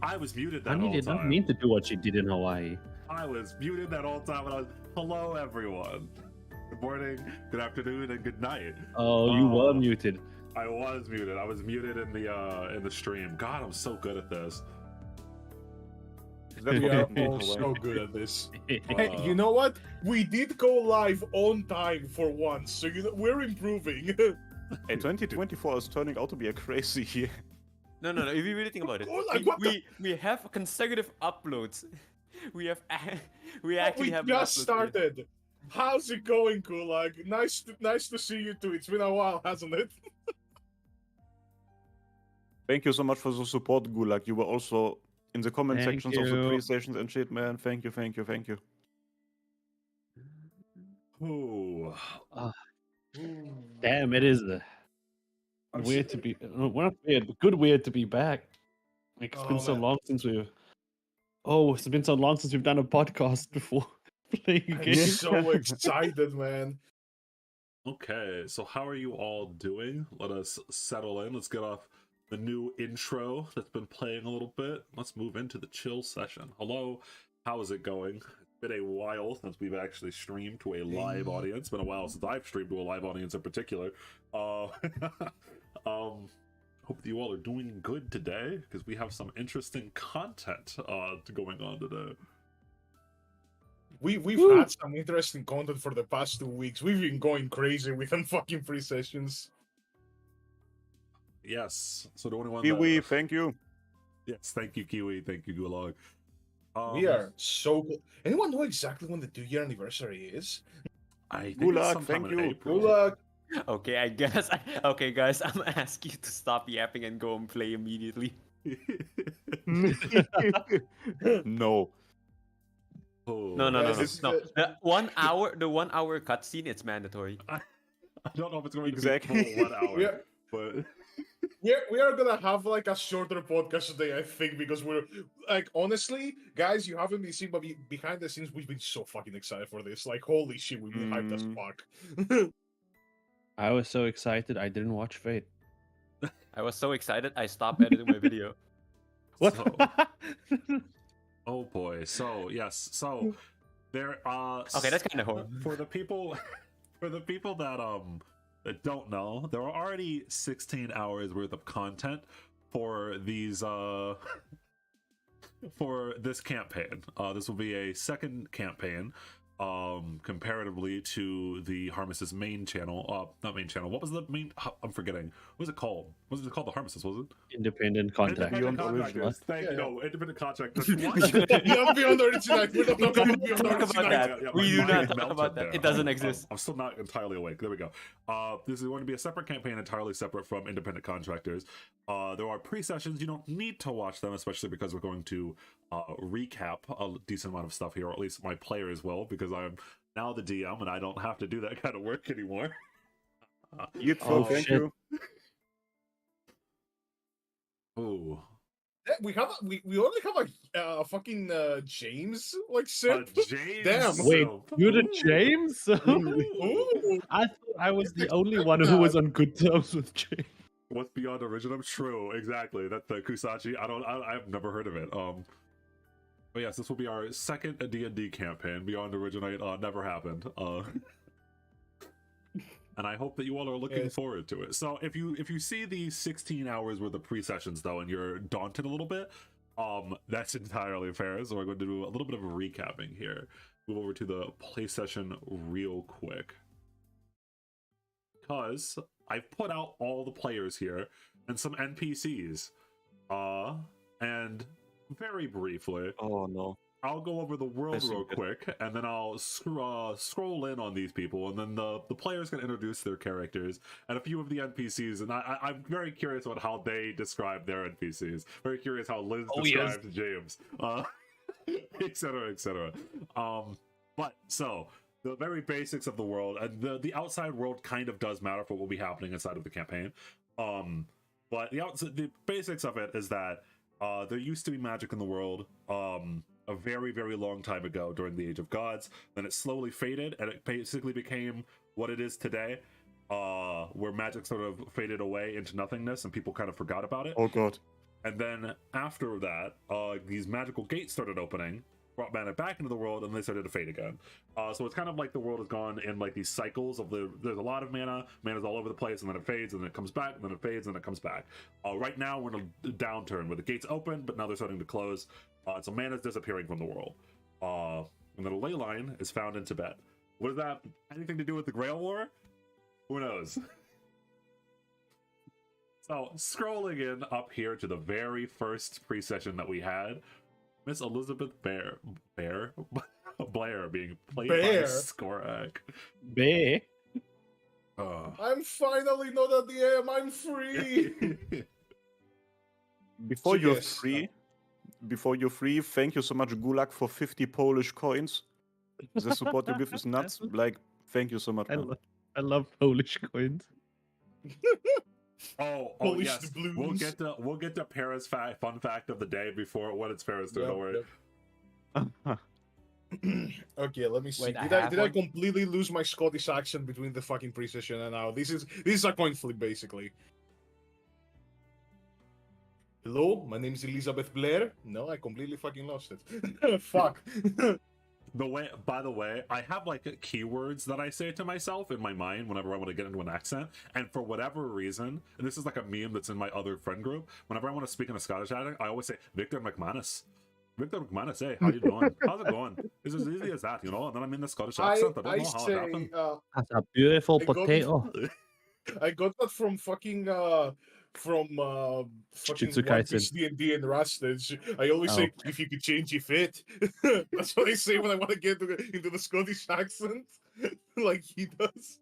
I was muted that Honey whole did not time. mean to do what she did in Hawaii. I was muted that whole time. And I was, hello, everyone. Good morning, good afternoon, and good night. Oh, you were muted. I was muted. I was muted in the stream. God, I'm so good at this. We are all so good at this. Hey, you know what? We did go live on time for once, so we're improving. Hey, 2024 is turning out to be a crazy year. No. If you really think about it, we have consecutive uploads. We actually have. We just started. How's it going, Gulag? Nice to see you too. It's been a while, hasn't it? Thank you so much for the support, Gulag. You were also in the comment Thank sections of the you. pre-sessions and shit, man. Thank you. Ooh. Damn, it is weird to be. Well, not weird, but good weird to be back. Like, it's been so long since we've. Oh, it's been so long since we've done a podcast before playing a game. I'm so excited, man. Okay, so how are you all doing? Let us settle in. Let's get off the new intro that's been playing a little bit. Let's move into the chill session. Hello, how is it going? It's been a while since we've actually streamed to a live audience. It's been a while since I've streamed to a live audience in particular. Hope that you all are doing good today, because we have some interesting content going on today. We've had some interesting content for the past 2 weeks. We've been going crazy with them fucking free sessions. Yes. So the only one Kiwi, thank you. Yes, thank you, Kiwi. Thank you, Gulag. We are so good. Anyone know exactly when the 2-year anniversary is? I think Gulag, it's sometime thank in you. April. Gulag. Okay, I guess. Okay, guys, I'm gonna ask you to stop yapping and go and play immediately. No. Oh, No. Yes, The 1 hour cutscene, it's mandatory. I don't know if it's going to Exactly. be full 1 hour, Yeah. but We are gonna have like a shorter podcast today, I think, because we're like, honestly, guys, you haven't been seeing, but behind the scenes, we've been so fucking excited for this. Like, holy shit, we've been hyped as fuck. I was so excited, I didn't watch Fate. I was so excited, I stopped editing my video. What? So- oh boy. So yes. So there. Okay, that's kind of horrible. For the people that don't know, there are already 16 hours worth of content for these for this campaign. This will be a second campaign comparatively to the Harmacists main channel. Not main channel. What was the main? I'm forgetting. What was it called? Was it called the Harmacists? Was it? Independent contact. Independent Beyond contractors. Thank you. Yeah. No, independent contractors. Beyond original. We don't talk about Beyond Talk about original. that. We do my not mind talk melted about that. there. It doesn't exist. I'm still not entirely awake. There we go. This is going to be a separate campaign, entirely separate from independent contractors. There are pre-sessions. You don't need to watch them, especially because we're going to recap a decent amount of stuff here, or at least my players will, because I'm now the DM and I don't have to do that kind of work anymore. Beautiful, thank shit. you. Oh, We only have a fucking James like set. James. Damn. Wait, you the Ooh. James? Ooh. I thought I was the only one who was on good terms with James. What's beyond original? True, exactly. That's the Kusachi. I've never heard of it. But yes, this will be our second D&D campaign. Beyond Originate never happened. And I hope that you all are looking forward to it. So if you see the 16 hours worth of pre-sessions though, and you're daunted a little bit, that's entirely fair. So we're going to do a little bit of a recapping here. Move over to the play session real quick, because I've put out all the players here and some NPCs. And very briefly, Oh no. I'll go over the world That's real good. quick, and then I'll scroll in on these people, and then the players can introduce their characters and a few of the NPCs. And I'm very curious about how they describe their NPCs. Very curious how Liz describes James, etc., etc. But so the very basics of the world, and the outside world kind of does matter for what will be happening inside of the campaign. But the basics of it is that there used to be magic in the world a very, very long time ago during the Age of Gods. Then it slowly faded, and it basically became what it is today, where magic sort of faded away into nothingness, and people kind of forgot about it. Oh god. And then after that, these magical gates started opening, brought mana back into the world, and they started to fade again. So it's kind of like the world has gone in like these cycles of there's a lot of mana's all over the place, and then it fades, and then it comes back, and then it fades, and then it comes back. Right now we're in a downturn where the gates open, but now they're starting to close. So mana's disappearing from the world. And then a ley line is found in Tibet. What does that anything to do with the Grail War? Who knows? So scrolling in up here to the very first pre-session that we had, Miss Elizabeth Blair being played by Skorak. Bear. I'm finally not at the M. I'm free. Before So you're yes, free, thank you so much, Gulag, for 50 Polish coins. The support you give is nuts. Like, thank you so much. Man. I love Polish coins. Polish yes. doubloons. We'll get to Paris fun fact of the day before when it's Paris. Don't worry. Okay, let me see. Wait, Did I completely lose my Scottish accent between the fucking pre-session and now? This is a coin flip basically. Hello, my name is Elizabeth Blair. No, I completely fucking lost it. Fuck. By the way, I have like keywords that I say to myself in my mind whenever I want to get into an accent, and for whatever reason, and this is like a meme that's in my other friend group, whenever I want to speak in a Scottish accent, I always say Victor McManus. Victor McManus, hey, how you doing? How's it going? It's as easy as that, you know? And then I'm in the Scottish accent. I don't know how it happened. That's a beautiful I got- potato. I got that from fucking fucking Jujutsu One Kaisen. Piece D&D and Rustage. I always say, if you could change your fit. That's what I say when I want to get into the Scottish accent, like he does.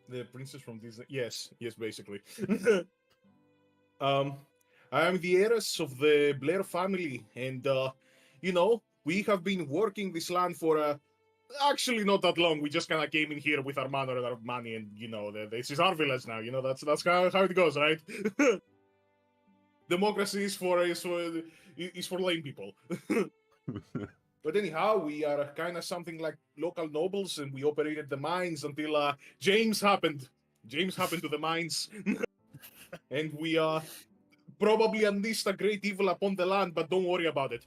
The princess from Disney. Yes, basically. I am the heiress of the Blair family, and we have been working this land for actually not that long. We just kind of came in here with our manor and our money, and this is our village now. That's kind of how it goes, right? Democracy is for lame people. But anyhow, we are kind of something like local nobles, and we operated the mines until James happened. James happened to the mines, and we probably unleashed a great evil upon the land. But don't worry about it.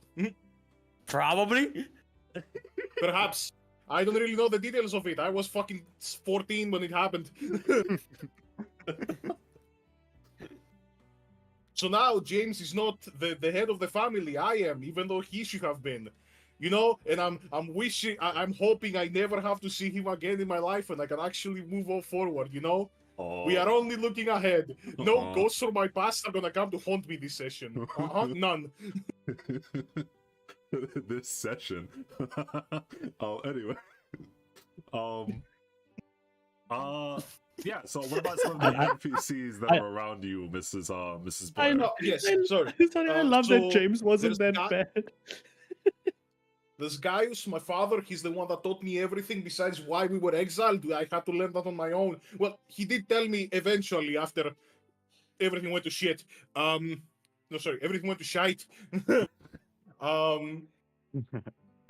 Probably. Perhaps. I don't really know the details of it. I was fucking 14 when it happened. So now James is not the head of the family. I am, even though he should have been. And I'm wishing, I'm hoping I never have to see him again in my life, and I can actually move on forward. We are only looking ahead. No ghosts from my past are gonna come to haunt me this session. None. This session. Anyway. Yeah, so what about some of the NPCs that are around you, Mrs. Blair? I know. Yes, sorry. I love that so James wasn't that there's bad. This Gaius, my father, he's the one that taught me everything besides why we were exiled. I had to learn that on my own. Well, he did tell me eventually after everything went to shit. Everything went to shite.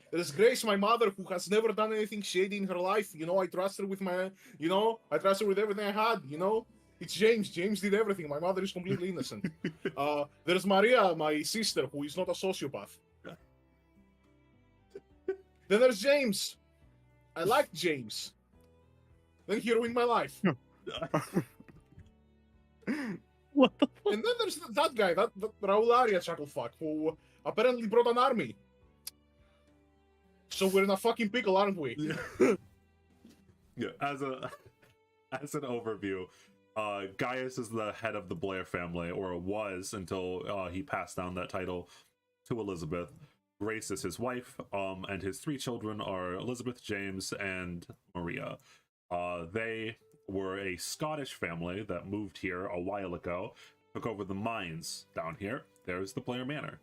There's Grace, my mother, who has never done anything shady in her life. I trust her with I trust her with everything I had. It's James. James did everything. My mother is completely innocent. There's Maria, my sister, who is not a sociopath. Then there's James. I like James. Then he ruined my life. What the fuck? And then there's that guy, that Raul Aria chucklefuck, who apparently brought an army. So we're in a fucking pickle, aren't we? Yeah. As an overview, Gaius is the head of the Blair family, or was until he passed down that title to Elizabeth. Grace is his wife, and his 3 children are Elizabeth, James, and Maria. They were a Scottish family that moved here a while ago, took over the mines down here. There's the Blair Manor.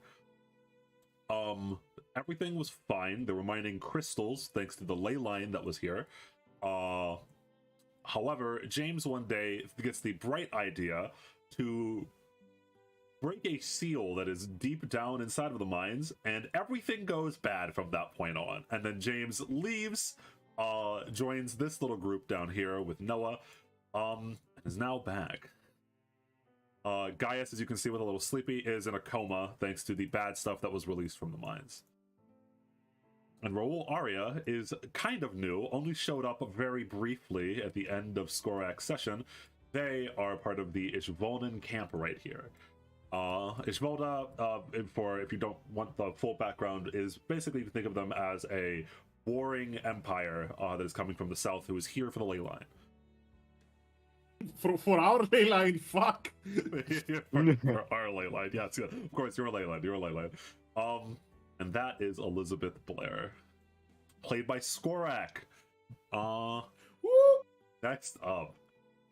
Everything was fine. They were mining crystals thanks to the ley line that was here. However, James one day gets the bright idea to break a seal that is deep down inside of the mines, and everything goes bad from that point on. And then James leaves, joins this little group down here with Noah, is now back. Gaius, as you can see with a little sleepy, is in a coma thanks to the bad stuff that was released from the mines. And Raul Aria is kind of new, only showed up very briefly at the end of Skorak's session. They are part of the Ishvolden camp right here. Ishvolda, if you don't want the full background, is basically, you think of them as a warring empire that is coming from the south who is here for the ley line. For our ley line, fuck. for our ley line, yes, yeah, of course, your ley line. And that is Elizabeth Blair, played by Skorak. Next up,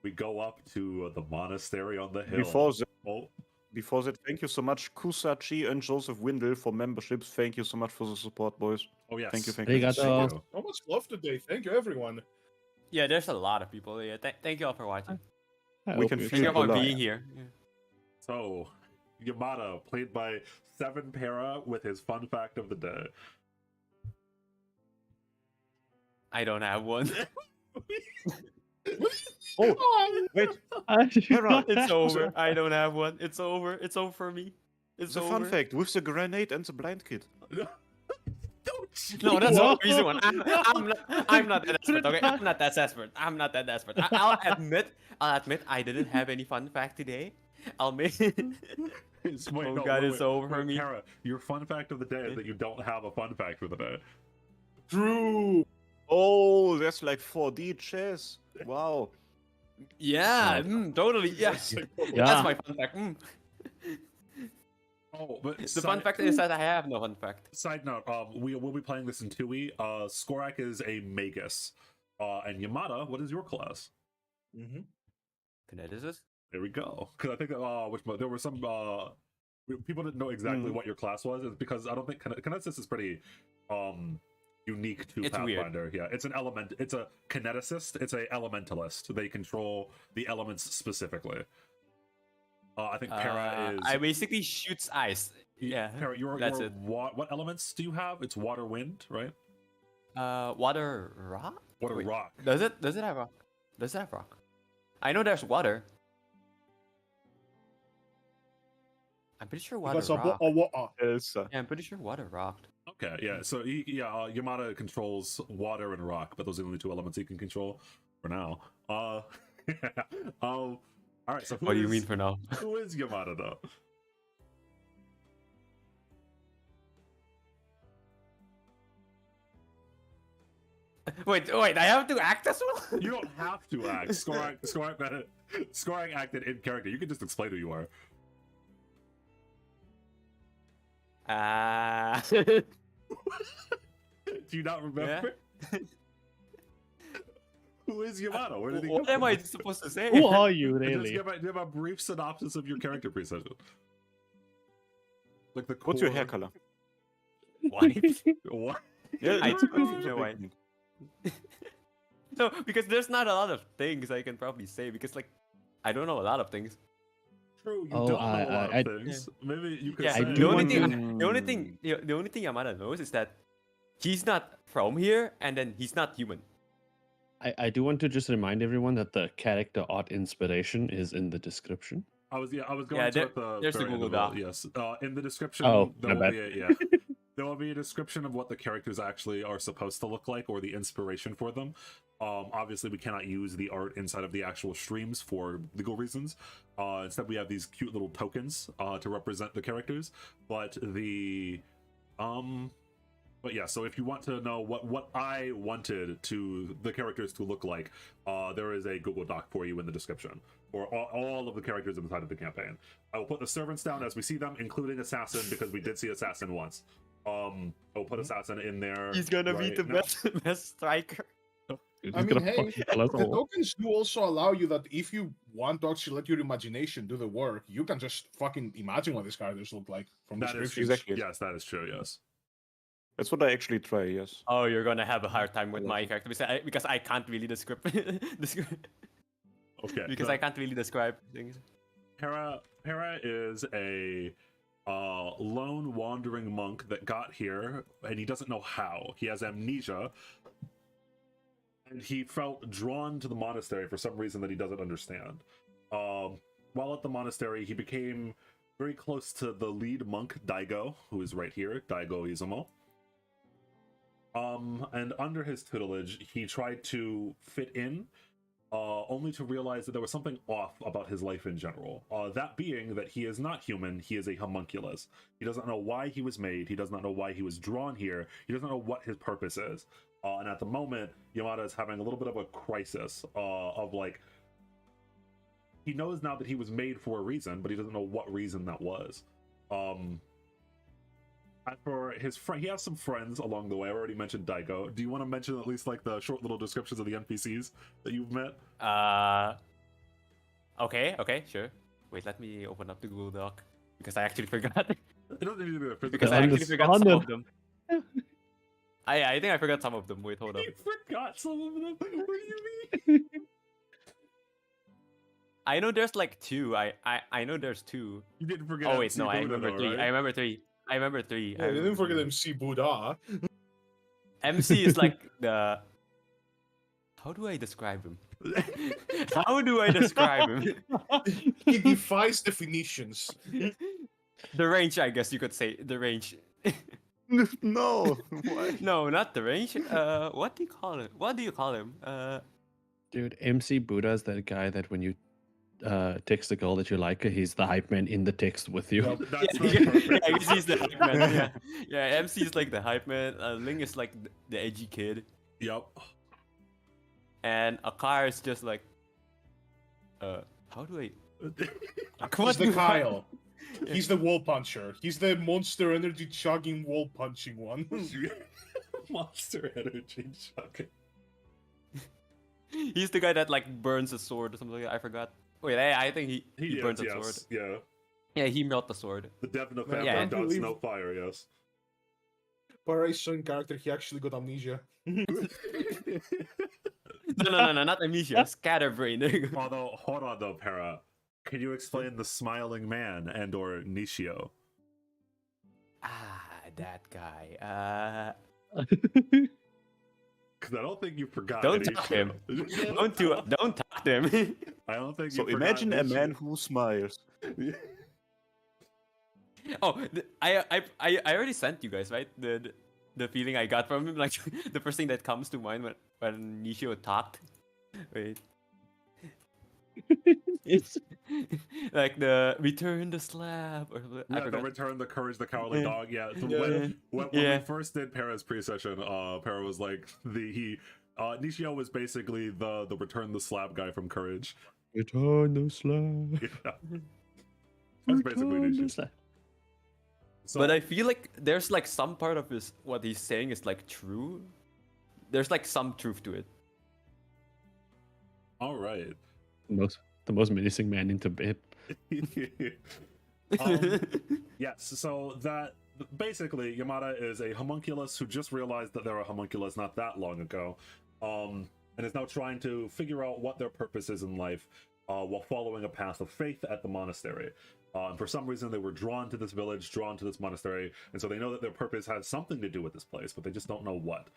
we go up to the monastery on the hill. Before that, thank you so much, Kusachi and Joseph Windle, for memberships. Thank you so much for the support, boys. Oh, yes. Thank you. Arigato. So much love today. Thank you, everyone. Yeah, there's a lot of people. Yeah, thank you all for watching. We can Thank you all for being here. Yeah. So, Yamada, played by Seven Para, with his fun fact of the day. I don't have one. Oh, wait. It's over. I don't have one. It's over. It's over for me. It's a over. fun fact with the grenade and the blind kid. No, that's not the easy one. I'm not that desperate. Okay, I'm not that desperate. I'll admit I didn't have any fun fact today. I'll make. It's over for me. Kara, your fun fact of the day is that you don't have a fun fact for the day. True. Oh, that's like 4D chess. Wow. Yeah, totally. Yes. That's my fun fact. Oh, but the fun fact is that I have no fun fact. Side note, we will be playing this in 2e. Skorak is a magus. And Yamada, what is your class? Kineticist? There we go. Because I think there were some people didn't know exactly what your class was. It's because I don't think Kineticist is pretty unique to Pathfinder. Weird. Yeah, it's an element. It's a kineticist. It's a elementalist. They control the elements specifically. I think Para is. I basically shoots ice. Yeah, Para, that's it. What elements do you have? It's water, wind, right? Water, rock. Water, rock. Does it have rock? Does it have rock? I know there's water. I'm pretty sure water rocked. Yeah, I'm pretty sure water rocked. Okay, yeah. So Yamada controls water and rock, but those are the only two elements he can control for now. All right. So what do you mean for now? Who is Yamada though? Wait! I have to act as well? You don't have to act. Skorak acted in character. You can just explain who you are. Do you not remember? Yeah. Who is Yamada? Where did he What am I supposed to say? Who are you, really? Just give a brief synopsis of your character pre-session. Like the What's your hair color? White. What? Yeah, I know white. No, because there's not a lot of things I can probably say because I don't know a lot of things. True, you don't know a lot of things. Yeah. Maybe you could say... The only thing Yamada knows is that he's not from here and then he's not human. I do want to just remind everyone that the character art inspiration is in the description. I was going to there's the Google Doc. Yes. In the description there will be a description of what the characters actually are supposed to look like or the inspiration for them. Obviously we cannot use the art inside of the actual streams for legal reasons. Instead we have these cute little tokens to represent the characters. But yeah, so if you want to know what I wanted the characters to look like, there is a Google Doc for you in the description for all of the characters inside of the campaign. I will put the servants down as we see them, including Assassin, because we did see Assassin once. I'll put Assassin in there. He's gonna be the best striker. I mean, hey, the tokens do also allow you that if you want to actually let your imagination do the work, you can just fucking imagine what these characters look like from the descriptions. Exactly. Yes, that is true, yes. That's what I actually try, yes. Oh, you're gonna have a hard time with my character because I can't really describe. Okay. Because I can't really describe things. Hera is a lone wandering monk that got here, and he doesn't know how. He has amnesia. and he felt drawn to the monastery for some reason that he doesn't understand. While at the monastery, he became very close to the lead monk, Daigo, who is right here, Daigo Izumo. And under his tutelage, he tried to fit in, only to realize that there was something off about his life in general. That being that he is not human, he is a homunculus. He doesn't know why he was made, he does not know why he was drawn here, he doesn't know what his purpose is. And at the moment, Yamada is having a little bit of a crisis of like, he knows now that he was made for a reason, but he doesn't know what reason that was. And for his friend, he has some friends along the way. I already mentioned Daigo. Do you want to mention at least like the short little descriptions of the NPCs that you've met? Okay, sure. Wait, let me open up the Google Doc because I actually forgot. It doesn't need to be a physical. Because I actually forgot some of them. I think I forgot some of them. Wait, hold up. You forgot some of them? What do you mean? I know there's like two. I know there's two. You didn't forget. Oh wait, MC no, I Buddha, remember though, three. right? I remember three. I remember three. Yeah, you didn't forget MC Buddha. MC is like the. How do I describe him? How do I describe him? He defies definitions. The range, I guess you could say. The range. No. Why? No, not the range. What do you call it? What do you call him? Dude, MC Buddha is that guy that when you text a girl that you like her, he's the hype man in the text with you. That's Yeah, perfect. I guess he's the hype man. Yeah, MC is like the hype man. Ling is like the edgy kid, Yep. and Akar is just like, how do I? He's the Kyle. He's the wall puncher. He's the monster energy chugging wall punching one. Monster energy chugging. He's the guy that like burns a sword or something like that. I forgot. Wait, I think he burns a sword. Yeah. Yeah, he melts the sword. The death of Man, the yeah. does no fire, yes. Parai's son character, he actually got amnesia. No, not amnesia. Scatterbrain. Although, hold on though, Para. Can you explain the smiling man and or Nishio? That guy. Because I don't think you forgot. Don't Nishio. talk to him. Don't talk to him. I don't think So you forgot imagine a Nishio. man who smiles. Oh, I already sent you guys, right? The feeling I got from him, like the first thing that comes to mind when Nishio talked. Wait. It's like the return the slab or I Yeah, the forgot. return the courage, the cowardly Yeah. dog. Yeah, so Yeah. when Yeah. we first did Para's pre-session, Para was like Nishio was basically the return the slab guy from Courage. Return the slab. Yeah. That's basically Return the Nishio. slab. So, But I feel like there's like some part of what he's saying is like true. There's like some truth to it. all right. The most menacing man in Tibet. Yes, so that basically Yamada is a homunculus who just realized that they're a homunculus not that long ago, and is now trying to figure out what their purpose is in life while following a path of faith at the monastery. And for some reason, they were drawn to this village, drawn to this monastery, and so they know that their purpose has something to do with this place, but they just don't know what.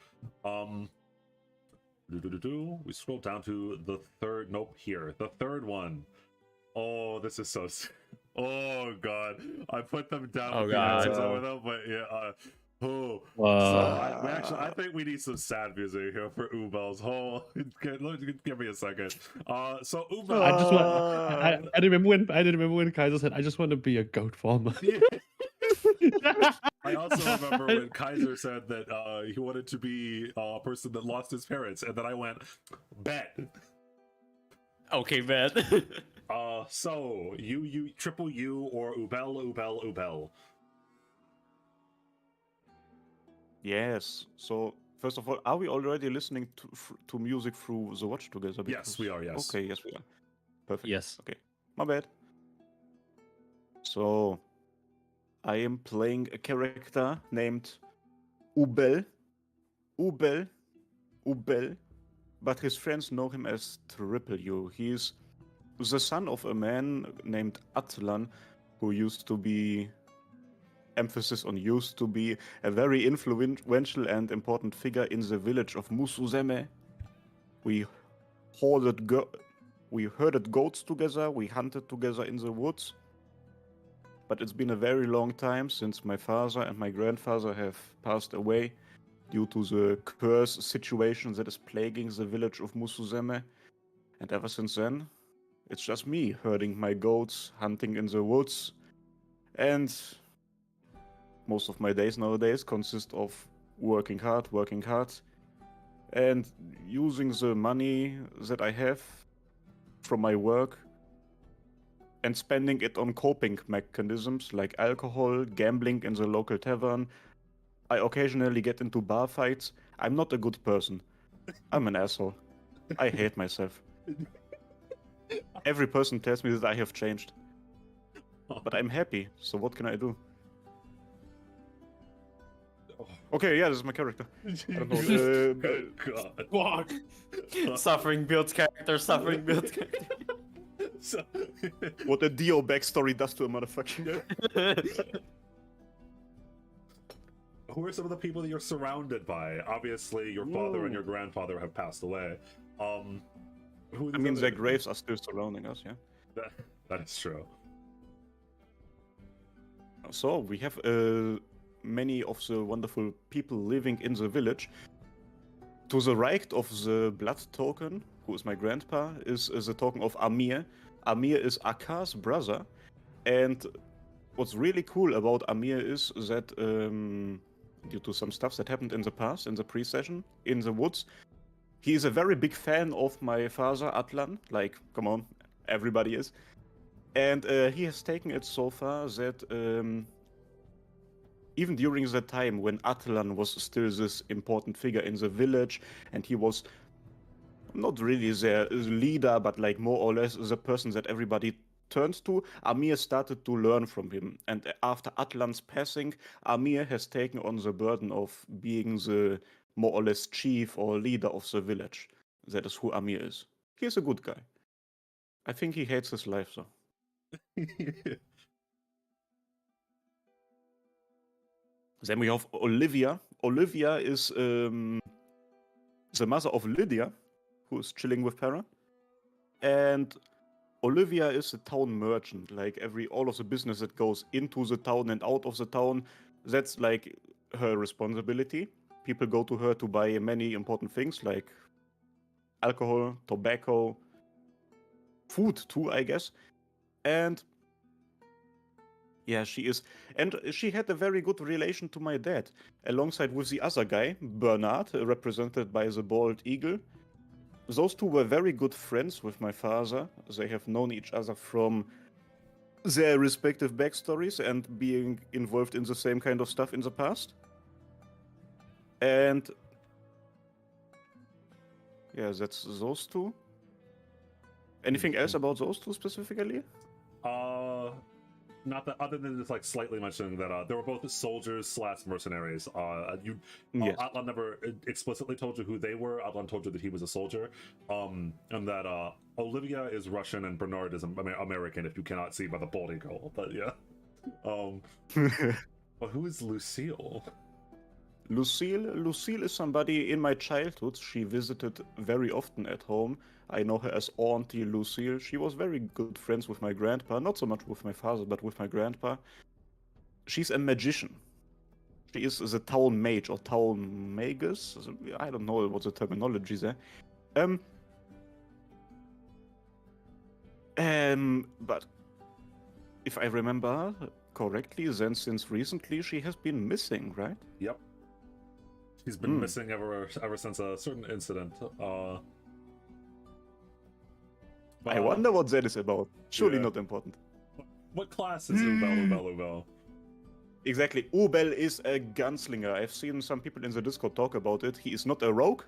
We scroll down to the third. Nope, here. The third one. Oh, this is so. Oh god, I put them down. Oh, with the God. answers over them, but yeah. So I think we need some sad music here for Ubel's whole. Give me a second. So Ubel. I just want. I remember when Kaiser said, "I just want to be a goat farmer." I also remember when Kaiser said that he wanted to be a person that lost his parents, and then I went, bet. Okay, man. So you triple U or Ubel. Yes. So first of all, are we already listening to music through the watch together? Yes, we are. Yes. Okay. Yes, we are. Perfect. Yes. Okay. My bad. So I am playing a character named Ubel, but his friends know him as Triple U. He's the son of a man named Atlan, who used to be, emphasis on used to be, a very influential and important figure in the village of Musu-Zeme. We we herded goats together, we hunted together in the woods. But it's been a very long time since my father and my grandfather have passed away due to the curse situation that is plaguing the village of Musu-Zeme. And ever since then, it's just me herding my goats, hunting in the woods, and most of my days nowadays consist of working hard, and using the money that I have from my work and spending it on coping mechanisms like alcohol, gambling in the local tavern. I occasionally get into bar fights. I'm not a good person. I'm an asshole. I hate myself. Every person tells me that I have changed. But I'm happy, so what can I do? Okay, yeah, this is my character. I don't know. God. Fuck. Suffering builds character, suffering builds character. What a Dio backstory does to a motherfucker. Who are some of the people that you're surrounded by? Obviously, your father and your grandfather have passed away. Who I mean, their graves are still surrounding us, yeah? That is true. So, we have many of the wonderful people living in the village. To the right of the blood token, who is my grandpa, is the token of Amir. Amir is Akar's brother. And what's really cool about Amir is that, due to some stuff that happened in the past, in the pre-session, in the woods, he is a very big fan of my father, Atlan. Like, come on, everybody is. And he has taken it so far that even during the time when Atlan was still this important figure in the village, and he was not really their leader, but like more or less the person that everybody turns to, Amir started to learn from him. And after Atlan's passing, Amir has taken on the burden of being the more or less chief or leader of the village. That is who Amir is. He is a good guy. I think he hates his life, though. Then we have Olivia. Olivia is the mother of Lydia, who is chilling with Para. And Olivia is a town merchant. Like all of the business that goes into the town and out of the town, that's like her responsibility. People go to her to buy many important things like alcohol, tobacco, food too, I guess. And yeah, she is. And she had a very good relation to my dad, alongside with the other guy, Bernard, represented by the bald eagle. Those two were very good friends with my father. They have known each other from their respective backstories and being involved in the same kind of stuff in the past. And yeah, that's those two. Anything else about those two specifically? Not that, other than just like slightly mentioning that they were both soldiers / mercenaries. Yes. Atlan never explicitly told you who they were. Atlan told you that he was a soldier, and that Olivia is Russian and Bernard is American. If you cannot see by the bald eagle, but yeah. But who is Lucille? Lucille is somebody in my childhood. She visited very often at home. I know her as Auntie Lucille. She was very good friends with my grandpa, not so much with my father, but with my grandpa. She's a magician. She is the town mage or town magus. I don't know what the terminology is there. But if I remember correctly, then since recently she has been missing, right? Yep. She's been missing ever since a certain incident. I wonder what that is about. Surely yeah. not important. What class is Ubel? Exactly. Ubel is a gunslinger. I've seen some people in the Discord talk about it. He is not a rogue.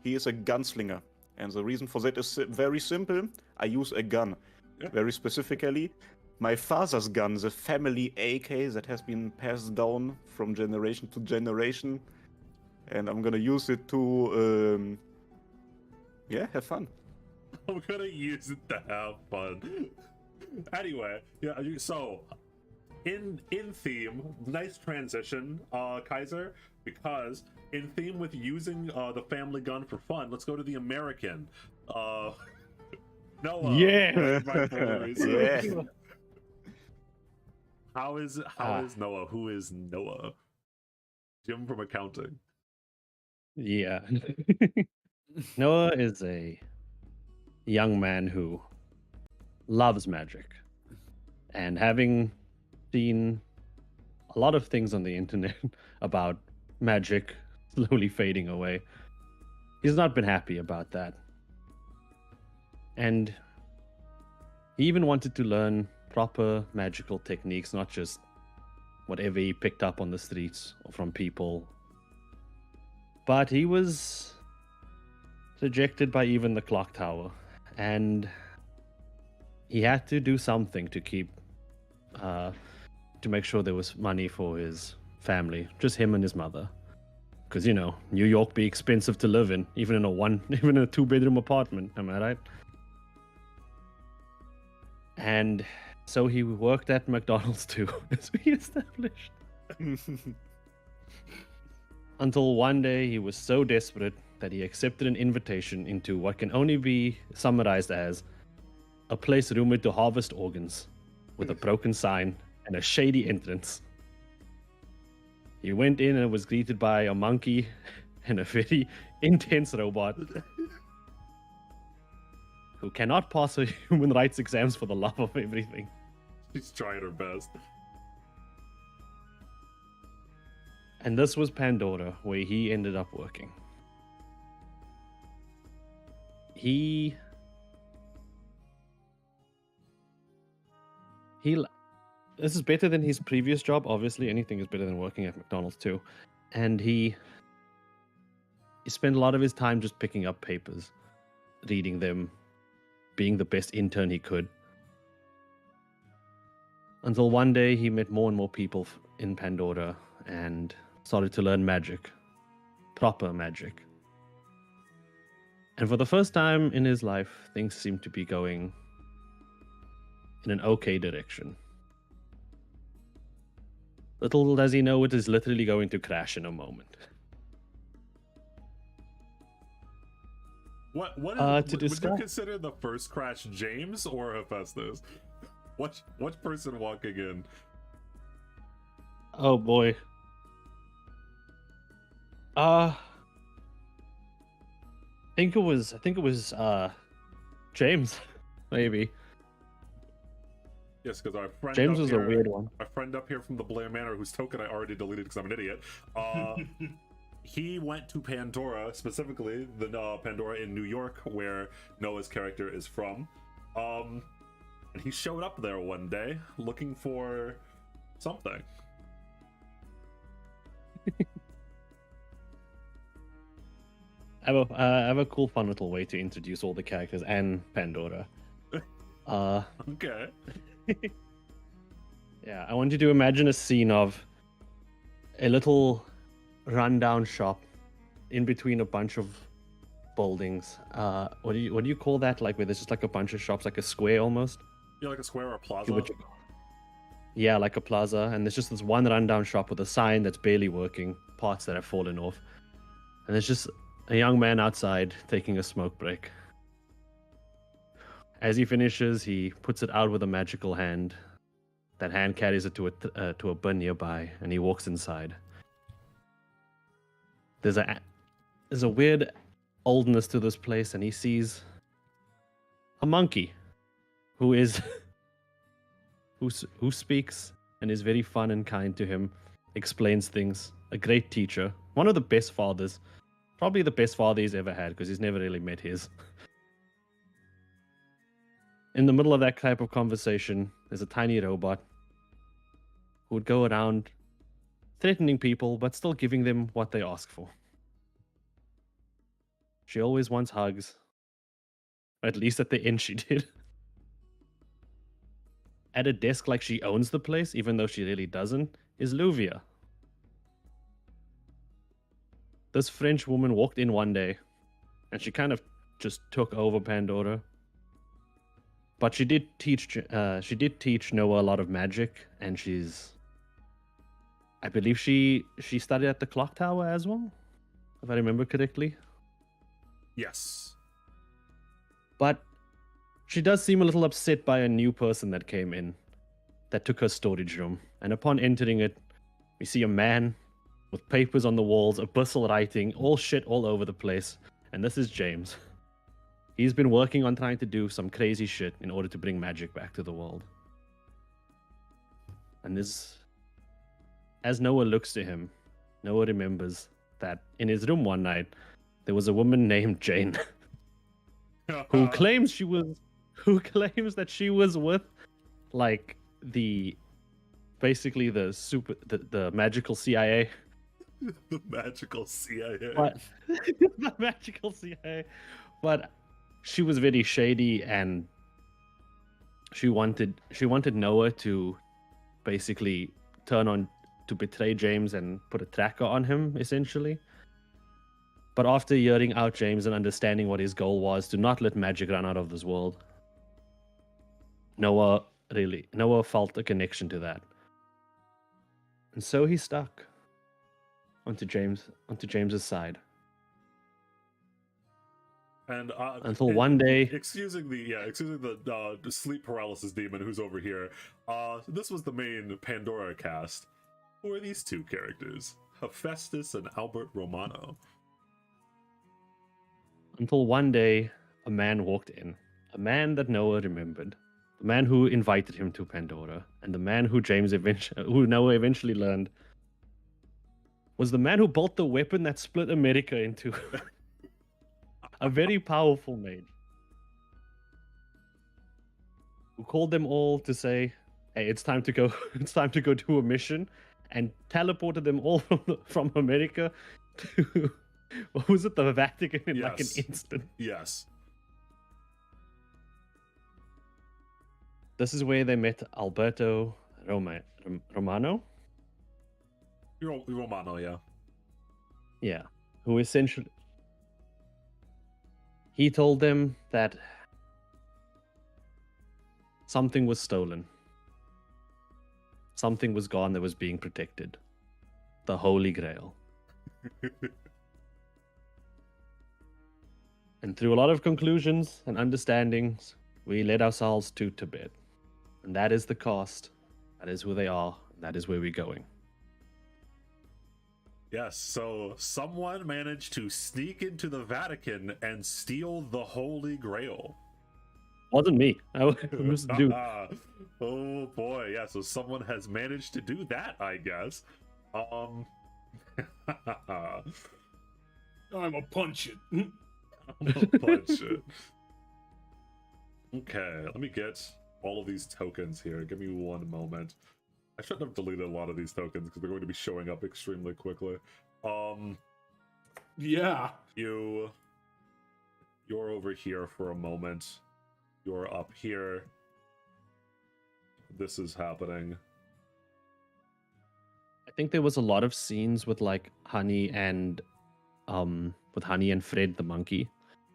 He is a gunslinger. And the reason for that is very simple. I use a gun. Yeah. Very specifically, my father's gun, the family AK that has been passed down from generation to generation. And I'm gonna use it to, have fun. I'm gonna use it to have fun. Anyway, yeah. So, in theme, nice transition, Kaiser, because in theme with using the family gun for fun, let's go to the American. Noah. Yeah. Yeah. How is Noah? Who is Noah? Jim from accounting. Yeah. Noah is a young man who loves magic. And having seen a lot of things on the internet about magic slowly fading away, he's not been happy about that. And he even wanted to learn proper magical techniques, not just whatever he picked up on the streets or from people. But he was rejected by even the clock tower, and he had to do something to keep to make sure there was money for his family, just him and his mother. Because New York be expensive to live in, even in a 2-bedroom apartment. Am I right? And so he worked at McDonald's too, as we established. Until one day he was so desperate that he accepted an invitation into what can only be summarized as a place rumored to harvest organs, with a broken sign and a shady entrance. He went in and was greeted by a monkey and a very intense robot who cannot pass her human rights exams for the love of everything. She's trying her best. And this was Pandora, where he ended up working. This is better than his previous job. Obviously, anything is better than working at McDonald's too. And he spent a lot of his time just picking up papers, reading them, being the best intern he could. Until one day he met more and more people in Pandora and started to learn magic. Proper magic. And for the first time in his life, things seemed to be going in an okay direction. Little does he know it is literally going to crash in a moment. What to would you discuss? consider the first crash James or Hephaestus? What person walking in? Oh boy. I think it was James, maybe. Yes, because our friend James up was here, a weird one. our friend up here from the Blair Manor, whose token I already deleted because I'm an idiot. He went to Pandora, specifically the Pandora in New York, where Noah's character is from. And he showed up there one day looking for something. I have a cool, fun little way to introduce all the characters and Pandora. Okay. Yeah, I want you to imagine a scene of a little rundown shop in between a bunch of buildings. What do you call that? Like where there's just like a bunch of shops, like a square almost. Yeah, like a square or a plaza. Yeah, like a plaza, and there's just this one rundown shop with a sign that's barely working, parts that have fallen off, and there's just a young man outside taking a smoke break. As he finishes, he puts it out with a magical hand. That hand carries it to a bin nearby, and he walks inside. There's a weird oldness to this place, and he sees a monkey who is who speaks and is very fun and kind to him, explains things. A great teacher, one of the best fathers, probably the best father he's ever had because he's never really met his. In the middle of that type of conversation, there's a tiny robot who would go around threatening people, but still giving them what they ask for. She always wants hugs. At least at the end she did. At a desk like she owns the place, even though she really doesn't, is Luvia. This French woman walked in one day, and she kind of just took over Pandora. But she did teach Noah a lot of magic, and I believe she studied at the clock tower as well, if I remember correctly. Yes. But she does seem a little upset by a new person that came in, that took her storage room. And upon entering it, we see a man with papers on the walls, abyssal writing, all shit all over the place. And this is James. He's been working on trying to do some crazy shit in order to bring magic back to the world. And as Noah looks to him, Noah remembers that in his room one night, there was a woman named Jane who claims that she was with like the magical CIA. The magical CIA. But the magical CIA. But she was very shady, and she wanted Noah to basically to betray James and put a tracker on him, essentially. But after hearing out James and understanding what his goal was, to not let magic run out of this world, Noah felt a connection to that. And so he stuck onto James's side. And until one day, excusing the sleep paralysis demon who's over here. This was the main Pandora cast. Who are these two characters? Hephaestus and Albert Romano. Until one day, a man walked in. A man that Noah remembered. The man who invited him to Pandora. And the man who Noah eventually learned was the man who built the weapon that split America into a very powerful mage. Who called them all to say, hey, it's time to go do a mission, and teleported them all from America to what was it, the Vatican in like an instant. Yes. This is where they met Alberto Romano. Romano, yeah. Yeah. Who essentially... He told them that something was stolen. Something was gone that was being protected. The Holy Grail. And through a lot of conclusions and understandings, we led ourselves to Tibet. And that is the cost. That is who they are. And that is where we're going. Yes, so someone managed to sneak into the Vatican and steal the Holy Grail. Wasn't me. I was the dude. Oh boy, yeah, so someone has managed to do that, I guess. I'm a punch it. I'm gonna punch it. Okay, let me get all of these tokens here. Give me one moment. I shouldn't have deleted a lot of these tokens because they're going to be showing up extremely quickly. Yeah. You're over here for a moment. You're up here. This is happening. I think there was a lot of scenes with like Honey and Fred the monkey.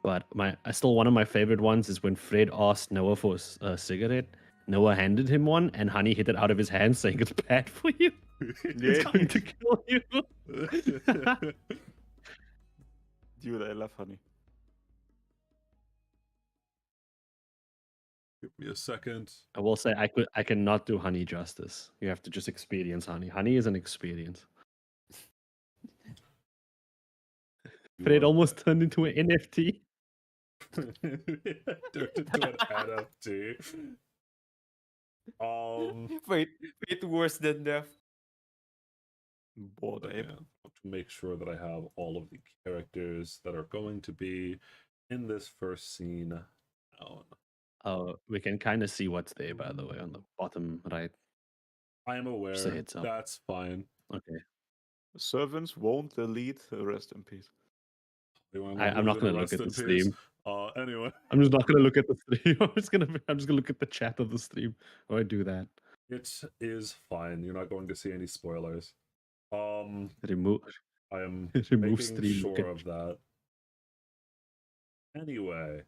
But one of my favorite ones is when Fred asked Noah for a cigarette. Noah handed him one, and Honey hit it out of his hand, saying it's bad for you. It's going to kill you. Dude, I love Honey. Give me a second. I will say I cannot do Honey justice. You have to just experience Honey. Honey is an experience. Fred almost turned into an NFT. Turned into an NFT. Wait, worse than death. Bored ape. Yeah, to make sure that I have all of the characters that are going to be in this first scene down. Oh, we can kind of see what's there, by the way, on the bottom right. I am aware. Just a heads up. That's fine. Okay. Servants won't delete. Rest in peace. I'm not going to look at the stream. Anyway, I'm just not going to look at the stream. I'm just going to look at the chat of the stream. Or I do that. it is fine. You're not going to see any spoilers. Remove. I am Remove making stream. sure of that. Anyway,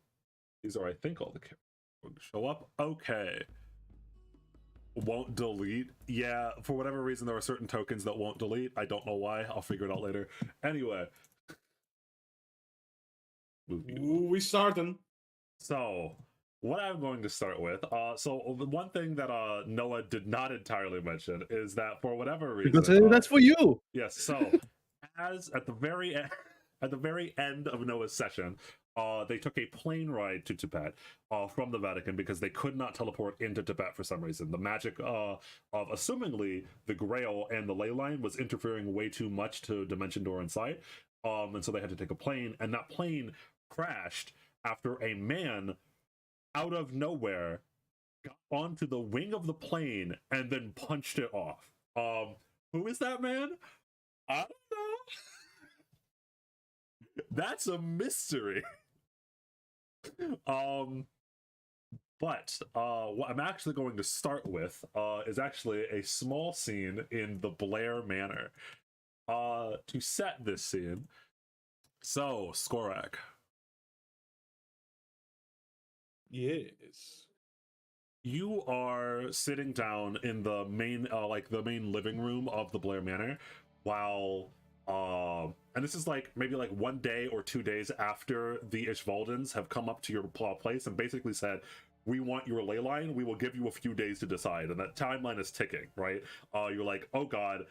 these are, I think, all the characters Show up? Okay. Won't delete? Yeah, for whatever reason, there are certain tokens that won't delete. I don't know why. I'll figure it out later. Anyway. Ooh, we starting. So, what I'm going to start with, so the one thing that Noah did not entirely mention is that for whatever reason, Because that's for you. yes. So, as at the very at the very end of Noah's session, they took a plane ride to Tibet from the Vatican because they could not teleport into Tibet for some reason. The magic of assumingly the Grail and the ley line was interfering way too much to Dimension Door inside, and so they had to take a plane, and that plane crashed after a man out of nowhere got onto the wing of the plane and then punched it off. Who is that man? I don't know. That's a mystery. But what I'm actually going to start with is actually a small scene in the Blair Manor to set this scene. So, Skorak. Yes. You are sitting down in the main the main living room of the Blair Manor while and this is like maybe like 1 day or 2 days after the Ishvaldens have come up to your place and basically said, we want your ley line, we will give you a few days to decide, and that timeline is ticking, right? You're like, oh god,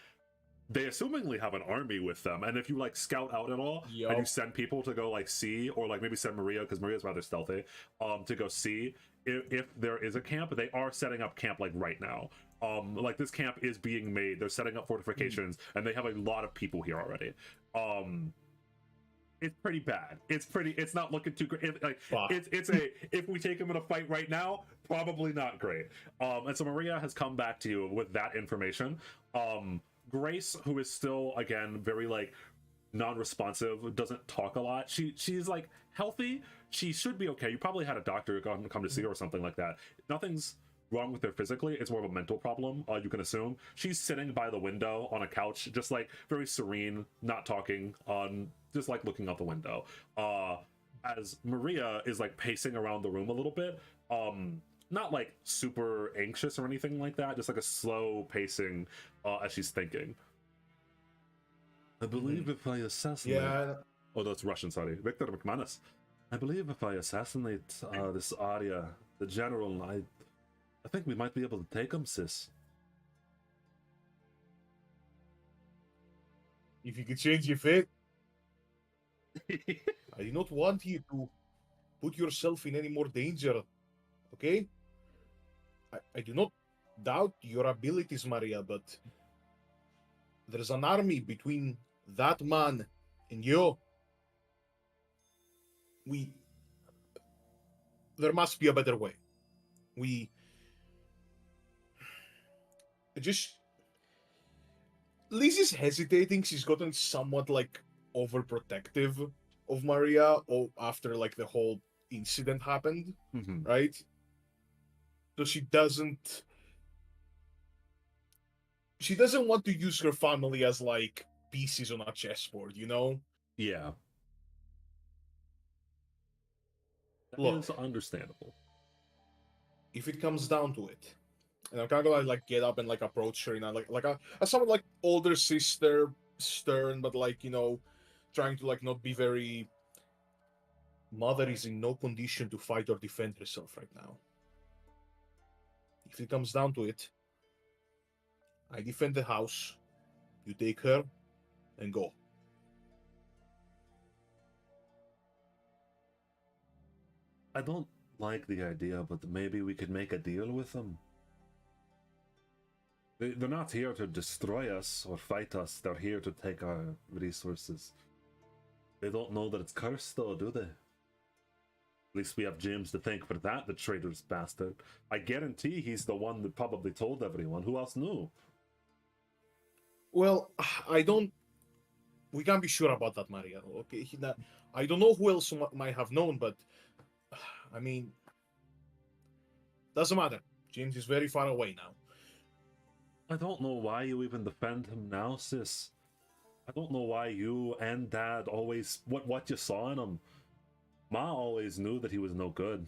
they assumingly have an army with them, and if you like scout out at all and you send people to go like see, or like maybe send Maria, because Maria's rather stealthy, to go see if there is a camp. They are setting up camp like right now. Like this camp is being made, they're setting up fortifications, and they have a lot of people here already. It's pretty bad. It's not looking too great. It's a, if we take him in a fight right now, probably not great. And so Maria has come back to you with that information. Grace, who is still again very like non-responsive, doesn't talk a lot. She's like healthy. She should be okay. You probably had a doctor come to see her or something like that. Nothing's wrong with her physically. It's more of a mental problem, you can assume. She's sitting by the window on a couch, just like very serene, not talking, just like looking out the window. As Maria is like pacing around the room a little bit, not like super anxious or anything like that, just like a slow pacing as she's thinking. I believe if I assassinate... Yeah. Oh, that's Russian, sorry. Victor McManus. I believe if I assassinate this Arya, the general, I think we might be able to take him, sis. If you could change your fate. I do not want you to put yourself in any more danger, okay? I do not doubt your abilities, Maria, but there's an army between that man and you. There must be a better way. Liz is hesitating. She's gotten somewhat like overprotective of Maria after like the whole incident happened, right? So she doesn't want to use her family as like pieces on a chessboard, you know? Yeah. Look, is understandable. If it comes down to it, and I'm kind of gonna like get up and like approach her, you know, like a somewhat like older sister, stern, but like, you know, trying to like not be very. Mother is in no condition to fight or defend herself right now. If it comes down to it, I defend the house, you take her, and go. I don't like the idea, but maybe we could make a deal with them. They're not here to destroy us or fight us. They're here to take our resources. They don't know that it's cursed, though, do they? At least we have James to thank for that, the traitorous bastard. I guarantee he's the one that probably told everyone. Who else knew? Well, we can't be sure about that, Maria. Okay, I don't know who else might have known, but I mean, doesn't matter. James is very far away now. I don't know why you even defend him now, sis. I don't know why you and Dad always what you saw in him. Ma always knew that he was no good.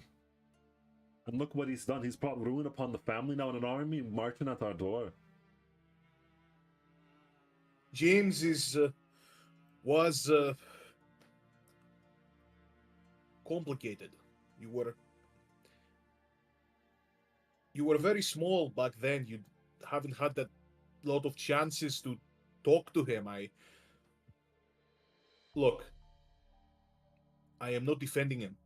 And look what he's done. He's brought ruin upon the family, now an army marching at our door. James was complicated. You were very small back then. You haven't had that lot of chances to talk to him. Look, I am not defending him.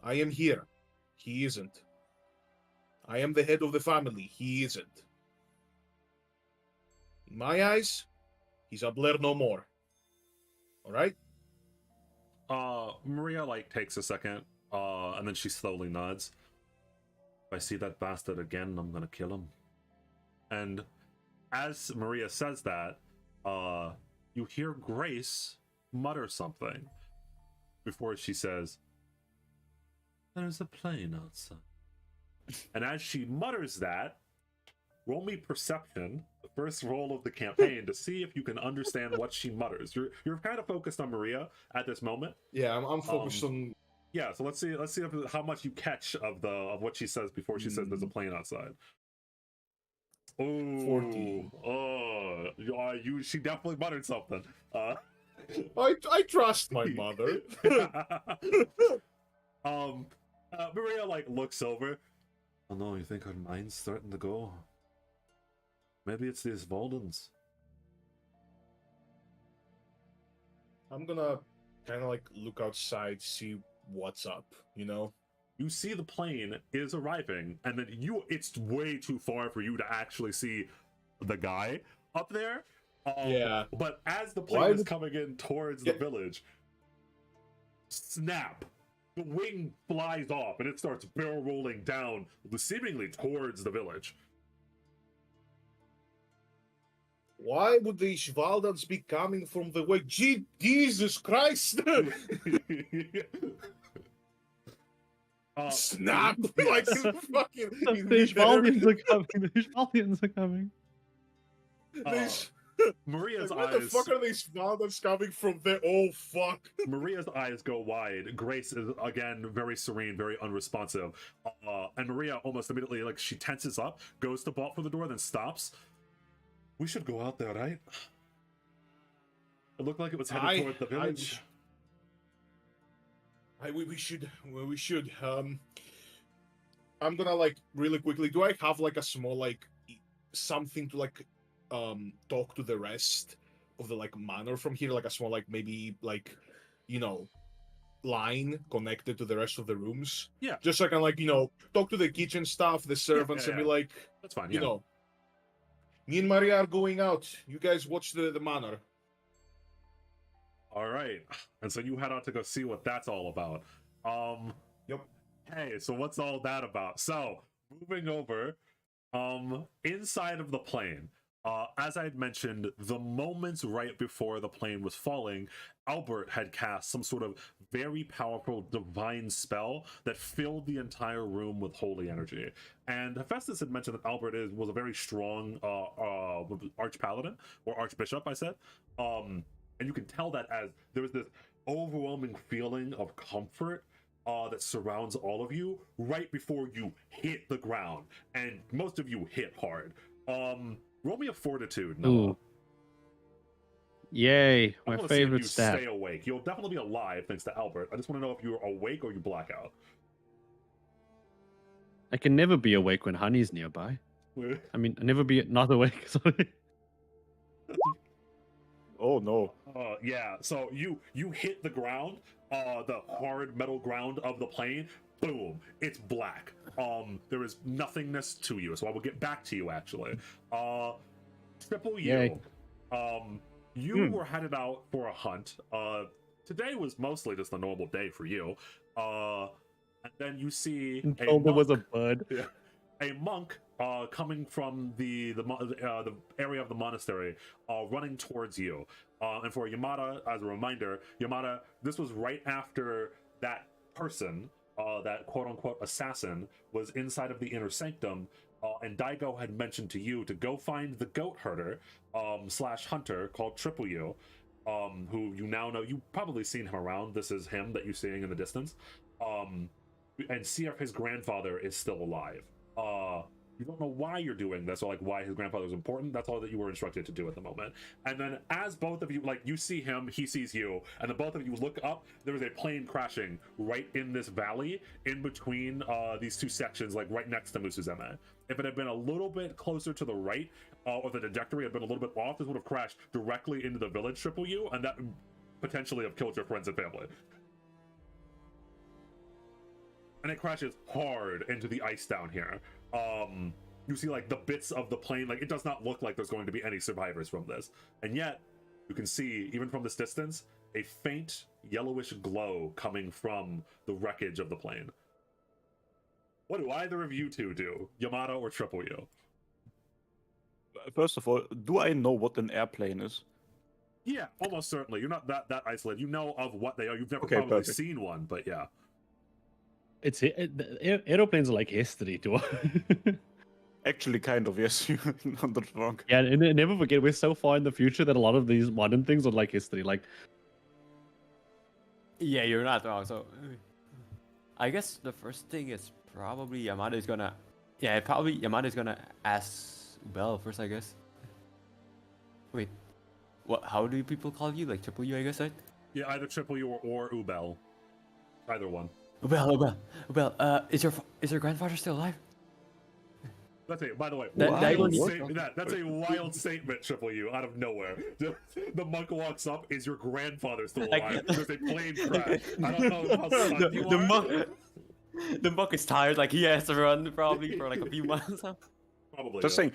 I am here. He isn't. I am the head of the family. He isn't. In my eyes, he's a Blair no more. All right? Maria takes a second, and then she slowly nods. If I see that bastard again, I'm gonna kill him. And as Maria says that, you hear Grace mutter something before she says, "There's a plane outside." And as she mutters that, roll me perception, the first roll of the campaign, to see if you can understand what she mutters. You're kind of focused on Maria at this moment. Yeah, I'm focused on. Yeah, so let's see how much you catch of what she says before she says there's a plane outside. Oh, 14. Oh, she definitely muttered something. I trust my mother. Maria looks over. Oh no, you think her mind's starting to go? Maybe it's these Voldens. I'm gonna kind of look outside, see what's up, you know? You see the plane is arriving, and then it's way too far for you to actually see the guy up there. Yeah. But as the plane is coming in towards the village, snap! The wing flies off, and it starts barrel rolling down, seemingly towards the village. Why would the Ishvaldans be coming from the way? Jesus Christ! Snap! Like fucking. The Ishvaldians are coming. The Ishvaldians are coming. Maria's where eyes. the fuck are these Ishvaldans coming from there? Oh fuck! Maria's eyes go wide. Grace is again very serene, very unresponsive, and Maria almost immediately she tenses up, goes to bolt for the door, then stops. We should go out there, right? It looked like it was headed toward the village. We should. I'm gonna really quickly. Do I have a small something to talk to the rest of the manor from here? A small maybe line connected to the rest of the rooms. Yeah. Just so I can talk to the kitchen staff, the servants, and be that's fine. you know, me and Maria are going out. You guys watch the manor. All right. And so you head out to go see what that's all about. Yep. Hey, so what's all that about? So, moving over, inside of the plane, as I had mentioned, the moments right before the plane was falling, Albert had cast some sort of very powerful divine spell that filled the entire room with holy energy. And Hephaestus had mentioned that Albert was a very strong archpaladin, or archbishop, I said. And you can tell that as there was this overwhelming feeling of comfort that surrounds all of you right before you hit the ground. And most of you hit hard. Roll me a fortitude, Noah. Ooh. Yay, my I wanna favorite see if stat. you stay awake. You'll definitely be alive thanks to Albert. I just want to know if you're awake or you black out. I can never be awake when Honey's nearby. I mean, never be not awake. Sorry. Oh no. Yeah, so you hit the ground, the hard metal ground of the plane. Boom, it's black. There is nothingness to you, so I will get back to you actually. Triple U. Yay. You were headed out for a hunt. Today was mostly just a normal day for you. And then you see Told there was a bird. Yeah, a monk coming from the area of the monastery, running towards you. And for Yamada, as a reminder, Yamada, this was right after that person, that quote-unquote assassin, was inside of the inner sanctum, and Daigo had mentioned to you to go find the goat herder slash hunter called Triple U, who you now know. You've probably seen him around. This is him that you're seeing in the distance. and see if his grandfather is still alive. You don't know why you're doing this or like why his grandfather is important. That's all that you were instructed to do at the moment. And then as both of you, like you see him, he sees you, and then both of you look up, there is a plane crashing right in this valley in between these two sections, like right next to Musu-Zeme. If it had been a little bit closer to the right, or the trajectory had been a little bit off, this would have crashed directly into the village Triple U, and that potentially have killed your friends and family. And it crashes hard into the ice down here. You see like the bits of the plane, like it does not look like there's going to be any survivors from this. And yet, you can see, even from this distance, a faint yellowish glow coming from the wreckage of the plane. What do either of you two do? Yamada or Triple U? First of all, do I know what an airplane is? Yeah, almost certainly. You're not that isolated. You know of what they are. You've never Okay, probably perfect. seen one, but yeah. Aeroplanes are like history to us. Actually, kind of, yes. You're not wrong. Yeah, and never forget, we're so far in the future that a lot of these modern things are like history. Like, Yeah, you're not wrong. So, I guess the first thing is probably Yamada is gonna. Yeah, probably Yamada is gonna ask Bell first, I guess. Wait, what? How do people call you? Like Triple U, I guess, right? Yeah, either Triple U or Ubel. Either one. Is your grandfather still alive? That's a, by the way, That- that wild one- statement, that's a wild statement, Triple U, out of nowhere. The monk walks up, is your grandfather still alive? There's a plane crash. I don't know how stunned you are. The monk is tired. Like he has to run probably for like a few miles. Probably. Just yeah.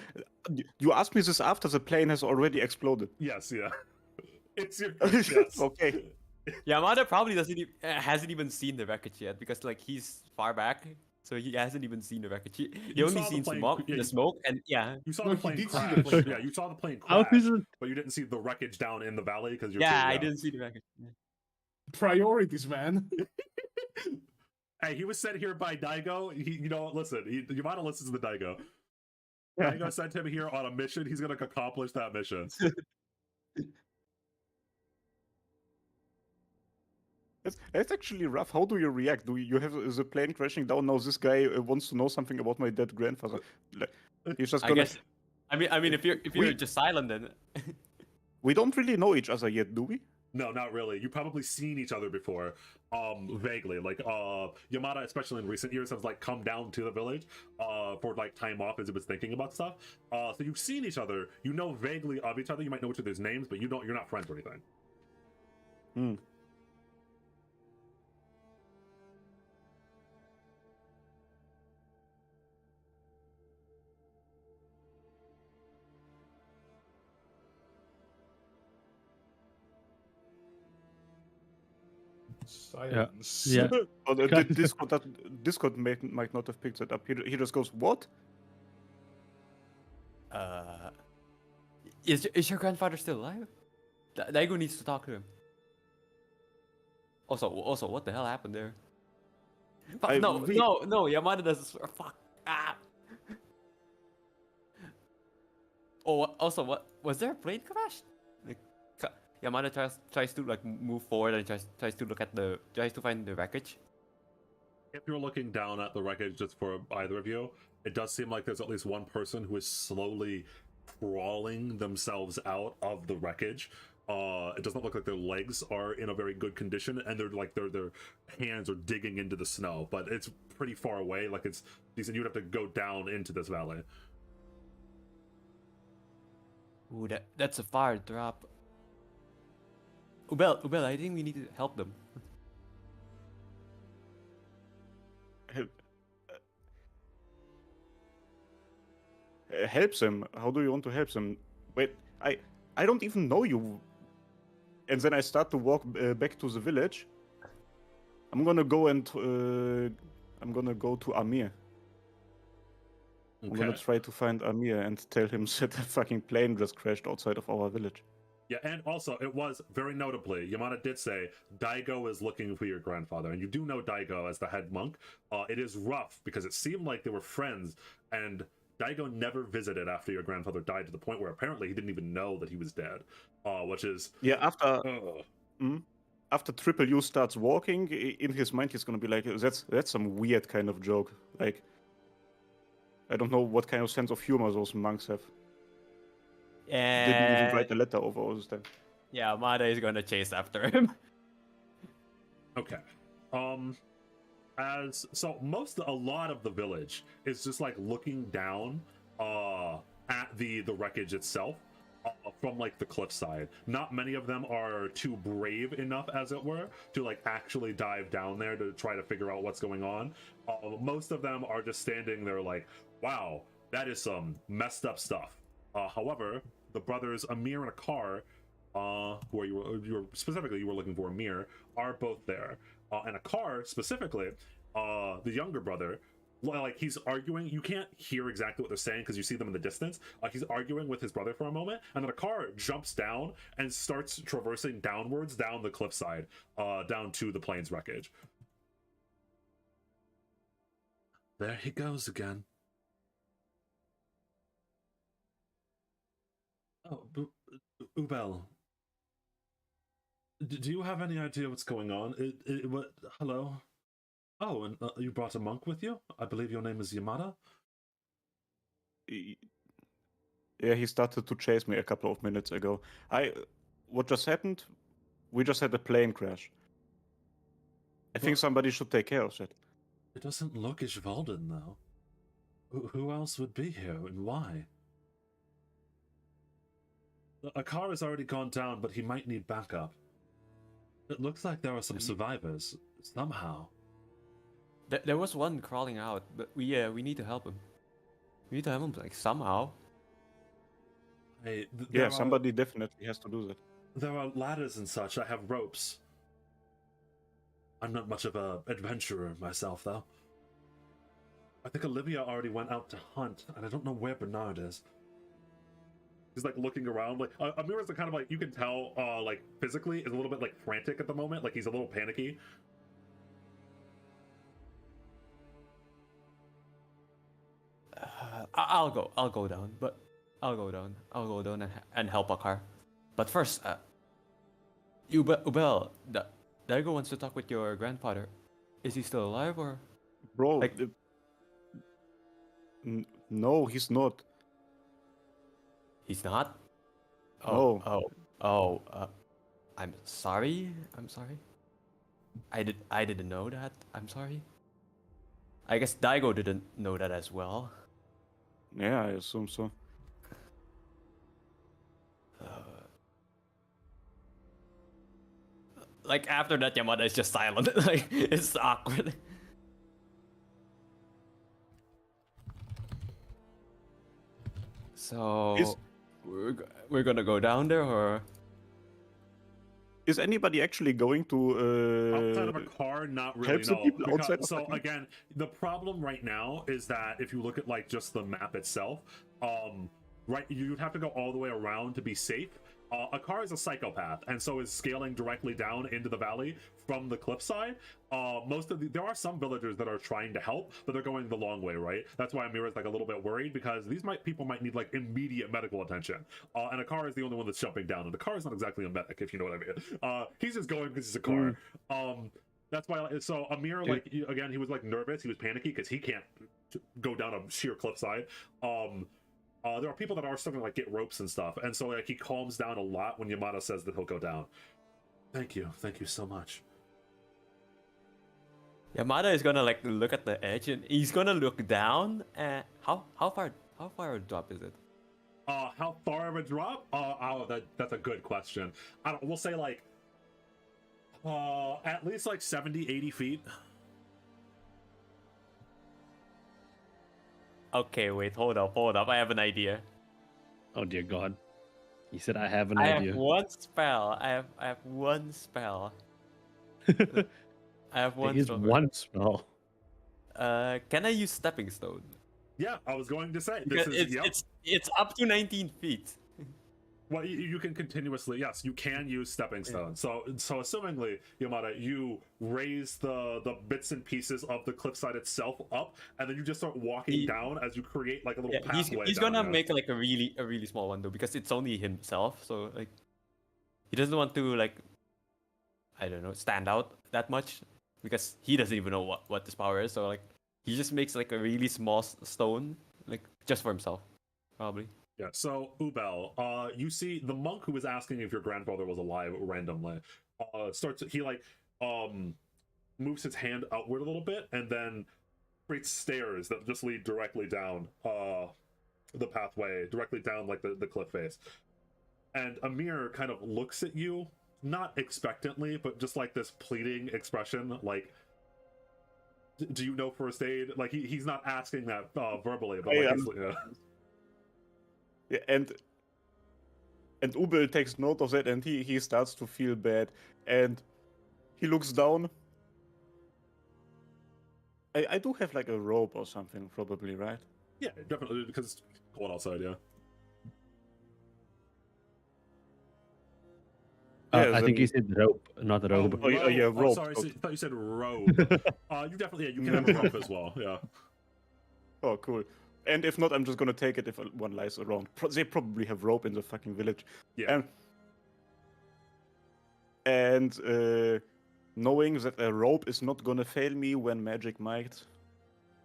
saying, you asked me this after the plane has already exploded. Yes, yeah. It's your yes. Okay. Yamada probably hasn't even seen the wreckage yet because like he's far back, so he hasn't even seen the wreckage. He You only saw the seen plane- smoke, yeah, the you- smoke, and yeah, You saw No, the he plane did see crash. the plane Yeah, you saw the plane how crash, is it? but you didn't see the wreckage down in the valley because you're yeah, too, I didn't see the wreckage. Yeah. Priorities, man. Hey, he was sent here by Daigo. Listen, Yamada listens to the Daigo. Daigo sent him here on a mission. He's gonna accomplish that mission. It's actually rough. How do you react? Do you have the plane crashing down? Now this guy wants to know something about my dead grandfather. Like, he's just I gonna. guess. I mean, if you're We- just silent, then We don't really know each other yet, do we? No, not really. You've probably seen each other before, vaguely. Like, Yamada, especially in recent years, has like come down to the village, for like time off as he was thinking about stuff. So you've seen each other. You know vaguely of each other. You might know each other's names, but you're not friends or anything. Hmm. Silence. Yeah. Oh, Okay. Discord might not have picked that up. He just goes, "What?" is your grandfather still alive? Daigo needs to talk to him. Also, what the hell happened there? Fuck, I- no, we- no, Yamada does. Fuck. Ah. Oh, also, what was there a plane crash? Like, Yamada tries to like move forward and tries to find the wreckage. If you're looking down at the wreckage, just for either of you, it does seem like there's at least one person who is slowly crawling themselves out of the wreckage. It doesn't look like their legs are in a very good condition, and they're like their hands are digging into the snow, but it's pretty far away. Like it's decent. You'd have to go down into this valley. Ooh, that's a fire drop. Ubel, I think we need to help them. Helps him. How do you want to help him? Wait, I don't even know you. And then I start to walk back to the village. I'm gonna go to Amir. I'm gonna Okay. try to find Amir and tell him that a fucking plane just crashed outside of our village. Yeah, and also it was very notably, Yamada did say Daigo is looking for your grandfather, and you do know Daigo as the head monk. It is rough because it seemed like they were friends, and Daigo never visited after your grandfather died, to the point where apparently he didn't even know that he was dead. Which is Yeah, after ugh. after Triple U starts walking, in his mind he's gonna be like, that's some weird kind of joke. Like, I don't know what kind of sense of humor those monks have. Didn't even And write a letter over all this time. yeah, Mada is gonna chase after him. Okay. As so a lot of the village is just like looking down at the wreckage itself from like the cliffside. Not many of them are too brave enough, as it were, to like actually dive down there to try to figure out what's going on. Most of them are just standing there like, wow, that is some messed up stuff. However, the brothers Amir and Akar, who you were specifically you were looking for, Amir, are both there. And Akar specifically, the younger brother, like he's arguing. You can't hear exactly what they're saying because you see them in the distance. He's arguing with his brother for a moment, and then Akar jumps down and starts traversing downwards down the cliffside, down to the plane's wreckage. There he goes again. Oh, Ubel. Do you have any idea what's going on? What? Hello? Oh, and you brought a monk with you? I believe your name is Yamada? Yeah, he started to chase me a couple of minutes ago. What just happened? We just had a plane crash. I think somebody should take care of that. It doesn't look Ishvalden, though. Who else would be here, and why? Akar has already gone down, but he might need backup. It looks like there are some survivors, somehow. There was one crawling out, but we need to help him. We need to help him like somehow. Yeah, somebody definitely has to do that. There are ladders and such. I have ropes. I'm not much of an adventurer myself, though. I think Olivia already went out to hunt, and I don't know where Bernard is. He's like looking around. Like Amir's kind of like, you can tell, like physically is a little bit like frantic at the moment. Like he's a little panicky. I'll go down, but I'll go down and help Akar. But first, Ubel, Daigo wants to talk with your grandfather. Is he still alive or? Bro, Like- no, he's not. He's not? No. I'm sorry. I didn't know that. I'm sorry. I guess Daigo didn't know that as well. Yeah, I assume so. Like after that, Yamada is just silent. Like it's awkward. So we're gonna go down there, or Is anybody actually going to outside of a car? Not really. help the No. people Because- outside of so the car? again, the problem right now is that if you look at like just the map itself, right, you'd have to go all the way around to be safe. A car is a psychopath, and so is scaling directly down into the valley from the cliffside. There are some villagers that are trying to help, but they're going the long way, right? That's why Amira's like a little bit worried, because people might need like immediate medical attention. And a car is the only one that's jumping down, and the car is not exactly a medic, if you know what I mean. He's just going because he's a car. That's why. So Amir, like again, he was like nervous, he was panicky because he can't go down a sheer cliffside. There are people that are starting to like get ropes and stuff, and so like he calms down a lot when Yamada says that he'll go down. Thank you so much. Yamada is gonna like look at the edge and he's gonna look down. And how far a drop is it? How far of a drop? That's a good question. We'll say like at least like 70-80 feet. Okay, wait, hold up. I have an idea. Oh dear God. He said I have an I idea. have one spell. I have one spell. I have one There is spell. one spell. Can I use stepping stone? Yeah, I was going to say Because it's up to 19 feet. Well, you can continuously, yes, you can use stepping stone. So assumingly, Yamada, you raise the bits and pieces of the cliffside itself up, and then you just start walking down as you create like a little pathway. He's down gonna there. make like a really small one though, because it's only himself. So like, he doesn't want to like. I don't know, stand out that much because he doesn't even know what this power is. So like he just makes like a really small stone, like just for himself, probably. Yeah, so Ubel, you see the monk who was asking if your grandfather was alive randomly, he like moves his hand outward a little bit and then creates stairs that just lead directly down the pathway, directly down like the cliff face. And Amir kind of looks at you, not expectantly, but just like this pleading expression, like, do you know first aid? Like he's not asking that verbally, but like Yeah, and Ubel takes note of that, and he starts to feel bad, and he looks down. I do have like a rope or something, probably, right? Yeah, definitely, because it's cold outside. Yeah. I think he said rope, not robe. Oh, yeah, rope. Sorry, I thought you said robe. You definitely, you can have a rope as well. Yeah. Oh, cool. And if not, I'm just gonna take it if one lies around. They probably have rope in the fucking village. Yeah. And knowing that a rope is not gonna fail me when magic might,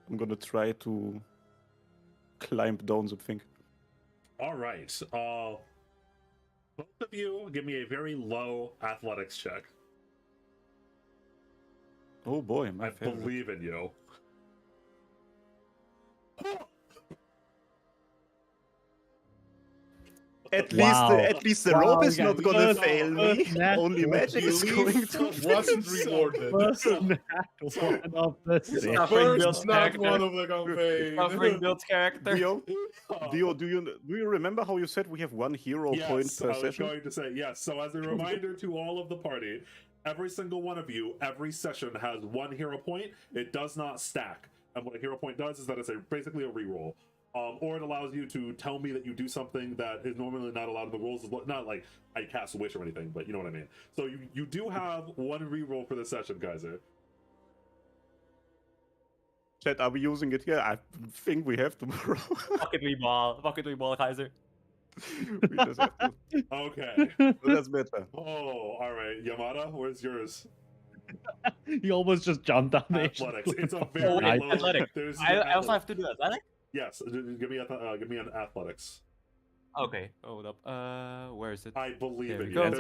I'm gonna try to climb down the thing. All right. Both of you give me a very low athletics check. Oh boy, my I favorite. believe in you. At Wow. least the Wow, rope is yeah, not gonna first- fail me. first nat Only one. magic is going to. Wasn't rewarded. First nat one of the set. Suffering builds First, not character. one of the campaign. Suffering builds character. Dio, do you remember how you said we have one hero point Yes, per I was session? going to say yes. So as a reminder to all of the party, every single one of you, every session has one hero point. It does not stack. And what a hero point does is that it's basically a reroll. Or it allows you to tell me that you do something that is normally not allowed in the rules. Not like I cast a wish or anything, but you know what I mean. So you do have one reroll for the session, Kaiser. Chat, are we using it here? I think we have to, bro. Pocket ball, Kaiser. We just have to. Okay. But that's better. Oh, all right. Yamada, where's yours? He almost just jumped down the Athletics. It's a Oh, very Nice. low. Athletic. There's I also have to do athletic? Yes. Give me an athletics. Okay, hold up. Where is it? I believe There in we you. go. Man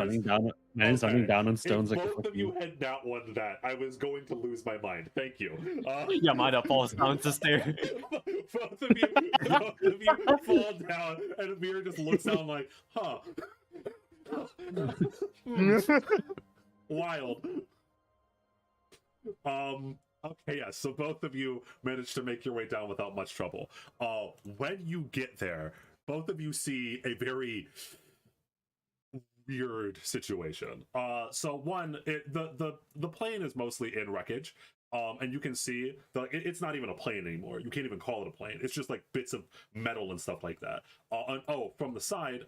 There's- something down on If stones like a both of fucking- you had not won that, I was going to lose my mind. Thank you. Yamada falls down the stair. both of you fall down, and Amir just looks down like, huh. Wild. Okay, yeah, so both of you managed to make your way down without much trouble. When you get there, both of you see a very weird situation. So one, the plane is mostly in wreckage. And you can see it's not even a plane anymore. You can't even call it a plane. It's just like bits of metal and stuff like that. From the side,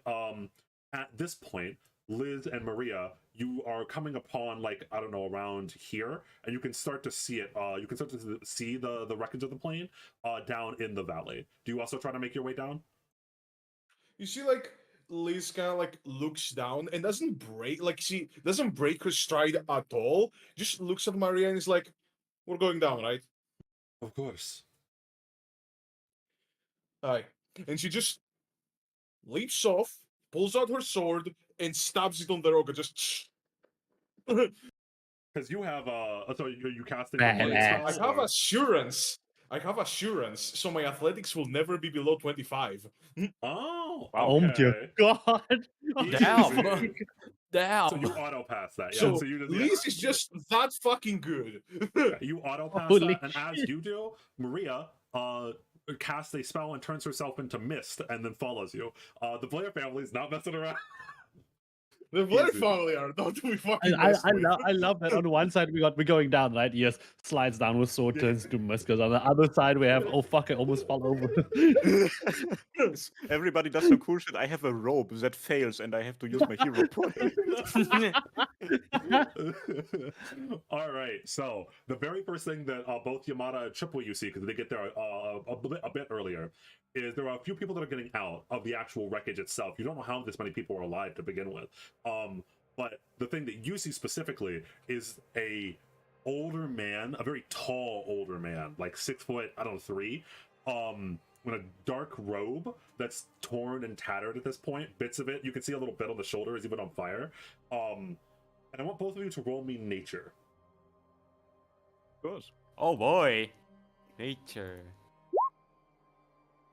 at this point, Liz and Maria, you are coming upon like, I don't know, around here, and you can start to see it. You can start to see the wreckage of the plane down in the valley. Do you also try to make your way down? You see, like, Liz kind of like looks down and doesn't break, like, she doesn't break her stride at all. Just looks at Maria and is like, "We're going down, right?" Of course. Aye. And she just leaps off, pulls out her sword, and stabs it on the rock. Just. Because you have so are you casting Badass. I have assurance. I have assurance, so my athletics will never be below 25. Oh, Oh dear okay. God! Easy. Damn. So you auto pass that, yeah. So, So you just Liz is just that fucking good. you auto pass Holy that, and as you do, Maria casts a spell and turns herself into mist, and then follows you. The Blair family is not messing around. The Blair Easy. family are not to be fucking I messed with. love that on one side we're going down, right? He just slides down with sword, turns to muskers. On the other side we have, oh fuck, I almost fell over. Everybody does some cool shit. I have a rope that fails, and I have to use my hero point. All right, so the very first thing that both Yamada and Triple you see, because they get there a bit earlier, is there are a few people that are getting out of the actual wreckage itself. You don't know how this many people are alive to begin with. But the thing that you see specifically is a older man, a very tall older man, like 6 foot, I don't know, 3, in a dark robe that's torn and tattered at this point. Bits of it, you can see a little bit on the shoulder is even on fire. And I want both of you to roll me nature. Of course. Oh boy. Nature.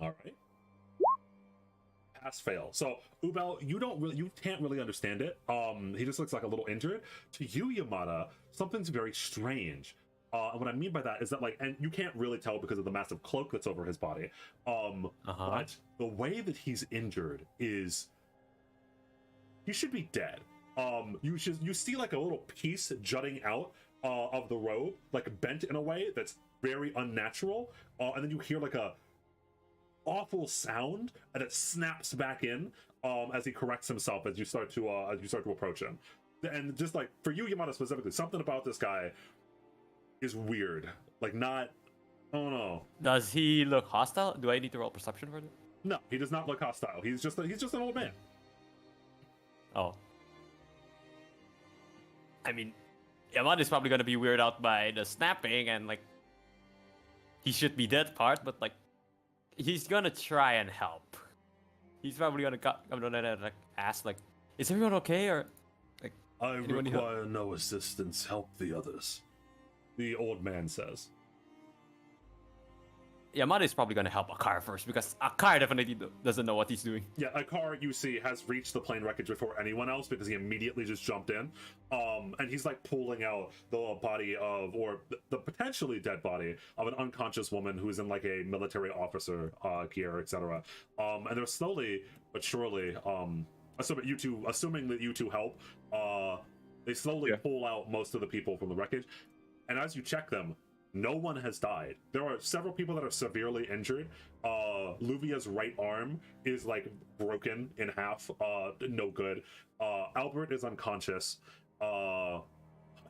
All right. Pass fail. So Ubel, you can't really understand it. He just looks like a little injured. To you, Yamada, something's very strange. And what I mean by that is that, like, and you can't really tell because of the massive cloak that's over his body. But the way that he's injured is he should be dead. You see like a little piece jutting out of the robe, like bent in a way that's very unnatural, and then you hear like a awful sound, and it snaps back in as he corrects himself as you start to approach him. And just like for you, Yamada specifically, something about this guy is weird. Like not, I don't know. Does he look hostile? Do I need to roll perception for it? No, he does not look hostile. He's just an old man. Oh. I mean, Yamada is probably gonna be weirded out by the snapping and like he should be dead part, but like he's gonna try and help. He's probably gonna like ask like, is everyone okay, or like I anyone need help? require no assistance. Help the others. The old man says. Yamada is probably gonna help Akar first because Akar definitely doesn't know what he's doing. Yeah, Akar, you see, has reached the plane wreckage before anyone else because he immediately just jumped in. And he's like pulling out the body of, or the potentially dead body of an unconscious woman who's in like a military officer gear, etc. And they're slowly but surely, assuming that you two help, they slowly pull out most of the people from the wreckage. And as you check them, no one has died. There are several people that are severely injured. Luvia's right arm is like broken in half. No good. Albert is unconscious. Honey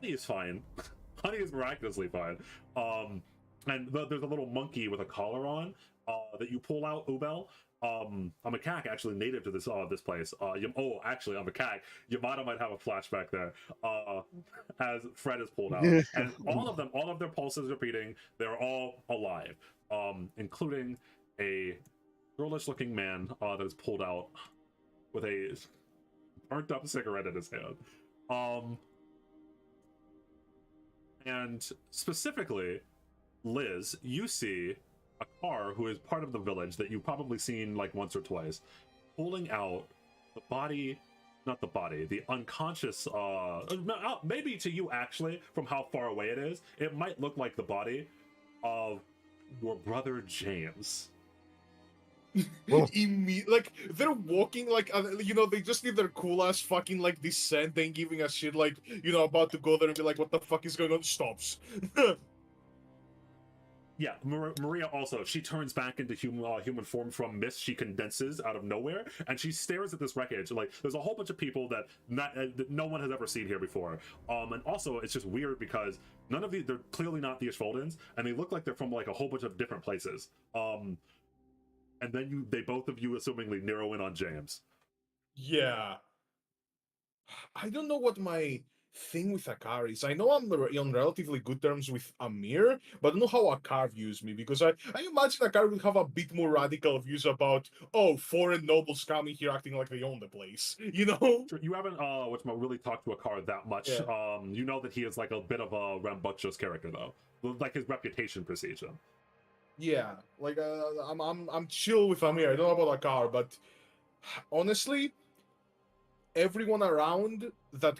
is fine. Honey is miraculously fine. And there's a little monkey with a collar on that you pull out, Ubel. A macaque actually native to this place. Actually, a macaque. Yamada might have a flashback there. As Fred is pulled out, and all of their pulses are beating. They're all alive, including a girlish-looking man that is pulled out with a burnt-up cigarette in his hand. And specifically, Liz, you see Akar, who is part of the village that you've probably seen like once or twice, pulling out the unconscious, maybe to you actually, from how far away it is, it might look like the body of your brother James. Like they're walking like they just need their cool ass fucking like descent, then giving a shit like about to go there and be like, what the fuck is going on? Stops. Yeah, Maria also, she turns back into human form from mist. She condenses out of nowhere, and she stares at this wreckage. Like, there's a whole bunch of people that no one has ever seen here before. And also, it's just weird because they're clearly not the Ishvoldens, and they look like they're from like a whole bunch of different places. And then they both of you assumingly narrow in on James. Yeah. I don't know what my thing with Akar is. I know I'm on relatively good terms with Amir, but I don't know how Akar views me, because I imagine Akar would have a bit more radical views about, foreign nobles coming here acting like they own the place, You haven't really talked to Akar that much. Yeah. You know that he is like a bit of a rambunctious character though. Like his reputation precedes him. Yeah, like I'm chill with Amir. I don't know about Akar, but honestly, everyone around that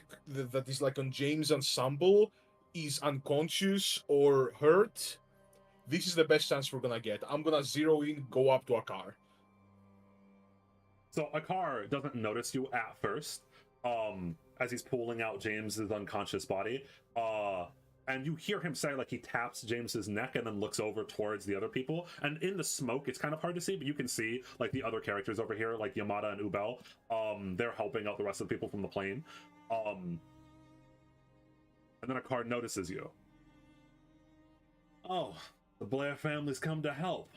is like on James' ensemble is unconscious or hurt. This is the best chance we're gonna get. I'm gonna zero in, go up to Akar. So Akar doesn't notice you at first, as he's pulling out James's unconscious body. And you hear him say, like, he taps James's neck and then looks over towards the other people. And in the smoke, it's kind of hard to see, but you can see, like, the other characters over here, like Yamada and Ubel. They're helping out the rest of the people from the plane. And then Akar notices you. Oh, the Blair family's come to help.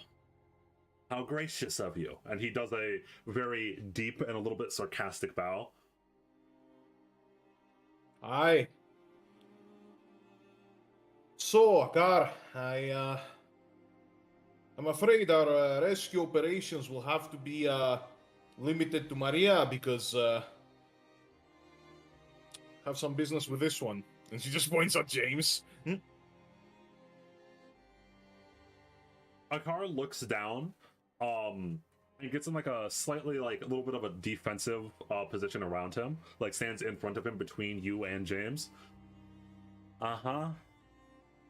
How gracious of you. And he does a very deep and a little bit sarcastic bow. Aye. So, Akar, I'm afraid our rescue operations will have to be limited to Maria because have some business with this one. And she just points at James. Akar looks down, and gets in like a slightly like a little bit of a defensive position around him, like stands in front of him between you and James. Uh-huh.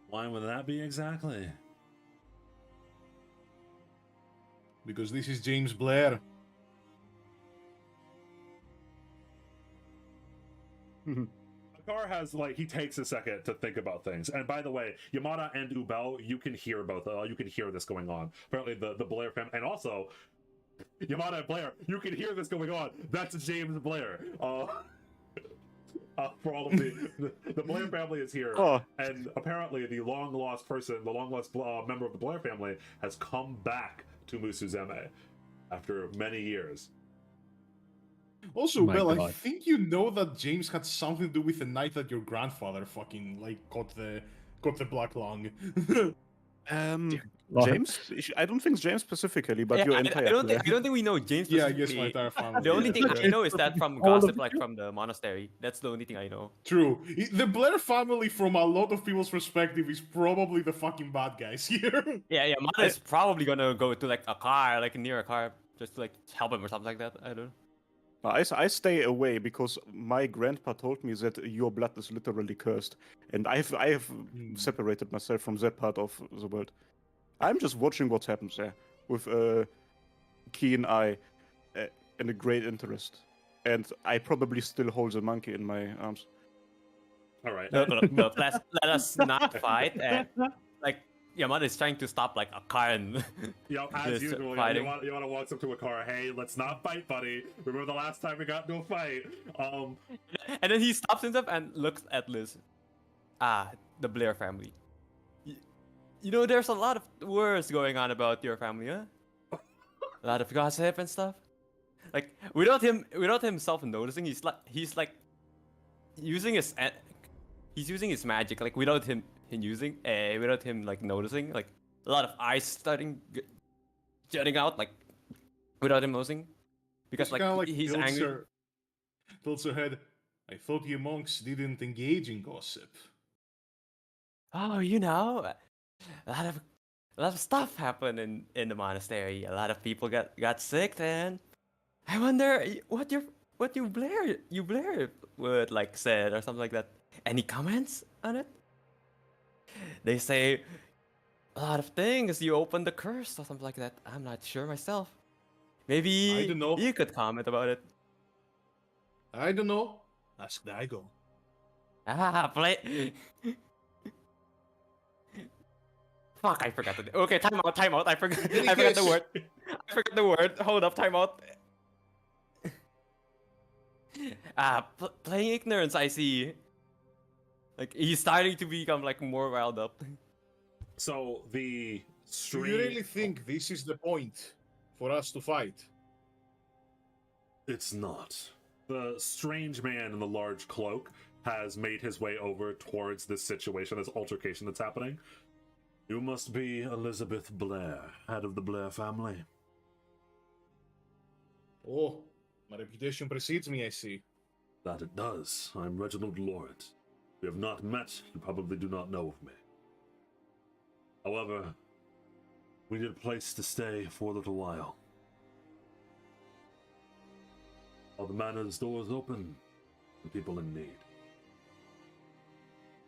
Why would that be exactly? Because this is James Blair. Akar has like he takes a second to think about things. And by the way, Yamada and Ubel, you can hear both. You can hear this going on. Apparently, the Blair family, and also Yamada and Blair, you can hear this going on. That's James Blair. For all of the Blair family is here, and apparently the long lost member of the Blair family has come back to Musu-Zeme after many years. Also, My Bell, I God. think you know that James had something to do with the night that your grandfather fucking like got the black lung. Lord. James? I don't think James specifically, but Yeah, your I entire don't think clan. we know James Yeah, I guess my specifically. entire family. The only yeah. thing I Yeah. know is that from All of gossip, you? like from the monastery. That's the only thing I know. True. The Blair family, from a lot of people's perspective, is probably the fucking bad guys here. Yeah, Mana is probably gonna go to like a car, like near a car, just to like help him or something like that. I don't know. I stay away because my grandpa told me that your blood is literally cursed, and I have separated myself from that part of the world. I'm just watching what happens there with a keen eye and a great interest, and I probably still hold the monkey in my arms. All right. Look, let us not fight. And like Yamada is trying to stop like a car and As this usual, fighting. Yamada walks up to Akar. Hey, let's not fight, buddy. Remember the last time we got into a fight? And then he stops himself and looks at Liz. The Blair family. You know, there's a lot of words going on about your family, huh? A lot of gossip and stuff. Like without himself noticing, he's like using his magic. Like without him like noticing. Like a lot of eyes starting jutting out. Like without him noticing, because Kinda like he's tilts angry. Tilts her head. I thought you monks didn't engage in gossip. Oh, you know, a lot of stuff happened in the monastery. A lot of people got sick, and I wonder what you Blair would like said or something like that. Any comments on it? They say a lot of things. You opened the curse or something like that. I'm not sure myself. Maybe I don't know. you could comment about it. I don't know. Ask Daigo. Play. Fuck, I forgot the. Okay, time out. I forgot the word. I forgot the word. Hold up, time out. Playing ignorance, I see. Like, he's starting to become, like, more riled up. So the Do you really think this is the point for us to fight? It's not. The strange man in the large cloak has made his way over towards this situation, this altercation that's happening. You must be Elizabeth Blair, head of the Blair family. Oh, my reputation precedes me, I see. That it does. I'm Reginald Lawrence. We have not met, you probably do not know of me. However, we need a place to stay for a little while. While the manor's doors open, the people in need.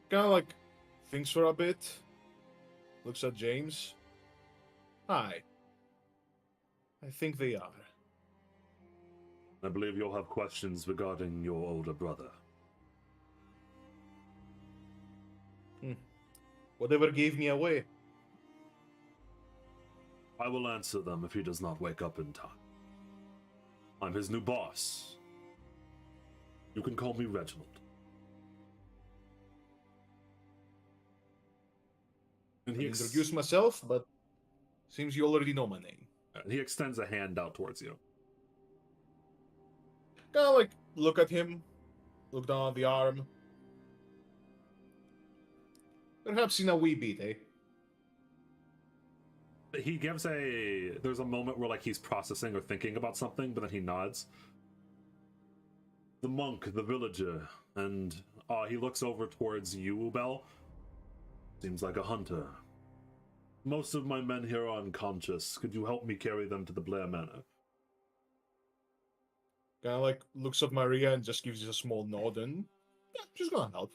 Kinda like thinks for a bit. Looks at James. Hi. I think they are. I believe you'll have questions regarding your older brother. Whatever gave me away. I will answer them if he does not wake up in time. I'm his new boss. You can call me Reginald. And I introduced myself, but seems you already know my name. he extends a hand out towards you. Kinda like look at him, look down at the arm. Perhaps in a wee bit, eh? He gives there's a moment where like he's processing or thinking about something, but then he nods. The monk, the villager, and he looks over towards you, Bell. Seems like a hunter. Most of my men here are unconscious. Could you help me carry them to the Blair Manor? Kind of like looks at Maria and just gives you a small nod, and yeah, she's gonna help.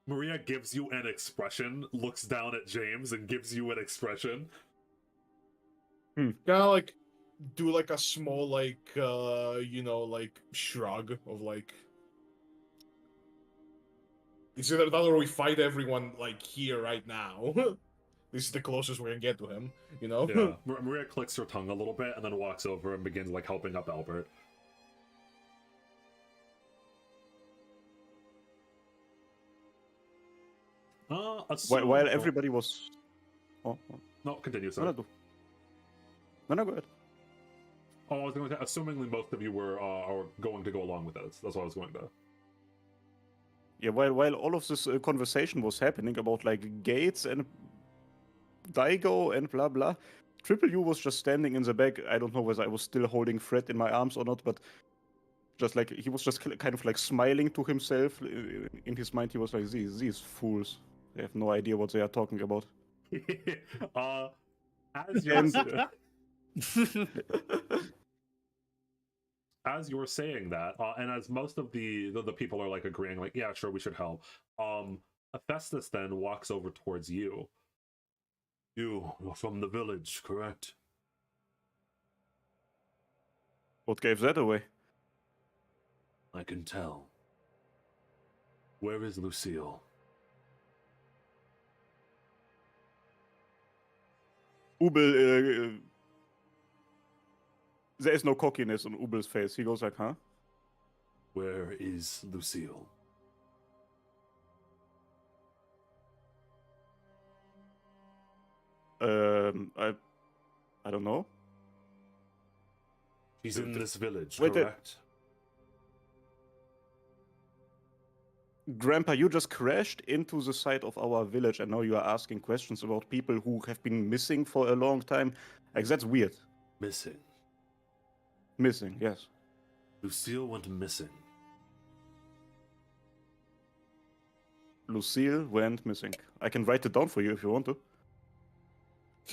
Maria gives you an expression, looks down at James and gives you an expression. Kind of like do like a small like like shrug of like, it's either that or we fight everyone like here right now. This is the closest we can get to him, you know? Yeah. Maria clicks her tongue a little bit and then walks over and begins like helping up Albert. While everybody was... No, continue, sir. No, go ahead. Oh, I was going to say, assumingly most of you were are going to go along with this. That's what I was going to. Yeah, while all of this conversation was happening about like gates and Daigo and blah blah, Triple U was just standing in the back. I don't know whether I was still holding Fred in my arms or not, but just like he was just kind of like smiling to himself. In his mind, he was like, "These fools. They have no idea what they are talking about." As you're as you're saying that, and as most of the people are like agreeing, like, yeah, sure, we should help. Hephaestus then walks over towards you. You're from the village, correct? What gave that away? I can tell. Where is Lucille? Ubel, there is no cockiness on Ubel's face. He goes like, huh? Where is Lucille? I don't know. She's in this village, Wait, correct? Grandpa, you just crashed into the side of our village and now you are asking questions about people who have been missing for a long time. Like, that's weird. Missing. Missing, yes. Lucille went missing. Lucille went missing. I can write it down for you if you want to.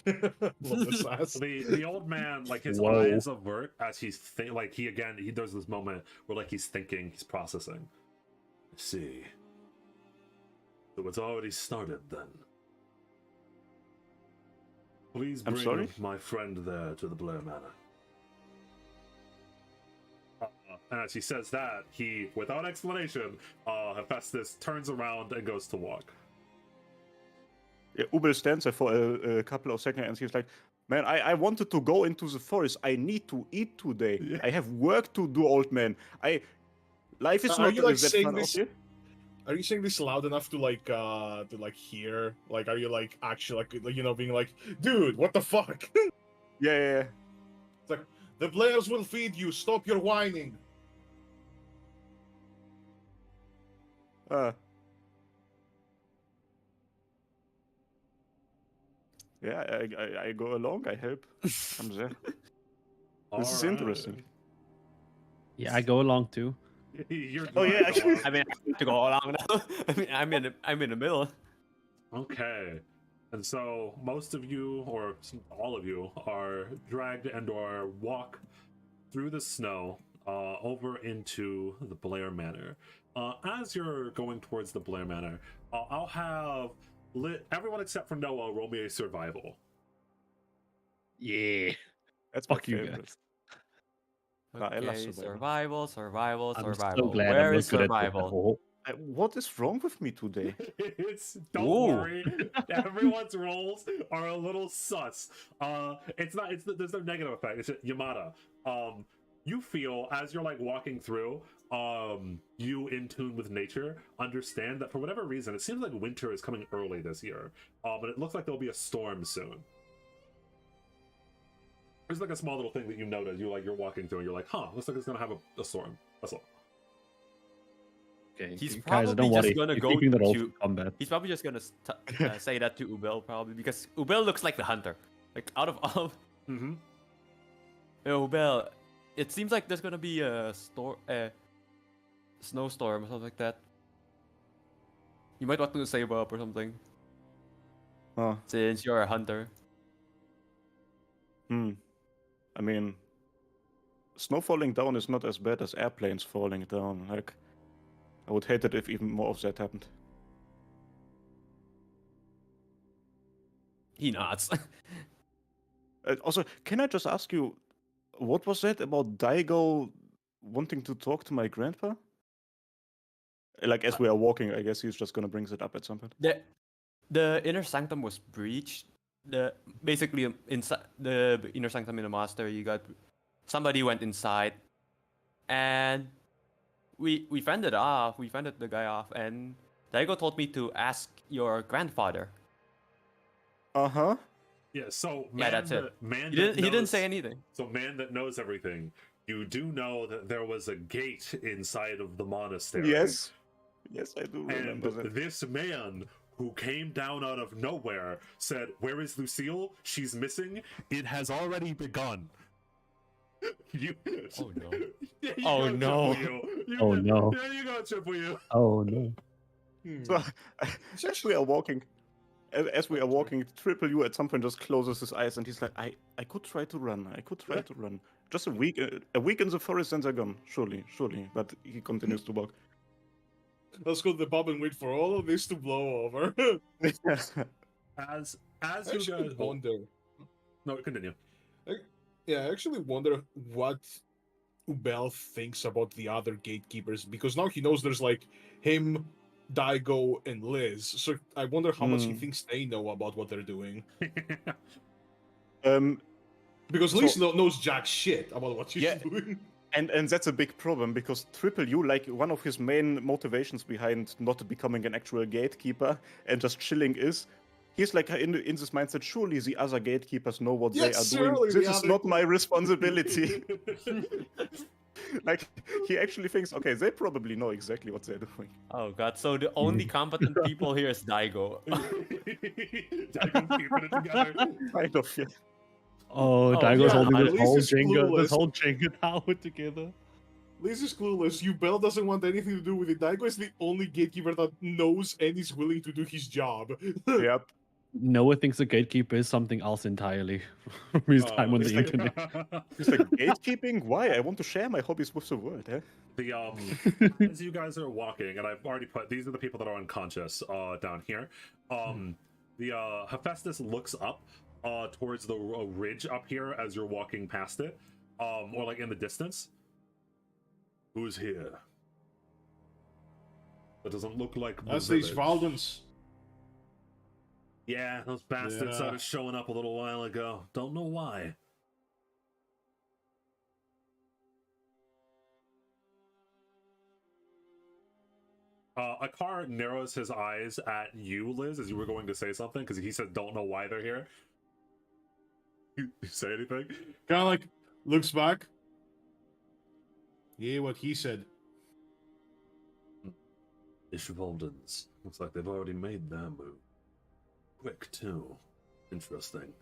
The old man, like his eyes avert as he's he does this moment where like he's thinking, he's processing. I see. So it's already started then. Please bring my friend there to the Blair Manor. And as he says that, he, without explanation, Hephaestus turns around and goes to walk. Yeah, Ubel stands there for a couple of seconds and he's like, man, I wanted to go into the forest. I need to eat today. Yeah. I have work to do, old man. Life is not like that fun out here. Are you saying this loud enough to hear? Like, are you like actually like being like, dude, what the fuck? Yeah. It's like, the Blairs will feed you. Stop your whining. Yeah, I go along. I help. I'm there. This is interesting. Yeah, I go along too. Actually. I mean, I have to go along now. I mean, I'm in the middle. Okay. And so most of you, or all of you, are dragged and/or walk through the snow over into the Blair Manor. As you're going towards the Blair Manor, I'll have everyone except for Noah roll me a survival. Yeah. That's Fuck my you favorite. guys. Okay, survival. I'm so glad Where I'm is not good at survival? What is wrong with me today? Don't worry. Everyone's rolls are a little sus. There's no negative effect. It's just Yamada. You feel as you're like walking through, you in tune with nature, understand that for whatever reason, it seems like winter is coming early this year. But it looks like there'll be a storm soon. There's like a small little thing that you notice. You're walking through and you're like, huh, looks like it's gonna have a storm. That's all. Okay, He's guys, probably don't worry. just gonna You're go keeping that all to. for combat. He's probably just gonna say that to Ubel, probably because Ubel looks like the hunter. Like out of all, Mm-hmm. Ubel, it seems like there's gonna be a snowstorm or something like that. You might want to save up or something, Oh, since you're a hunter. I mean, snow falling down is not as bad as airplanes falling down. Like, I would hate it if even more of that happened. He nods. Also, can I just ask you, what was that about Daigo wanting to talk to my grandpa? Like, as we are walking, I guess he's just gonna bring it up at some point. The inner sanctum was breached. Basically inside the inner sanctum in the monastery, you got somebody went inside, and we fended off. We fended the guy off, and Daigo told me to ask your grandfather. Uh-huh. Yeah, so Yeah, that's it. Man He didn't knows- say anything. So man that knows everything. You do know that there was a gate inside of the monastery. Yes. Yes, I do And remember that. this man who came down out of nowhere said, "Where is Lucille? She's missing. It has already begun." You... Oh no. There you Oh, go, no. Triple U. No. There you go, Triple U. Oh no. So, as we are walking, Triple U at some point just closes his eyes and he's like, I could try to run. I could try to run. Just a week in the forest and they're gone. Surely. But he continues to walk. Let's go to the pub and wait for all of this to blow over. As I you actually guys wonder. No, continue. Yeah, I actually wonder what Ubel thinks about the other gatekeepers, because now he knows there's like him, Daigo, and Liz. So I wonder how much he thinks they know about what they're doing. Because Liz knows jack shit about what she's doing. And that's a big problem because Triple U, like one of his main motivations behind not becoming an actual gatekeeper and just chilling is, he's like in this mindset, surely the other gatekeepers know what they are doing. This is not my responsibility. Like, he actually thinks, okay, they probably know exactly what they're doing. Oh god, so the only competent people here is Daigo. Daigo's keeping it together. Kind of, yeah. Oh, Oh, Daigo's yeah, holding at this least whole it's Jenga, clueless. this whole Jenga tower together. Liz is clueless. Ubel doesn't want anything to do with it. Daigo is the only gatekeeper that knows and is willing to do his job. Yep. Noah thinks a gatekeeper is something else entirely from his time on it's the like- internet. He's like, gatekeeping? Why? I want to share my hobbies with the world, eh? The as you guys are walking, and I've already put these are the people that are unconscious down here. The Hephaestus looks up towards the ridge up here as you're walking past it, or like in the distance. Who's here? That doesn't look like the That's these village. Valdens. Yeah, those bastards started showing up a little while ago. Don't know why. A car narrows his eyes at you, Liz, as you were going to say something, because he said, "Don't know why they're here." You say anything? Kind of like looks back. Yeah, what he said. Ishvaldens. Looks like they've already made their move. Quick, too. Interesting.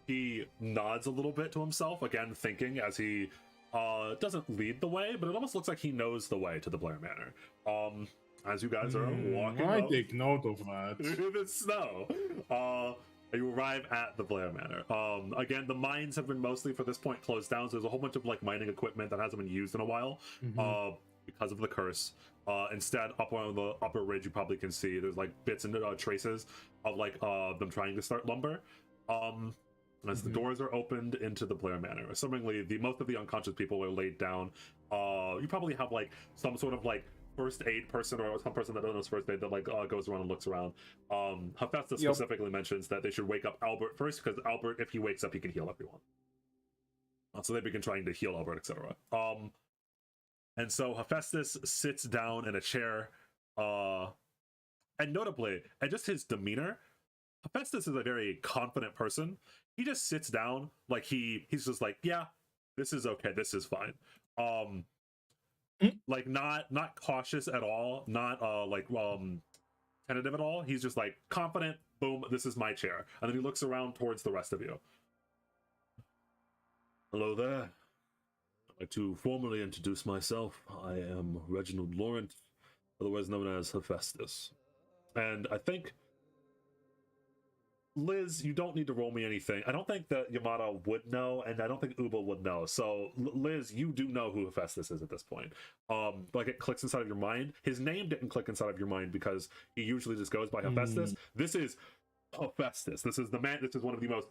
He nods a little bit to himself, again thinking as he doesn't lead the way, but it almost looks like he knows the way to the Blair Manor. As you guys are walking I up take note of that. through the snow, you arrive at the Blair Manor. Again, the mines have been mostly for this point closed down, so there's a whole bunch of like mining equipment that hasn't been used in a while because of the curse. Instead, up on the upper ridge, you probably can see there's like bits and traces of like them trying to start lumber. As the doors are opened into the Blair Manor, assumingly most of the unconscious people are laid down. You probably have like some sort of like first aid person or some person that knows first aid that like goes around and looks around. Hephaestus specifically mentions that they should wake up Albert first, because Albert, if he wakes up, he can heal everyone. So they begin trying to heal Albert, etc. And so Hephaestus sits down in a chair, and notably, and just his demeanor, Hephaestus is a very confident person. He just sits down like he's just like, yeah, this is okay, this is fine. like not cautious at all, not tentative at all. He's just like confident. Boom, this is my chair. And then he looks around towards the rest of you. Hello there. I'd like to formally introduce myself. I am Reginald Laurent, otherwise known as Hephaestus. And I think, Liz, you don't need to roll me anything. I don't think that Yamada would know, and I don't think Uba would know. So, Liz, you do know who Hephaestus is at this point. Like it clicks inside of your mind. His name didn't click inside of your mind because he usually just goes by Hephaestus. This is Hephaestus. This is the man. This is one of the most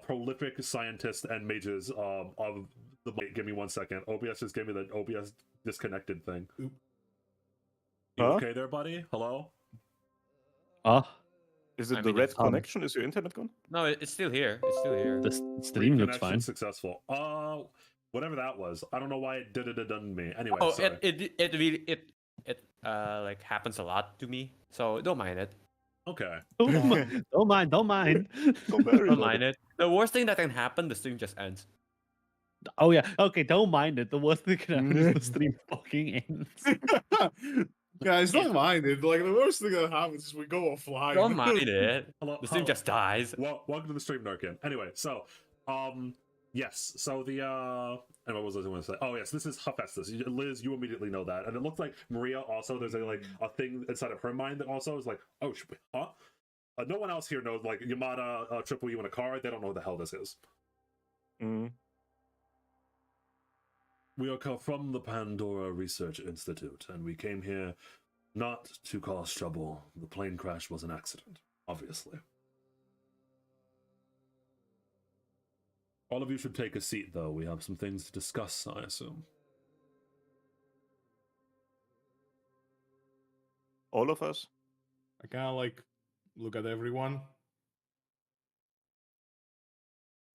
prolific scientists and mages of the. Give me 1 second. OBS just gave me the OBS disconnected thing. You okay there, buddy? Hello? Is it the red connection? Is your internet gone? No, it's still here. It's still here. The stream looks fine. Successful. Whatever that was. I don't know why it did to me. Anyway, oh, sorry. it really like happens a lot to me. So don't mind it. Okay. Don't mind. Don't mind it. The worst thing that can happen, the stream just ends. Oh yeah. Okay, don't mind it. The worst thing can happen is the stream fucking ends. Guys, don't mind it. Like the worst thing that happens is we go offline. Don't mind it. Hello, the stream just dies. Well, welcome to the stream, Narkin. Anyway, so yes. So the and what was I going to say? Oh yes, this is Hephaestus. Liz, you immediately know that, and it looks like Maria also. There's a thing inside of her mind that also is like, oh, huh? No one else here knows. Like Yamada, Triple U in a car. They don't know what the hell this is. We are from the Pandora Research Institute, and we came here not to cause trouble. The plane crash was an accident, obviously. All of you should take a seat, though. We have some things to discuss, I assume. All of us? I kind of like look at everyone.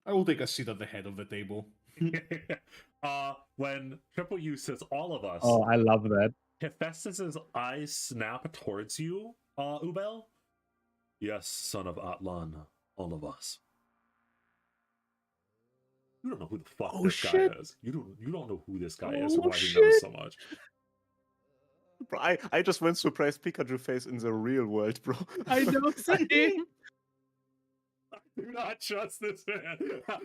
I will take a seat at the head of the table. When Triple U says all of us, Oh, I love that. Hephaestus's eyes snap towards you, Ubel. Yes, son of Atlan, all of us. You don't know who the fuck this guy is. You don't know who this guy is or why he knows so much. Bro, I just went surprise Pikachu face in the real world, bro. I know, same. I do not trust this man.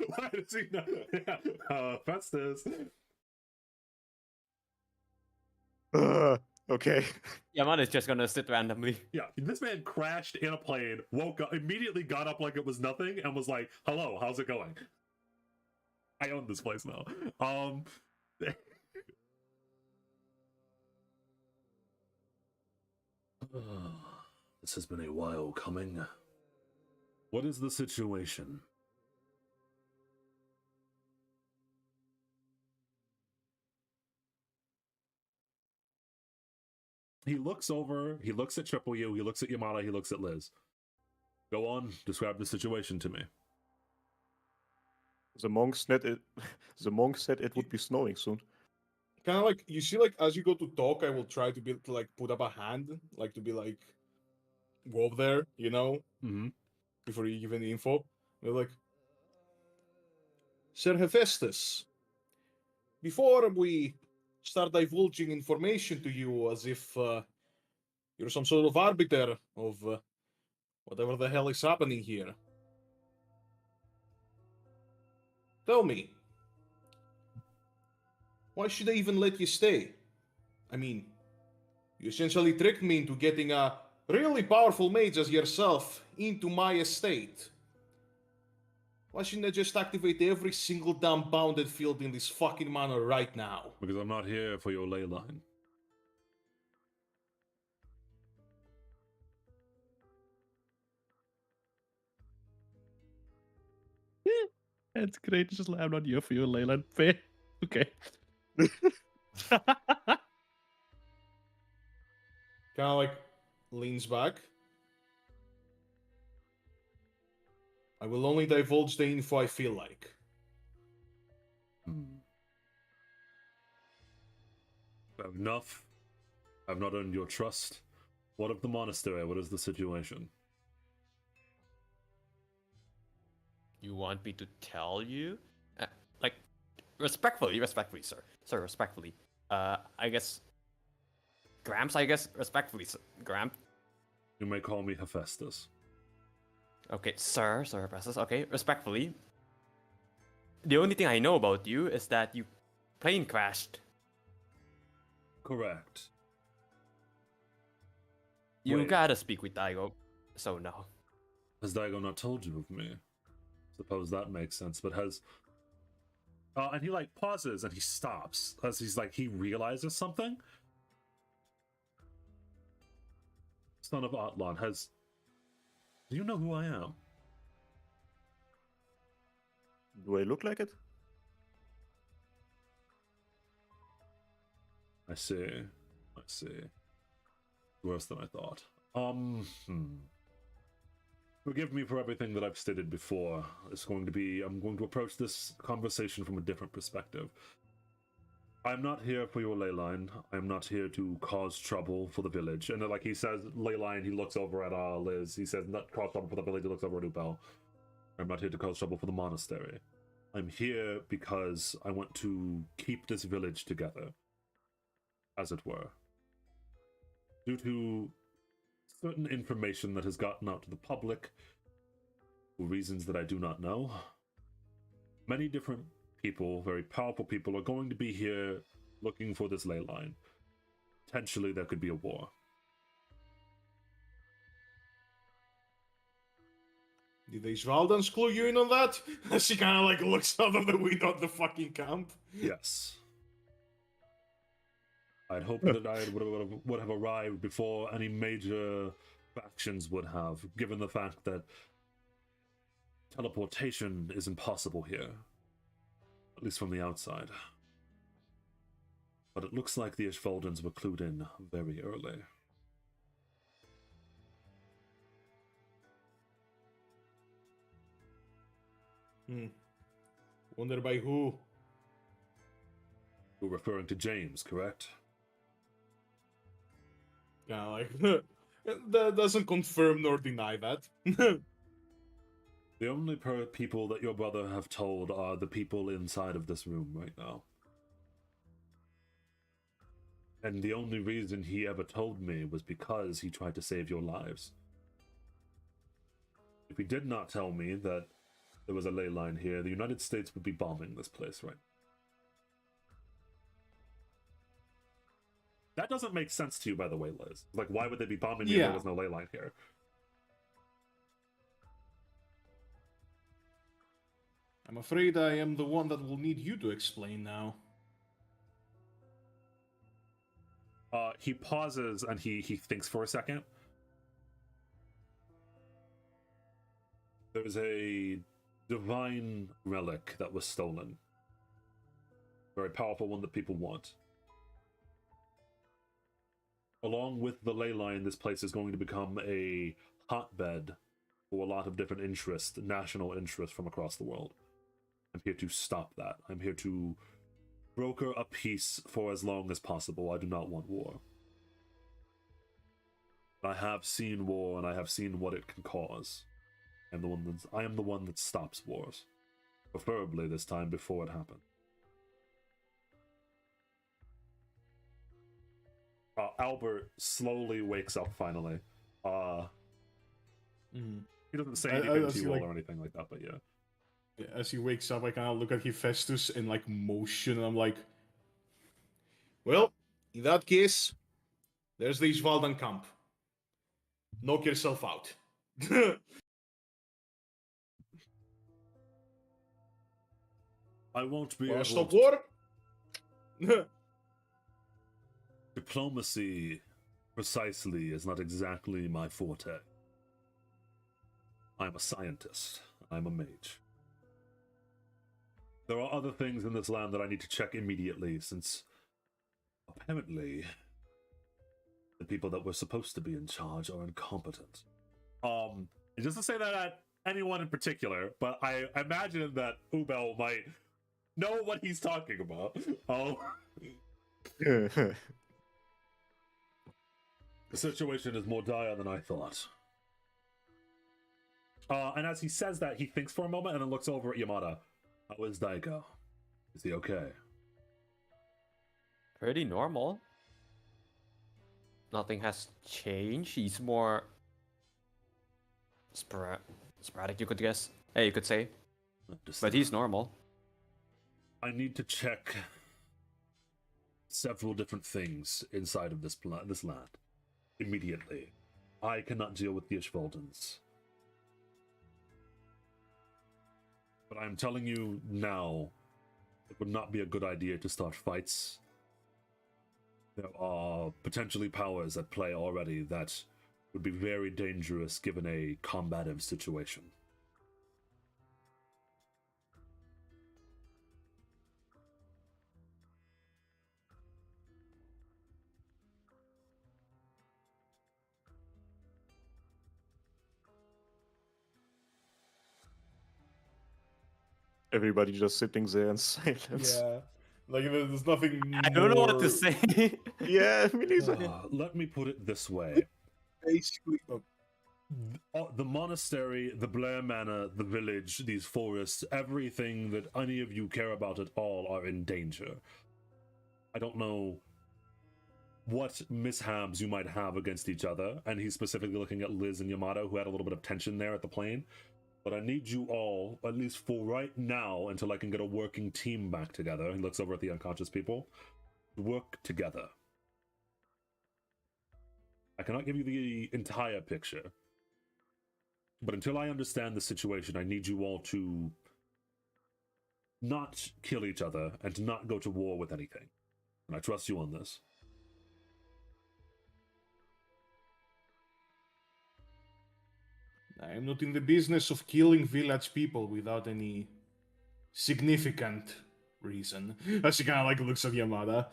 Why does he know? Festus. Okay. Yamada is just gonna sit randomly. Yeah, this man crashed in a plane, woke up, immediately got up like it was nothing, and was like, "Hello, how's it going? I own this place now." This has been a while coming. What is the situation? He looks over, he looks at Triple U, he looks at Yamada, he looks at Liz. Go on, describe the situation to me. The monk said it would be snowing soon. Kind of like, you see, like, as you go to talk, I will try to be like put up a hand, like to be like, go up there, you know, before you give any info. They're like, Sir Hephaestus, before we start divulging information to you as if you're some sort of arbiter of whatever the hell is happening here, tell me, why should I even let you stay? I mean, you essentially tricked me into getting a really powerful mage as yourself into my estate. Why shouldn't I just activate every single damn bounded field in this fucking manor right now? Because I'm not here for your ley line. It's great. Just like, I'm not here for your Leyland. Fair. Okay. Kind of like leans back. I will only divulge the info I feel like. Enough. I've not earned your trust. What of the monastery? What is the situation? You want me to tell you? Like, respectfully, sir. Sir, respectfully. I guess Gramps. I guess respectfully, Gramp. You may call me Hephaestus. Okay, Sir Hephaestus. Okay, respectfully. The only thing I know about you is that you plane crashed. Correct. You Wait. gotta speak with Daigo. So no. Has Daigo not told you of me? Suppose that makes sense, but has... and he, like, pauses and he stops as he's like, he realizes something. Son of Atlan, do you know who I am? Do I look like it? I see. Worse than I thought. Forgive me for everything that I've stated before. I'm going to approach this conversation from a different perspective. I'm not here for your ley line. I'm not here to cause trouble for the village. And then, like he says, ley line, he looks over at Liz. He says, not cause trouble for the village, he looks over at Ubel. I'm not here to cause trouble for the monastery. I'm here because I want to keep this village together, as it were. Due to certain information that has gotten out to the public, for reasons that I do not know, many different people, very powerful people, are going to be here looking for this ley line. Potentially there could be a war. Did the Svaldans clue you in on that? She kind of like looks out of the window at the fucking camp. Yes. I'd hoped that I would have arrived before any major factions would have, given the fact that teleportation is impossible here. At least from the outside. But it looks like the Ishvaldans were clued in very early. Wonder by who? You're referring to James, correct? Yeah, like that doesn't confirm nor deny that. The only people that your brother have told are the people inside of this room right now. And the only reason he ever told me was because he tried to save your lives. If he did not tell me that there was a ley line here, the United States would be bombing this place right now. That doesn't make sense to you, by the way, Liz. Like, why would they be bombing me if there was no ley line here? I'm afraid I am the one that will need you to explain now. He pauses and he thinks for a second. There's a divine relic that was stolen. Very powerful one that people want. Along with the ley line, this place is going to become a hotbed for a lot of different interests, national interests from across the world. I'm here to stop that. I'm here to broker a peace for as long as possible. I do not want war. I have seen war, and I have seen what it can cause. I am the one that stops wars. Preferably this time before it happens. Albert slowly wakes up finally. He doesn't say anything to you all or anything like that, but yeah. As he wakes up, I kind of look at Hephaestus in like motion, and I'm like, well, in that case, there's the Ishvaldan camp. Knock yourself out. I won't be able to stop war? Diplomacy, precisely, is not exactly my forte. I'm a scientist. I'm a mage. There are other things in this land that I need to check immediately, since apparently the people that were supposed to be in charge are incompetent. It doesn't say that at anyone in particular, but I imagine that Ubel might know what he's talking about. The situation is more dire than I thought. And as he says that, he thinks for a moment and then looks over at Yamada. How is Daigo? Is he okay? pretty normal. Nothing has changed. He's more sporadic, you could guess. Hey, you could say. But he's normal. I need to check several different things inside of this land immediately. I cannot deal with the Ishvaldens. But I'm telling you now, it would not be a good idea to start fights. There are potentially powers at play already that would be very dangerous given a combative situation. Everybody just sitting there in silence. Yeah. Like there's nothing. I don't know what more- to say. Yeah, me neither. Let me put it this way. Basically, The monastery, the Blair Manor, the village, these forests, everything that any of you care about at all are in danger. I don't know what mishaps you might have against each other, and he's specifically looking at Liz and Yamato, who had a little bit of tension there at the plane. But I need you all, at least for right now, until I can get a working team back together. He looks over at the unconscious people. Work together. I cannot give you the entire picture. But until I understand the situation, I need you all to not kill each other and to not go to war with anything. And I trust you on this. I am not in the business of killing village people without any significant reason. As she kind of like looks at Yamada.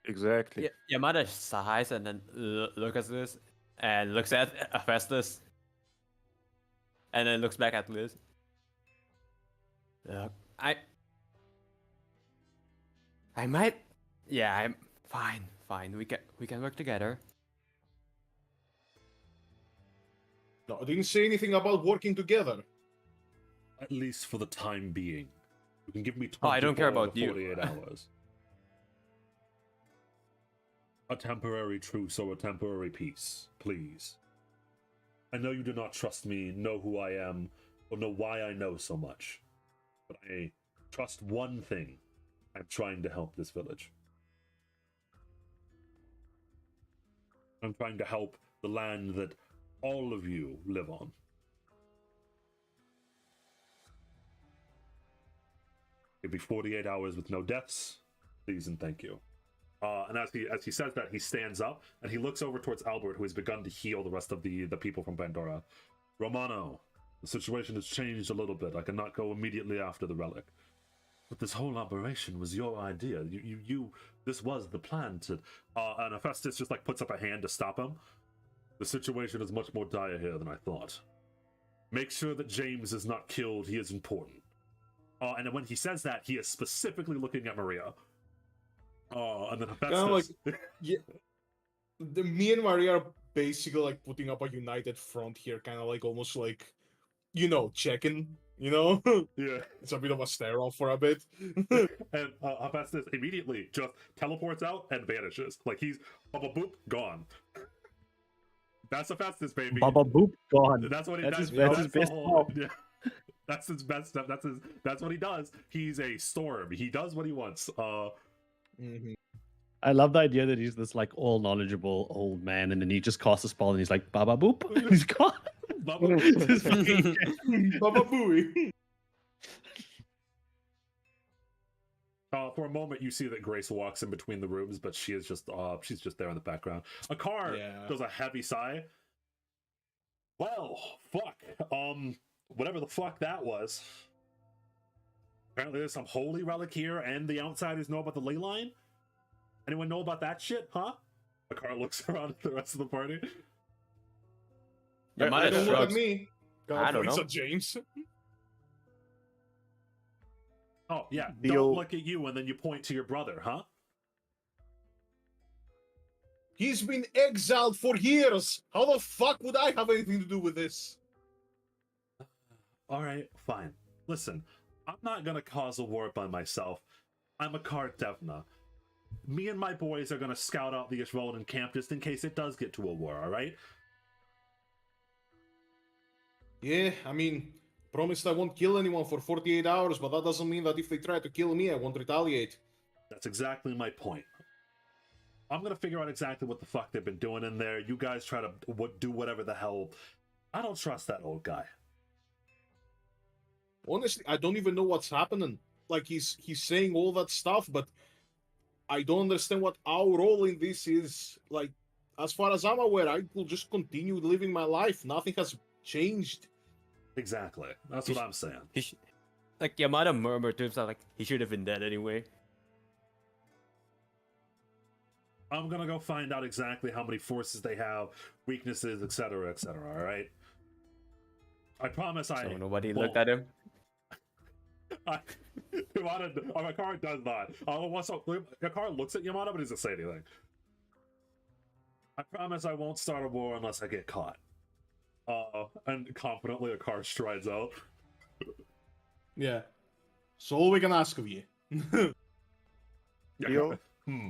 Exactly. Yamada sighs and then looks at this and looks at Festus and then looks back at Liz. I might. Yeah, I'm fine. We can work together. No, I didn't say anything about working together. At least for the time being. You can give me 24 Oh, I don't care to about you. 48 hours. A temporary truce or a temporary peace, please. I know you do not trust me, know who I am, or know why I know so much. But I trust one thing. I'm trying to help this village. I'm trying to help the land that all of you live on. It'd be 48 hours with no deaths. Please and thank you. And as he says that, he stands up and he looks over towards Albert, who has begun to heal the rest of the people from Pandora. Romano, the situation has changed a little bit. I cannot go immediately after the relic. But this whole operation was your idea. This was the plan to... and Hephaestus just like puts up a hand to stop him. The situation is much more dire here than I thought. Make sure that James is not killed. He is important. And when he says that, he is specifically looking at Maria. And then Hephaestus... Yeah. Me and Maria are basically like putting up a united front here, kind of like almost like, checking, Yeah. It's a bit of a stare off for a bit. And Hephaestus immediately just teleports out and vanishes. Like he's boop, gone. That's Hephaestus, baby. Baba boop, gone. That's what he That's does. his best move. Yeah. That's his best stuff. That's what he does. He's a storm. He does what he wants. I love the idea that he's this like all knowledgeable old man, and then he just casts a spell and he's like Baba boop. He's gone. Baba Baba Booey. For a moment, you see that Grace walks in between the rooms, but she is just she's just there in the background. A car does a heavy sigh. Well, fuck. Whatever the fuck that was. Apparently, there's some holy relic here, and the outsiders know about the ley line. Anyone know about that shit, huh? The car looks around at the rest of the party. Yamada Don't look at shrugs. me. I don't Points know. at James. Oh, yeah. The Don't old- look at you, and then you point to your brother, huh? He's been exiled for years. How the fuck would I have anything to do with this? All right, fine. Listen, I'm not gonna cause a war by myself. I'm a Devna. Me and my boys are gonna scout out the Ishvolden camp just in case it does get to a war, alright? Yeah, I mean, promised I won't kill anyone for 48 hours, but that doesn't mean that if they try to kill me, I won't retaliate. That's exactly my point. I'm gonna figure out exactly what the fuck they've been doing in there. You guys try to do whatever the hell. I don't trust that old guy. Honestly, I don't even know what's happening. Like, he's saying all that stuff, but I don't understand what our role in this is. Like, as far as I'm aware, I will just continue living my life. Nothing has changed. Exactly. That's what I'm saying. Like, Yamada murmured to himself, like, he should have been dead anyway. I'm gonna go find out exactly how many forces they have, weaknesses, etc., etc., alright? I promise I So nobody won't. looked at him. Yamada does not. Yakara looks at Yamada, but he doesn't say anything. I promise I won't start a war unless I get caught. And confidently, Yakara strides out. Yeah. So all we can ask of you. Yo, Hmm.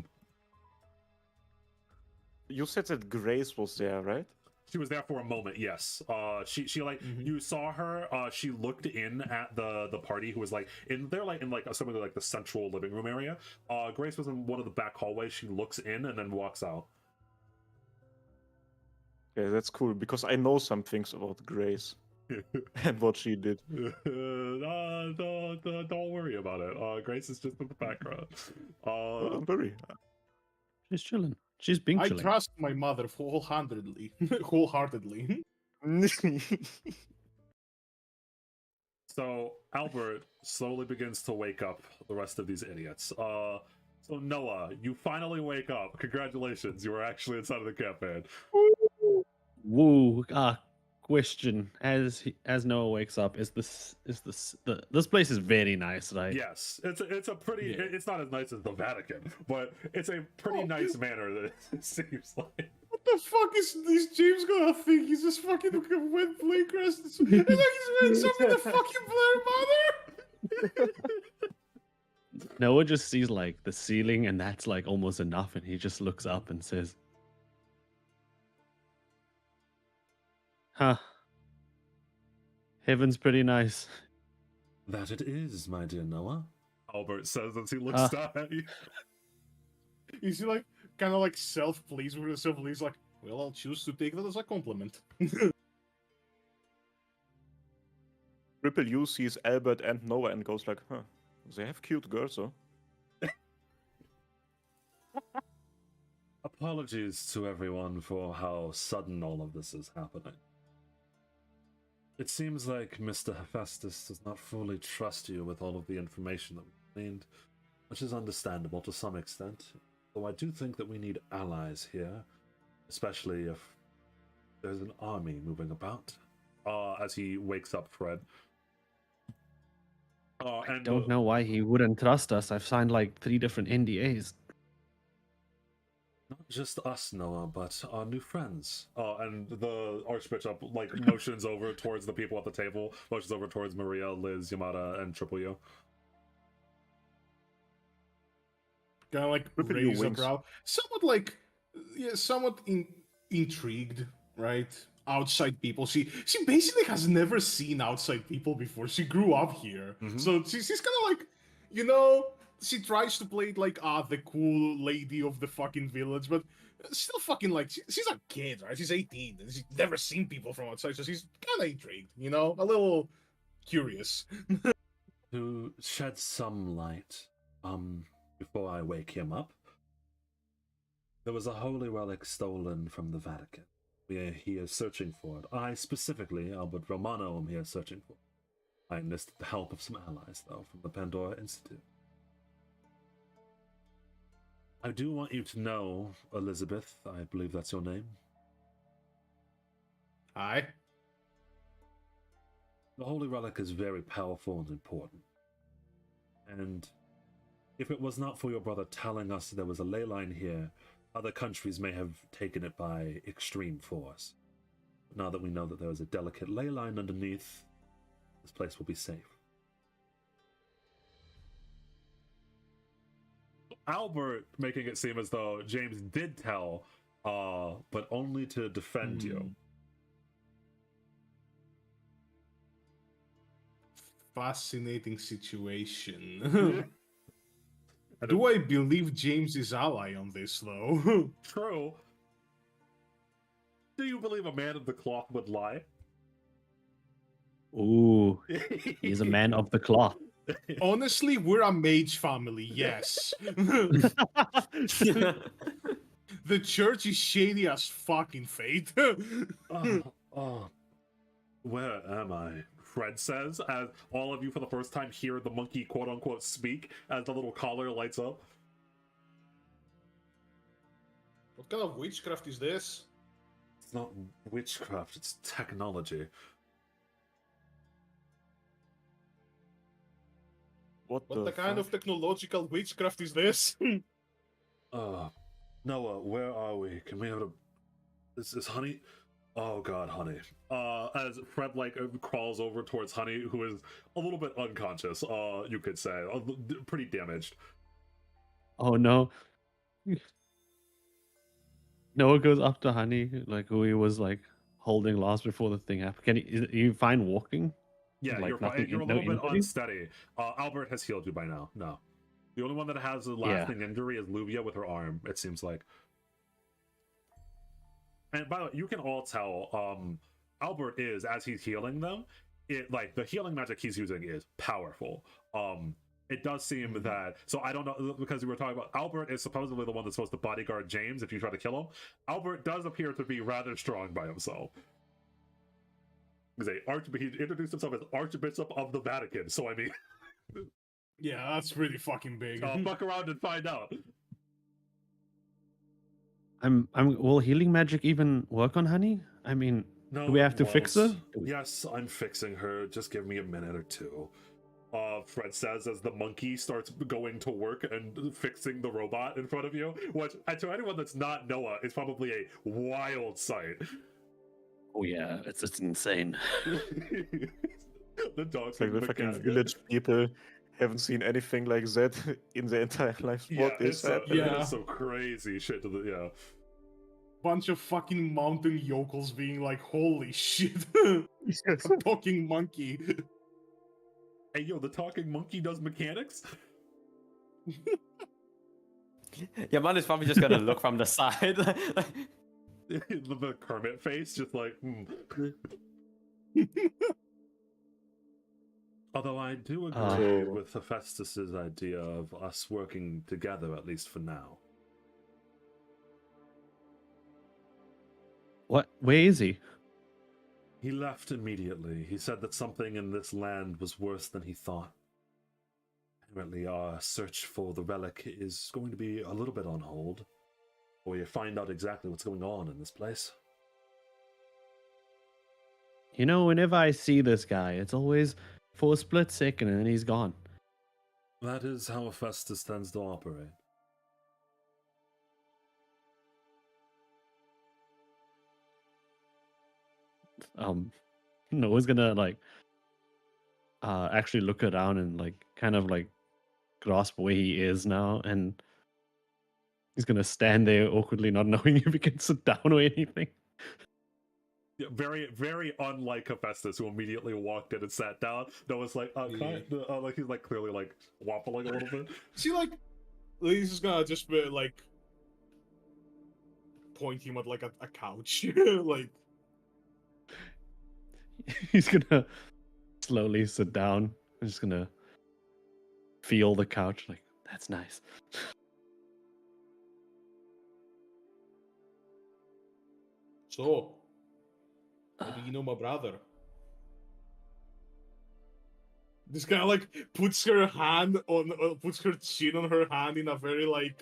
you said that Grace was there, right? She was there for a moment, yes. She like you saw her. She looked in at the party who was like in there, like in like some of the, like the central living room area. Grace was in one of the back hallways. She looks in and then walks out. Yeah, that's cool because I know some things about Grace and what she did. Don't worry about it. Grace is just in the background. I'm very. She's chilling. She's been I chilling. trust my mother wholeheartedly. Wholeheartedly. So Albert slowly begins to wake up the rest of these idiots. So Noah, you finally wake up. Congratulations, you were actually inside of the camp, man. Woo. Question. As Noah wakes up, this place is very nice, right? Yes, it's a pretty. Yeah. It's not as nice as the Vatican, but it's a pretty nice manner that it seems like. What the fuck is this James gonna think? He's just fucking went Playcrest. It's like he's wearing something the fucking Blair Mother. Noah just sees like the ceiling, and that's like almost enough, and he just looks up and says, "Huh. Heaven's pretty nice." That it is, my dear Noah. Albert says as he looks down at you. Is he like kind of like self-pleased with himself? He's like, well, I'll choose to take that as a compliment. Triple U sees Albert and Noah and goes like, huh, they have cute girls, though. Apologies to everyone for how sudden all of this is happening. It seems like Mr. Hephaestus does not fully trust you with all of the information that we need, which is understandable to some extent. Though I do think that we need allies here, especially if there's an army moving about. As he wakes up Fred. I don't know why he wouldn't trust us. I've signed like 3 different NDAs. Not just us, Noah, but our new friends. And the Archbishop like motions over towards the people at the table, motions over towards Maria, Liz, Yamada, and Triple U. Kind of like raise a brow, somewhat like, yeah, somewhat intrigued, right? Outside people. She basically has never seen outside people before. She grew up here, so she's kind of like, you know. She tries to play it like the cool lady of the fucking village, but still fucking like she's a kid, right? She's 18 and she's never seen people from outside, so she's kind of intrigued, you know, a little curious. To shed some light, before I wake him up, there was a holy relic stolen from the Vatican. We are here searching for it. I specifically, Albert Romano, am here searching for it. I enlisted the help of some allies, though, from the Pandora Institute. I do want you to know, Elizabeth, I believe that's your name. Hi. The Holy Relic is very powerful and important. And if it was not for your brother telling us there was a ley line here, other countries may have taken it by extreme force. But now that we know that there is a delicate ley line underneath, this place will be safe. Albert making it seem as though James did tell, but only to defend you. Fascinating situation. Do I believe James is ally on this, though? True. Do you believe a man of the cloth would lie? Ooh, he's a man of the cloth. Honestly, we're a mage family, yes. The church is shady as fucking fate. Where am I? Fred says, as all of you for the first time hear the monkey quote-unquote speak as the little collar lights up. What kind of witchcraft is this? It's not witchcraft, it's technology. What the kind of technological witchcraft is this? Noah, where are we? Can we have a... Is Honey... Oh god, Honey. As Fred, crawls over towards Honey, who is a little bit unconscious, you could say. Pretty damaged. Oh no. Noah goes up to Honey, who he was, holding last before the thing happened. Are you fine walking? Yeah, you're fine. You're a little bit unsteady. Albert has healed you by now. No. The only one that has a lasting injury is Luvia with her arm, it seems like. And by the way, you can all tell, Albert is, as he's healing them, the healing magic he's using is powerful. It does seem that, so I don't know, because we were talking about, Albert is supposedly the one that's supposed to bodyguard James if you try to kill him. Albert does appear to be rather strong by himself. He introduced himself as Archbishop of the Vatican, so I mean... Yeah, that's really fucking big. Fuck around and find out. Will healing magic even work on Honey? I mean, no, do we have to fix her? Yes, I'm fixing her. Just give me a minute or two. Fred says as the monkey starts going to work and fixing the robot in front of you, which, to anyone that's not Noah, is probably a wild sight. Oh yeah, it's insane. The dogs like the fucking village people haven't seen anything like that in their entire lives. What is that? It's so crazy shit to the Bunch of fucking mountain yokels being like, holy shit. A talking monkey. Hey yo, the talking monkey does mechanics? Yeah, man is probably just gonna look from the side. The Kermit face, just like, Although I do agree with Hephaestus's idea of us working together, at least for now. What? Where is he? He left immediately. He said that something in this land was worse than he thought. Apparently our search for the relic is going to be a little bit on hold, or you find out exactly what's going on in this place. You know, whenever I see this guy, it's always for a split second and then he's gone. That is how Hephaestus tends to operate. Noah's gonna actually look around and kind of grasp where he is now, and he's gonna stand there awkwardly, not knowing if he can sit down or anything. Yeah, very, very unlike Hephaestus, who immediately walked in and sat down. Noah's like, he's clearly waffling a little bit. See, he's just gonna just be point him at a couch, He's gonna slowly sit down. I'm just gonna feel the couch. That's nice. So, maybe you know my brother. This kind of puts her hand on, puts her chin on her hand in a very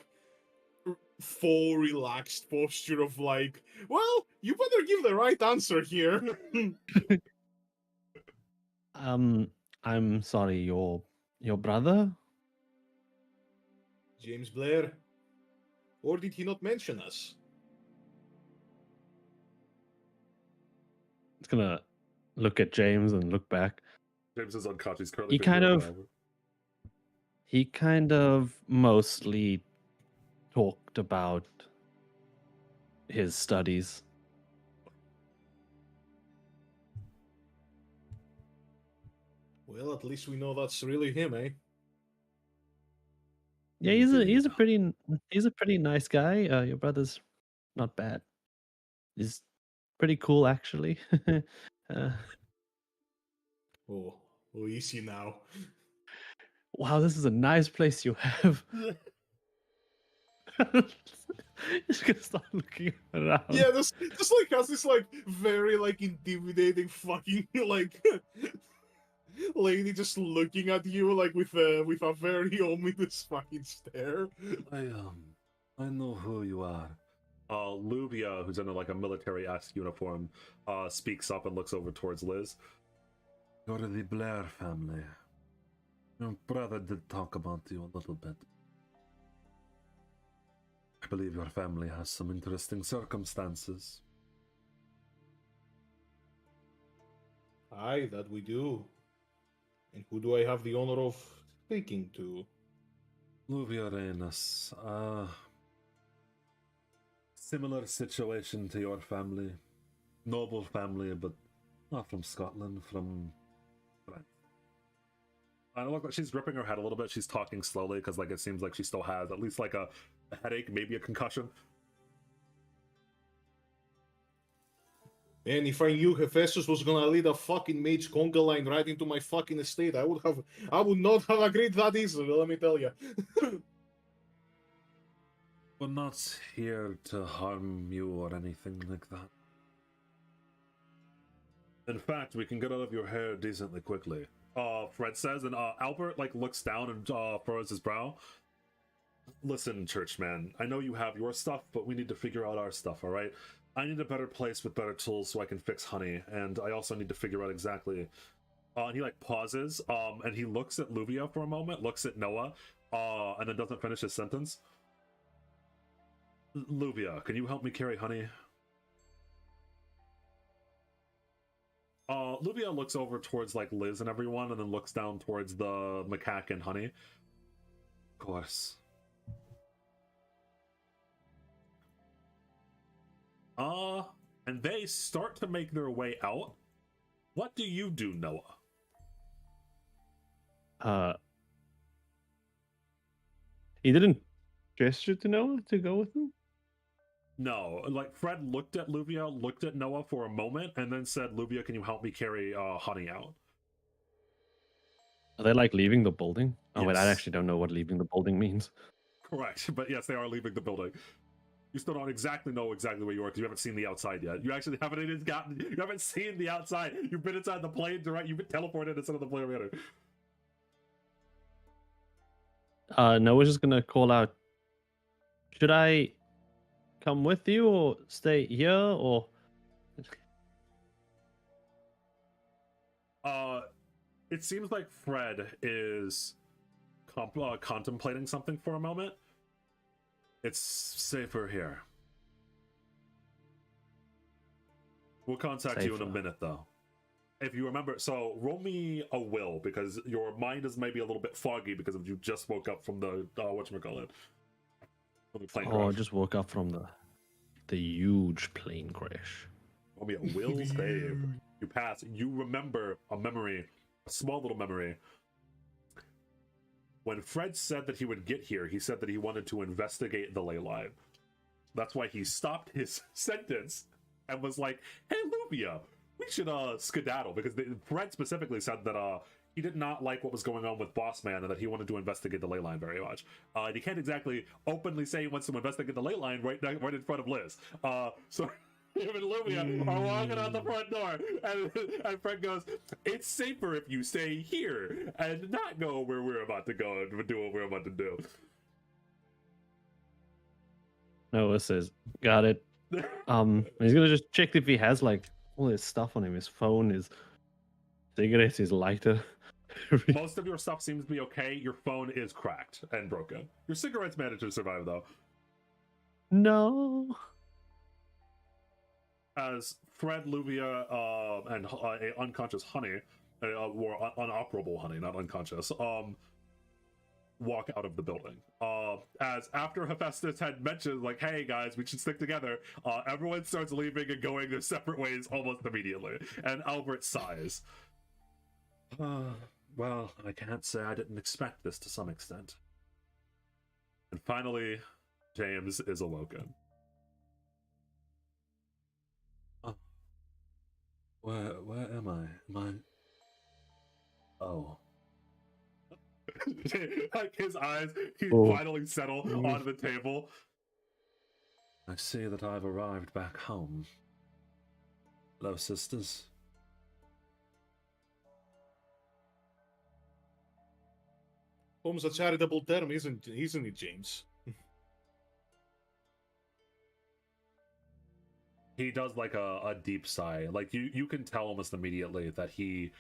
full relaxed posture of well, you better give the right answer here. I'm sorry, your brother? James Blair? Or did he not mention us? It's gonna look at James and look back. James is unconscious. Currently, He kind of mostly talked about his studies. Well, at least we know that's really him, eh? Yeah, he's a pretty nice guy. Your brother's not bad. He's pretty cool, actually. uh, Oh, easy now. wow, this is a nice place you have. Just gonna start looking around. Yeah, this like has this like very like intimidating fucking like lady just looking at you like with a very ominous fucking stare. I know who you are. Luvia, who's in like a military-esque uniform, speaks up and looks over towards Liz. You're the Blair family. Your brother did talk about you a little bit. I believe your family has some interesting circumstances. Aye, that we do. And who do I have the honor of speaking to? Luvia Reynes, similar situation to your family. Noble family, but not from Scotland, from France. I look like she's gripping her head a little bit. She's talking slowly because like it seems like she still has at least like a headache, maybe a concussion. And if I knew Hephaestus was gonna lead a fucking mage conga line right into my fucking estate, I would not have agreed that easily, let me tell you. We're not here to harm you or anything like that. In fact, we can get out of your hair decently quickly. Fred says, and Albert like looks down and furrows his brow. Listen, churchman, I know you have your stuff, but we need to figure out our stuff, alright? I need a better place with better tools so I can fix honey, and I also need to figure out exactly. And he like pauses, and he looks at Luvia for a moment, looks at Noah, and then doesn't finish his sentence. Luvia, can you help me carry honey? Luvia looks over towards like Liz and everyone, and then looks down towards the macaque and honey. Of course. And they start to make their way out. What do you do, Noah? He didn't gesture to Noah to go with him? No, like Fred looked at Luvia, looked at Noah for a moment, and then said, Luvia, can you help me carry honey out? Are they like leaving the building? Oh wait, I Yes. actually don't know what leaving the building means. Correct, but yes, they are leaving the building. You still don't know exactly where you are because you haven't seen the outside yet. You actually haven't you haven't seen the outside. You've been inside the plane direct. You've been teleported inside of the plane already. Noah's just gonna call out. Should I come with you or stay here or? It seems like Fred is contemplating something for a moment. It's safer here. We'll contact you in a minute, though. If you remember, so roll me a will, because your mind is maybe a little bit foggy because you just woke up from the, whatchamacallit. From the plane crash. I just woke up from the huge plane crash. Roll me a will save. You pass. You remember a memory, a small little memory. When Fred said that he would get here, he said that he wanted to investigate the ley line. That's why he stopped his sentence and was like, hey, Luvia, we should skedaddle, because Fred specifically said that he did not like what was going on with Boss Man and that he wanted to investigate the ley line very much. And he can't exactly openly say he wants to investigate the ley line right in front of Liz. So him and Luvia are walking out the front door, and Fred goes, it's safer if you stay here and not go where we're about to go and do what we're about to do. Noah says, got it. He's gonna just check if he has like all his stuff on him, his phone, his cigarettes, his lighter. Most of your stuff seems to be okay. Your phone is cracked and broken. Your cigarettes managed to survive, though. No. As Fred, Luvia, and unconscious Honey, or unoperable Honey, not unconscious, walk out of the building. As after Hephaestus had mentioned, like, hey guys, we should stick together, everyone starts leaving and going their separate ways almost immediately. And Albert sighs. Well, I can't say I didn't expect this to some extent. And finally, James is awoken. Where am I? Oh. Like his eyes, he finally settle onto the table. I see that I've arrived back home. Hello, sisters. Home's a charitable term, isn't it, James? He does like a deep sigh. Like you can tell almost immediately that he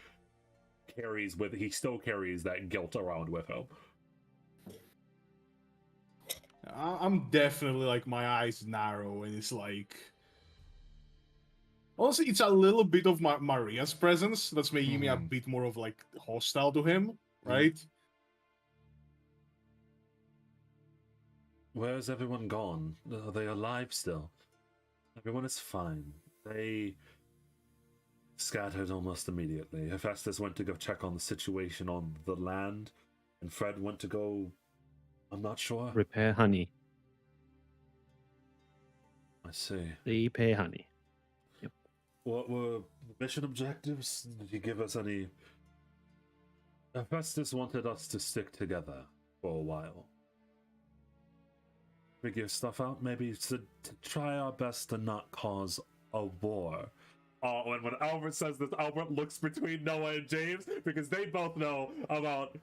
still carries that guilt around with him. I'm definitely like, my eyes narrow, and it's like, honestly, it's a little bit of Maria's presence that's making me a bit more of like hostile to him, right? Where's everyone gone? Are they alive still? Everyone is fine. They scattered almost immediately. Hephaestus went to go check on the situation on the land, and Fred went to go, I'm not sure. Repair honey. I see. Repair honey. Yep. What were the mission objectives? Did you give us any? Hephaestus wanted us to stick together for a while. Figure stuff out, maybe to try our best to not cause a war. Oh, and when Albert says this, Albert looks between Noah and James because they both know about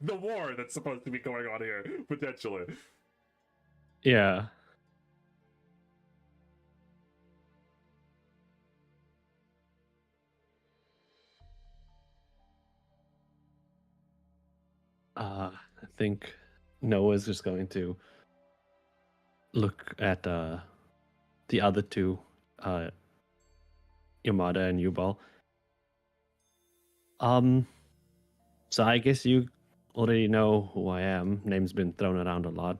the war that's supposed to be going on here, potentially. Yeah. I think Noah's just going to look at the other two, Yamada and Yubal. So I guess you already know who I am. Name's been thrown around a lot.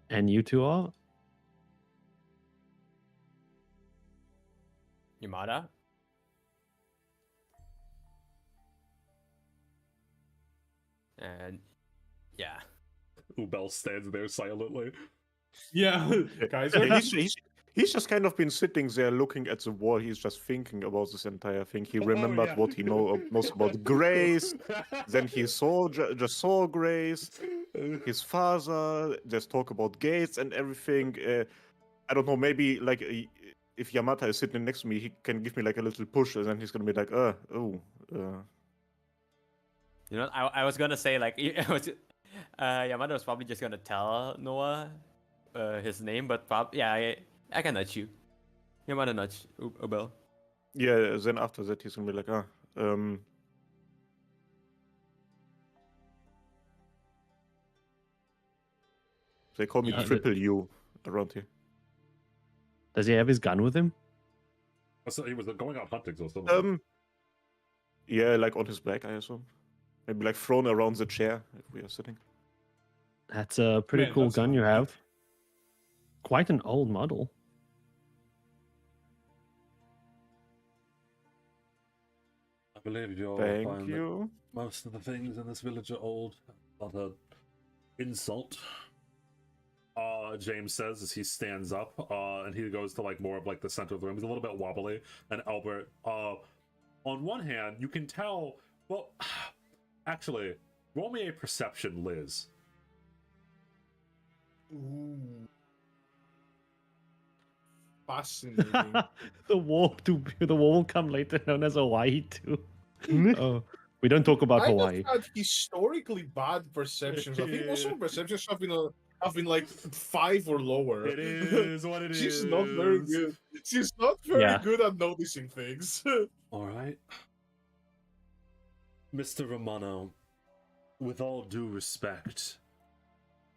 And you two are? Yamada? And yeah. Ubel stands there silently. Yeah, guys. Yeah, he's just kind of been sitting there looking at the wall. He's just thinking about this entire thing. He remembered what he knows about Grace. Then he just saw Grace, his father. Just talk about Gates and everything. I don't know. Maybe like if Yamata is sitting next to me, he can give me like a little push, and then he's gonna be like, You know, I was gonna say like Yamada was probably just gonna tell Noah his name, but yeah, I can nudge you. Yamada nudge Ubel. Yeah. Then after that, he's gonna be like, They call me Triple U around here. Does he have his gun with him? So he was going out hunting or something. Yeah, like on his back, I assume. Maybe like thrown around the chair if we are sitting. That's a pretty cool gun you have. Quite an old model. I believe you'll Thank find you. that most of the things in this village are old. Not an insult. James says as he stands up, and he goes to like more of like the center of the room. He's a little bit wobbly. And Albert, on one hand, you can tell. Well, actually, roll me a perception, Liz. Ooh. Fascinating. The war will come later, known as Hawaii too. Oh, we don't talk about Hawaii. I've had historically bad perceptions. I think most of my perceptions have been like 5 or lower. It is what it is. She's not very good. She's not very good at noticing things. All right. Mr. Romano, with all due respect,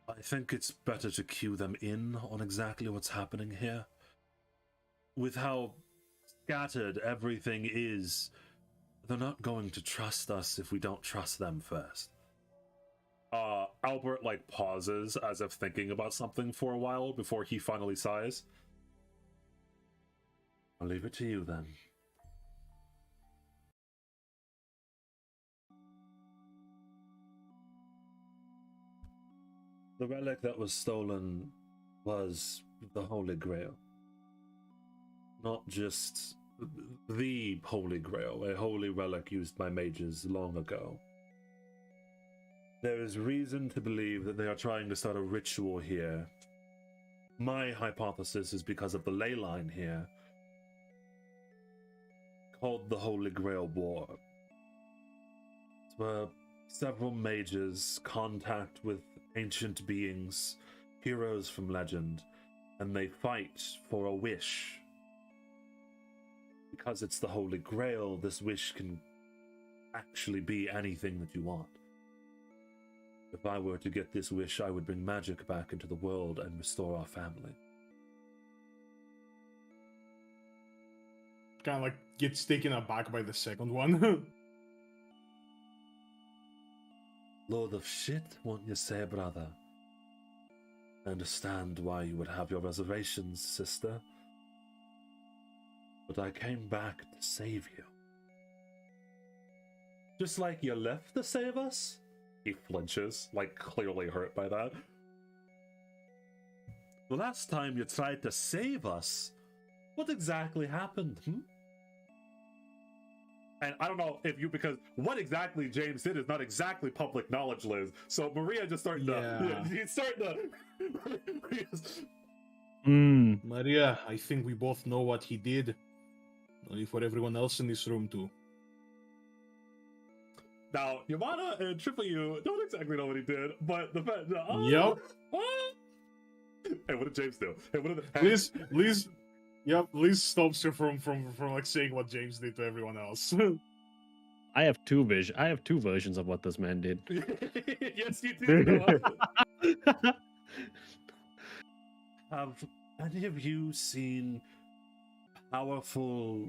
I think it's better to cue them in on exactly what's happening here. With how scattered everything is, They're not going to trust us if we don't trust them first. Albert, like, pauses as if thinking about something for a while before he finally sighs. I'll leave it to you, then. The relic that was stolen was the Holy Grail. Not just the Holy Grail, a holy relic used by mages long ago. There is reason to believe that they are trying to start a ritual here. My hypothesis is because of the ley line here, called the Holy Grail War. It's where several mages contact with ancient beings, heroes from legend, and they fight for a wish. Because it's the Holy Grail, this wish can actually be anything that you want. If I were to get this wish, I would bring magic back into the world and restore our family. Kind of like gets taken aback by the second one. Lord of shit, won't you say, brother? I understand why you would have your reservations, sister. But I came back to save you. Just like you left to save us? He flinches, like clearly hurt by that. The last time you tried to save us, what exactly happened, And I don't know if you, because what exactly James did is not exactly public knowledge, Liz. So Maria just starting to, he's starting to... Maria, I think we both know what he did. Only for everyone else in this room too. Now, Yamada and Triple U don't exactly know what he did, but the fact... Yep. Hey, what did James do? Hey, what did... Liz stops you from like saying what James did to everyone else. I have two versions of what this man did. Yes, you do. Have any of you seen powerful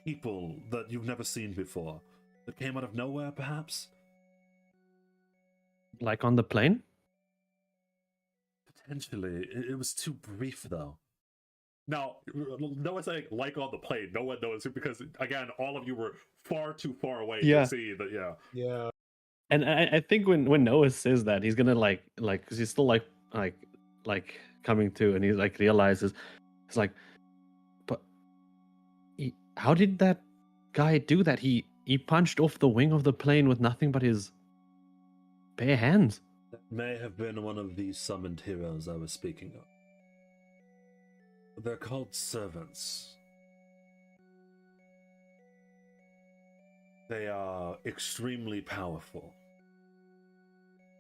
people that you've never seen before? That came out of nowhere, perhaps? Like on the plane? Potentially. It was too brief, though. Now, no one's saying like on the plane. No one knows, because, again, all of you were far too far away to see that, Yeah. And I think when Noah says that, he's gonna like, cause he's still like coming to, and he like realizes, it's like, but how did that guy do that? He punched off the wing of the plane with nothing but his bare hands. That may have been one of the summoned heroes I was speaking of. They're called servants. They are extremely powerful,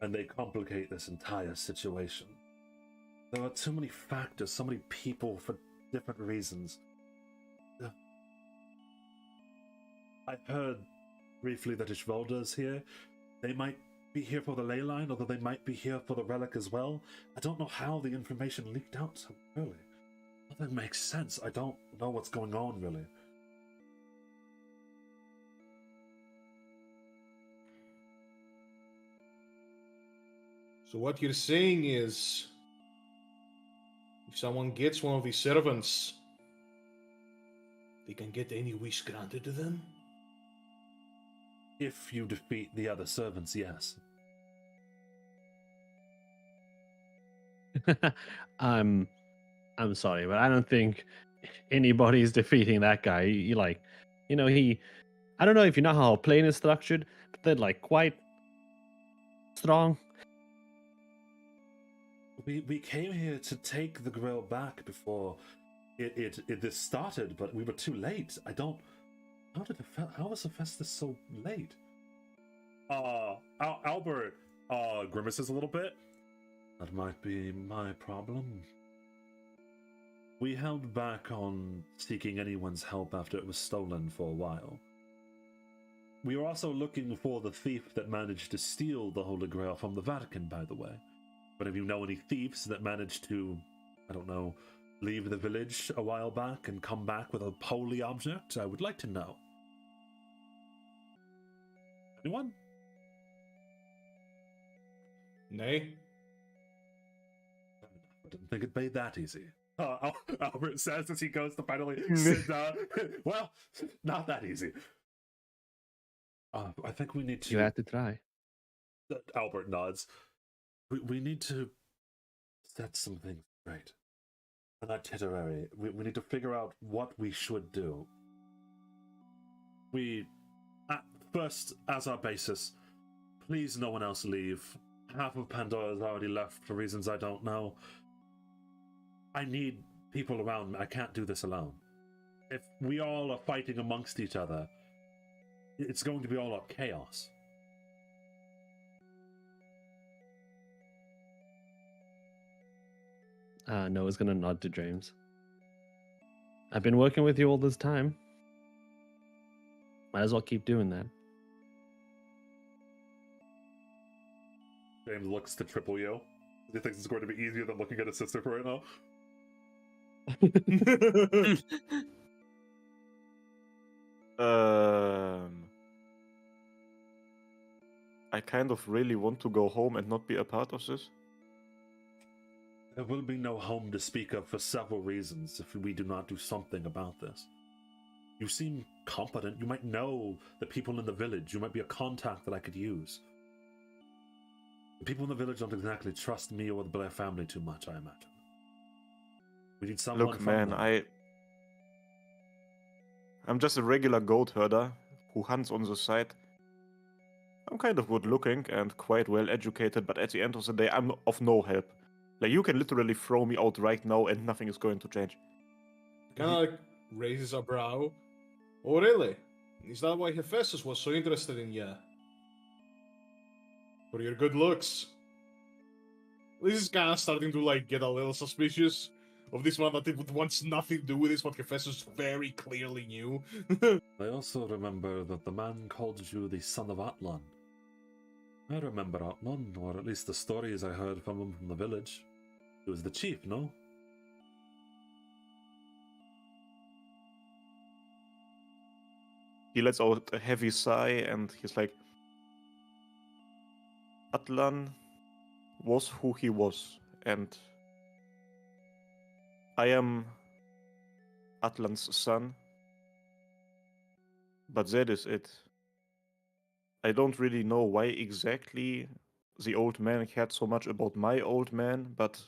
and they complicate this entire situation. There are too many factors, so many people for different reasons. I heard briefly that Ishvalda is here. They might be here for the ley line, although they might be here for the relic as well. I don't know how the information leaked out so early. Nothing makes sense. I don't know what's going on, really. So what you're saying is, if someone gets one of these servants, they can get any wish granted to them? If you defeat the other servants, yes. I'm sorry, but I don't think anybody's defeating that guy. I don't know if you know how a plane is structured, but they're like quite strong. We came here to take the grill back before this started, but we were too late. I don't... How was Hephaestus so late? Albert grimaces a little bit. That might be my problem. We held back on seeking anyone's help after it was stolen for a while. We were also looking for the thief that managed to steal the Holy Grail from the Vatican, by the way. But if you know any thieves that managed to, I don't know, leave the village a while back and come back with a holy object, I would like to know. Anyone? Nay? I didn't think it made that easy. Albert says as he goes to finally sit down. Well, not that easy. I think we need to. You had to try. Albert nods. We need to set some things straight. An itinerary. We need to figure out what we should do. We, at first, as our basis, please no one else leave. Half of Pandora has already left for reasons I don't know. I need people around me. I can't do this alone. If we all are fighting amongst each other, it's going to be all out chaos. Noah's gonna nod to James. I've been working with you all this time. Might as well keep doing that. James looks to Triple Yo. He thinks it's going to be easier than looking at his sister for right now. I kind of really want to go home and not be a part of this. There will be no home to speak of for several reasons if we do not do something about this. You seem competent. You might know the people in the village. You might be a contact that I could use. The people in the village don't exactly trust me or the Blair family too much, I imagine. We need someone. Look, from man, them. I'm just a regular goat herder who hunts on the side. I'm kind of good looking and quite well educated, but at the end of the day, I'm of no help. Like, you can literally throw me out right now and nothing is going to change. Kind of like raises a brow. Oh, really? Is that why Hephaestus was so interested in you? For your good looks? This is kind of starting to like get a little suspicious of this one that it wants nothing to do with this, what Hephaestus very clearly knew. I also remember that the man called you the son of Atlan. I remember Atlan, or at least the stories I heard from him from the village. He was the chief, no? He lets out a heavy sigh and he's like, Atlan was who he was, and I am Atlan's son. But that is it. I don't really know why exactly the old man cared so much about my old man, but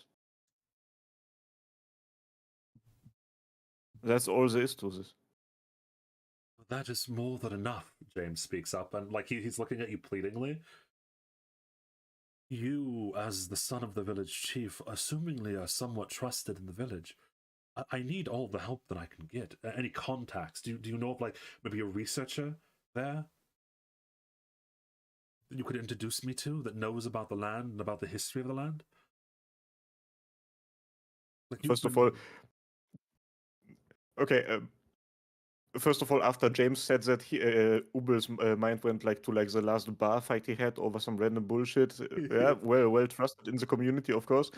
that's all there is to this. That is more than enough, James speaks up, and like he's looking at you pleadingly. You, as the son of the village chief, assumingly are somewhat trusted in the village. I need all the help that I can get. Any contacts? Do you know of like maybe a researcher there that you could introduce me to that knows about the land and about the history of the land? Like First of all, okay. First of all, after James said that, Ubel's mind went like to like the last bar fight he had over some random bullshit. Yeah, well trusted in the community, of course.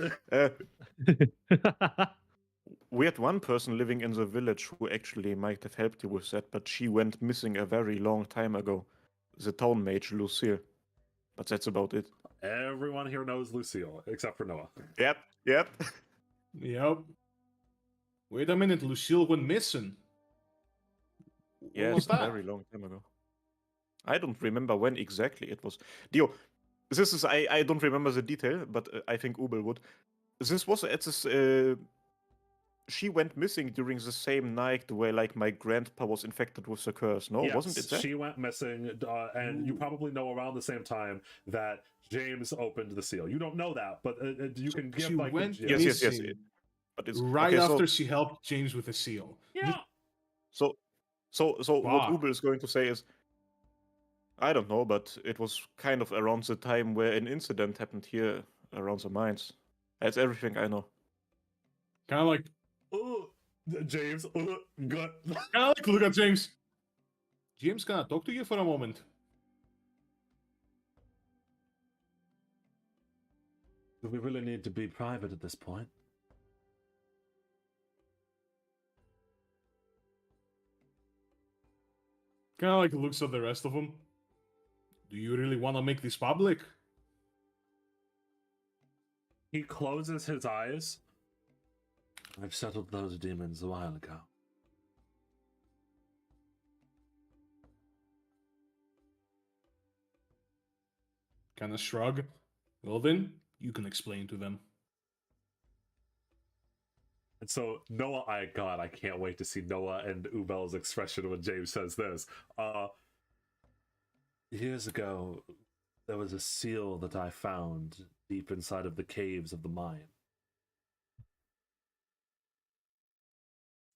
We had one person living in the village who actually might have helped you with that, but she went missing a very long time ago. The town mage, Lucille. But that's about it. Everyone here knows Lucille, except for Noah. Yep. Yep. Wait a minute, Lucille went missing. What Yes, was a that? very long time ago. I don't remember when exactly it was. Dio, this is, I don't remember the detail, but I think Ubel would. This was at this, she went missing during the same night where like my grandpa was infected with the curse, no? Yes, Wasn't it that? she went missing, and you probably know around the same time that James opened the seal. You don't know that, but you can give She like went Yes, yes. missing But it's right okay, after she helped James with the seal. Yeah. So what Fuck. Ubel is going to say is, I don't know, but it was kind of around the time where an incident happened here around the mines. That's everything I know. Kind of like, James, gut. look at James. James, can I talk to you for a moment? Do we really need to be private at this point? Kind of like looks at the rest of them. Do you really want to make this public? He closes his eyes. I've settled those demons a while ago. Kind of shrug. Well then, you can explain to them. And so Noah, I can't wait to see Noah and Ubel's expression when James says this. Years ago, there was a seal that I found deep inside of the caves of the mine.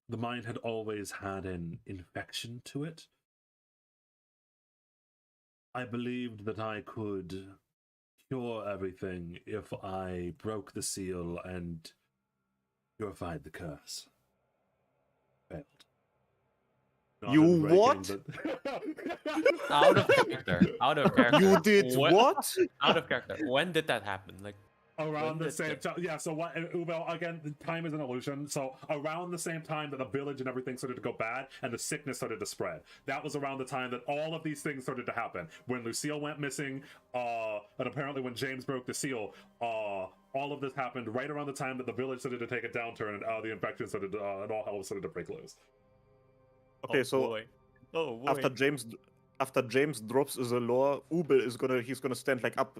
The mine had always had an infection to it. I believed that I could cure everything if I broke the seal and purified the curse. Failed. Not You in breaking what? Out of character. Out of character. You did When- what? Out of character. When did that happen? Like, Around When the did same that- time, yeah. So what? Ubel, again, the time is an illusion. So around the same time that the village and everything started to go bad, and the sickness started to spread. That was around the time that all of these things started to happen. When Lucille went missing, and apparently when James broke the seal, all of this happened right around the time that the village started to take a downturn, and the infection started, and all hell started to break loose. Okay, oh so boy. Oh boy. after James drops the lore, Ubel he's gonna stand like up,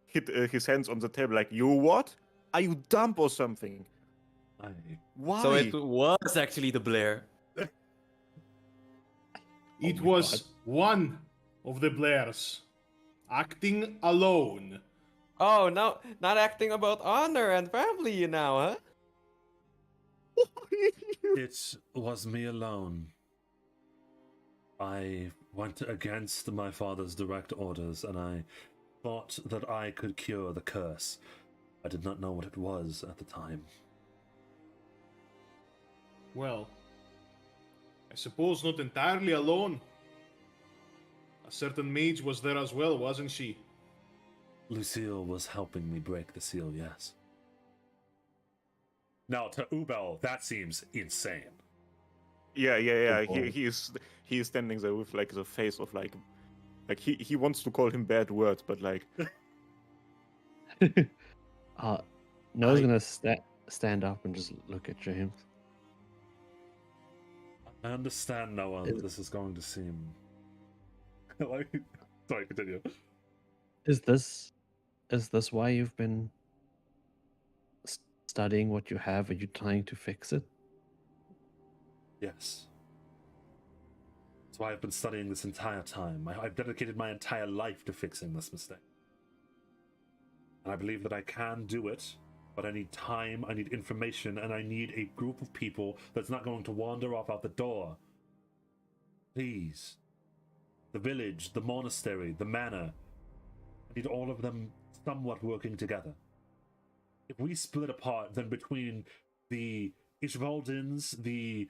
hit his hands on the table like, you what? Are you dumb or something? Why? So it was actually the Blair. It my was one of the Blairs acting alone. Oh, no, not acting about honor and family now, huh? It was me alone. I went against my father's direct orders, and I thought that I could cure the curse. I did not know what it was at the time. Well, I suppose not entirely alone. A certain mage was there as well, wasn't she? Lucille was helping me break the seal, yes. Now, to Ubel, that seems insane. Yeah. Good boy. He is standing there with like the face of like he wants to call him bad words, but like Noah's I- gonna stand up and just look at James. I understand, Noah, that this is going to seem... like... Sorry, continue. Is this why you've been studying what you have? Are you trying to fix it? Yes. That's why I've been studying this entire time. I've dedicated my entire life to fixing this mistake. And I believe that I can do it, but I need time, I need information, and I need a group of people that's not going to wander off out the door. Please. The village, the monastery, the manor. I need all of them somewhat working together. If we split apart, then between the Ishvaldins, the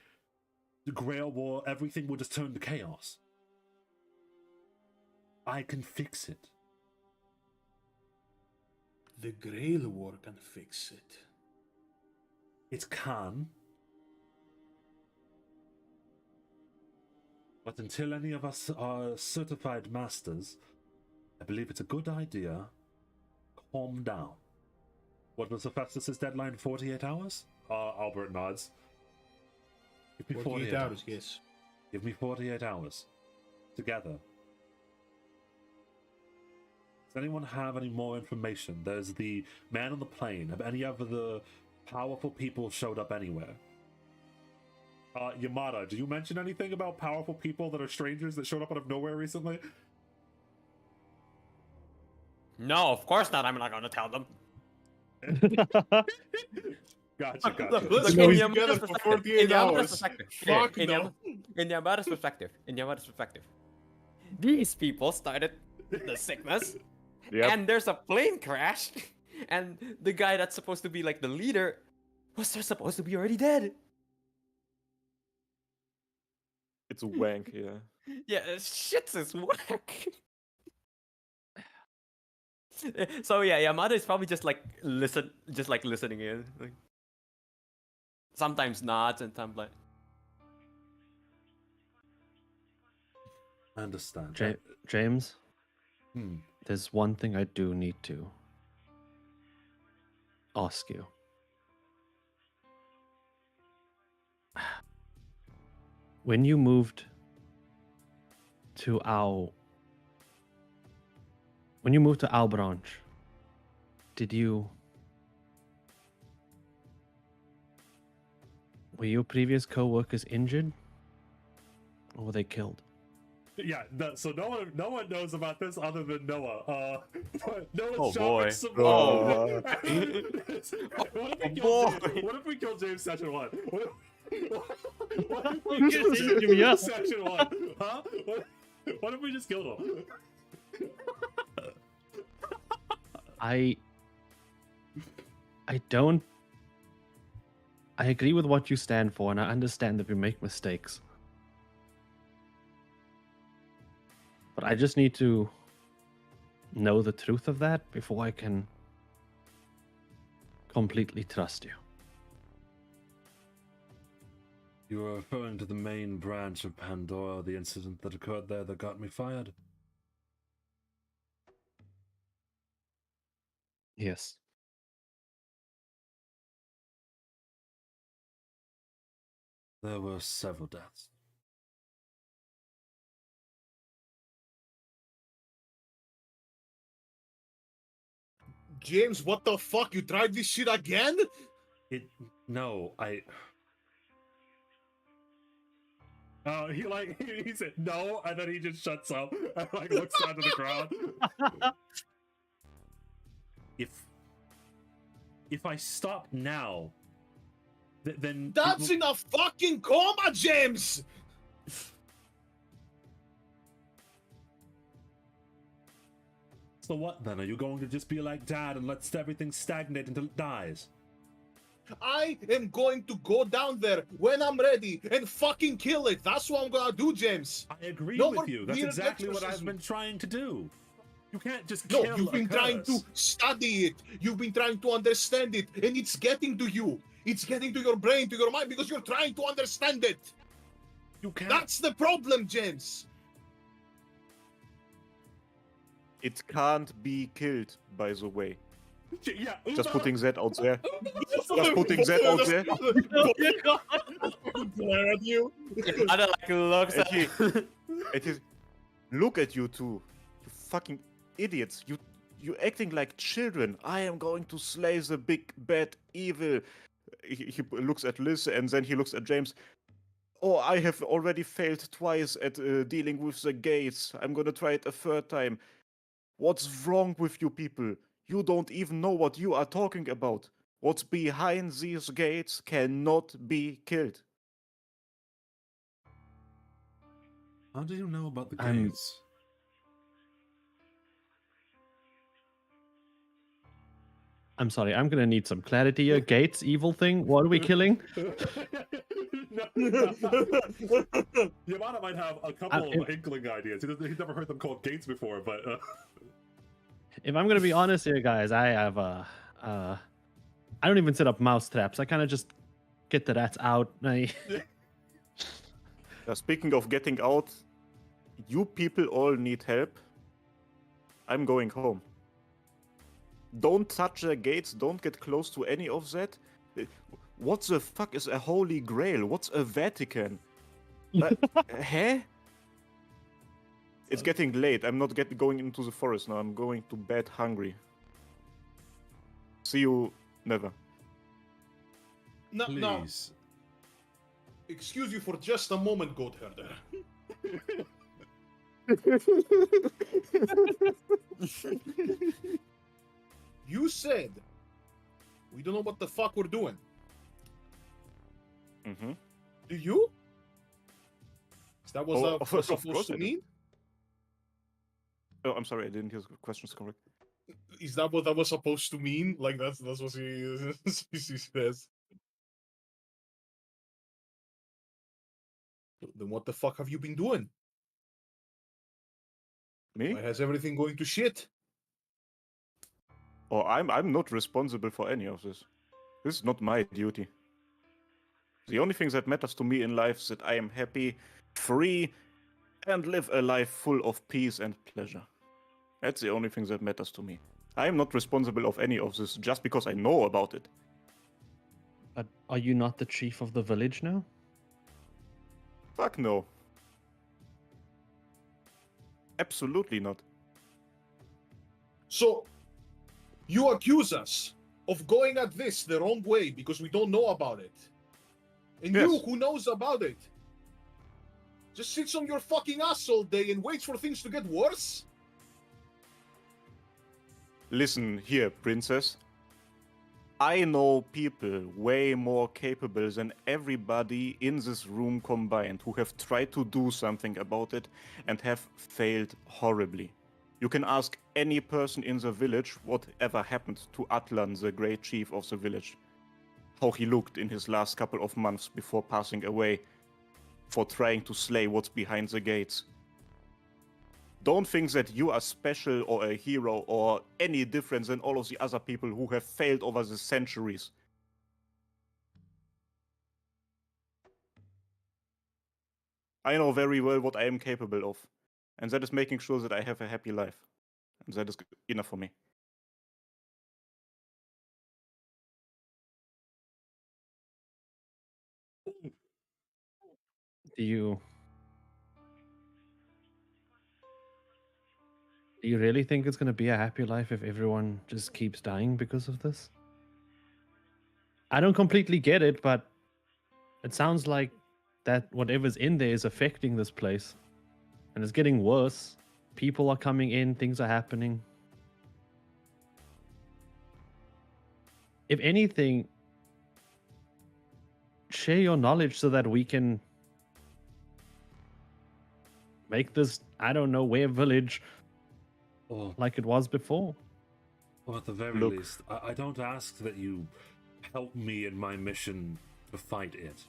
Grail War, everything will just turn to chaos. I can fix it. The Grail War can fix it. It can. But until any of us are certified masters, I believe it's a good idea. Calm down. What was Hephaestus' deadline? 48 hours? Albert nods. Give me 48 hours, yes. Give me 48 hours. Together. Does anyone have any more information? There's the man on the plane. Have any of the powerful people showed up anywhere? Yamada, did you mention anything about powerful people that are strangers that showed up out of nowhere recently? No, of course not. I'm not going to tell them. Gotcha. Let's in go Yamada's together for perspective, 48 in Yamada's hours. perspective, Fuck in no. Yamada's perspective, these people started the sickness, Yep. and there's a plane crash, and the guy that's supposed to be like the leader was supposed to be already dead. it's wank, yeah. Yeah, shit's is whack. So yeah, Yamada is probably just like listening in. Like, sometimes nods and sometimes like. I understand. James, There's one thing I do need to ask you. When you moved to Al Branch, were your previous co-workers injured? Or were they killed? Yeah, so no one knows about this other than Noah. Noah's Oh, shopping boy. some Oh, what if we kill James Session 1? What if we You kill just injured me up. James Session 1? Huh? What if we just killed him? I agree with what you stand for, and I understand that we make mistakes. But I just need to know the truth of that before I can completely trust you. You are referring to the main branch of Pandora, the incident that occurred there that got me fired? Yes. There were several deaths. James, what the fuck? You tried this shit again? He said no, and then he just shuts up and like looks down to the ground. If I stop now, then That's in a fucking coma, James! So what then? Are you going to just be like Dad and let everything stagnate until it dies? I am going to go down there when I'm ready and fucking kill it. That's what I'm gonna do, James. I agree No with more you. That's weird exactly what I've exorcism. been trying to do. You can't just No, kill you've been a trying to curse. study it. You've been trying to understand it, and it's getting to you. It's getting to your brain, to your mind, because you're trying to understand it. You can't. That's the problem, James. It can't be killed, by the way. Yeah, Just putting that out there. Just putting that out there. Glare at you. Other like looks at It is. Look at you two, you fucking idiots. You acting like children. I am going to slay the big bad evil. He looks at Liz and then he looks at James. Oh, I have already failed twice at dealing with the gates. I'm gonna try it a third time. What's wrong with you people? You don't even know what you are talking about. What's behind these gates cannot be killed. How do you know about the I'm- gates? I'm sorry, I'm gonna need some clarity here. Gates, evil thing. What are we killing? Yamada might have a couple of inkling ideas. He's never heard them called gates before, but If I'm gonna be honest here, guys, I have I don't even set up mouse traps. I kind of just get the rats out. Speaking of getting out, you people all need help. I'm going home. Don't touch the gates, don't get close to any of that. What the fuck is a Holy Grail? What's a Vatican? Huh? It's getting late. I'm not going into the forest now. I'm going to bed hungry. See you never. No, Please. excuse you for just a moment, goat herder. You said we don't know what the fuck we're doing. Mm-hmm. Do you? Is that what Oh, that of was course supposed I to do. mean? Oh, I'm sorry. I didn't hear the questions correct. Is that what that was supposed to mean? Like that's what he says. Then what the fuck have you been doing? Me? Why has everything going to shit? Oh, I'm not responsible for any of this. This is not my duty. The only thing that matters to me in life is that I am happy, free, and live a life full of peace and pleasure. That's the only thing that matters to me. I am not responsible of any of this just because I know about it. But are you not the chief of the village now? Fuck no. Absolutely not. So, you accuse us of going at this the wrong way because we don't know about it. And you, Yes. who knows about it, just sits on your fucking ass all day and waits for things to get worse? Listen here, princess. I know people way more capable than everybody in this room combined who have tried to do something about it and have failed horribly. You can ask any person in the village whatever happened to Atlan, the great chief of the village. How he looked in his last couple of months before passing away for trying to slay what's behind the gates. Don't think that you are special or a hero or any different than all of the other people who have failed over the centuries. I know very well what I am capable of, and that is making sure that I have a happy life. And that is enough for me. Do you really think it's going to be a happy life if everyone just keeps dying because of this? I don't completely get it, but it sounds like that whatever's in there is affecting this place. And it's getting worse. People are coming in, things are happening. If anything, share your knowledge so that we can make this, I don't know, where village Or, like it was before. or at the very Look. least, I don't ask that you help me in my mission to fight it.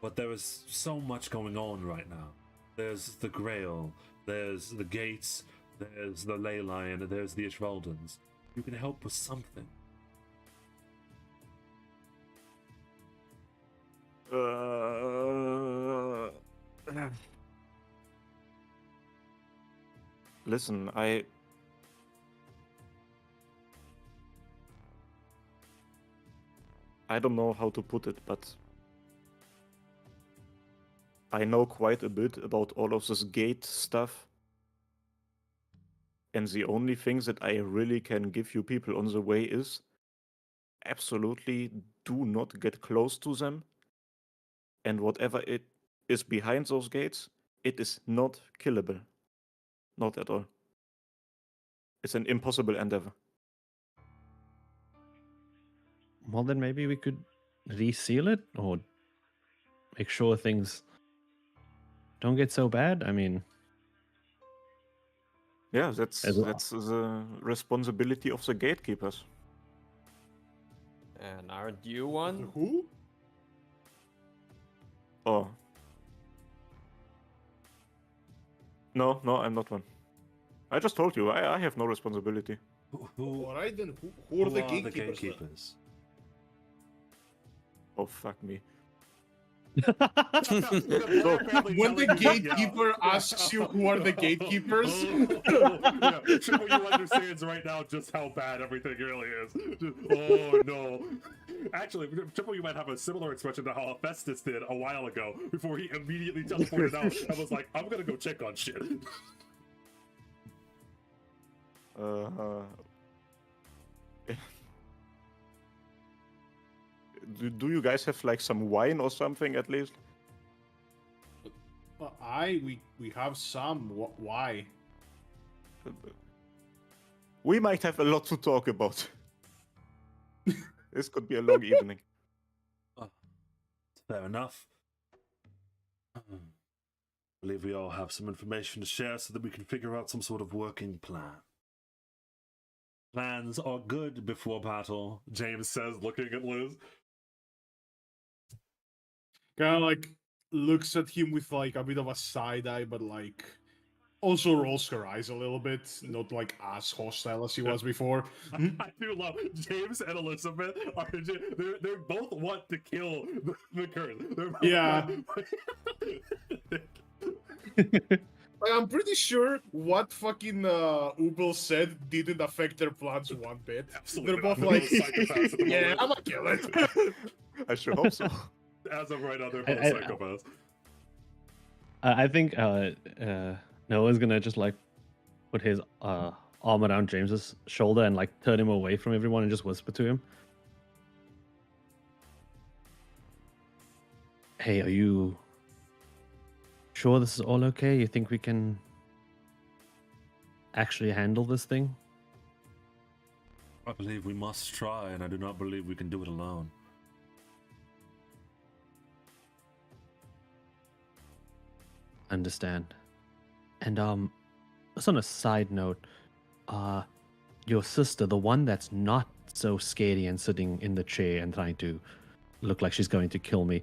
But there is so much going on right now. There's the Grail, there's the Gates, there's the Ley Line, and there's the Ishvaldens. You can help with something. Listen, I don't know how to put it, but I know quite a bit about all of this gate stuff. And the only thing that I really can give you people on the way is absolutely do not get close to them. And whatever it is behind those gates, it is not killable. Not at all. It's an impossible endeavor. Well, then maybe we could reseal it or make sure things don't get so bad. I mean, Yeah, that's As well. the responsibility of the gatekeepers. And aren't you one? Who? Oh. No, I'm not one. I just told you, I have no responsibility. Who Alright then, who are the gatekeepers? then? gatekeepers? Oh, fuck me. When the gatekeeper asks you who are the gatekeepers, Yeah, Triple U understands right now just how bad everything really is. Oh no. Actually, Triple U might have a similar expression to how Festus did a while ago before he immediately teleported out and was like, I'm gonna go check on shit. Do you guys have like some wine or something at least? we have some. Why? We might have a lot to talk about. This could be a long evening. Fair enough. I believe we all have some information to share so that we can figure out some sort of working plan. Plans are good before battle, James says, looking at Liz. Kind of like looks at him with like a bit of a side eye, but like also rolls her eyes a little bit, not like as hostile as he was before. I do love James and Elizabeth. They're both want to kill the curse. They're both Yeah. Like, I'm pretty sure what fucking Ubel said didn't affect their plans one bit. Absolutely They're both not. like, They're both psychopaths at the yeah, moment. I'm gonna kill it. I sure hope so. As of right now, they're I- both I- psychopaths. I think Noah's gonna just like put his arm around James's shoulder and like turn him away from everyone and just whisper to him. Hey, are you sure this is all okay? You think we can actually handle this thing? I believe we must try, and I do not believe we can do it alone. Understand. And just on a side note, your sister, the one that's not so scary and sitting in the chair and trying to look like she's going to kill me,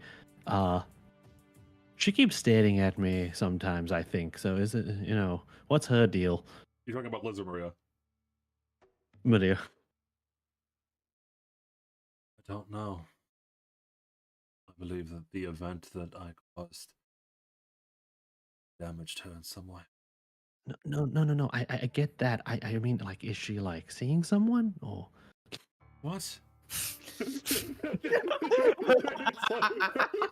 she keeps staring at me sometimes, I think. So is it, what's her deal? You're talking about Liz or Maria? Maria. I don't know. I believe that the event that I caused damaged her in some way. No. I get that. I mean, like, is she like seeing someone or? What?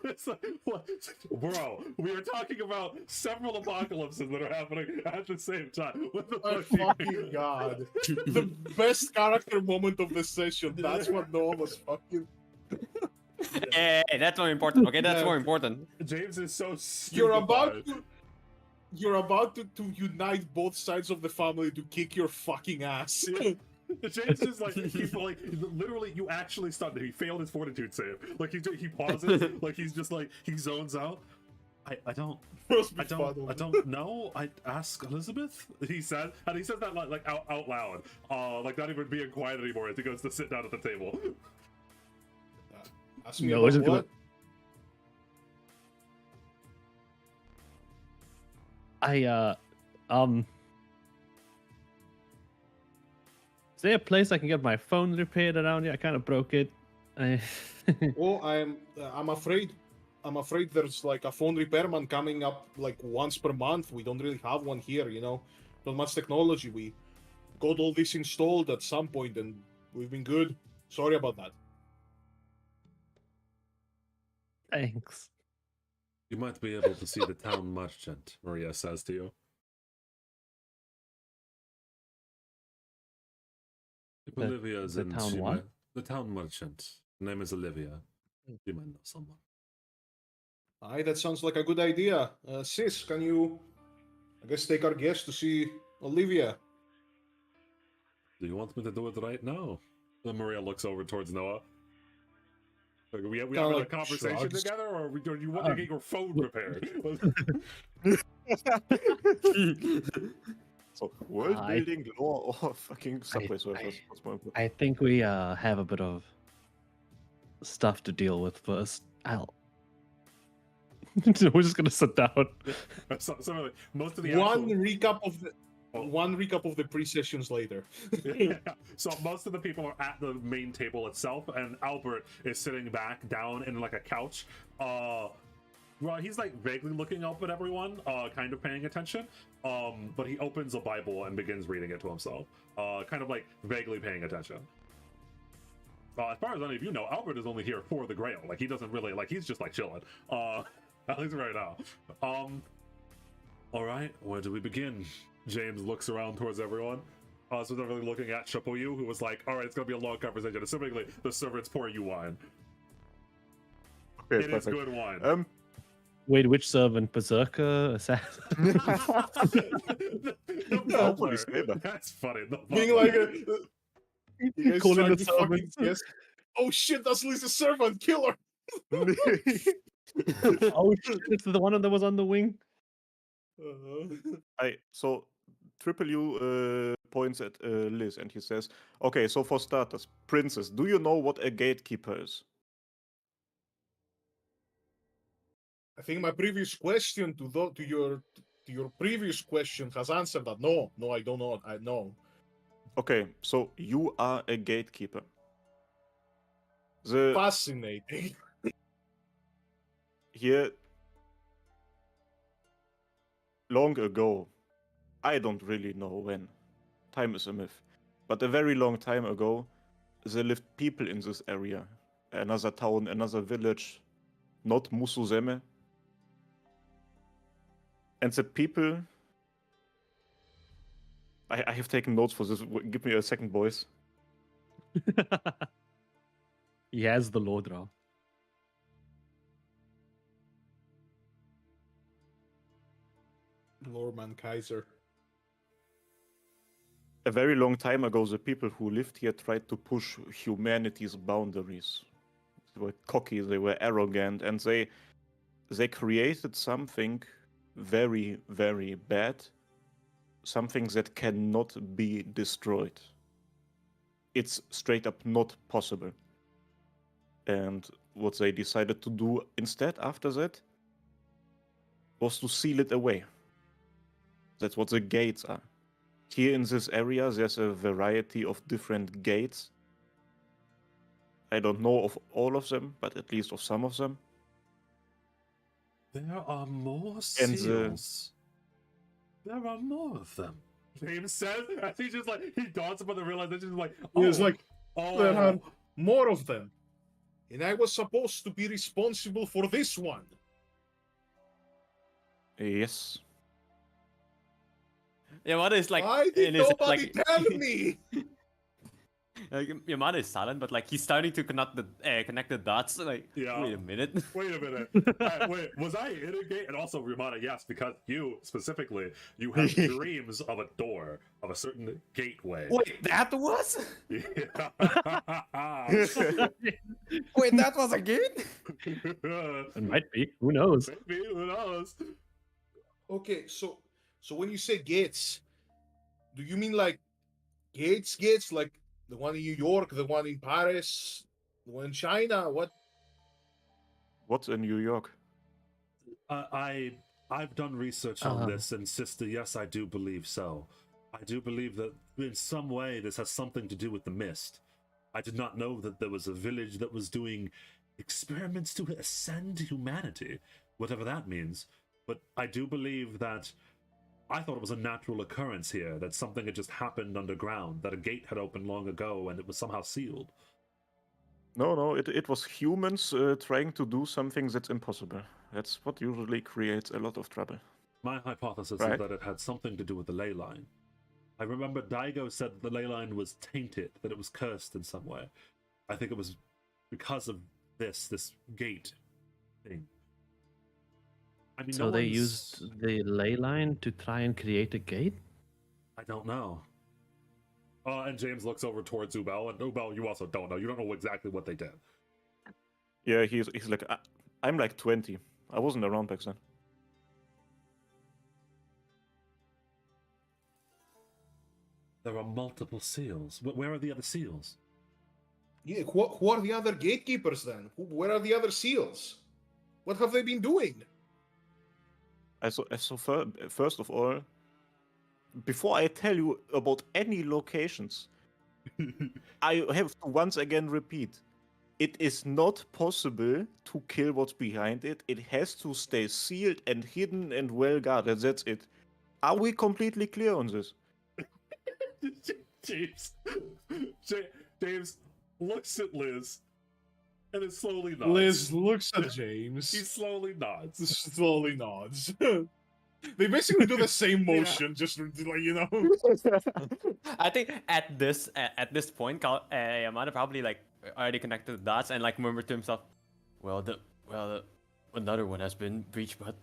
It's like, what? Bro, we are talking about several apocalypses that are happening at the same time. What the My fuck do you fucking mean? god. The best character moment of the session. That's what Noah was fucking. Hey, that's more important. Okay, that's Yeah. more important. James is so stupid. You're about to unite both sides of the family to kick your fucking ass. James is like, literally, you actually stunned him. He failed his fortitude save. Like, he pauses, like, he's just like, he zones out. I don't know. I ask Elizabeth. He said, and he says that like out loud, like not even being quiet anymore as he goes to sit down at the table. Ask me No, about isn't gonna- what? Is there a place I can get my phone repaired around here? I kind of broke it. Well, I'm afraid there's like a phone repairman coming up like once per month. We don't really have one here, Not much technology. We got all this installed at some point and we've been good. Sorry about that. Thanks. You might be able to see the town merchant, Maria says to you. If Olivia's the in, town she what? might- the town merchant. Her name is Olivia. You might know someone. Aye, that sounds like a good idea. Sis, can you, I guess, take our guest to see Olivia? Do you want me to do it right now? Then Maria looks over towards Noah. Like, we Kinda having like a conversation shrugs. together, or do you want to get your phone repaired? So, world I- building, law, or fucking subway surfers? What's more important? I think we have a bit of stuff to deal with first. We're just gonna sit down. So, most of the One actual- recap of the Oh. one recap of the pre-sessions later. Yeah. So most of the people are at the main table itself, and Albert is sitting back down in like a couch. Well, he's like vaguely looking up at everyone, kind of paying attention. But he opens a Bible and begins reading it to himself, kind of like vaguely paying attention. As far as any of you know, Albert is only here for the Grail. Like, he doesn't really, like, he's just like chilling. At least right now. All right, where do we begin? James looks around towards everyone. Specifically looking at Chapoyu, who was like, all right, it's gonna be a long conversation. Assumingly, the servants pour you wine. Okay, It is perfect. good wine. Wait, which servant? Berserker? Assassin? The butler. Nobody's neighbor. That's funny. The Being butler. like, you guys Calling trying the to fucking servants. guess? Oh shit, that's Lisa's servant, kill her! Oh shit, it's the one that was on the wing. So Triple U points at Liz and he says, okay, so for starters, Princess, do you know what a gatekeeper is? I think my previous question to your previous question has answered that. No, I don't know. I know. Okay, so you are a gatekeeper. The Fascinating. here long ago, I don't really know when. Time is a myth. But a very long time ago, there lived people in this area. Another town, another village, not Musu-Zeme. And the people... I have taken notes for this. Give me a second, boys. He has the law draw. Lorman Kaiser. A very long time ago, the people who lived here tried to push humanity's boundaries. They were cocky, they were arrogant, and they created something very, very bad. Something that cannot be destroyed. It's straight up not possible. And what they decided to do instead after that was to seal it away. That's what the gates are. Here in this area, there's a variety of different gates. I don't know of all of them, but at least of some of them. There are more And seals. There are more of them. James says, as he just like, he dawns upon the realization, like, He was like, oh, there are more of them. And I was supposed to be responsible for this one. Yes. Yamada is like, Why did in his, nobody like, tell me? like, Yamada is silent, but like he's starting to connect the dots. Like, Yeah. wait a minute. Wait a minute. Wait, was I in a gate? And also, Ramada, yes, because you specifically, you have dreams of a door, of a certain gateway. Wait, that was? Yeah. Wait, that was a gate? It might be. Who knows? Maybe, who knows? Okay, so when you say gates, do you mean like gates, like the one in New York, the one in Paris, the one in China? What? What's in New York? I've done research on this, and sister, yes, I do believe so. I do believe that in some way this has something to do with the mist. I did not know that there was a village that was doing experiments to ascend humanity, whatever that means. But I do believe that I thought it was a natural occurrence here, that something had just happened underground, that a gate had opened long ago and it was somehow sealed. No, it was humans trying to do something that's impossible. That's what usually creates a lot of trouble. My hypothesis Right. is that it had something to do with the ley line. I remember Daigo said that the ley line was tainted, that it was cursed in some way. I think it was because of this gate thing. I mean, So no they one's- used the ley line to try and create a gate? I don't know. And James looks over towards Ubel, and Ubel, you also don't know. You don't know exactly what they did. Yeah, he's like, I'm like 20. I wasn't around back then. There are multiple seals. Where are the other seals? Yeah, who are the other gatekeepers then? Where are the other seals? What have they been doing? First of all, before I tell you about any locations, I have to once again repeat, it is not possible to kill what's behind it. It has to stay sealed and hidden and well guarded. That's it. Are we completely clear on this? James, James looks at Liz, and it slowly nods. Liz looks at James. He slowly nods. slowly nods. They basically do the same motion, just like, you know. I think at this point, Yamada probably like already connected the dots and like murmured to himself, "Well, another one has been breached, but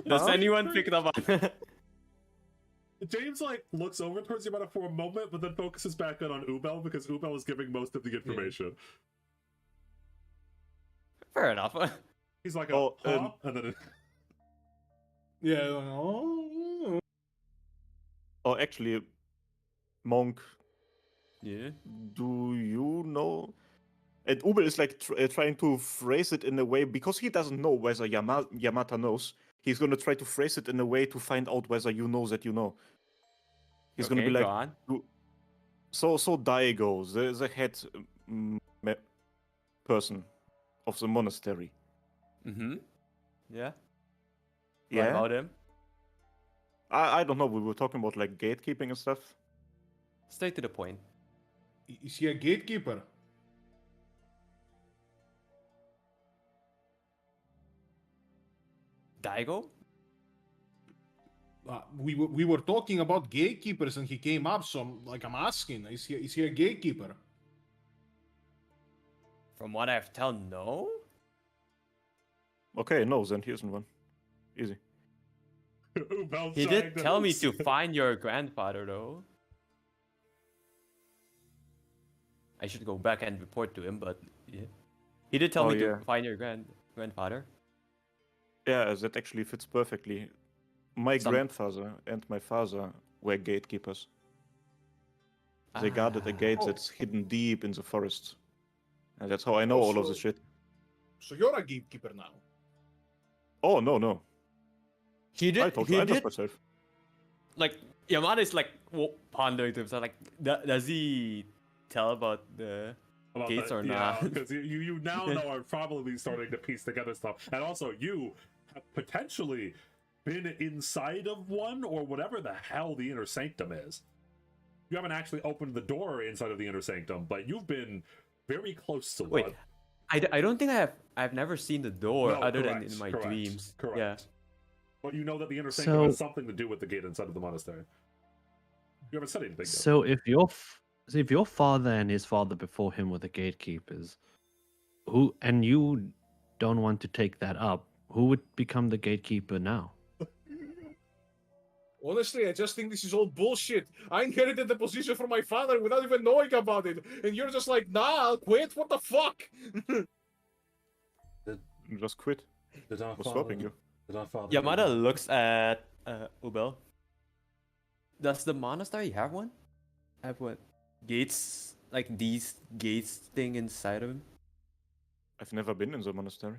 does anyone pick it up on?" James like looks over towards Yamada for a moment, but then focuses back on Ubel because Ubel is giving most of the information. Fair enough. He's like, Oh, huh? And then Yeah. Oh. Oh, actually, Monk, Yeah. do you know? And Ubel is like trying to phrase it in a way, because he doesn't know whether Yamata knows. He's gonna try to phrase it in a way to find out whether you know that you know. He's gonna be Okay, like, go on. so Daigo, the head person of the monastery. Mm-hmm. Yeah. What Yeah. about him? I don't know. We were talking about like gatekeeping and stuff. Straight to the point. Is he a gatekeeper? Daigo? We were talking about gatekeepers and he came up, so I'm asking, is he a gatekeeper? From what I've tell, no. Okay, no, then he isn't one. Easy. Ubel's He trying did tell me to find your grandfather, though. I should go back and report to him, but yeah. He did tell Oh, me yeah. to find your grandfather. Yeah, that actually fits perfectly. My Some- grandfather and my father were gatekeepers. They guarded a gate Oh. that's hidden deep in the forest. And that's how I know all of this shit. So you're a gatekeeper now. Oh, no. He did. I told he you, I did. trust myself. Like Yamada is like pondering to himself, like, does he tell about the about gates that, or yeah, not? because you now know are probably starting to piece together stuff, and also you have potentially been inside of one or whatever the hell the inner sanctum is. You haven't actually opened the door inside of the inner sanctum, but you've been very close to Wait, one. I don't think I've never seen the door No, other correct, than in my correct, dreams. correct. Yeah. But you know that the inner sanctum So- has something to do with the gate inside of the monastery. You haven't said anything yet. So if your father and his father before him were the gatekeepers, and you don't want to take that up, who would become the gatekeeper now? Honestly, I just think this is all bullshit. I inherited the position from my father without even knowing about it. And you're just like, nah, I'll quit? What the fuck? Just quit. Did our What's stopping you? Did our father Yamada looks at Ubel. Does the monastery have one? Have what? Gates? Like these gates thing inside of him? I've never been in the monastery.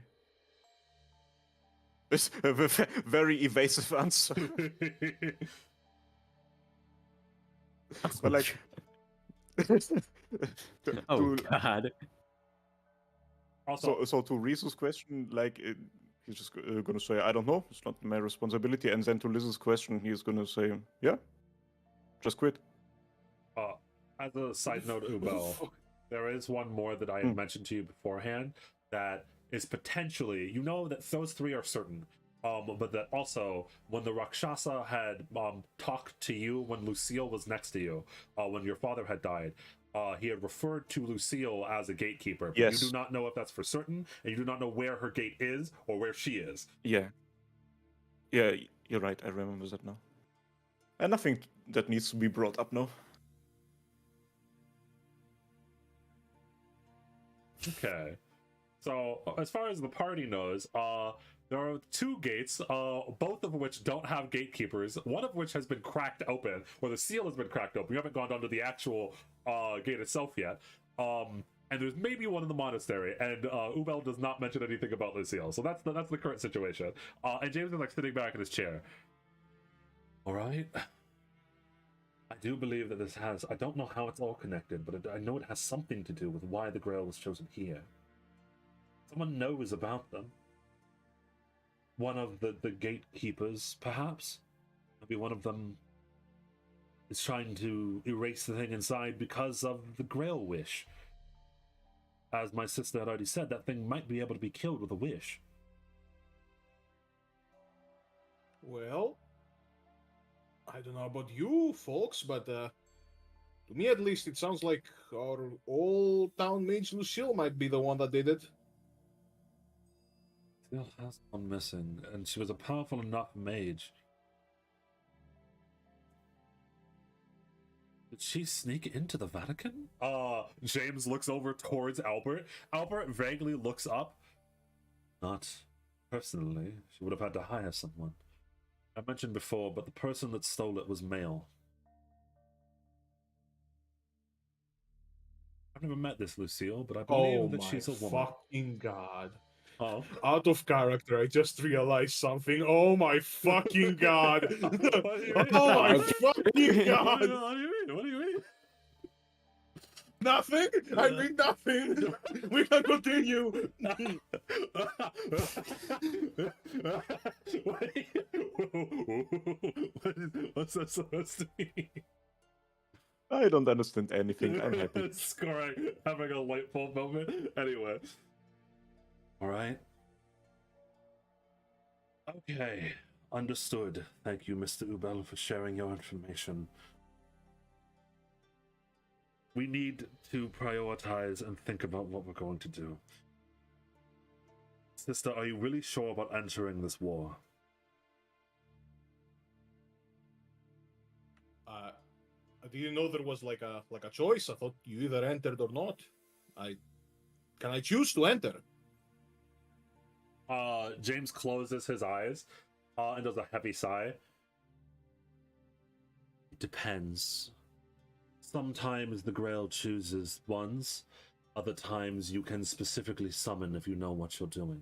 It's a very evasive answer. But like, Oh to- god. Also, so to Rizu's question, like he's just gonna say, "I don't know. It's not my responsibility." And then to Liz's question, he's gonna say, "Yeah, just quit." as a side note, Ubel, there is one more that I had mentioned to you beforehand that is potentially, you know, that those three are certain. But that also, when the Rakshasa had talked to you when Lucille was next to you, when your father had died, he had referred to Lucille as a gatekeeper. But Yes. You do not know if that's for certain, and you do not know where her gate is or where she is. Yeah, you're right. I remember that now. And nothing that needs to be brought up now. Okay. So, as far as the party knows, there are two gates, both of which don't have gatekeepers, one of which has been cracked open, or the seal has been cracked open. We haven't gone down to the actual gate itself yet. And there's maybe one in the monastery, and Ubel does not mention anything about Lucille. So that's the current situation. And James is like sitting back in his chair. All right. I do believe that this has, I don't know how it's all connected, but I know it has something to do with why the Grail was chosen here. Someone knows about them. One of the gatekeepers, perhaps? Maybe one of them is trying to erase the thing inside because of the Grail wish. As my sister had already said, that thing might be able to be killed with a wish. Well, I don't know about you folks, but to me at least it sounds like our old town mage Lucille might be the one that did it. Still has gone missing, and she was a powerful enough mage. Did she sneak into the Vatican? James looks over towards Albert. Albert vaguely looks up. Not personally. She would have had to hire someone. I mentioned before, but the person that stole it was male. I've never met this Lucille, but I believe Oh that my she's a woman. fucking god. Oh. Out of character, I just realized something. Oh my fucking god. What do you mean? Oh my What fucking god. do you mean? What do you mean? Nothing. I mean nothing. We can continue. Wait. What's that supposed to mean? I don't understand anything. I'm happy. Scoring, having a light bulb moment. Anyway. All right. Okay, understood. Thank you, Mr. Ubel, for sharing your information. We need to prioritize and think about what we're going to do. Sister, are you really sure about entering this war? I didn't know there was like a choice. I thought you either entered or not. Can I choose to enter? James closes his eyes and does a heavy sigh. It depends. Sometimes the Grail chooses ones, other times you can specifically summon if you know what you're doing.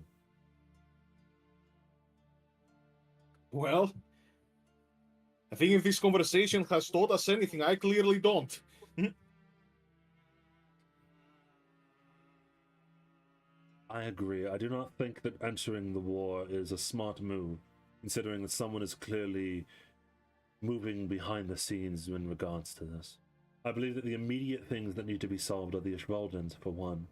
Well, I think if this conversation has taught us anything, I clearly don't. I agree. I do not think that entering the war is a smart move, considering that someone is clearly moving behind the scenes in regards to this. I believe that the immediate things that need to be solved are the Ishvaldans, for one.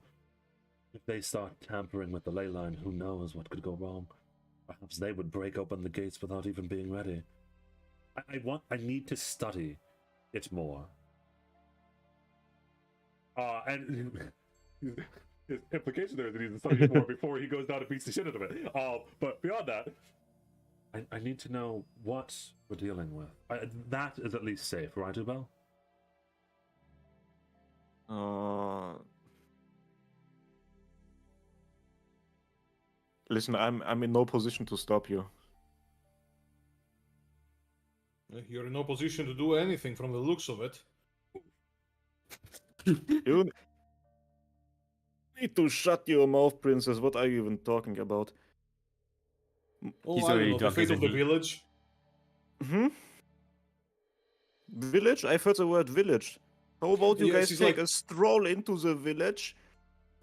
If they start tampering with the ley line, who knows what could go wrong? Perhaps they would break open the gates without even being ready. I need to study it more. And his implication there is that he needs to study more before he goes down and beats the shit out of it. But beyond that, I need to know what we're dealing with. That is at least safe, right, Ubel? Listen, I'm in no position to stop you. You're in no position to do anything from the looks of it. You need to shut your mouth, princess. What are you even talking about? Oh, He's I don't already know, the talking fate of to the me. village. Hmm? Village? I've heard the word village. How about you Yeah, guys she's take like- a stroll into the village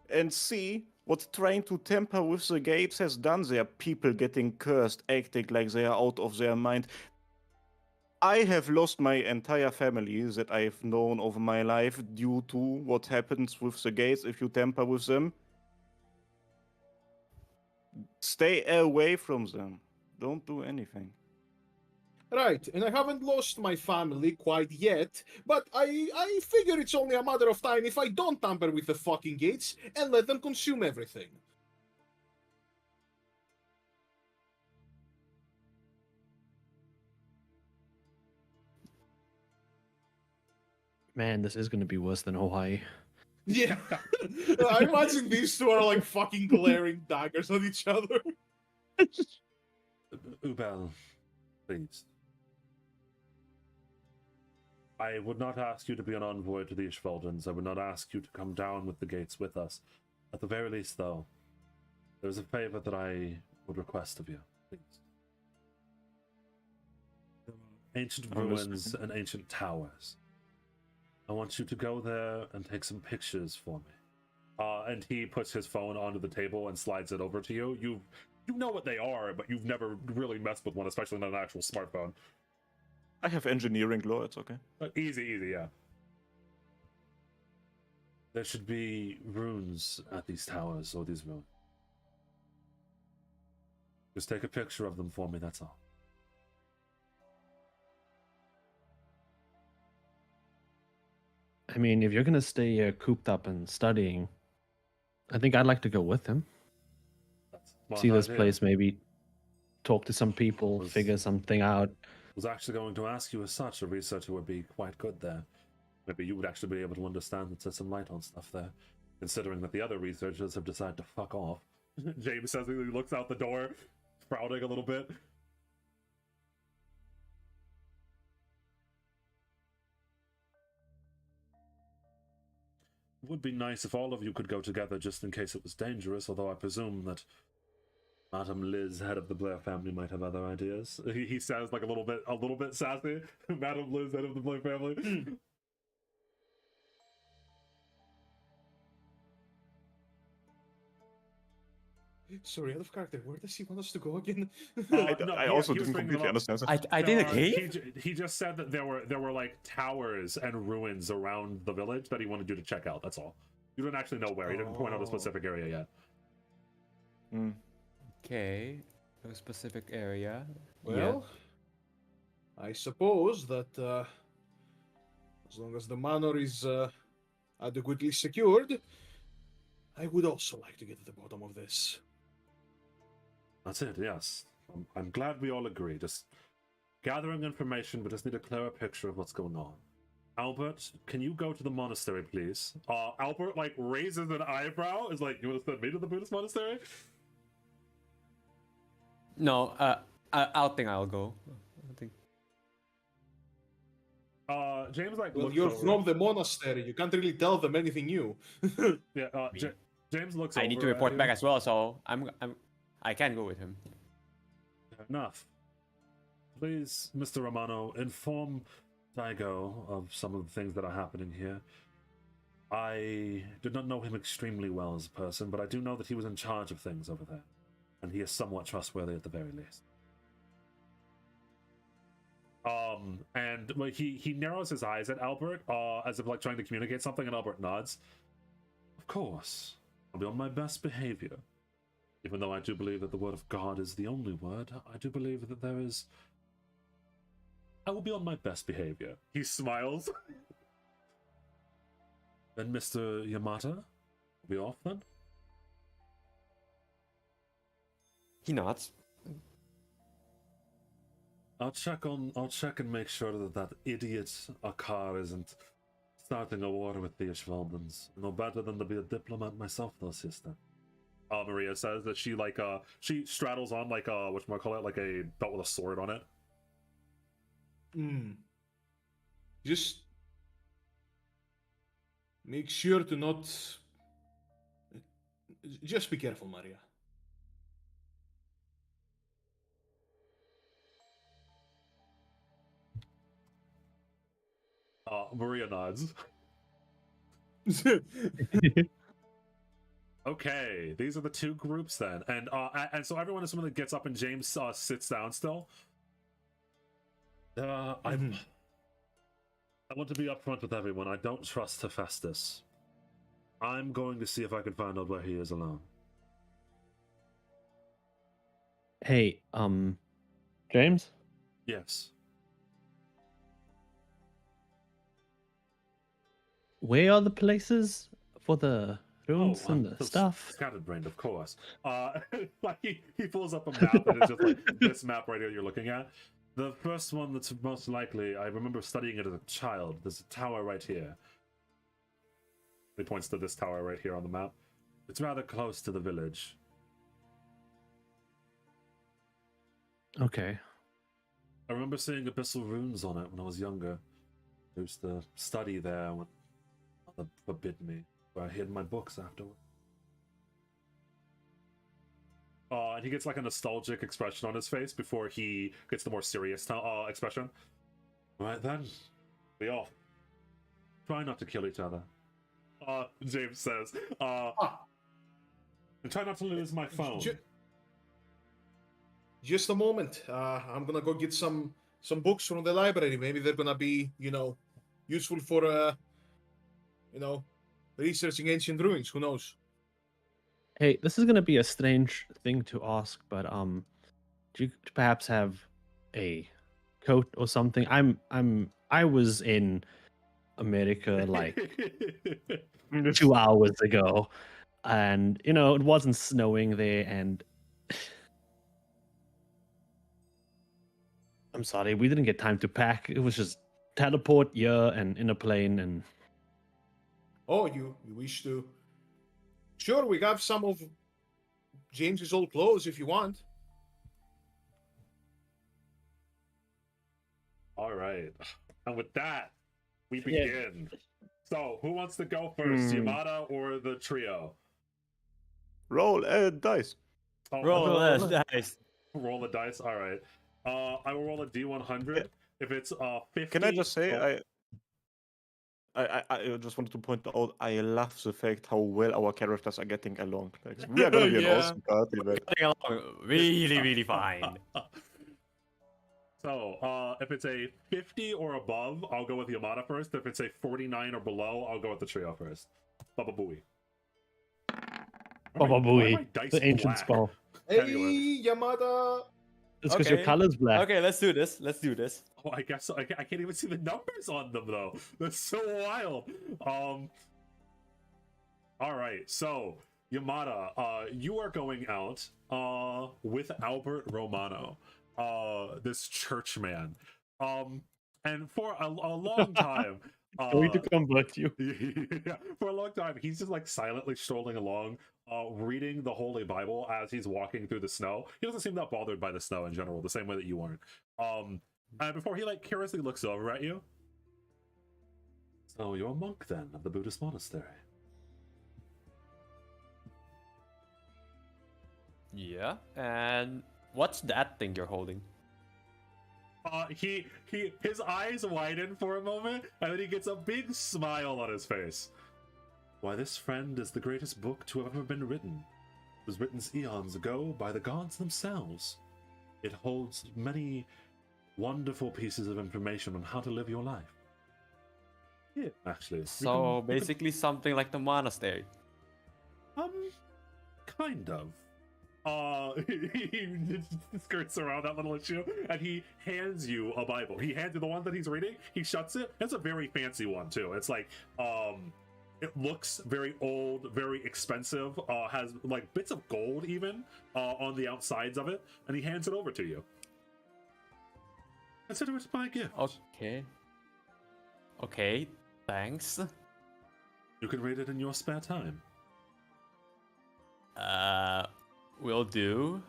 and see what trying to tamper with the gates has done there? People getting cursed, acting like they are out of their mind. I have lost my entire family that I've known over my life due to what happens with the gates if you tamper with them. Stay away from them. Don't do anything. Right, and I haven't lost my family quite yet, but I figure it's only a matter of time if I don't tamper with the fucking gates and let them consume everything. Man, this is going to be worse than Hawaii. Yeah. I imagine these two are like fucking glaring daggers at each other. Ubel, please. I would not ask you to be an envoy to the Ishvaldans. I would not ask you to come down with the gates with us. At the very least, though, there's a favor that I would request of you, please. There are ancient I'm ruins listening. and ancient towers. I want you to go there and take some pictures for me. And he puts his phone onto the table and slides it over to you. You know what they are, but you've never really messed with one, especially not an actual smartphone. I have engineering law, it's okay. Easy, yeah. There should be runes at these towers or these ruins. Just take a picture of them for me, that's all. I mean, if you're going to stay cooped up and studying, I think I'd like to go with him. That's a See smart this idea. place, maybe talk to some people, Was- figure something out. Was actually going to ask you as such. A researcher would be quite good there. Maybe you would actually be able to understand and set some light on stuff there. Considering that the other researchers have decided to fuck off. James says he looks out the door, frowning a little bit. It would be nice if all of you could go together just in case it was dangerous, although I presume that Madame Liz, head of the Blair family, might have other ideas. He sounds like a little bit sassy. Madame Liz, head of the Blair family. Sorry, out of character. Where does he want us to go again? I also he was didn't bringing completely it up. understand that. I did a No, cave? he just said that there were like towers and ruins around the village that he wanted you to check out. That's all. You don't actually know where. He didn't point out a Oh. specific area yet. Hmm. Okay. No specific area. Well, I suppose that as long as the manor is adequately secured, I would also like to get to the bottom of this. That's it. Yes, I'm glad we all agree. Just gathering information, but just need a clearer picture of what's going on. Albert, can you go to the monastery, please? Albert like raises an eyebrow. Is like, you want to send me to the Buddhist monastery? No, I think I'll go. I think. James like Well, looks you're over. from the monastery. You can't really tell them anything new. Yeah, James looks I over. need to at report you. back as well, so I can go with him. Enough. Please, Mr. Romano, inform Daigo of some of the things that are happening here. I did not know him extremely well as a person, but I do know that he was in charge of things over there, and he is somewhat trustworthy at the very least. And well, he narrows his eyes at Albert, as if like trying to communicate something, and Albert nods. Of course, I'll be on my best behavior. Even though I do believe that the word of God is the only word, I do believe that there is. I will be on my best behavior. He smiles. Then, Mr. Yamata, we off then? He nods. I'll check and make sure that idiot Akar isn't starting a war with the Ishvaldens. No better than to be a diplomat myself, though, sister. Maria says that she she straddles on like whatchamacallit, like a belt with a sword on it. Just make sure to not. Just be careful, Maria. Maria nods. Okay, these are the two groups then, and so everyone is someone that gets up, and James sits down still. I want to be upfront with everyone. I don't trust Hephaestus. I'm going to see if I can find out where he is alone. Hey, James? Yes. Where are the places for the rooms and the stuff? Scattered-brained, of course. Like he pulls up a map, and it's just like this map right here you're looking at. The first one that's most likely, I remember studying it as a child. There's a tower right here. He points to this tower right here on the map. It's rather close to the village. Okay. I remember seeing abyssal runes on it when I was younger. I used to study there when mother forbid me, where I hid my books afterward. And he gets like a nostalgic expression on his face before he gets the more serious expression. Right then, we off. Try not to kill each other. James says. And try not to lose my phone. Just a moment. I'm gonna go get some books from the library. Maybe they're gonna be, useful for, researching ancient ruins. Who knows? Hey, this is gonna be a strange thing to ask, but do you perhaps have a coat or something? I was in America like 2 hours ago, and it wasn't snowing there, and I'm sorry, we didn't get time to pack. It was just teleport here and in a plane, and Oh, you wish to? Sure, we have some of James's old clothes if you want. All right. And with that, we begin. So, who wants to go first, Yamada or the trio? Roll dice. Roll the dice. Roll the dice. All right. I will roll a D100. If it's 50. Can I just say I just wanted to point out, I love the fact how well our characters are getting along. Like, we are gonna be an Yeah. awesome party, but Getting along really, really fine. So, if it's a 50 or above, I'll go with Yamada first. If it's a 49 or below, I'll go with the trio first. Baba Booey. Baba Why are my Booey, dice the ancient black? spell. Hey, Anyway. Yamada. It's because your Okay. color's black. Okay, let's do this. Let's do this. Oh, I guess I can't even see the numbers on them though. That's so wild. All right, so Yamada, you are going out with Albert Romano, this churchman. And for a long time, Going to convert you. yeah, for a long time, he's just like silently strolling along, reading the Holy Bible as he's walking through the snow. He doesn't seem that bothered by the snow in general, the same way that you aren't. And before he like curiously looks over at you. So you're a monk then of the Buddhist monastery. Yeah. And what's that thing you're holding? His eyes widen for a moment, and then he gets a big smile on his face. Why, this friend is the greatest book to have ever been written. It was written eons ago by the gods themselves. It holds many wonderful pieces of information on how to live your life. Yeah, actually. So basically something like the monastery. Kind of. He skirts around that little issue, and he hands you a Bible. He hands you the one that he's reading. He shuts it. It's a very fancy one too. It's like, it looks very old, very expensive. Has like bits of gold even on the outsides of it, and he hands it over to you. Consider it my gift. Okay. Okay, thanks. You can read it in your spare time. Will do.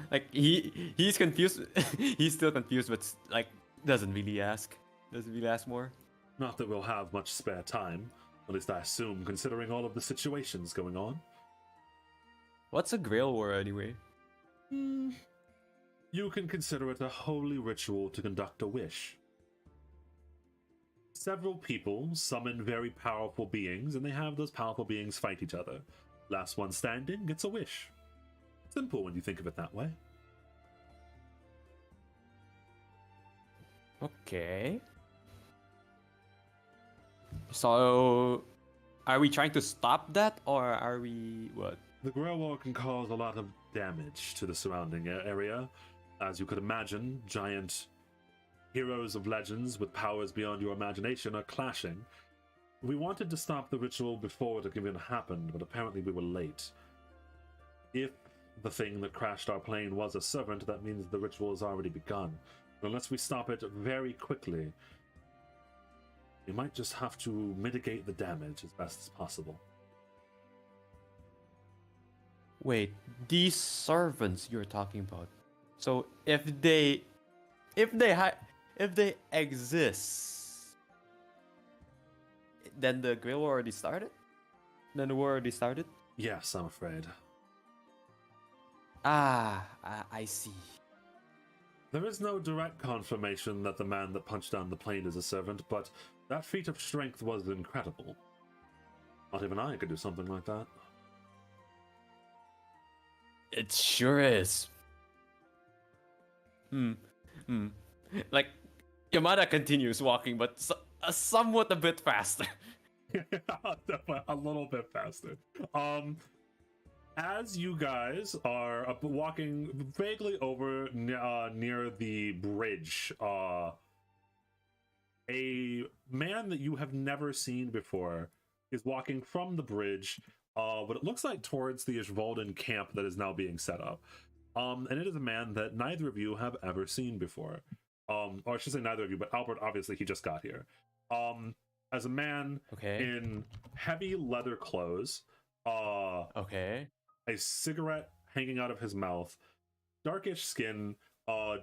Like he's confused. He's still confused, but like doesn't really ask. Doesn't really ask more. Not that we'll have much spare time. At least I assume, considering all of the situations going on. What's a Grail War anyway? You can consider it a holy ritual to conduct a wish. Several people summon very powerful beings, and they have those powerful beings fight each other. Last one standing gets a wish. Simple when you think of it that way. Okay. So, are we trying to stop that, or are we what? The Grail War can cause a lot of damage to the surrounding area. As you could imagine, giant heroes of legends with powers beyond your imagination are clashing. We wanted to stop the ritual before it even happened, but apparently we were late. If the thing that crashed our plane was a servant, that means the ritual has already begun. Unless we stop it very quickly, we might just have to mitigate the damage as best as possible. Wait, these servants you're talking about. So if they exist, then the Grail War already started? Then the war already started? Yes, I'm afraid. I see. There is no direct confirmation that the man that punched down the plane is a servant, but that feat of strength was incredible. Not even I could do something like that. It sure is. Like, Yamada continues walking, but somewhat a bit faster. A little bit faster. As you guys are walking vaguely over near the bridge, a man that you have never seen before is walking from the bridge, what it looks like towards the Ishvalden camp that is now being set up. And it is a man that neither of you have ever seen before. Or I should say neither of you, but Albert, obviously, he just got here. As a man in heavy leather clothes, Okay. a cigarette hanging out of his mouth, darkish skin,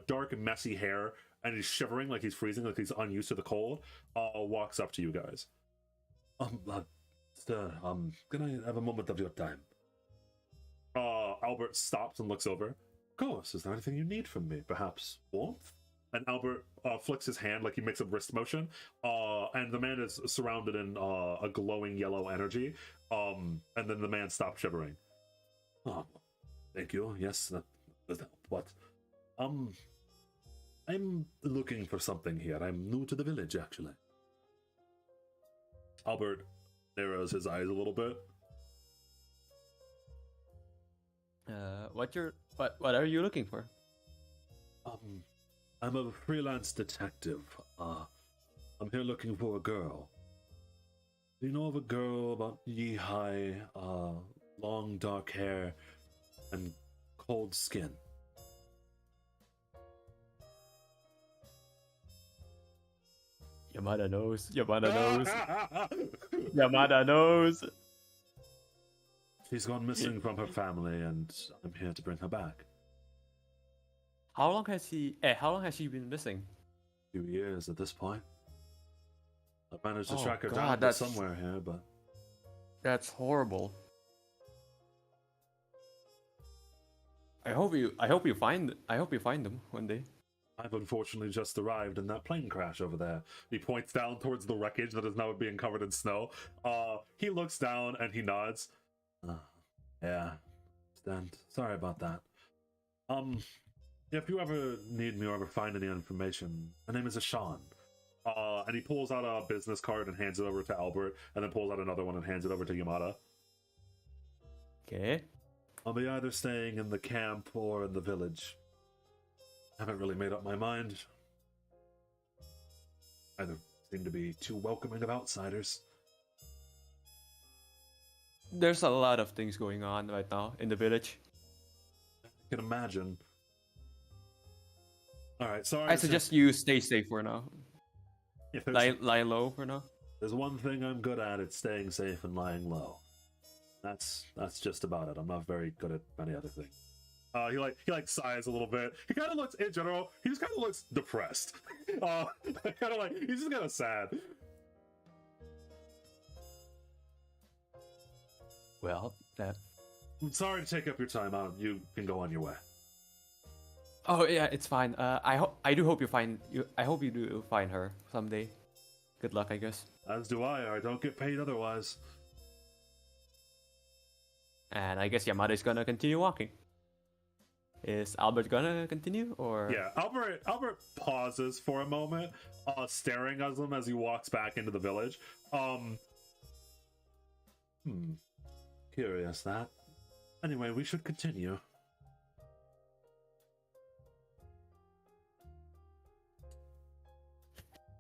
dark messy hair, and he's shivering like he's freezing, like he's unused to the cold, walks up to you guys. Sir, can I have a moment of your time? Albert stops and looks over. Of course, is there anything you need from me? Perhaps warmth? and Albert flicks his hand like he makes a wrist motion, and the man is surrounded in a glowing yellow energy, and then the man stops shivering. Oh, thank you. Yes, that helped. But I'm looking for something here. I'm new to the village, actually. Albert narrows his eyes a little bit. What are you looking for? I'm a freelance detective. I'm here looking for a girl. Do you know of a girl about knee-high, long dark hair, and cold skin? Yamada knows. Yamada knows. Yamada knows. She's gone missing from her family, and I'm here to bring her back. How long has she been missing? 2 years at this point. I managed to Oh, track her God, down to somewhere here, but That's horrible. I hope you find them one day. I've unfortunately just arrived in that plane crash over there. He points down towards the wreckage that is now being covered in snow. He looks down and he nods. yeah. Stand. Sorry about that. If you ever need me or ever find any information, my name is Ashan. And he pulls out a business card and hands it over to Albert, and then pulls out another one and hands it over to Yamada. Okay. I'll be either staying in the camp or in the village. Haven't really made up my mind. Either seem to be too welcoming of outsiders. There's a lot of things going on right now in the village. I can imagine. Alright, sorry. I suggest you stay safe for now. If there's, Lie low for now. There's one thing I'm good at, it's staying safe and lying low. That's just about it. I'm not very good at many other things. He sighs a little bit. He kind of looks, in general, he just kind of looks depressed. Kind of like, he's just kind of sad. Well, that. I'm sorry to take up your time. You can go on your way. Oh yeah, it's fine. I do hope you find you. I hope you do find her someday. Good luck, I guess. As do I don't get paid otherwise. And I guess Yamada is gonna continue walking. Is Albert gonna continue or? Yeah, Albert pauses for a moment, staring at him as he walks back into the village. Curious that. Anyway, we should continue.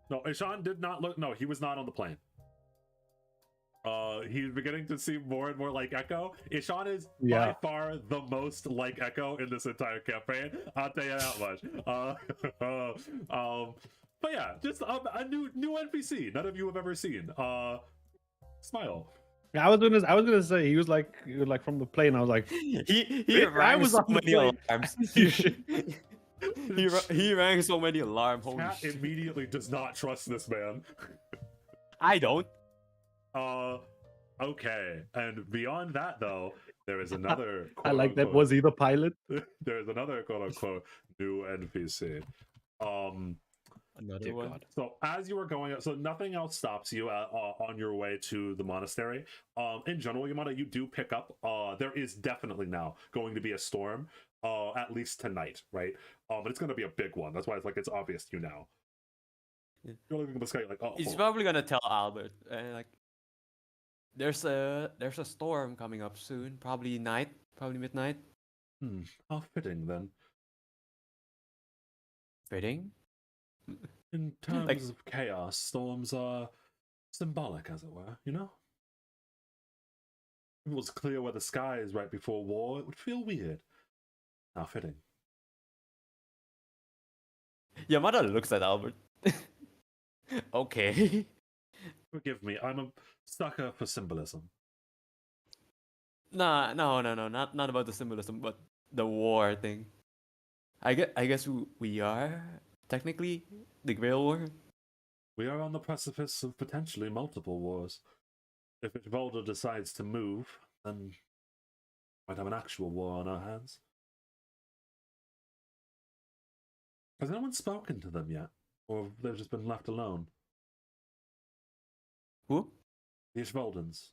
No, Ishan did not look. No, he was not on the plane. He's beginning to seem more and more like Echo. Ishan is by far the most like Echo in this entire campaign. I'll tell you that much. But yeah, just a new NPC none of you have ever seen. Smile. I was gonna say he was like from the plane. I was like, he rang so many alarms. he rang so many alarms. Holy Cat shit. immediately does not trust this man. I don't. Okay. And beyond that, though, there is another. I like that. Was he the pilot? There is another quote unquote new NPC. Another one. God. So as you are going, so nothing else stops you on your way to the monastery. In general, Yamada, you do pick up. There is definitely now going to be a storm. At least tonight, right? But it's going to be a big one. That's why it's obvious to you now. Yeah. You're looking at the sky like, oh. He's probably gonna tell Albert, like, there's a storm coming up soon. Probably midnight. How fitting then. Fitting. In terms of chaos, storms are symbolic, as it were, you know? If it was clear where the sky is right before war, it would feel weird. How fitting. Yamada looks at Albert. Okay. Forgive me, I'm a sucker for symbolism. No, not about the symbolism, but the war thing. I guess we are technically the Grail War. We are on the precipice of potentially multiple wars. If Volder decides to move, then we might have an actual war on our hands. Has anyone spoken to them yet? Or have they just been left alone? Who? The Ishvoldens.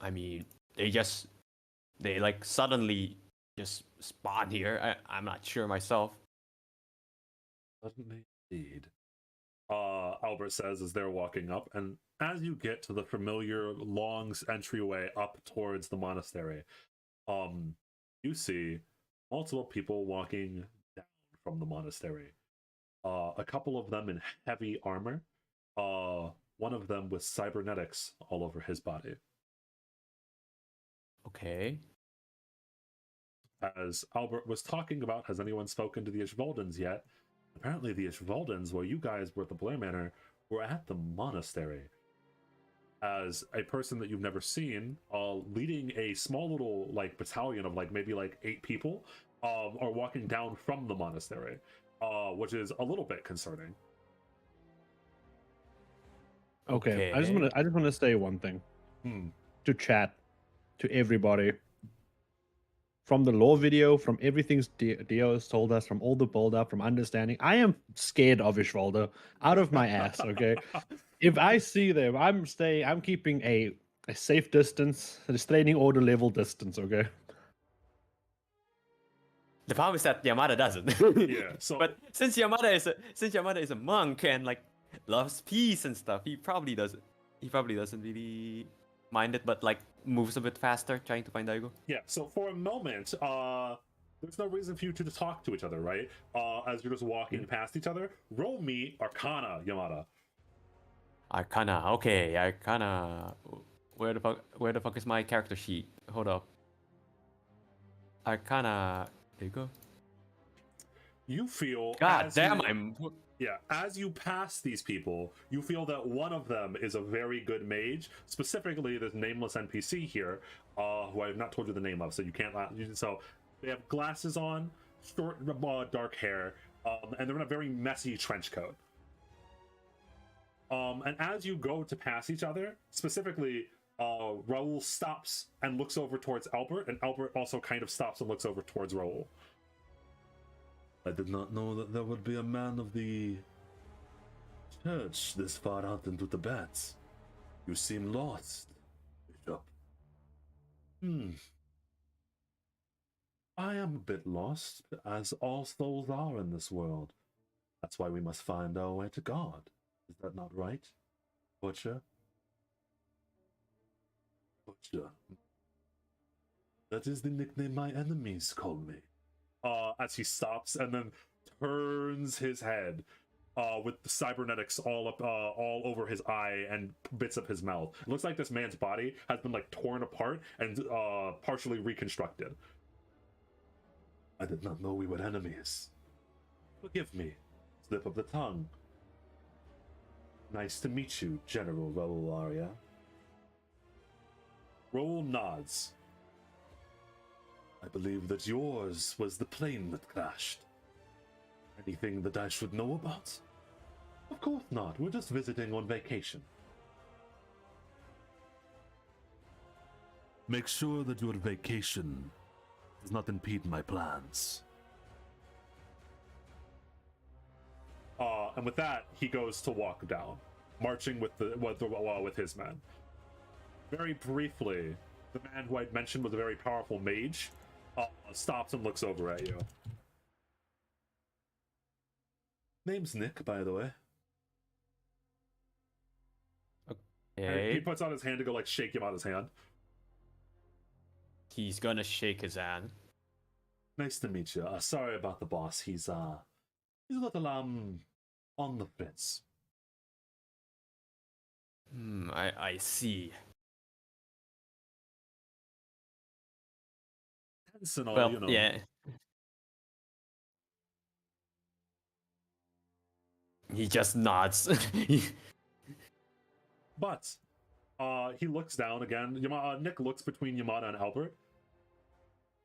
I mean, they like suddenly just spawn here. I'm not sure myself. Suddenly, indeed. Albert says as they're walking up, and as you get to the familiar long entryway up towards the monastery, you see multiple people walking down from the monastery. A couple of them in heavy armor. One of them with cybernetics all over his body. Okay. As Albert was talking about, has anyone spoken to the Ishvoldens yet? Apparently the Ishvoldens, while you guys were at the Blair Manor, were at the monastery. As a person that you've never seen, leading a small little like battalion of maybe 8 people, are walking down from the monastery, which is a little bit concerning. Okay. I just want to say one thing to chat, to everybody. From the lore video, from everything Dio has told us, from all the build up, from understanding, I am scared of Ishvaldo out of my ass. Okay, if I see them, I'm keeping a safe distance, a restraining order level distance. Okay. The problem is that Yamada doesn't. Yeah. So, but since Yamada is a monk and like loves peace and stuff, he probably doesn't really mind it, but like moves a bit faster trying to find Daigo. Yeah, so for a moment, there's no reason for you to talk to each other, right? As you're just walking past each other. Roll me Arcana, Yamada. Arcana, okay, Arcana. Where the fuck is my character sheet? Hold up. Arcana. There you go. You feel God damn, as you pass these people, you feel that one of them is a very good mage. Specifically, this nameless NPC here, who I have not told you the name of, so you can't. So they have glasses on, short, dark hair, and they're in a very messy trench coat. And as you go to pass each other, specifically, Raoul stops and looks over towards Albert, and Albert also kind of stops and looks over towards Raoul. I did not know that there would be a man of the church this far out into Tibet. You seem lost, Bishop. I am a bit lost, as all souls are in this world. That's why we must find our way to God. Is that not right, Butcher? Butcher. That is the nickname my enemies call me. As he stops and then turns his head, with the cybernetics all over his eye and bits of his mouth. It looks like this man's body has been torn apart and partially reconstructed. I did not know we were enemies. Forgive me. Slip of the tongue. Nice to meet you, General Raoul Aria. Raoul nods. I believe that yours was the plane that crashed. Anything that I should know about? Of course not. We're just visiting on vacation. Make sure that your vacation does not impede my plans. And with that, he goes to walk down, marching with his men. Very briefly, the man who I'd mentioned was a very powerful mage. Stops and looks over at you. Name's Nick, by the way. Okay. He puts out his hand to go shake him out his hand. He's gonna shake his hand. Nice to meet you. Sorry about the boss. He's a little on the fence. I see. And all, Well, yeah. He just nods. But he looks down again. Nick looks between Yamada and Albert.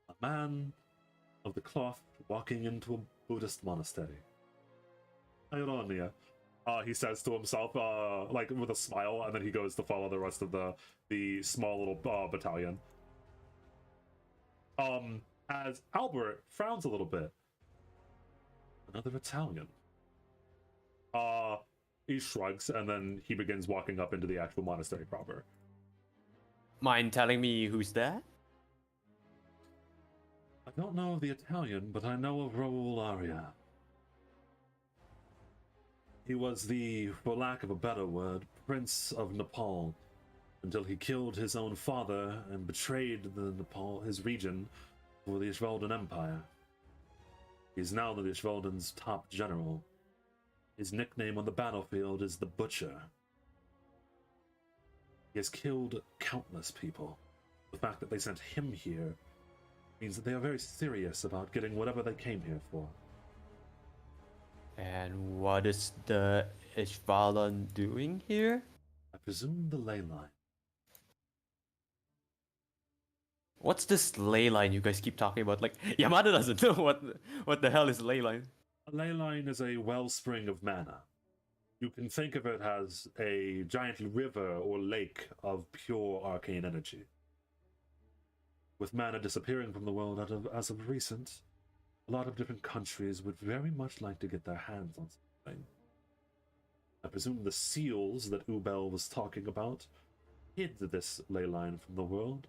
A man of the cloth walking into a Buddhist monastery. Ironia, he says to himself, with a smile, and then he goes to follow the rest of the small little battalion. As Albert frowns a little bit, Another Italian. He shrugs, and then he begins walking up into the actual monastery proper. Mind telling me who's that? I don't know of the Italian, but I know of Raoul Aria. He was the, for lack of a better word, Prince of Nepal, until he killed his own father and betrayed his region for the Ishvaldan Empire. He's now the Ishvaldan's top general. His nickname on the battlefield is the Butcher. He has killed countless people. The fact that they sent him here means that they are very serious about getting whatever they came here for. And what is the Ishvalan doing here? I presume the ley line. What's this ley line you guys keep talking about? Like, Yamada doesn't know what the hell is ley line. A ley line is a wellspring of mana. You can think of it as a giant river or lake of pure arcane energy. With mana disappearing from the world as of recent, a lot of different countries would very much like to get their hands on something. I presume the seals that Ubel was talking about hid this ley line from the world.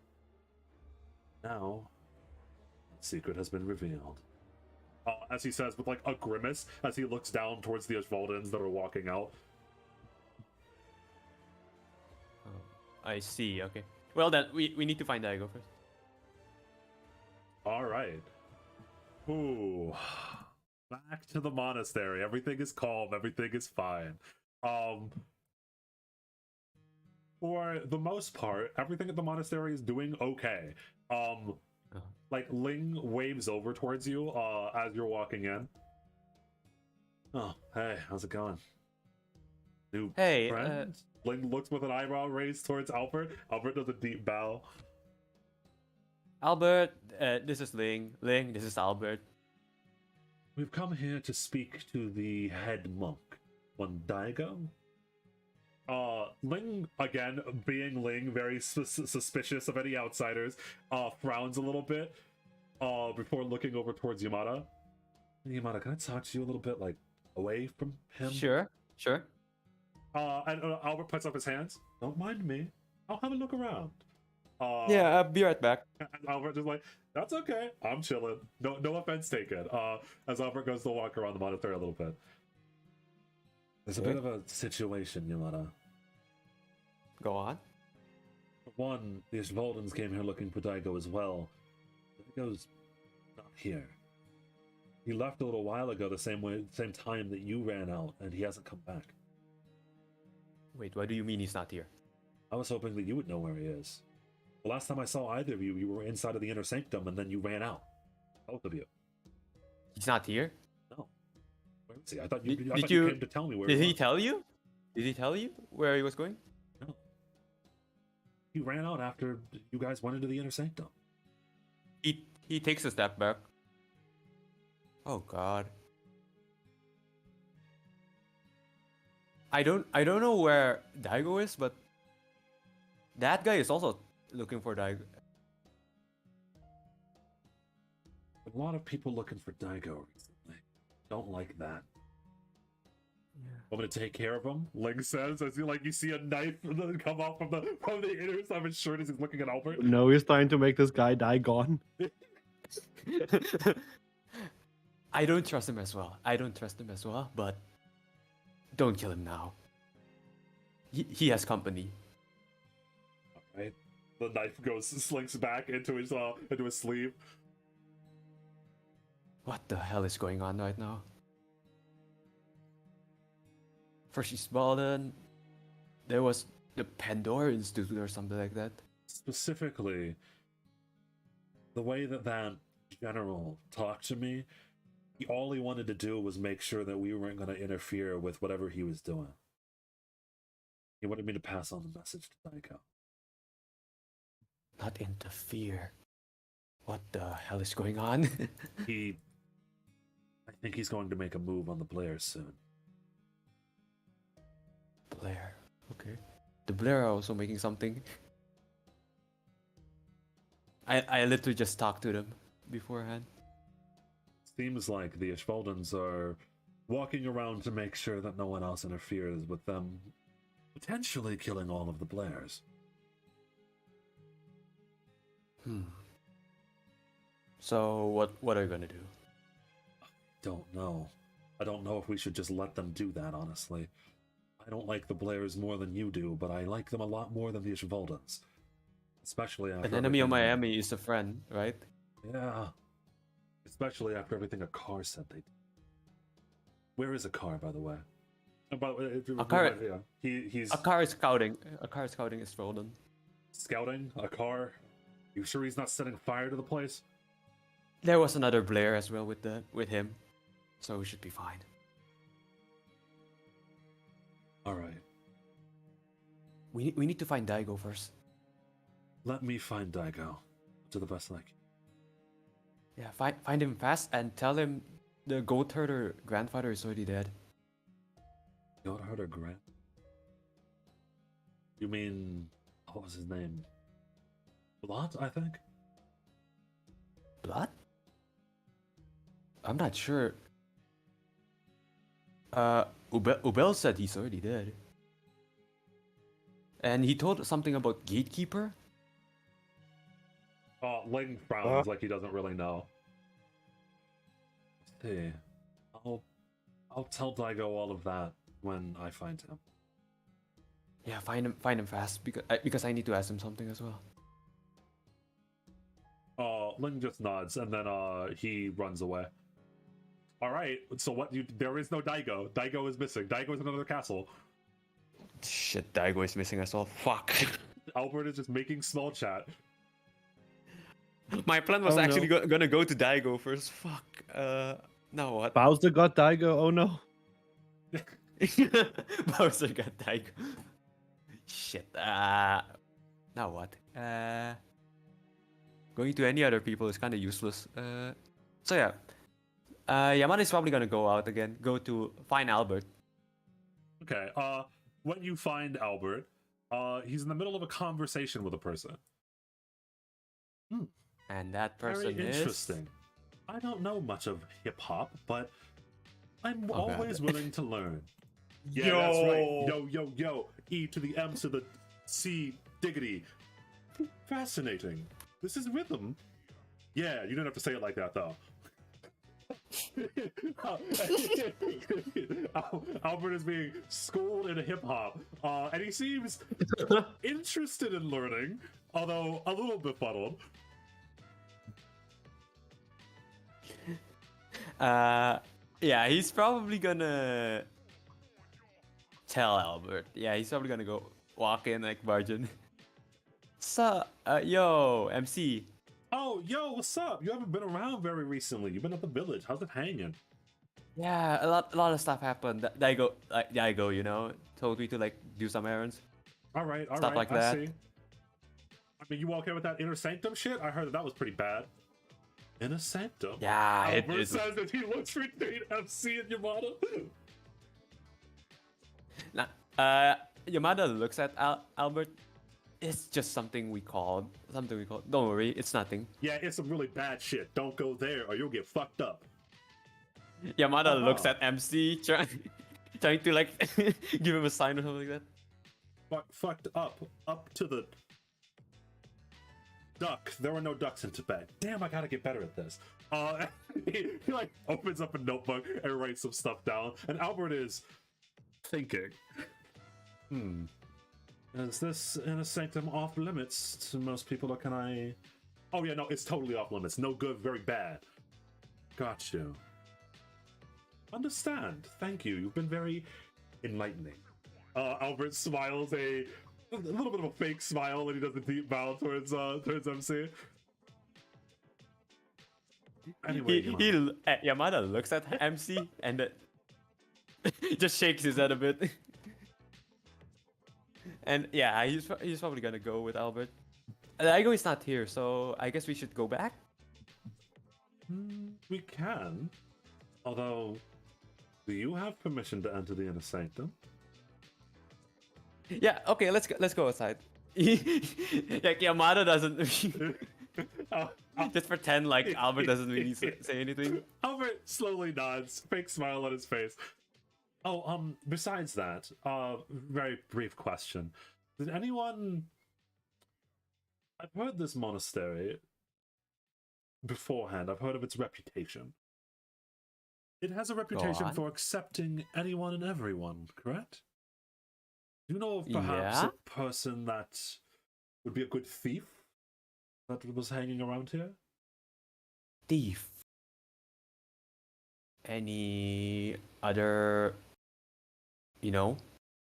Now, that secret has been revealed. As he says with like a grimace, as he looks down towards the Ishvaldans that are walking out. I see, okay. Well then, we need to find Daigo first. Alright. Ooh. Back to the monastery. Everything is calm, everything is fine. For the most part, everything at the monastery is doing okay. Like, Ling waves over towards you as you're walking in. Oh, hey, how's it going? New friend? Ling looks with an eyebrow raised towards Albert. Albert does a deep bow. Albert, this is Ling. Ling, this is Albert. We've come here to speak to the head monk, one Daigo. Ling, again, being Ling, very suspicious of any outsiders, frowns a little bit before looking over towards Yamada. Yamada, can I talk to you a little bit, like, away from him? Sure. And Albert puts up his hands. Don't mind me. I'll have a look around. Yeah, I'll be right back. And Albert just like, that's okay. I'm chilling. No offense taken. As Albert goes to walk around the monastery a little bit. There's a bit of a situation, Yamada. Go on. For one, the Ishvaldans came here looking for Daigo as well. Daigo's not here. He left a little while ago, the same time that you ran out, and he hasn't come back. Wait, what do you mean he's not here? I was hoping that you would know where he is. The last time I saw either of you, you were inside of the inner sanctum, and then you ran out. Both of you. He's not here? No. Where is he? I thought you came to tell me where Did he he was. tell you? Did he tell you where he was going? No. He ran out after you guys went into the inner sanctum. He takes a step back. Oh god. I don't know where Daigo is, but that guy is also looking for Daigo. A lot of people looking for Daigo recently. Don't like that. Yeah. I'm gonna take care of him, Ling says, as you see a knife come off from the inner side of his shirt as he's looking at Albert. No, he's trying to make this guy die gone. I don't trust him as well. But don't kill him now. He has company. Alright. The knife slinks back into his sleeve. What the hell is going on right now? First Ishbalden, there was the Pandora Institute or something like that. Specifically, the way that general talked to me, all he wanted to do was make sure that we weren't going to interfere with whatever he was doing. He wanted me to pass on the message to Daigo. Not interfere. What the hell is going on? I think he's going to make a move on the Blairs soon. Blair. Okay. The Blair are also making something. I literally just talked to them beforehand. Seems like the Ishvoldens are walking around to make sure that no one else interferes with them potentially killing all of the Blairs. So what are you gonna do? Don't know. I don't know if we should just let them do that, honestly. I don't like the Blairs more than you do, but I like them a lot more than the Ishvoldens. Especially after An enemy of everything- Miami is a friend, right? Yeah. Especially after everything Akar said they did. Where is Akar, by the way? And by the way, if you Akar- yeah, he's Akar is scouting. Akar is scouting is Roldan. scouting Akar. You sure he's not setting fire to the place? There was another Blair as well with him, so we should be fine. All right. We need to find Daigo first. Let me find Daigo to the best I can. Yeah, find him fast and tell him the goat herder grandfather is already dead. Goat herder Grant? You mean, what was his name? Blot, I think? Blood? I'm not sure. Ubel said he's already dead. And he told something about Gatekeeper? Ling frowns like he doesn't really know. Hey, I'll tell Daigo all of that when I find him. Yeah, find him fast because I need to ask him something as well. Ling just nods and then he runs away. All right, so there is no Daigo. Daigo is missing. Daigo is in another castle. Shit, Daigo is missing as well. Fuck. Albert is just making small chat. My plan was Oh, actually gonna go to Daigo first. Fuck. Now what? Bowser got Daigo. Oh no. Bowser got Daigo. Shit. Now what? Going to any other people is kind of useless. So yeah. Yamada is probably gonna go out again. Go to find Albert. Okay. When you find Albert, he's in the middle of a conversation with a person. And that person Very is... interesting. I don't know much of hip hop, but I'm always willing to learn. Yeah, that's right. Yo. E to the M to the C diggity. Fascinating. This is rhythm. Yeah, you didn't have to say it like that though. Albert is being schooled in hip hop, and he seems interested in learning, although a little befuddled. Yeah, he's probably gonna tell Albert. Yeah, he's probably gonna go walk in like Bargain. So, yo, MC. Oh, yo, what's up? You haven't been around very recently. You've been at the village. How's it hanging? Yeah, a lot of stuff happened. Daigo, you know, told me to like do some errands. All right, Stuff like that. I see. I mean, you okay with that inner sanctum shit? I heard that was pretty bad. Inner sanctum? Yeah, Albert says that he looks for Date MC and Yamada. Yamada looks at Albert. It's just something we called. Don't worry, it's nothing. Yeah, it's some really bad shit. Don't go there or you'll get fucked up. Yamada looks at MC, trying to like give him a sign or something like that. Fucked up to the duck. There were no ducks in Tibet. Damn, I gotta get better at this. He like opens up a notebook and writes some stuff down, and Albert is thinking. Is this inner sanctum off limits to most people, or can I... Oh yeah, no, it's totally off limits. No good, very bad. Got you. Understand. Thank you. You've been very enlightening. Albert smiles a little bit of a fake smile when he does a deep bow towards MC. Anyway, Yamada looks at MC and just shakes his head a bit. And yeah, he's probably gonna go with Albert. Daigo is not here, so I guess we should go back. We can. Although, do you have permission to enter the inner sanctum? Yeah, okay, let's go outside. Like Yamada doesn't. Just pretend like Albert doesn't really say anything. Albert slowly nods, fake smile on his face. Oh, besides that, very brief question. Did anyone... I've heard this monastery beforehand. I've heard of its reputation. It has a reputation on. for accepting anyone and everyone, correct? Do you know of perhaps Yeah? a person that would be a good thief that was hanging around here? Thief. Any other,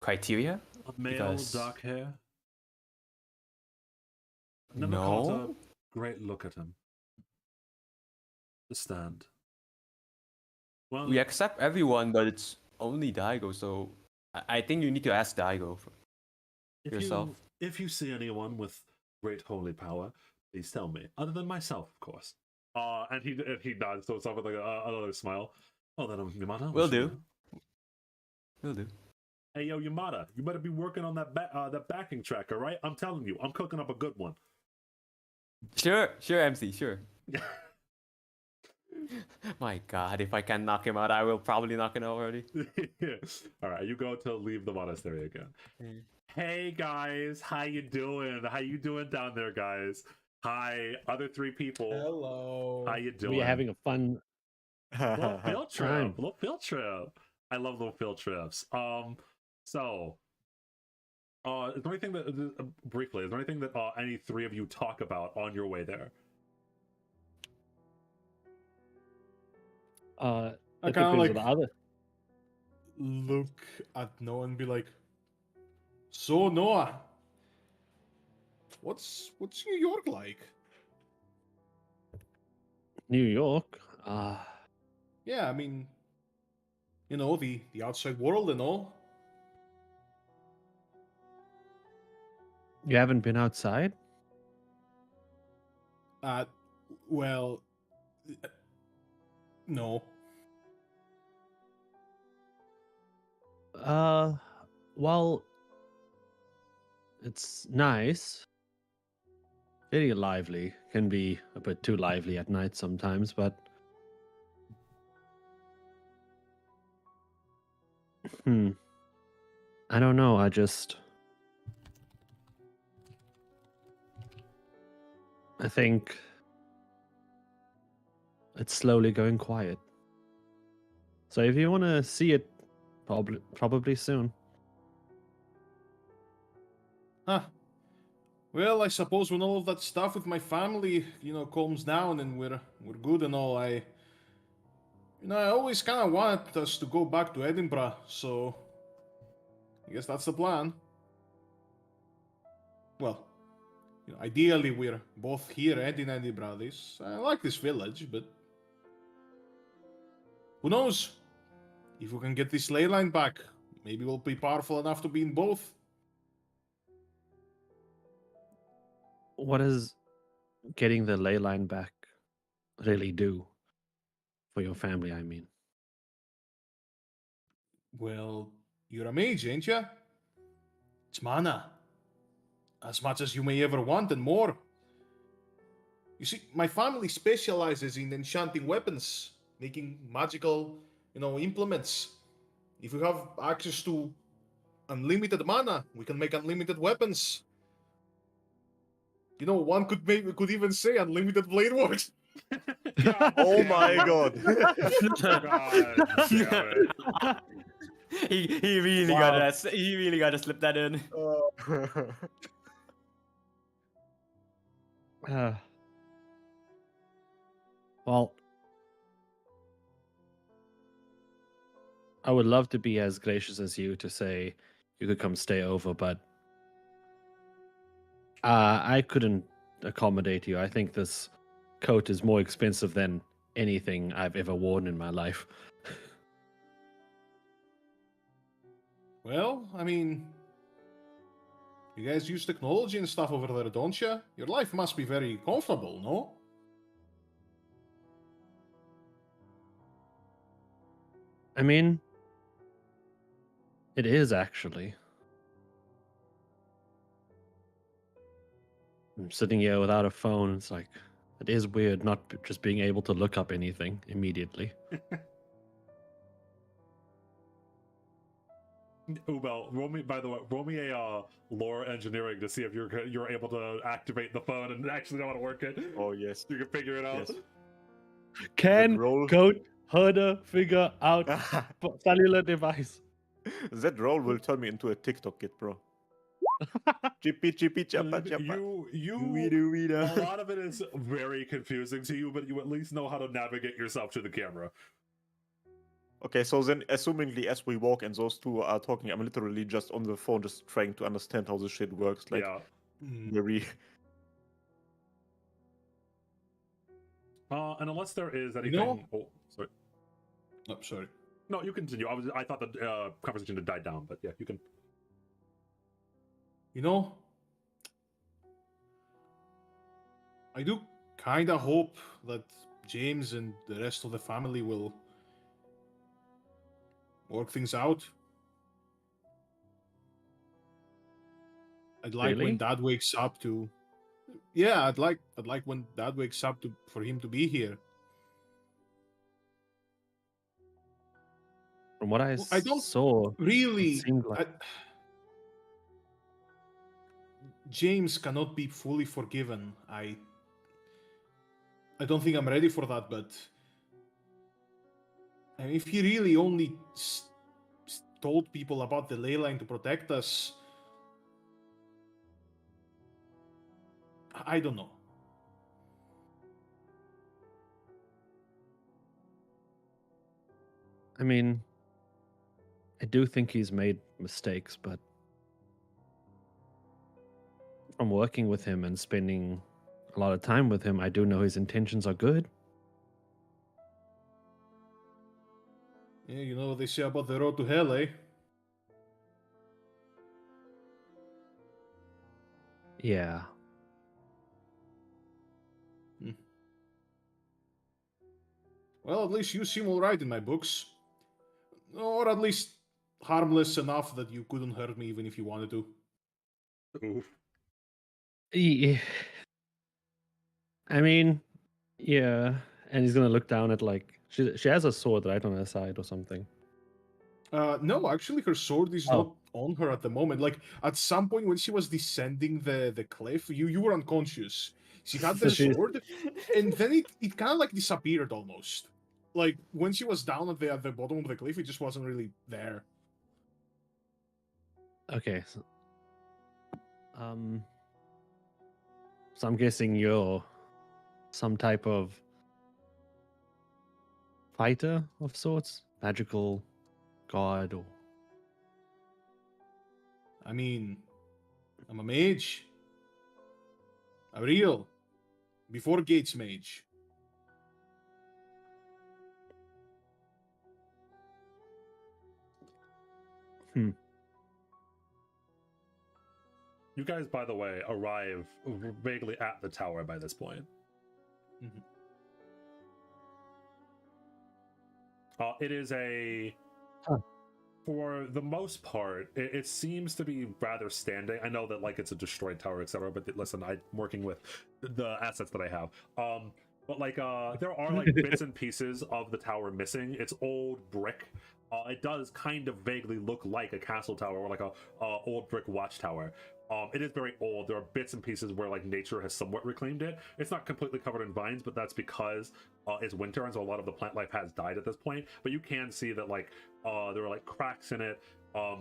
criteria? A male, Because- dark hair? Never caught a great look at him. Understand. Well, We accept everyone, but it's only Daigo, so I think you need to ask Daigo yourself. If you see anyone with great holy power, please tell me. Other than myself, of course. And he nods to himself with like another smile. Oh, then Yamada. Will do. Will do. Hey, yo, Yamada, you better be working on that backing track, all right? I'm telling you, I'm cooking up a good one. Sure, MC, sure. My God, if I can knock him out, I will probably knock him out already. All right, you go to leave the monastery again. Hey guys, how you doing? How you doing down there, guys? Hi, other three people. Hello. How you doing? We are having a fun. Little field trip. Time. Little field trip. I love little field trips. So, is there anything that briefly? Is there anything that any three of you talk about on your way there? I It kind of depends like on the other. look at Noah and be like, "So Noah, what's New York like?" New York. Yeah, I mean, the outside world and all. You haven't been outside? Well, no. Well, it's nice. Very lively. Can be a bit too lively at night sometimes, but I don't know. I think it's slowly going quiet. So if you want to see it, probably soon. Huh. Well, I suppose when all of that stuff with my family, calms down and we're good and all, I always kind of wanted us to go back to Edinburgh, so I guess that's the plan. Well, ideally we're both here and in Edinburgh. I like this village, but who knows? If we can get this ley line back, maybe we'll be powerful enough to be in both. What does getting the ley line back really do for your family? I mean, Well, you're a mage, ain't ya? It's mana. As much as you may ever want and more. You see, my family specializes in enchanting weapons, making magical, implements. If we have access to unlimited mana, we can make unlimited weapons. One could even say unlimited blade works. Oh my god. God damn it. he really gotta slip that in. well, I would love to be as gracious as you to say you could come stay over, but I couldn't accommodate you. I think this coat is more expensive than anything I've ever worn in my life. Well, I mean, you guys use technology and stuff over there, don't you? Your life must be very comfortable, no? I mean, it is actually. I'm sitting here without a phone. It's like it is weird not just being able to look up anything immediately. Ubel, roll me a lore engineering to see if you're able to activate the phone and actually know how to work it. Oh yes. You can figure it out. Yes. Can roll- goat herder figure out cellular device? That roll will turn me into a TikTok kid, bro. Chippy chippy chappa chappa. A lot of it is very confusing to you, but you at least know how to navigate yourself to the camera. Okay, so then, assumingly, as we walk and those two are talking, I'm literally just on the phone, just trying to understand how this shit works. Like, Yeah. very. And unless there is anything. know- Oh, sorry. Oh, sorry. No, you continue. I thought the conversation had died down, but yeah, you can. You know, I do kind of hope that James and the rest of the family will work things out. I'd like Really? when Dad wakes up to. Yeah, I'd like when Dad wakes up for him to be here. From what I Well, I don't saw, Really, it seemed like James cannot be fully forgiven. I don't think I'm ready for that, but I mean, if he really only told people about the ley line to protect us, I don't know. I mean, I do think he's made mistakes, but from working with him and spending a lot of time with him, I do know his intentions are good. Yeah, you know what they say about the road to hell, eh? Yeah. Well, at least you seem alright in my books. Or at least harmless enough that you couldn't hurt me even if you wanted to. Oof. Yeah. I mean, yeah. And he's gonna look down at like she has a sword right on her side or something. No, actually, her sword is Oh. not on her at the moment. Like, at some point when she was descending the cliff, you were unconscious. She had the So she's- sword, and then it kind of like disappeared almost. Like, when she was down at the bottom of the cliff, it just wasn't really there. Okay. So I'm guessing you're some type of fighter of sorts, magical god, or I mean, I'm a mage. A real. Before Gates mage. You guys, by the way, arrive vaguely at the tower by this point. Mhm. It is a. Huh. For the most part, it seems to be rather standing. I know that like it's a destroyed tower, etc. But listen, I'm working with the assets that I have. But like there are like bits and pieces of the tower missing. It's old brick. It does kind of vaguely look like a castle tower or like a old brick watchtower. It is very old. There are bits and pieces where like nature has somewhat reclaimed it. It's not completely covered in vines, but that's because it's winter, and so a lot of the plant life has died at this point. But you can see that like there are like cracks in it.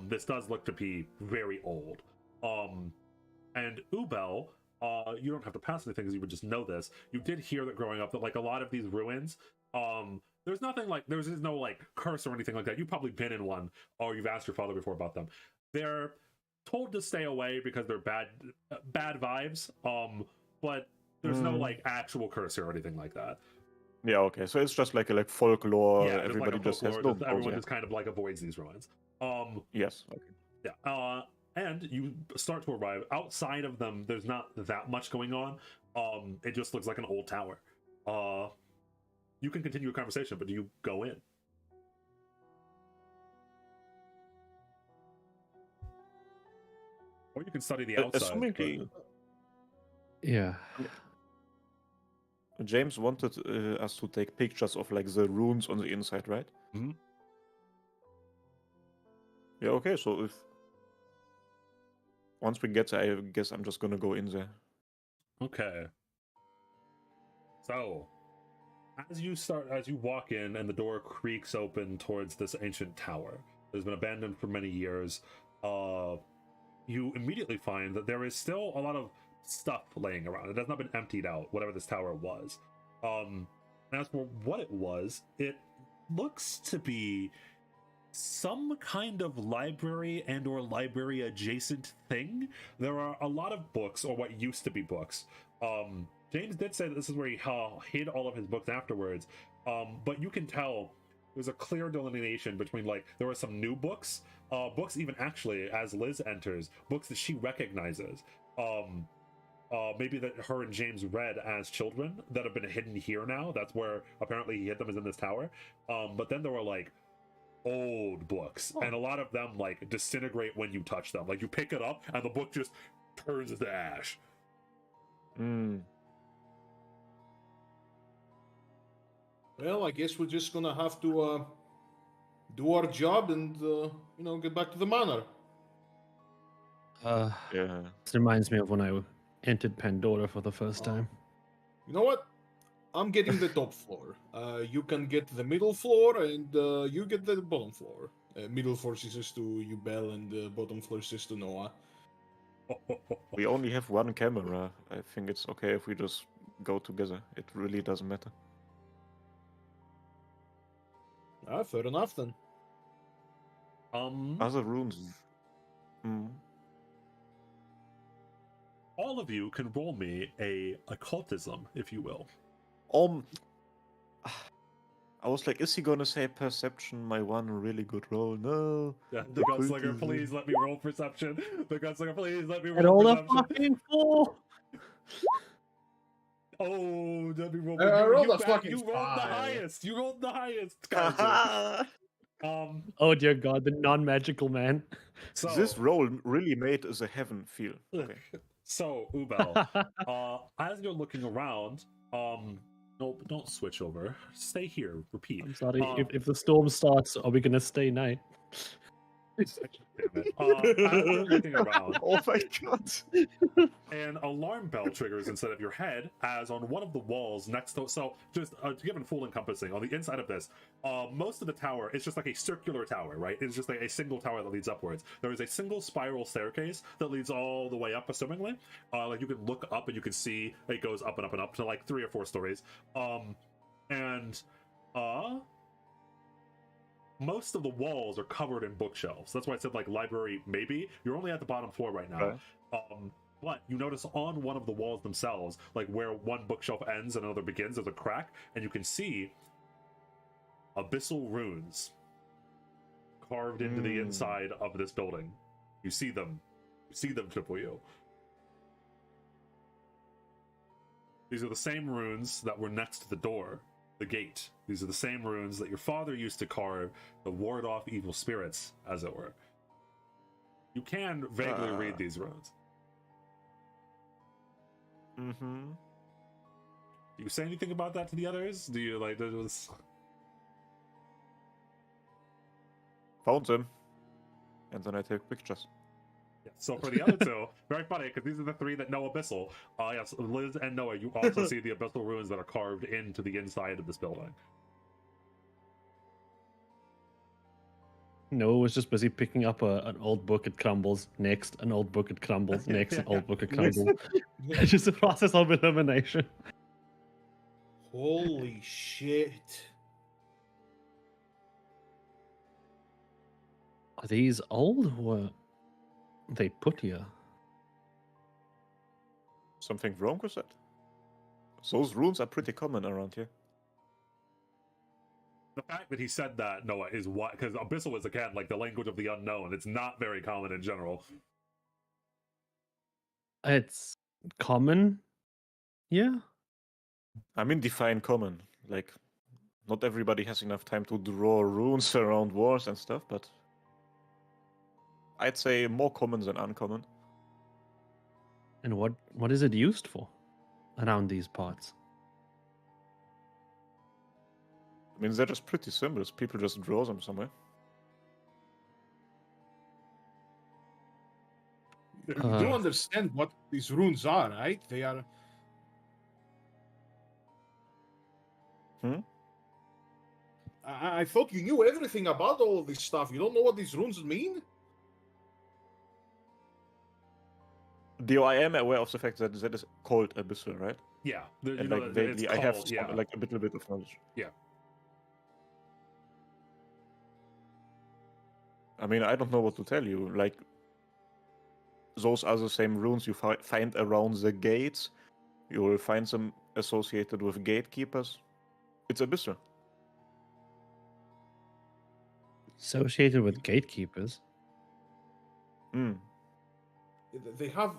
This does look to be very old. And Ubel, you don't have to pass anything because you would just know this. You did hear that growing up that like a lot of these ruins, there's nothing like there's no like curse or anything like that. You've probably been in one, or you've asked your father before about them. They're told to stay away because they're bad vibes. But there's no like actual curse or anything like that. Yeah, okay. So it's just like a folklore. Yeah, Everybody just like a just has folklore, no everyone just kind of like avoids these ruins. Yes. Okay. Yeah. And you start to arrive. Outside of them, there's not that much going on. It just looks like an old tower. You can continue a conversation, but do you go in? Or you can study the outside. Assuming but- Yeah. James wanted us to take pictures of like the runes on the inside, right? Mhm. Yeah, okay, so if once we get there, I guess I'm just gonna go in there. Okay. So, as you walk in and the door creaks open towards this ancient tower that has been abandoned for many years, you immediately find that there is still a lot of stuff laying around. It has not been emptied out, whatever this tower was. As for what it was, it looks to be some kind of library and or library adjacent thing. There are a lot of books, or what used to be books. James did say that this is where he hid all of his books afterwards, but you can tell there's a clear delineation between, like, there were some new books, books even actually, as Liz enters, books that she recognizes, maybe that her and James read as children that have been hidden here now. That's where apparently he hid them, is in this tower. But then there were like old books, and a lot of them like disintegrate when you touch them. Like, you pick it up and the book just turns into ash. Well, I guess we're just gonna have to do our job and get back to the manor. Yeah. This reminds me of when I entered Pandora for the first time. You know what? I'm getting the top floor. You can get the middle floor, and you get the bottom floor. Middle floor says to you, Belle, and the bottom floor says to Noah. We only have one camera. I think it's okay if we just go together. It really doesn't matter. Fair enough then. Other runes. All of you can roll me a occultism, if you will. I was like, is he gonna say perception? My one really good roll. No. Yeah, the gunslinger, please let me roll perception. The gunslinger, please let me And roll all the perception. fucking four. Oh, let me roll. I rolled a back- fucking You rolled the five. highest. You rolled the highest. Kaiser. Oh dear God, the non-magical man. So This roll really made the heaven feel. Okay. So Ubel, as you're looking around, no, don't switch over. Stay here. Repeat. I'm sorry. If the storm starts, are we gonna stay night? Damn it. As you're looking around, Oh my god. an alarm bell triggers instead of your head, as on one of the walls next to. So, just to give it full encompassing, on the inside of this, most of the tower is just like a circular tower, right? It's just like a single tower that leads upwards. There is a single spiral staircase that leads all the way up, assumingly. Like, you can look up and you can see it goes up and up and up to like 3 or 4 stories. Most of the walls are covered in bookshelves. That's why I said, like, library, maybe. You're only at the bottom floor right now. Okay. But you notice on one of the walls themselves, like where one bookshelf ends and another begins, there's a crack, and you can see abyssal runes carved into the inside of this building. You see them. You see them, Triple U. These are the same runes that were next to the door, the gate. These are the same runes that your father used to carve to ward off evil spirits, as it were. You can vaguely read these runes. Mm-hmm. Do you say anything about that to the others? Do you, like, was... Found them. And then I take pictures. Yeah. So for the other two, very funny, because these are the 3 that know Abyssal. Yes, Liz and Noah, you also see the Abyssal runes that are carved into the inside of this building. No, was just busy picking up an old book, it crumbles. Next, an old book, it crumbles. Next, an old book, it crumbles. It's just a process of elimination. Holy shit. Are these old or were they put here? Something wrong with that? Those runes are pretty common around here. The fact that he said that, Noah, is what, because Abyssal is, again, like the language of the unknown. It's not very common in general. It's common. Yeah. I mean, define common. Like, not everybody has enough time to draw runes around wars and stuff, but I'd say more common than uncommon. And what is it used for? around these parts? I mean, they're just pretty symbols. People just draw them somewhere. You Uh, do understand what these runes are, right? They are. Hmm? I thought you knew everything about all of this stuff. You don't know what these runes mean? Dio, I am aware of the fact that that is called abyssal, right? Yeah, you And know, like it's vaguely, I have called, some, yeah. like a little bit of knowledge. Yeah. I mean, I don't know what to tell you. Like, those are the same runes you find around the gates. You will find them associated with gatekeepers. It's abyssal. associated with gatekeepers. Hmm. They have.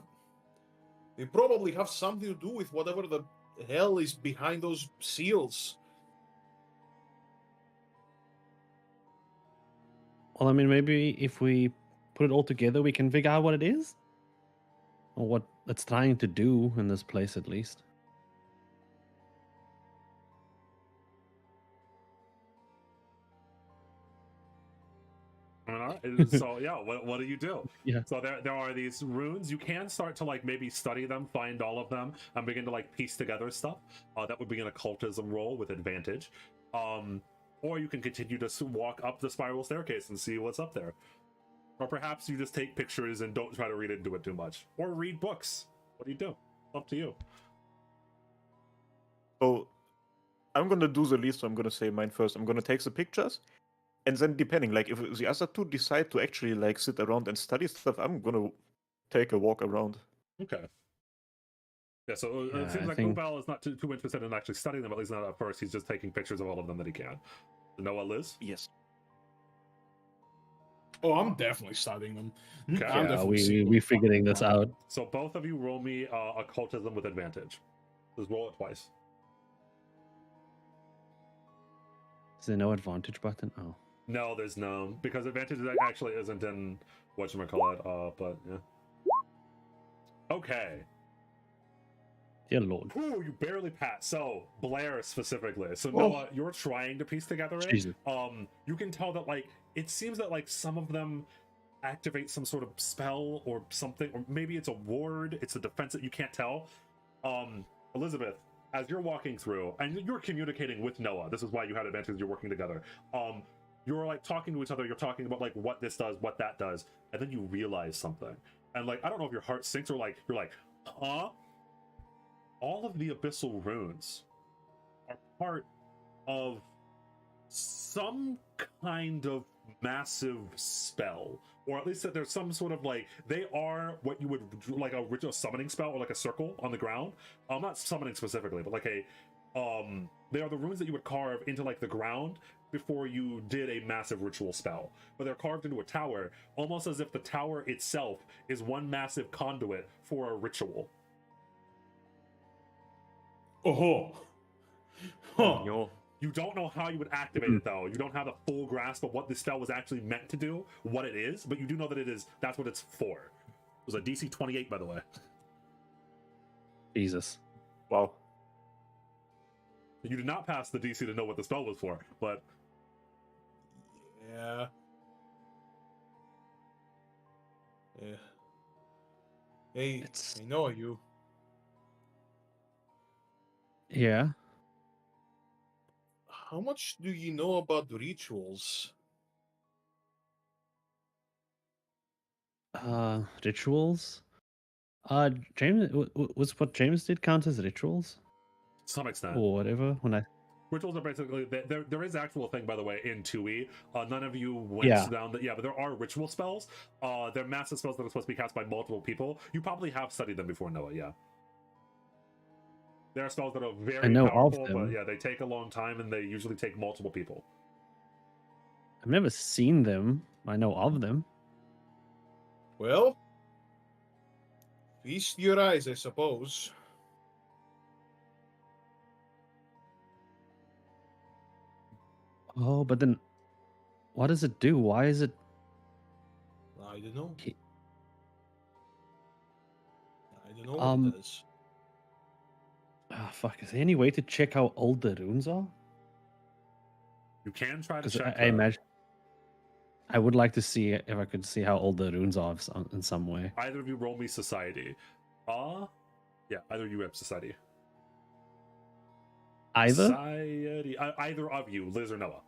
They probably have something to do with whatever the hell is behind those seals. Well, I mean, maybe if we put it all together, we can figure out what it is, or what it's trying to do in this place, at least. All right. So yeah, what do you do? Yeah. So there are these runes. You can start to like maybe study them, find all of them, and begin to like piece together stuff. That would be an occultism roll with advantage. Or you can continue to walk up the spiral staircase and see what's up there. Or perhaps you just take pictures and don't try to read into it too much. Or read books. What do you do? Up to you. So, I'm gonna do the least, so I'm gonna say mine first. I'm gonna take the pictures, and then depending, like if the other two decide to actually like sit around and study stuff, I'm gonna take a walk around. Okay. Yeah, so Yeah, it seems I like think- Ubal is not too interested in actually studying them, at least not at first. He's just taking pictures of all of them that he can. Noah, Liz? Yes. Oh, I'm definitely studying them. Okay. I'm Yeah, definitely we seeing we what the fuck figuring is this going on. out. So both of you roll me occultism with advantage. Just roll it twice. Is there no advantage button? Oh, No, there's no, because advantage actually isn't in whatchamacallit, but yeah. Okay. dear lord. Ooh, you barely passed. So Blair specifically. So Oh. Noah, you're trying to piece together it. Jesus. You can tell that like it seems that like some of them activate some sort of spell or something, or maybe it's a ward, it's a defense that you can't tell. Elizabeth, as you're walking through and you're communicating with Noah, this is why you had advantage, you're working together. You're like talking to each other, you're talking about like what this does, what that does, and then you realize something. And like I don't know if your heart sinks or like you're like, huh? All of the abyssal runes are part of some kind of massive spell, or at least that there's some sort of like they are what you would like a ritual summoning spell or like a circle on the ground. Not summoning specifically, but like a they are the runes that you would carve into like the ground before you did a massive ritual spell, but they're carved into a tower, almost as if the tower itself is one massive conduit for a ritual. Oh, huh. Yo. You don't know how you would activate it though. You don't have a full grasp of what this spell was actually meant to do, what it is, but you do know that it is, that's what it's for. It was a DC 28, by the way. Jesus. Wow. You did not pass the DC to know what the spell was for, but Yeah. Yeah. Hey, It's- I know you. Yeah. How much do you know about rituals? Rituals. James, was what James did count as rituals to some extent. or whatever? When I Rituals are basically, there is actual thing, by the way, in 2E. None of you went Yeah. down the, yeah, but there are ritual spells. They're massive spells that are supposed to be cast by multiple people. You probably have studied them before, Noah, yeah. There are spells that are very know of powerful, but them. yeah, they take a long time and they usually take multiple people. I've never seen them. I know of them. Well, feast your eyes, I suppose. Oh, but then what does it do? Why is it? I don't know. He- I don't know what Um, it does. Fuck, is there any way to check how old the runes are? You can try to Because check. I imagine I would like to see if I could see how old the runes are in some way. Either of you roll me society. Yeah, either of you have society. Either? Society. Either of you, Liz or Noah.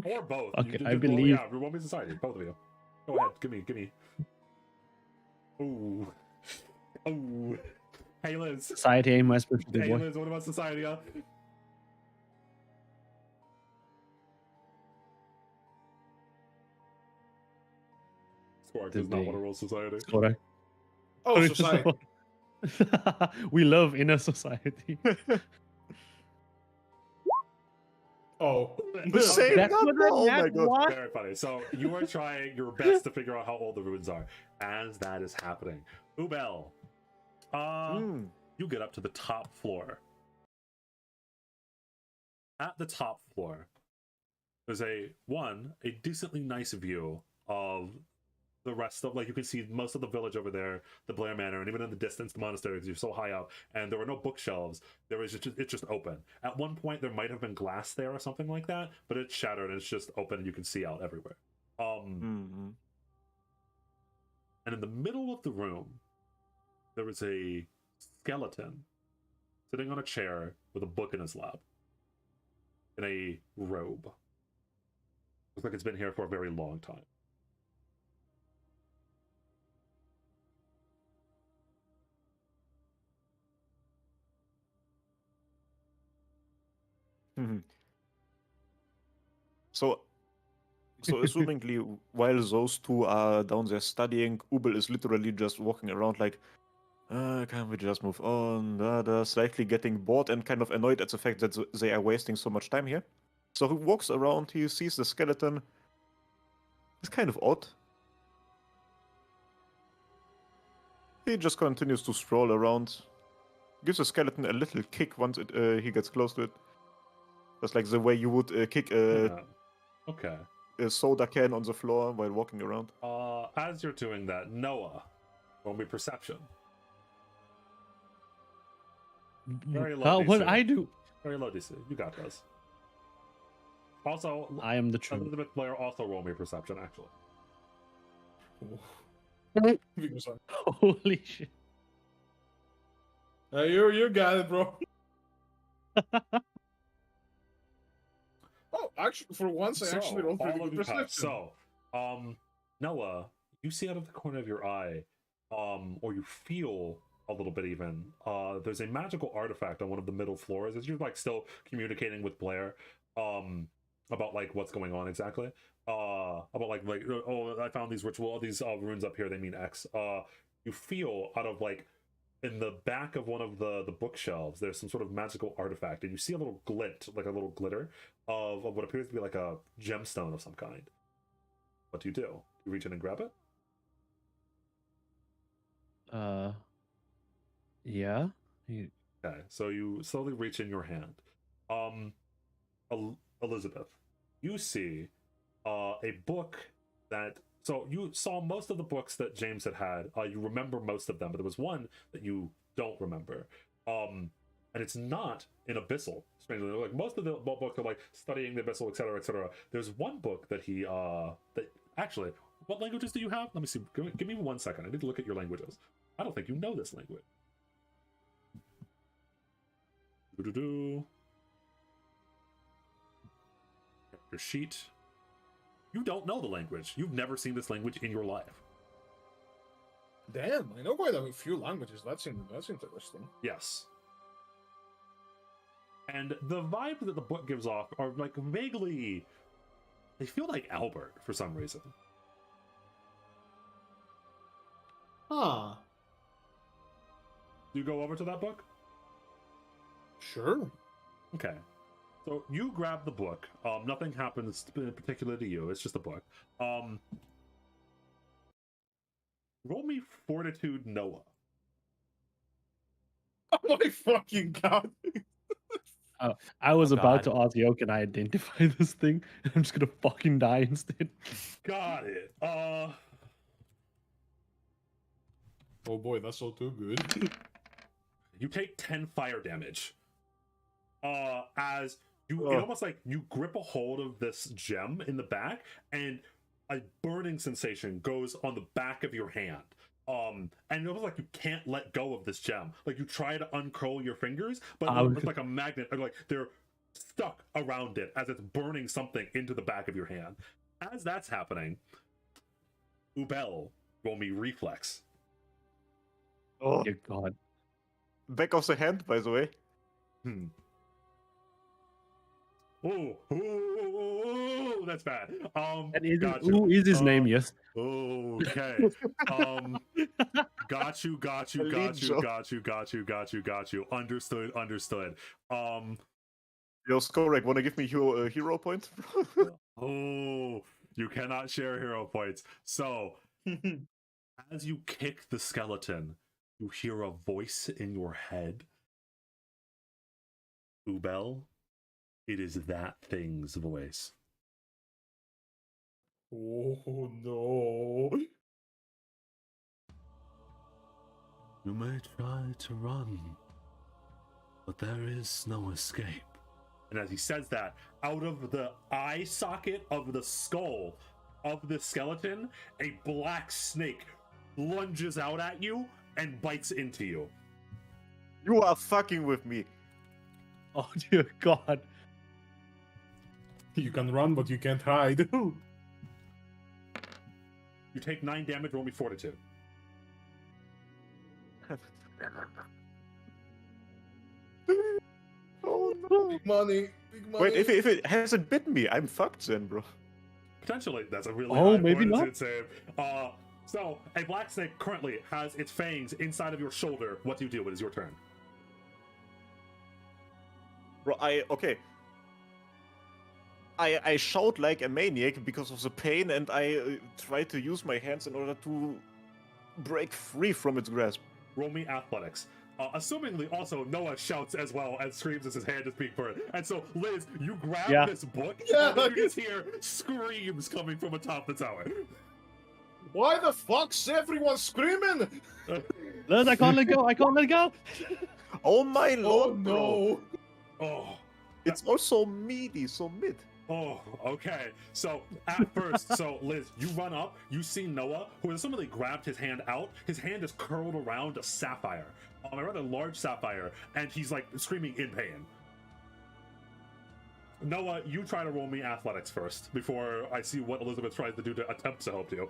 Or both. Okay, I roll, believe. yeah, roll me society. Both of you. Go ahead. Give me. Ooh. Oh. Hey, Liz. Society ain't my specialty, Hey, boy. Liz, what about society, huh? Squark does Did not they- want to roll society. Correct. Oh, society. We love inner society. Oh. The same That's number? what I Oh my meant, god. what? Very funny. So you are trying your best to figure out how old the runes are as that is happening. Ubel, you get up to the top floor. At the top floor, there's a decently nice view of the rest of, like, you can see most of the village over there, the Blair Manor, and even in the distance, the monastery, because you're so high up, and there were no bookshelves. It's just open. At one point, there might have been glass there or something like that, but it's shattered and it's just open, and you can see out everywhere. And in the middle of the room, there is a skeleton sitting on a chair with a book in his lap, in a robe. Looks like it's been here for a very long time. So assumingly, while those two are down there studying, Ubel is literally just walking around like, can we just move on? Slightly getting bored and kind of annoyed at the fact that they are wasting so much time here. So he walks around, he sees the skeleton. It's kind of odd. He just continues to stroll around. Gives the skeleton a little kick once he gets close to it. Just like the way you would kick Okay. a soda can on the floor while walking around. As you're doing that, Noah, roll me perception. Very low What DC. I do? Very low DC. You got this. Also, I am the truth. Elizabeth Blair, also roll me perception, actually. Because Holy shit. you got it, bro. Oh, actually, for once, I actually rolled pretty all of good you pass. perception. So, Noah, you see out of the corner of your eye, or you feel a little bit even, there's a magical artifact on one of the middle floors as you're, like, still communicating with Blair, about, like, what's going on exactly. About, like, oh, I found these these runes up here, they mean X. You feel out of, like, in the back of one of the bookshelves, there's some sort of magical artifact, and you see a little glint, like a little glitter, of what appears to be like a gemstone of some kind. What do? You reach in and grab it? Yeah. Okay, so you slowly reach in your hand. Elizabeth, you see a book that... So you saw most of the books that James had. You remember most of them, but there was one that you don't remember. And it's not in Abyssal. Strangely, like most of the books are like studying the Abyssal, etc., etc. There's one book that he that actually. What languages do you have? Let me see. Give me 1 second. I need to look at your languages. I don't think you know this language. Your sheet. You don't know the language. You've never seen this language in your life. Damn, I know quite a few languages. That's interesting. Yes. And the vibe that the book gives off are like vaguely... They feel like Albert for some reason. Huh. Do you go over to that book? Sure. Okay. So you grab the book. Nothing happens in particular to you. It's just a book. Roll me Fortitude Noah. Oh my fucking god. I was about God. to ask, yo, can I identify this thing? I'm just gonna fucking die instead. Got it. Oh boy, that's all too good. You take 10 fire damage. As you, Oh. it almost like you grip a hold of this gem in the back, and a burning sensation goes on the back of your hand. And it almost like you can't let go of this gem. Like you try to uncurl your fingers, but it's like a magnet, or like they're stuck around it as it's burning something into the back of your hand. As that's happening, Ubel, roll me reflex. Oh, Dear God. back of the hand, by the way. Oh, that's bad. That is, gotcha. who is his name? Yes. Okay. Got you. Understood. Yo, Skorek, wanna give me your hero point? Oh, you cannot share hero points. So, as you kick the skeleton, you hear a voice in your head. Ubel, it is that thing's voice. Oh no. You may try to run, but there is no escape. And as he says that, out of the eye socket of the skull of the skeleton, a black snake lunges out at you and bites into you. You are fucking with me. Oh dear God. You can run, but you can't hide. You take 9 damage, roll me fortitude. Oh no. Big money. Wait, if it hasn't bitten me, I'm fucked then, bro. Potentially, that's a really Oh, high maybe fortitude save. So, a black snake currently has its fangs inside of your shoulder. What do you do? It is your turn. Bro, okay. I shout like a maniac because of the pain, and I try to use my hands in order to break free from its grasp. Roll me athletics. Assumingly, also, Noah shouts as well and screams as his hand is being burned. And so, Liz, you grab this book, and then you just hear screams coming from atop the tower. Why the fuck's everyone screaming? Liz, I can't let go. I can't let go. Oh my Oh lord, bro. no. Oh, It's also meaty, so mid. oh, okay. So at first, Liz, you run up, you see Noah, who has assumedly grabbed his hand out. His hand is curled around a sapphire, a rather large sapphire, and he's like screaming in pain. Noah, you try to roll me athletics first before I see what Elizabeth tries to do to attempt to help you.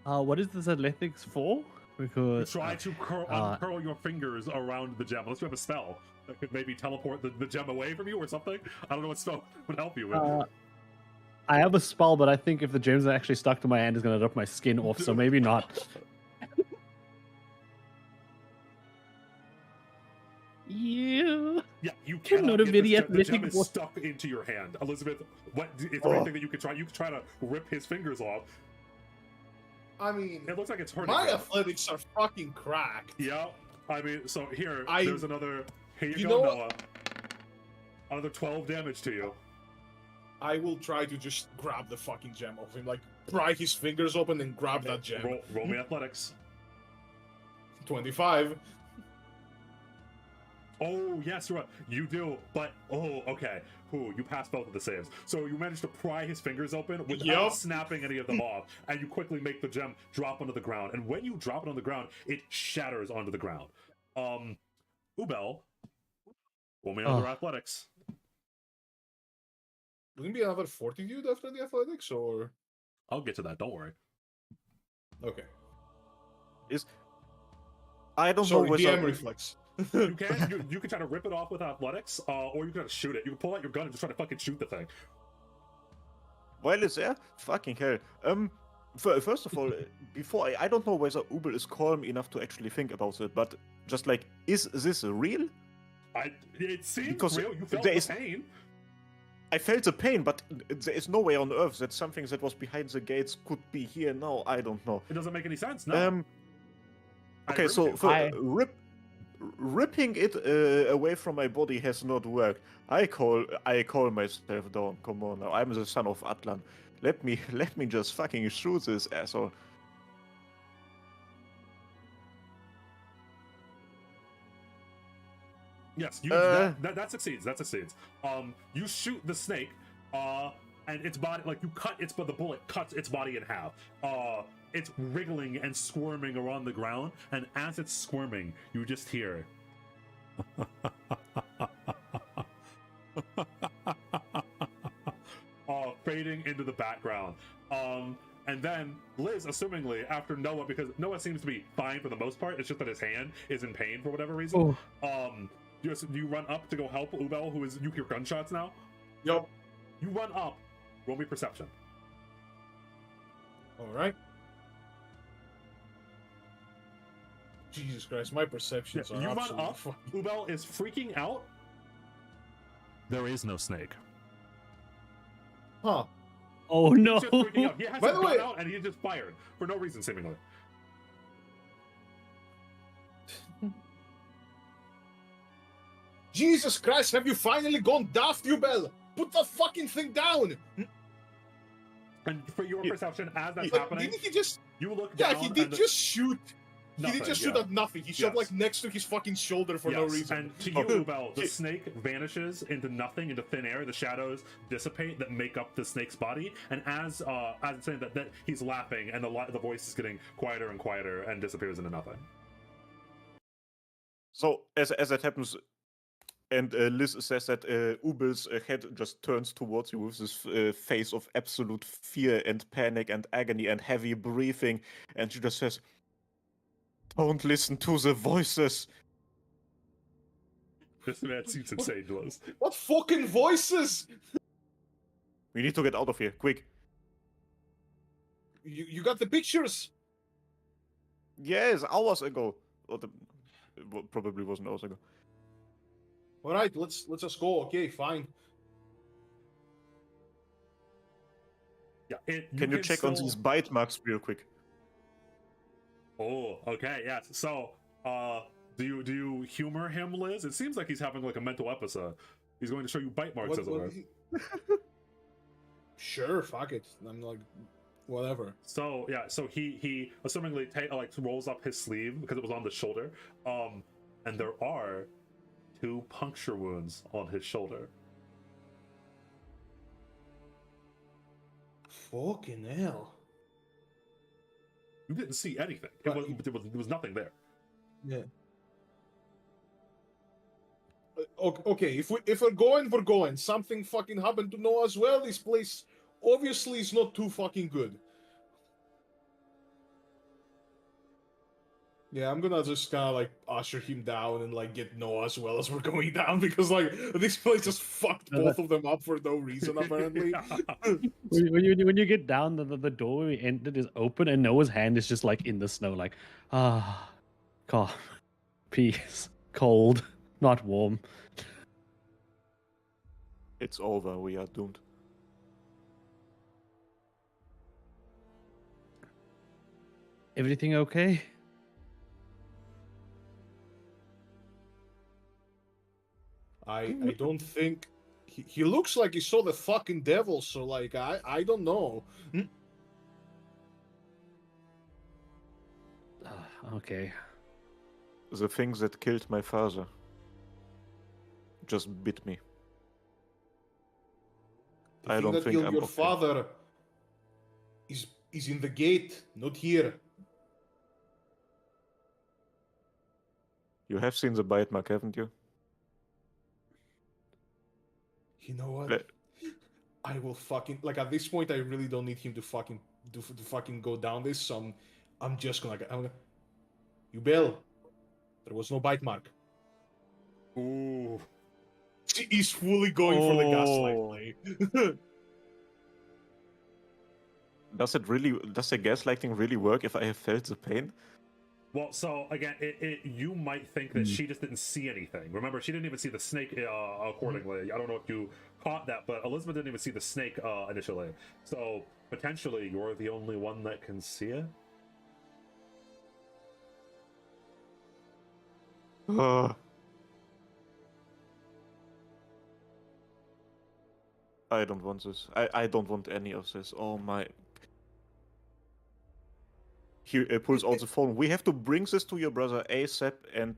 What is this athletics for? You Because try to uncurl your fingers around the gem, unless you have a spell that could maybe teleport the gem away from you or something. I don't know what spell would help you with. I have a spell, but I think if the gems are actually stuck to my hand, it's gonna rip my skin off. So maybe not. Yeah. Yeah, you cannot not a get very this gem. The gem athletic is boy. stuck into your hand. Elizabeth, what is there anything that you could try? You could try to rip his fingers off. I mean, It looks like it's hurting. my him. athletics are fucking cracked. Yeah, I mean, so here, I- there's another. Here you You go, know what? Noah. Another 12 damage to you. I will try to just grab the fucking gem off him, like pry his fingers open and grab that gem. Roll me athletics. 25. Oh, yes, you're right. You do, but okay. Ooh, you passed both of the saves. So you managed to pry his fingers open without Yup. snapping any of them off, and you quickly make the gem drop onto the ground. And when you drop it on the ground, it shatters onto the ground. Ubel, roll me another athletics. Wouldn't it be another fortitude after the athletics, or I'll get to that. Don't worry. okay? I don't know Sorry, whether DM reflex. You can try to rip it off with athletics, or you can try to shoot it. You can pull out your gun and just try to fucking shoot the thing. while it's there, fucking hell. First of all, before I don't know whether Ubel is calm enough to actually think about it, but just like, is this real? It seems Because real. You felt there the is- pain. I felt the pain, but there is no way on earth that something that was behind the gates could be here now. I don't know. It doesn't make any sense. No. I Okay, agree so with you. for ripping it away from my body has not worked. I call myself down. Come on now, I'm the son of Atlan. Let me just fucking shoot this asshole. Yes, that succeeds. That succeeds. You shoot the snake, and its body, like you cut its, but the bullet cuts its body in half. It's wriggling and squirming around the ground, and as it's squirming, you just hear. Fading into the background. And then Liz, assumingly, after Noah, because Noah seems to be fine for the most part, it's just that his hand is in pain for whatever reason. You run up to go help Ubel, who is, you hear gunshots now? Yup. You run up, roll me perception. Alright. Jesus Christ, my perceptions are You run absolutely up, Ubel is freaking out. There is no snake. Huh. Oh no! He's just freaking out. He has By a the gun way- out, and he just fired for no reason, seemingly. Jesus Christ, have you finally gone daft, Ubel? Put the fucking thing down! And for your perception, as that's Like, happening, didn't he just... you look Yeah, down. he did just shoot. He Nothing, did just shoot yeah. at nothing. He shot Yes. like next to his fucking shoulder for no Yes, reason. and to you, Ubel, the snake vanishes into nothing, into thin air. The shadows dissipate that make up the snake's body, and as it's saying that he's laughing, and the voice is getting quieter and quieter, and disappears into nothing. So as that happens, and Liz says that Ubel's head just turns towards you with this face of absolute fear and panic and agony and heavy breathing, and she just says, "Don't listen to the voices." This man seems insane to us. What fucking voices? We need to get out of here, quick. You got the pictures? Yes, hours ago. It probably wasn't hours ago. Alright, let's just go. Okay, fine. Yeah, Can you check on these bite marks real quick? Oh, okay, yes. So, do you humor him, Liz? It seems like he's having like a mental episode. He's going to show you bite marks, as it were. Sure, fuck it. I'm like, whatever. So yeah, so he assumingly like rolls up his sleeve because it was on the shoulder, and there are 2 puncture wounds on his shoulder. Fucking hell. You didn't see anything. But There was nothing there. Yeah. Okay, if we're going, we're going. Something fucking happened to Noah as well. This place obviously is not too fucking good. Yeah, I'm gonna just kind of like usher him down and like get Noah as well as we're going down because like this place just fucked both of them up for no reason apparently. When you get down, the door we entered is open, and Noah's hand is just like in the snow, like calm, peace, cold, not warm. It's over. We are doomed. Everything okay? I don't think he looks like he saw the fucking devil, so like I don't know. Okay. The thing that killed my father just bit me. The I thing don't that think killed I'm your okay. father is in the gate, not here. You have seen the bite mark, haven't you? You know what? Le- I will fucking like at this point. I really don't need him to fucking go down this. So I'm just gonna. You Bill. There was no bite mark. Ooh. He's fully going for the gaslight play. Does the gaslighting really work if I have felt the pain? Well, so again, you might think that she just didn't see anything. Remember, she didn't even see the snake accordingly. I don't know if you caught that, but Elizabeth didn't even see the snake initially. So potentially, you're the only one that can see it. I don't want this. I don't want any of this. Oh my. He pulls out the phone. We have to bring this to your brother ASAP, and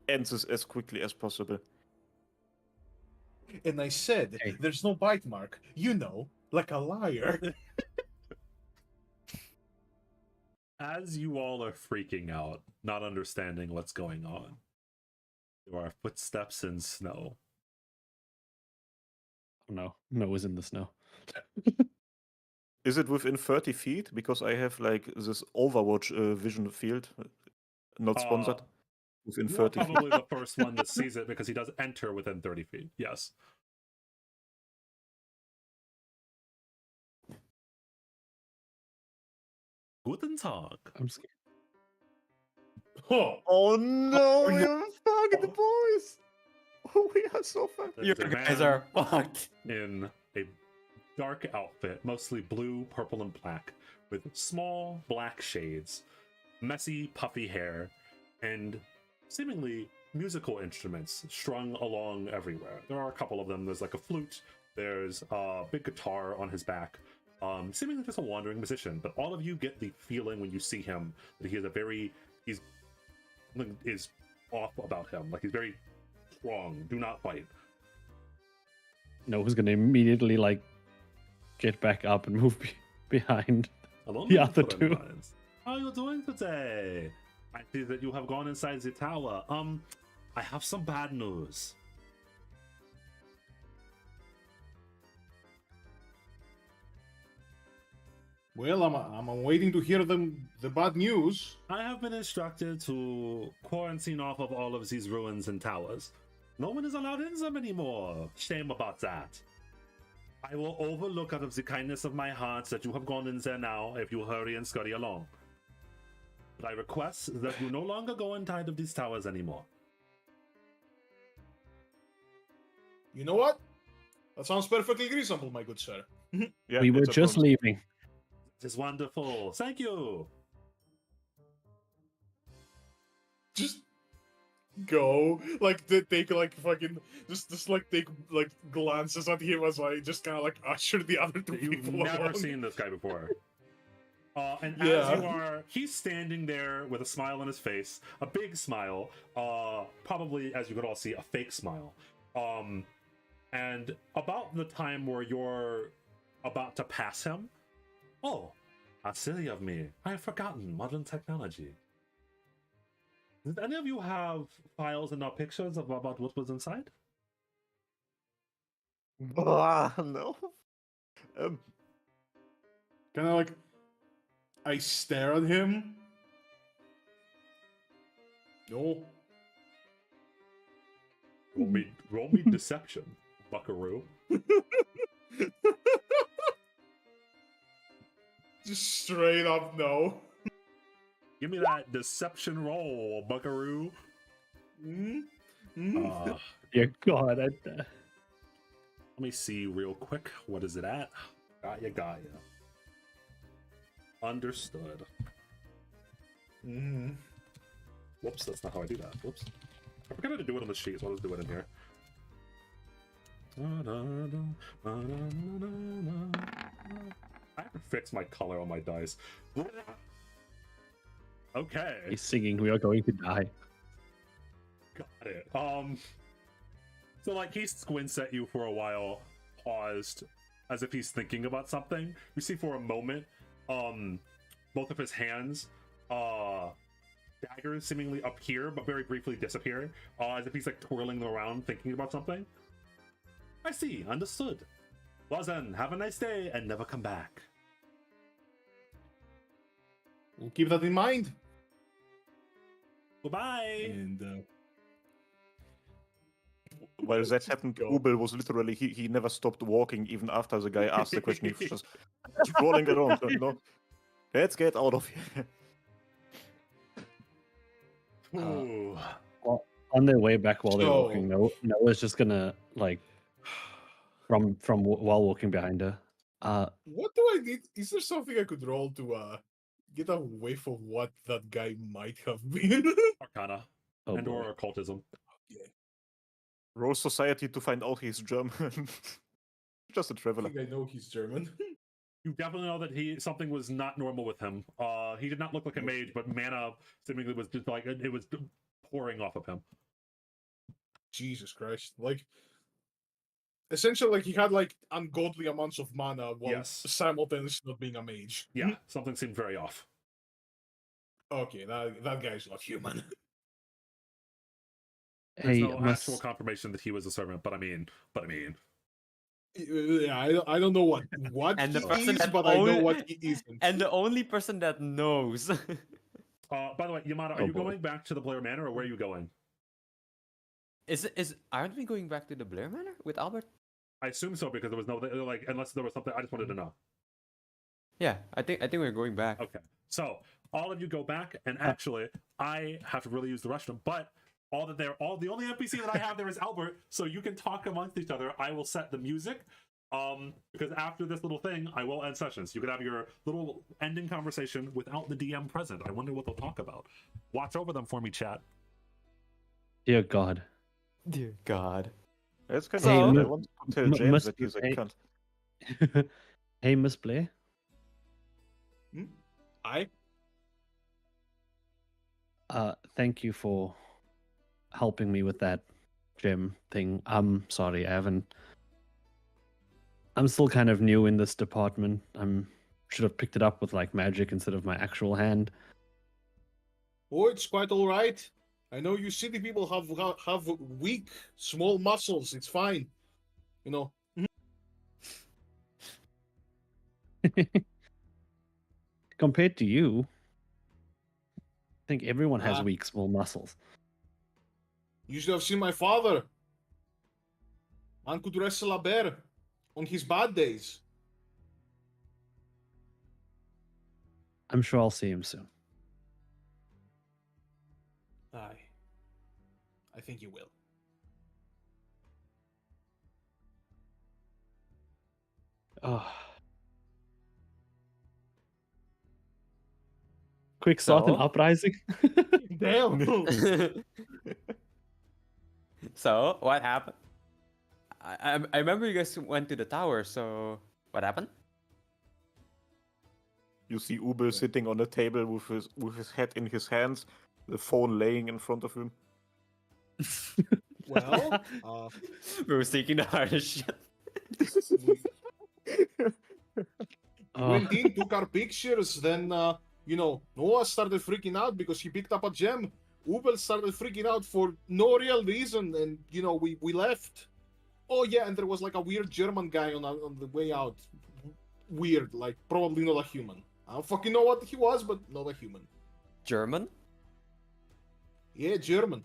ends this as quickly as possible. And I said, Hey. there's no bite mark. You know, like a liar. As you all are freaking out, not understanding what's going on, there are footsteps in snow. No, no is in the snow. Is it within 30 feet? Because I have like this Overwatch vision field, not sponsored. Within You are 30 feet. probably the first one that sees it because he does enter within 30 feet. Yes. Guten Tag. I'm scared. Huh. Oh no, Oh, no. we're fucked, boys! Oh, we are so fucked. You There's a guys man are fucked. in a dark outfit, mostly blue, purple, and black, with small black shades, messy, puffy hair, and seemingly musical instruments strung along everywhere. There are a couple of them. There's like a flute, there's a big guitar on his back, seemingly just a wandering musician. But all of you get the feeling when you see him that he is off about him. Like he's very strong. Do not fight. No, who's gonna immediately like get back up and move behind. Hello, The my other two. friends. How are you doing today? I see that you have gone inside the tower. I have some bad news. Well, I'm waiting to hear the bad news. I have been instructed to quarantine off of all of these ruins and towers. No one is allowed in them anymore. Shame about that. I will overlook out of the kindness of my heart that you have gone in there now if you hurry and scurry along. But I request that you no longer go inside of these towers anymore. You know what? That sounds perfectly reasonable, my good sir. Yeah, We were it's a just promise. leaving. It is wonderful. Thank you. Just go. Like they take like fucking just like take like glances at him as I just kind of like usher the other two You've people never along. seen this guy before. And Yeah. as you are, he's standing there with a smile on his face, a big smile, probably, as you could all see, a fake smile. And about the time where you're about to pass him, oh, how silly of me. I have forgotten modern technology. Did any of you have files and pictures of about what was inside? No. Kind of like I stare at him. No. Roll me deception, buckaroo. Just straight up no. Give me that deception roll, buckaroo. Mm-hmm. Yeah, God. Let me see real quick. What is it at? Got ya. Understood. Mm-hmm. Whoops, that's not how I do that. Whoops. I forgot how to do it on the sheet, so I'll just do it in here. I have to fix my color on my dice. Okay. He's singing, "We are going to die." Got it. So like he squints at you for a while, paused, as if he's thinking about something. You see for a moment, both of his hands, daggers seemingly appear, but very briefly disappear, as if he's like twirling them around, thinking about something. I see, understood. Well then, have a nice day and never come back. We'll keep that in mind. Goodbye. And While that happened, Ubel was literally, he never stopped walking even after the guy asked the question. He was just crawling around. You know? Let's get out of here. Ooh. On their way back while they're So- walking, Noah's just gonna like from while walking behind her. what do I need? Is there something I could roll to get a whiff of what that guy might have been? Arcana. Oh and boy. or occultism. Roll society to find out he's German. Just a I traveler. think I know he's German. You definitely know that something was not normal with him. He did not look like a mage, but mana seemingly was just like it was pouring off of him. Jesus Christ! Like, essentially, like he had like ungodly amounts of mana while Yes. simultaneously not being a mage. Yeah, something seemed very off. Okay, that guy's not human. There's Hey, no actual confirmation that he was a servant, but I mean. Yeah, I don't know what And the he person is, that but I know only- what he isn't. And the only person that knows. By the way, Yamada, are Oh, you boy. going back to the Blair Manor, or where are you going? Aren't we going back to the Blair Manor with Albert? I assume so, because there was no, like, unless there was something, I just wanted to know. Yeah, I think we're going back. Okay, so all of you go back, and actually, I have to really use the restroom, but the only NPC that I have there is Albert, so you can talk amongst each other. I will set the music, because after this little thing, I will end sessions. You can have your little ending conversation without the DM present. I wonder what they'll talk about. Watch over them for me, chat. dear God. Dear God. It's kind Hey, of sad. I M- want to tell M- James Mus- that he's a hey- cunt. Hey, Miss Blair. Thank you for helping me with that gem thing. I'm sorry, I haven't. I'm still kind of new in this department. Should have picked it up with like magic instead of my actual hand. Oh, it's quite all right. I know you city people have weak, small muscles. It's fine. You know. Compared to you, I think everyone has Ah. weak, small muscles. You should have seen my father. Man could wrestle a bear on his bad days. I'm sure I'll see him soon. Aye. I think you will. Oh. Quick start and So? uprising. Damn. So, what happened? I remember you guys went to the tower, so what happened? You see Ube sitting on a table with his head in his hands, the phone laying in front of him. Well, We were seeking the hardest shit. we went in, took our pictures, then Noah started freaking out because he picked up a gem. Ubel started freaking out for no real reason, and we left. Oh yeah, and there was like a weird German guy on the way out. Weird, like probably not a human. I don't fucking know what he was, but not a human. German? Yeah, German.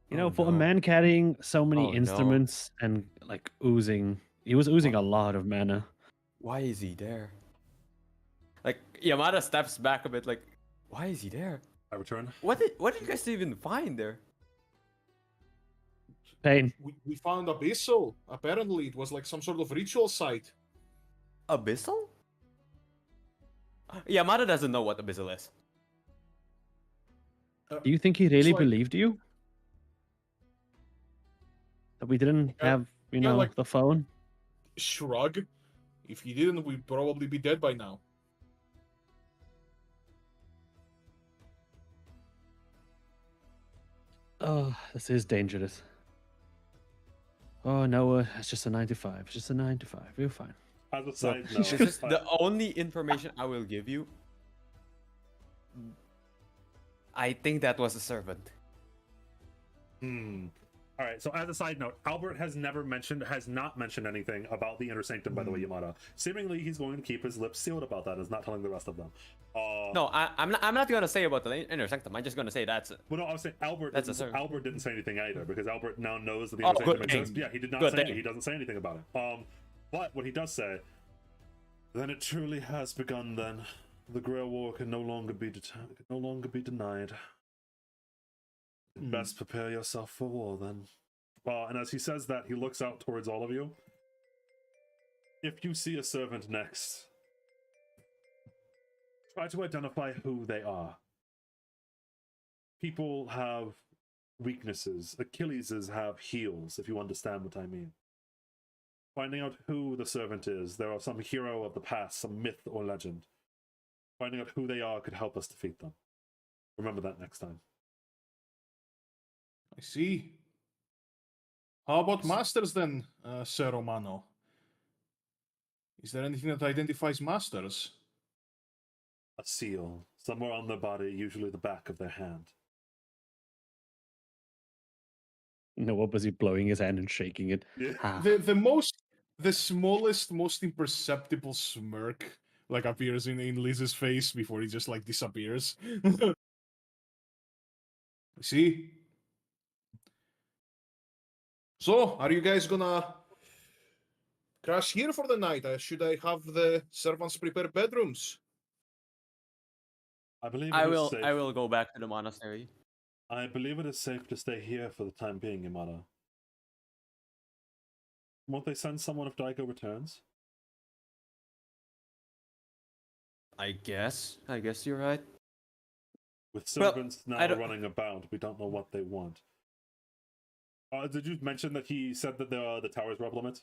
For a no. man carrying so many Oh, no. instruments and like he was oozing a lot of mana. Why is he there? Like Yamada steps back a bit, like, why is he there? I return. What did you guys even find there? Pain. We found Abyssal. Apparently, it was like some sort of ritual site. Abyssal? Yamada doesn't know what Abyssal is. Do you think he really like- believed you? That we didn't have, like- the phone? Shrug. If he didn't, we'd probably be dead by now. Oh, this is dangerous. Oh, no, it's just a 9 to 5. It's just a 9 to 5. We're fine. As a side note, This is the only information I will give you. I think that was a servant. All right. So, as a side note, Albert has not mentioned anything about the Inner Sanctum. By the way, Yamada. Seemingly, he's going to keep his lips sealed about that. Is not telling the rest of them. No, I'm not gonna say about the Inner Sanctum. I'm just gonna say that's it. Well, no, I was saying Albert. That's a servant. Albert didn't say anything either because Albert now knows that the Oh, Inner Sanctum good thing. exists. Yeah, he did not Good say. thing. He doesn't say anything about it. But what he does say, then it truly has begun. Then the Grail War can no longer be denied. Best prepare yourself for war, then. And as he says that, he looks out towards all of you. If you see a servant next, try to identify who they are. People have weaknesses. Achilles's have heels, if you understand what I mean. Finding out who the servant is. There are some hero of the past, some myth or legend. Finding out who they are could help us defeat them. Remember that next time. I see. How about masters then, Sir Romano? Is there anything that identifies masters? A seal, somewhere on their body, usually the back of their hand. No, what was he blowing his hand and shaking it? Yeah. Ah, The smallest, most imperceptible smirk like appears in Liz's face before he just like disappears. See? So, are you guys gonna crash here for the night? Should I have the servants prepare bedrooms? I believe I it is will. safe. I will go back to the monastery. I believe it is safe to stay here for the time being, Yamada. Won't they send someone if Daigo returns? I guess. I guess you're right. With Well, servants I now don't- running about, we don't know what they want. Did you mention that he said that the towers were off limits?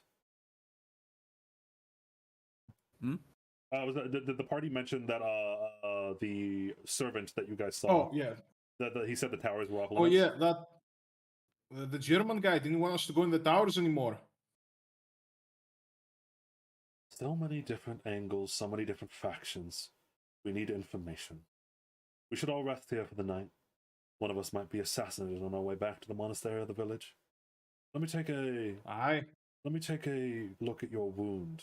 Hmm? Did the party mention that the servant that you guys saw? Oh yeah. That he said the towers were off Oh limits? yeah, that the German guy didn't want us to go in the towers anymore. So many different angles, so many different factions. We need information. We should all rest here for the night. One of us might be assassinated on our way back to the monastery or the village. Let me take a look at your wound.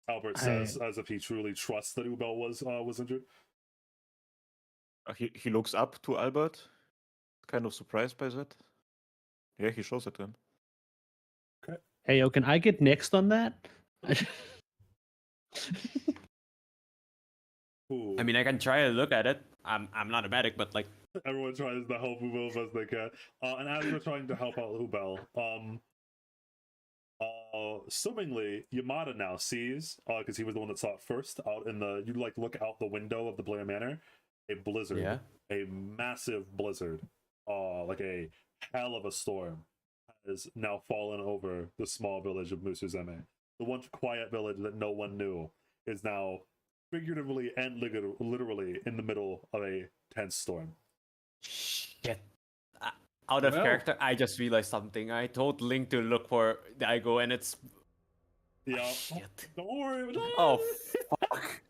Albert says, as if he truly trusts that Ubel was injured. He looks up to Albert, kind of surprised by that. Yeah, he shows it to him. hey, yo, can I get next on that? Ooh. I mean, I can try to look at it. I'm not a medic, but like, Everyone tries to help Ubel as best they can. And as you're trying to help out Ubel, assumingly Yamada now sees, because he was the one that saw it first, out in the, you like look out the window of the Blair Manor, a blizzard, Yeah. a massive blizzard, like a hell of a storm has now fallen over the small village of Musu-Zeme. The once quiet village that no one knew is now figuratively and literally in the middle of a tense storm. shit. Out of Well. character, I just realized something. I told Link to look for Daigo, and it's Yeah. shit. Don't worry. Oh fuck.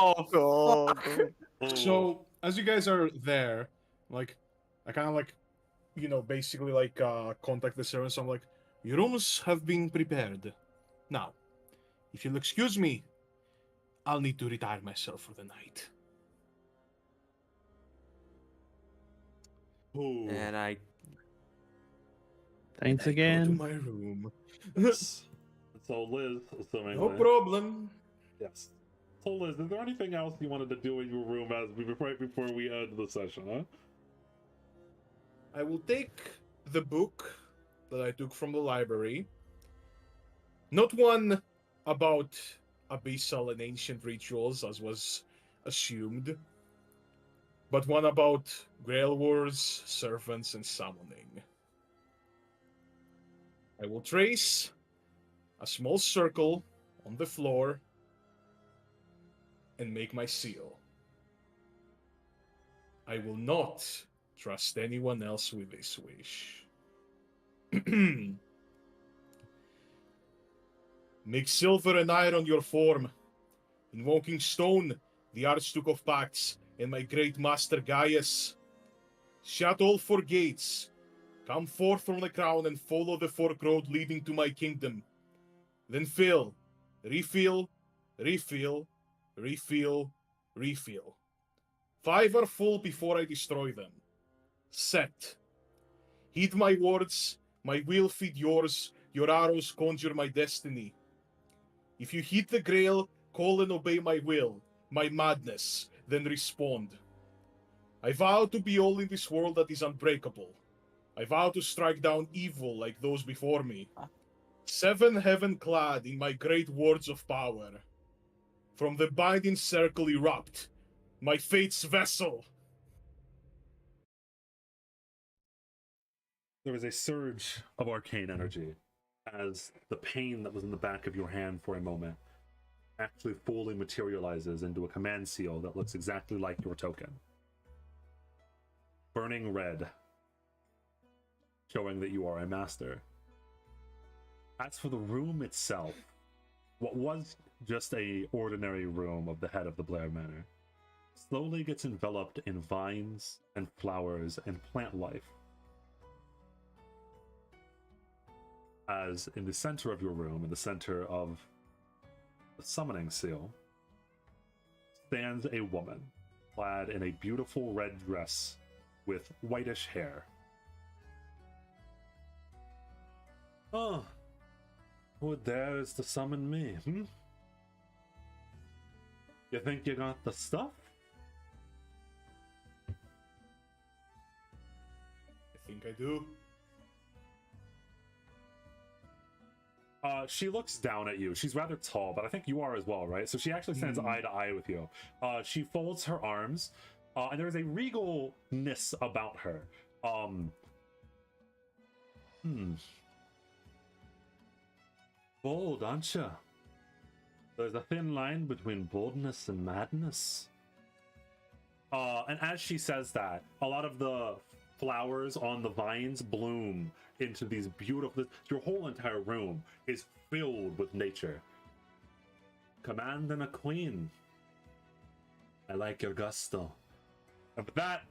Oh fuck. Oh. So as you guys are there, like I kind of like, basically like contact the servants. I'm like, your rooms have been prepared. Now, if you'll excuse me, I'll need to retire myself for the night. Ooh. And I Thanks I go to again. my room. Yes. So Liz, assuming No problem. Yes. So Liz, is there anything else you wanted to do in your room right before we end the session, huh? I will take the book that I took from the library. Not one about abyssal and ancient rituals, as was assumed, but one about Grail Wars, servants, and summoning. I will trace a small circle on the floor and make my seal. I will not trust anyone else with this wish. Make silver and iron your form, invoking stone, the Archduke of Pacts, and my great master Gaius. Shut all four gates, come forth from the crown and follow the fork road leading to my kingdom. Then fill, refill, refill, refill, refill. 5 are full before I destroy them. Set. Heed my words, my will feed yours, your arrows conjure my destiny. If you heed the grail, call and obey my will, my madness, then respond. I vow to be all in this world that is unbreakable. I vow to strike down evil like those before me. 7 heaven clad in my great words of power. From the binding circle erupt, my fate's vessel. There was a surge of arcane energy as the pain that was in the back of your hand for a moment actually fully materializes into a command seal that looks exactly like your token. Burning red. showing that you are a master. As for the room itself, what was just a ordinary room of the head of the Blair Manor slowly gets enveloped in vines and flowers and plant life. As in the center of your room, in the center of the summoning seal, stands a woman clad in a beautiful red dress with whitish hair. Oh, who dares to summon me, You think you got the stuff? I think I do. She looks down at you. She's rather tall, but I think you are as well, right? So she actually stands eye to eye with you. She folds her arms, and there's a regalness about her. Bold, aren't you? There's a thin line between boldness and madness. And as she says that, a lot of the flowers on the vines bloom into these beautiful... Your whole entire room is filled with nature. Command and a queen. I like your gusto. And with that,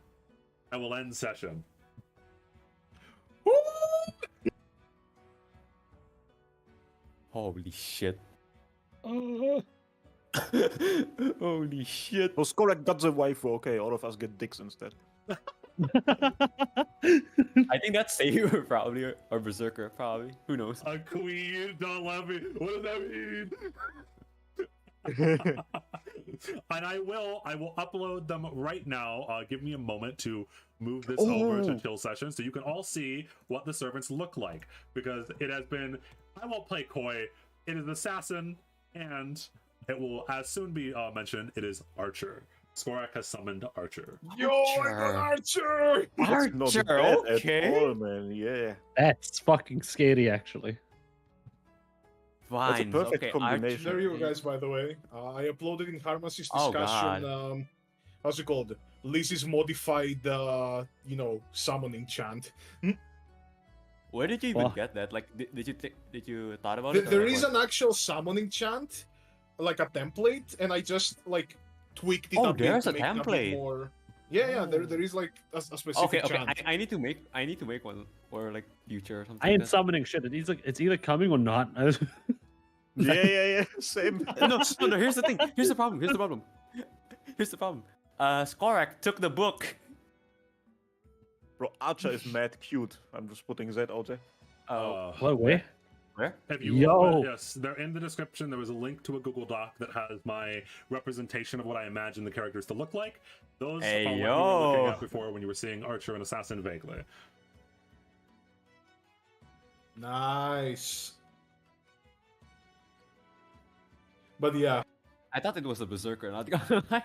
I will end session. Holy shit. Oh. Holy shit. Well, Skorek got the waifu. Okay, all of us get dicks instead. I think that's Saber probably, or Berserker probably. Who knows? A queen, don't let me. What does that mean? And I will upload them right now. Give me a moment to move this over to chill session so you can all see what the servants look like, because it has been... I won't play coy. It is assassin, and it will as soon be mentioned. It is archer. Skorak has summoned archer. Yo, I got Archer! That's not Archer, bad okay. at all, man. Yeah. That's fucking scary, actually. Fine. That's a perfect okay, combination. There you go, guys, by the way. I uploaded in Harmacists Oh, discussion, how's it called? Lizzie's modified, summoning chant. Where did you even Well, get that? Like, did you thought about it? or There like, is what? an actual summoning chant, like a template, and I just, tweaked it Oh, a bit there's to a make it a bit template. more... Yeah, there is, a specific Okay. chant. I need to make one or like future or something. I ain't like summoning shit. It's either coming or not. Yeah. Same. that. No. Here's the thing. Here's the problem. Skorak took the book. Bro, Archer is mad cute. I'm just putting that out there. What way? Where? If you Yo. yes, they're in the description. There was a link to a Google Doc that has my representation of what I imagine the characters to look like. Those Hey, are what you were looking yo. at before when you were seeing Archer and Assassin vaguely. Nice. But yeah, I thought it was a berserker. Not gonna lie.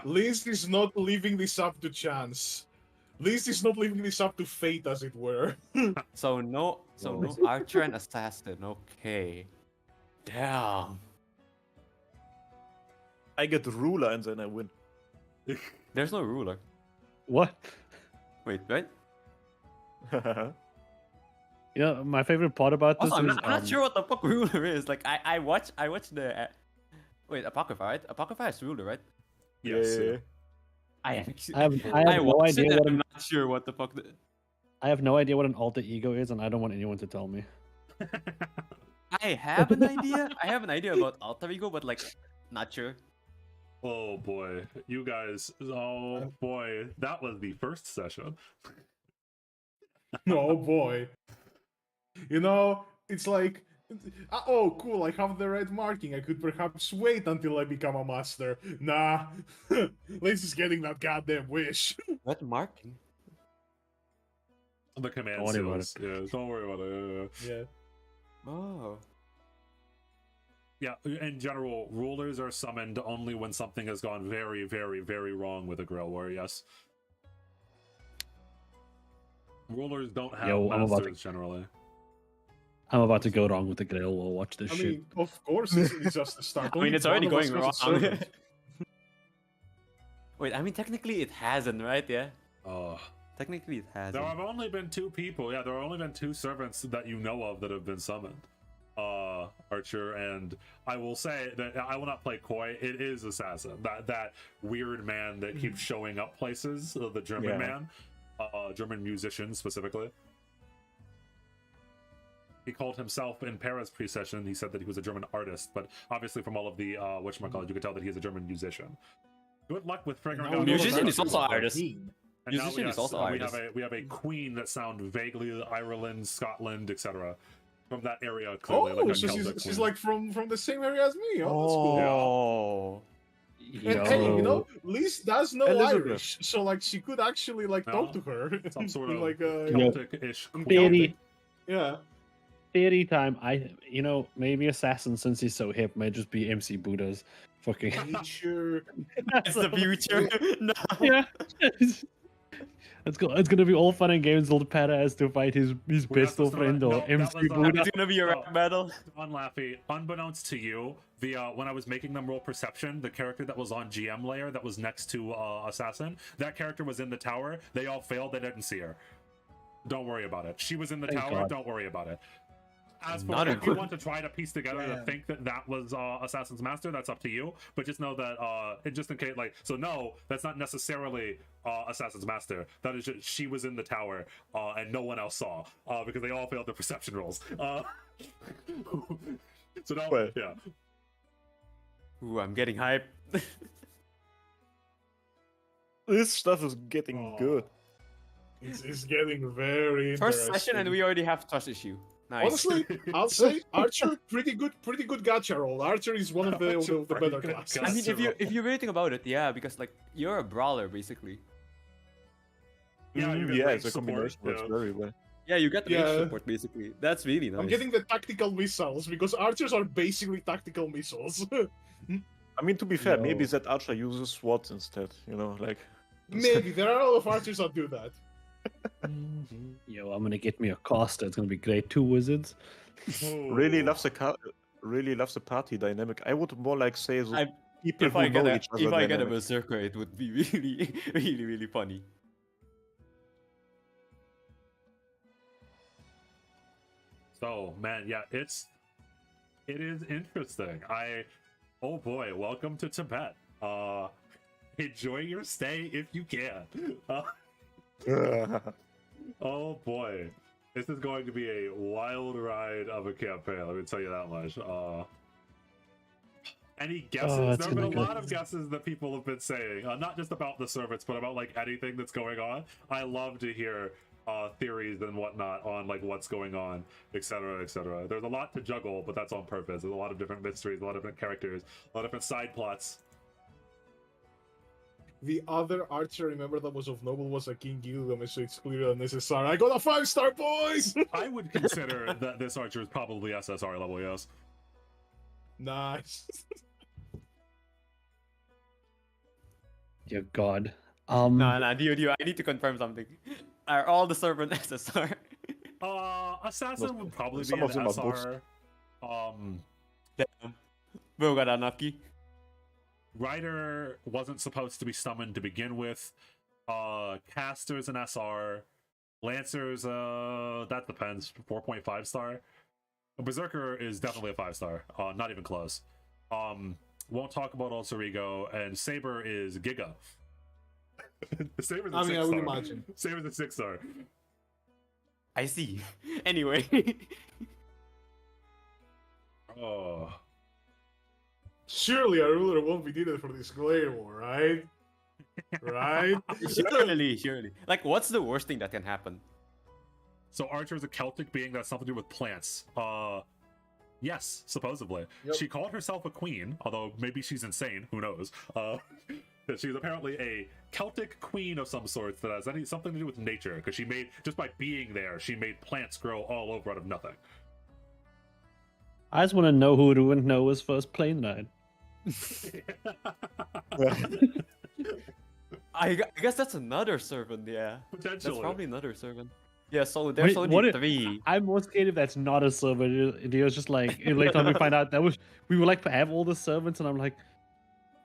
Liz is not leaving this up to chance. Liz is not leaving this up to fate, as it were. So no archer and assassin. Okay. Damn. I get ruler and then I win. There's no ruler. What? Wait, right? Yeah, my favorite part about this Also, I'm is not sure what the fuck ruler is. Like, I watched the. Wait, Apocrypha, right? Apocrypha is ruler, right? Yes. Yeah. I I have no watched idea it, what I'm not sure what the fuck. I have no idea what an alter ego is, and I don't want anyone to tell me. I have an idea. I have an idea about alter ego, but like, not sure. Oh boy, you guys! Oh boy, that was the first session. Oh boy. It's like, oh cool, I have the red marking. I could perhaps wait until I become a master. Nah. Liz is getting that goddamn wish. What marking? The command Don't worry about seals. Yeah, don't worry about it. Yeah. Oh. Yeah, in general, rulers are summoned only when something has gone very, very, very wrong with a Grail War, yes. Rulers don't have Yo, I'm about masters generally. I'm about to go wrong with the Grail. We'll watch this I shit. mean, of course, it's just the start. I mean, it's already Only one going of us has a wrong. servant. Wait, I mean, technically it hasn't, right? Yeah. Technically, it has. There have only been 2 people. Yeah, there have only been 2 servants that you know of that have been summoned. Archer, and I will say that I will not play coy. It is Assassin. That weird man that keeps showing up places. The German man, German musician specifically. He called himself in Paris pre-session. He said that he was a German artist, but obviously from all of the whatchamacallit, you could tell that he is a German musician. Good luck with figuring out. Musician is also artist. And Musician now, is also artist. we have a queen that sound vaguely Ireland, Scotland, etc. From that area, clearly. Oh, like so Celtic she's queen. like from the same area as me. Oh, that's cool. And hey, you know, Liz does know Elizabeth. Irish, so like she could actually like talk to her. Some sort of like Celtic-ish queen. Theory, yeah. theory time. Maybe Assassin, since he's so hip, might just be MC Buddha's fucking. Nature. It's the future. No. Yeah. It's gonna be all fun and games. Old Pata has to fight his pistol friend or MC Buddha. It's gonna be a rap battle. On Laffy, unbeknownst to you, the when I was making them roll perception, the character that was on GM layer that was next to Assassin, that character was in the tower. They all failed. They didn't see her. Don't worry about it. She was in the Thank tower. God. Don't worry about it. As for Not a if you good- want to try to piece together to think that was Assassin's Master, that's up to you. But just know that just in case, no, that's not necessarily Assassin's Master. That is just she was in the tower and no one else saw because they all failed their perception rolls. So now, Well. yeah. Ooh, I'm getting hype. This stuff is getting good. It's getting very First interesting. session and we already have trust issue. Nice. Honestly, I'll say Archer pretty good gacha roll. Archer is one of the better classes. I mean, if you really think about it, yeah, because like you're a brawler basically. Yeah, you can Yeah, range it's a support, combination. Works yeah. very well. Yeah, you get the Yeah. support basically. That's really nice. I'm getting the tactical missiles because archers are basically tactical missiles. I mean, to be fair, Yo. maybe that archer uses swords instead. You know, like. Maybe there are a lot of archers that do that. Yo, I'm gonna get me a Costa. It's gonna be great. 2 wizards. Really loves the party dynamic. I would more like say the I- people if who I know get each other. if I get a dynamic. berserker, it would be really, really, really funny. So man, yeah, it is interesting. Oh boy, welcome to Tibet. Enjoy your stay if you can. Oh boy, this is going to be a wild ride of a campaign. Let me tell you that much. Any guesses? Oh, There have been a gonna lot go- of guesses that people have been saying, not just about the servants, but about like anything that's going on. I love to hear theories and whatnot on like what's going on, etc., etc. There's a lot to juggle, but that's on purpose. There's a lot of different mysteries, a lot of different characters, a lot of different side plots. The other archer, remember, that was of noble was a King Gilgamesh, so it's clearly unnecessary. I got a 5-star, boys! I would consider that this archer is probably SSR level, yes. Nice. Dear God. Nah, Dio, I need to confirm something. Are all the servant SSR? Assassin would probably be Some an of them are both. SR. Damn. Bro got unlucky. Rider wasn't supposed to be summoned to begin with. Caster's an SR. Lancer's that depends. 4.5 star. Berserker is definitely a 5-star. Not even close. Won't talk about Ulcerigo, and Saber is Giga. Saber's a 6-star. I would imagine. Saber's a 6-star. I see. Anyway. Oh. Surely a ruler won't be needed for this Glare War, right? Right? Surely. Like, what's the worst thing that can happen? So Archer is a Celtic being that has something to do with plants. Yes, supposedly. Yep. She called herself a queen, although maybe she's insane. Who knows? She's apparently a Celtic queen of some sort that has something to do with nature. Because she made, just by being there, she made plants grow all over out of nothing. I just want to know who wouldn't know his first plane ride. I guess that's another servant, yeah. Potentially. That's probably another servant. Yeah, so there's Wait, only what 3. I'm more scared if that's not a servant. It was just like later on we find out that we were like to have all the servants, and I'm like,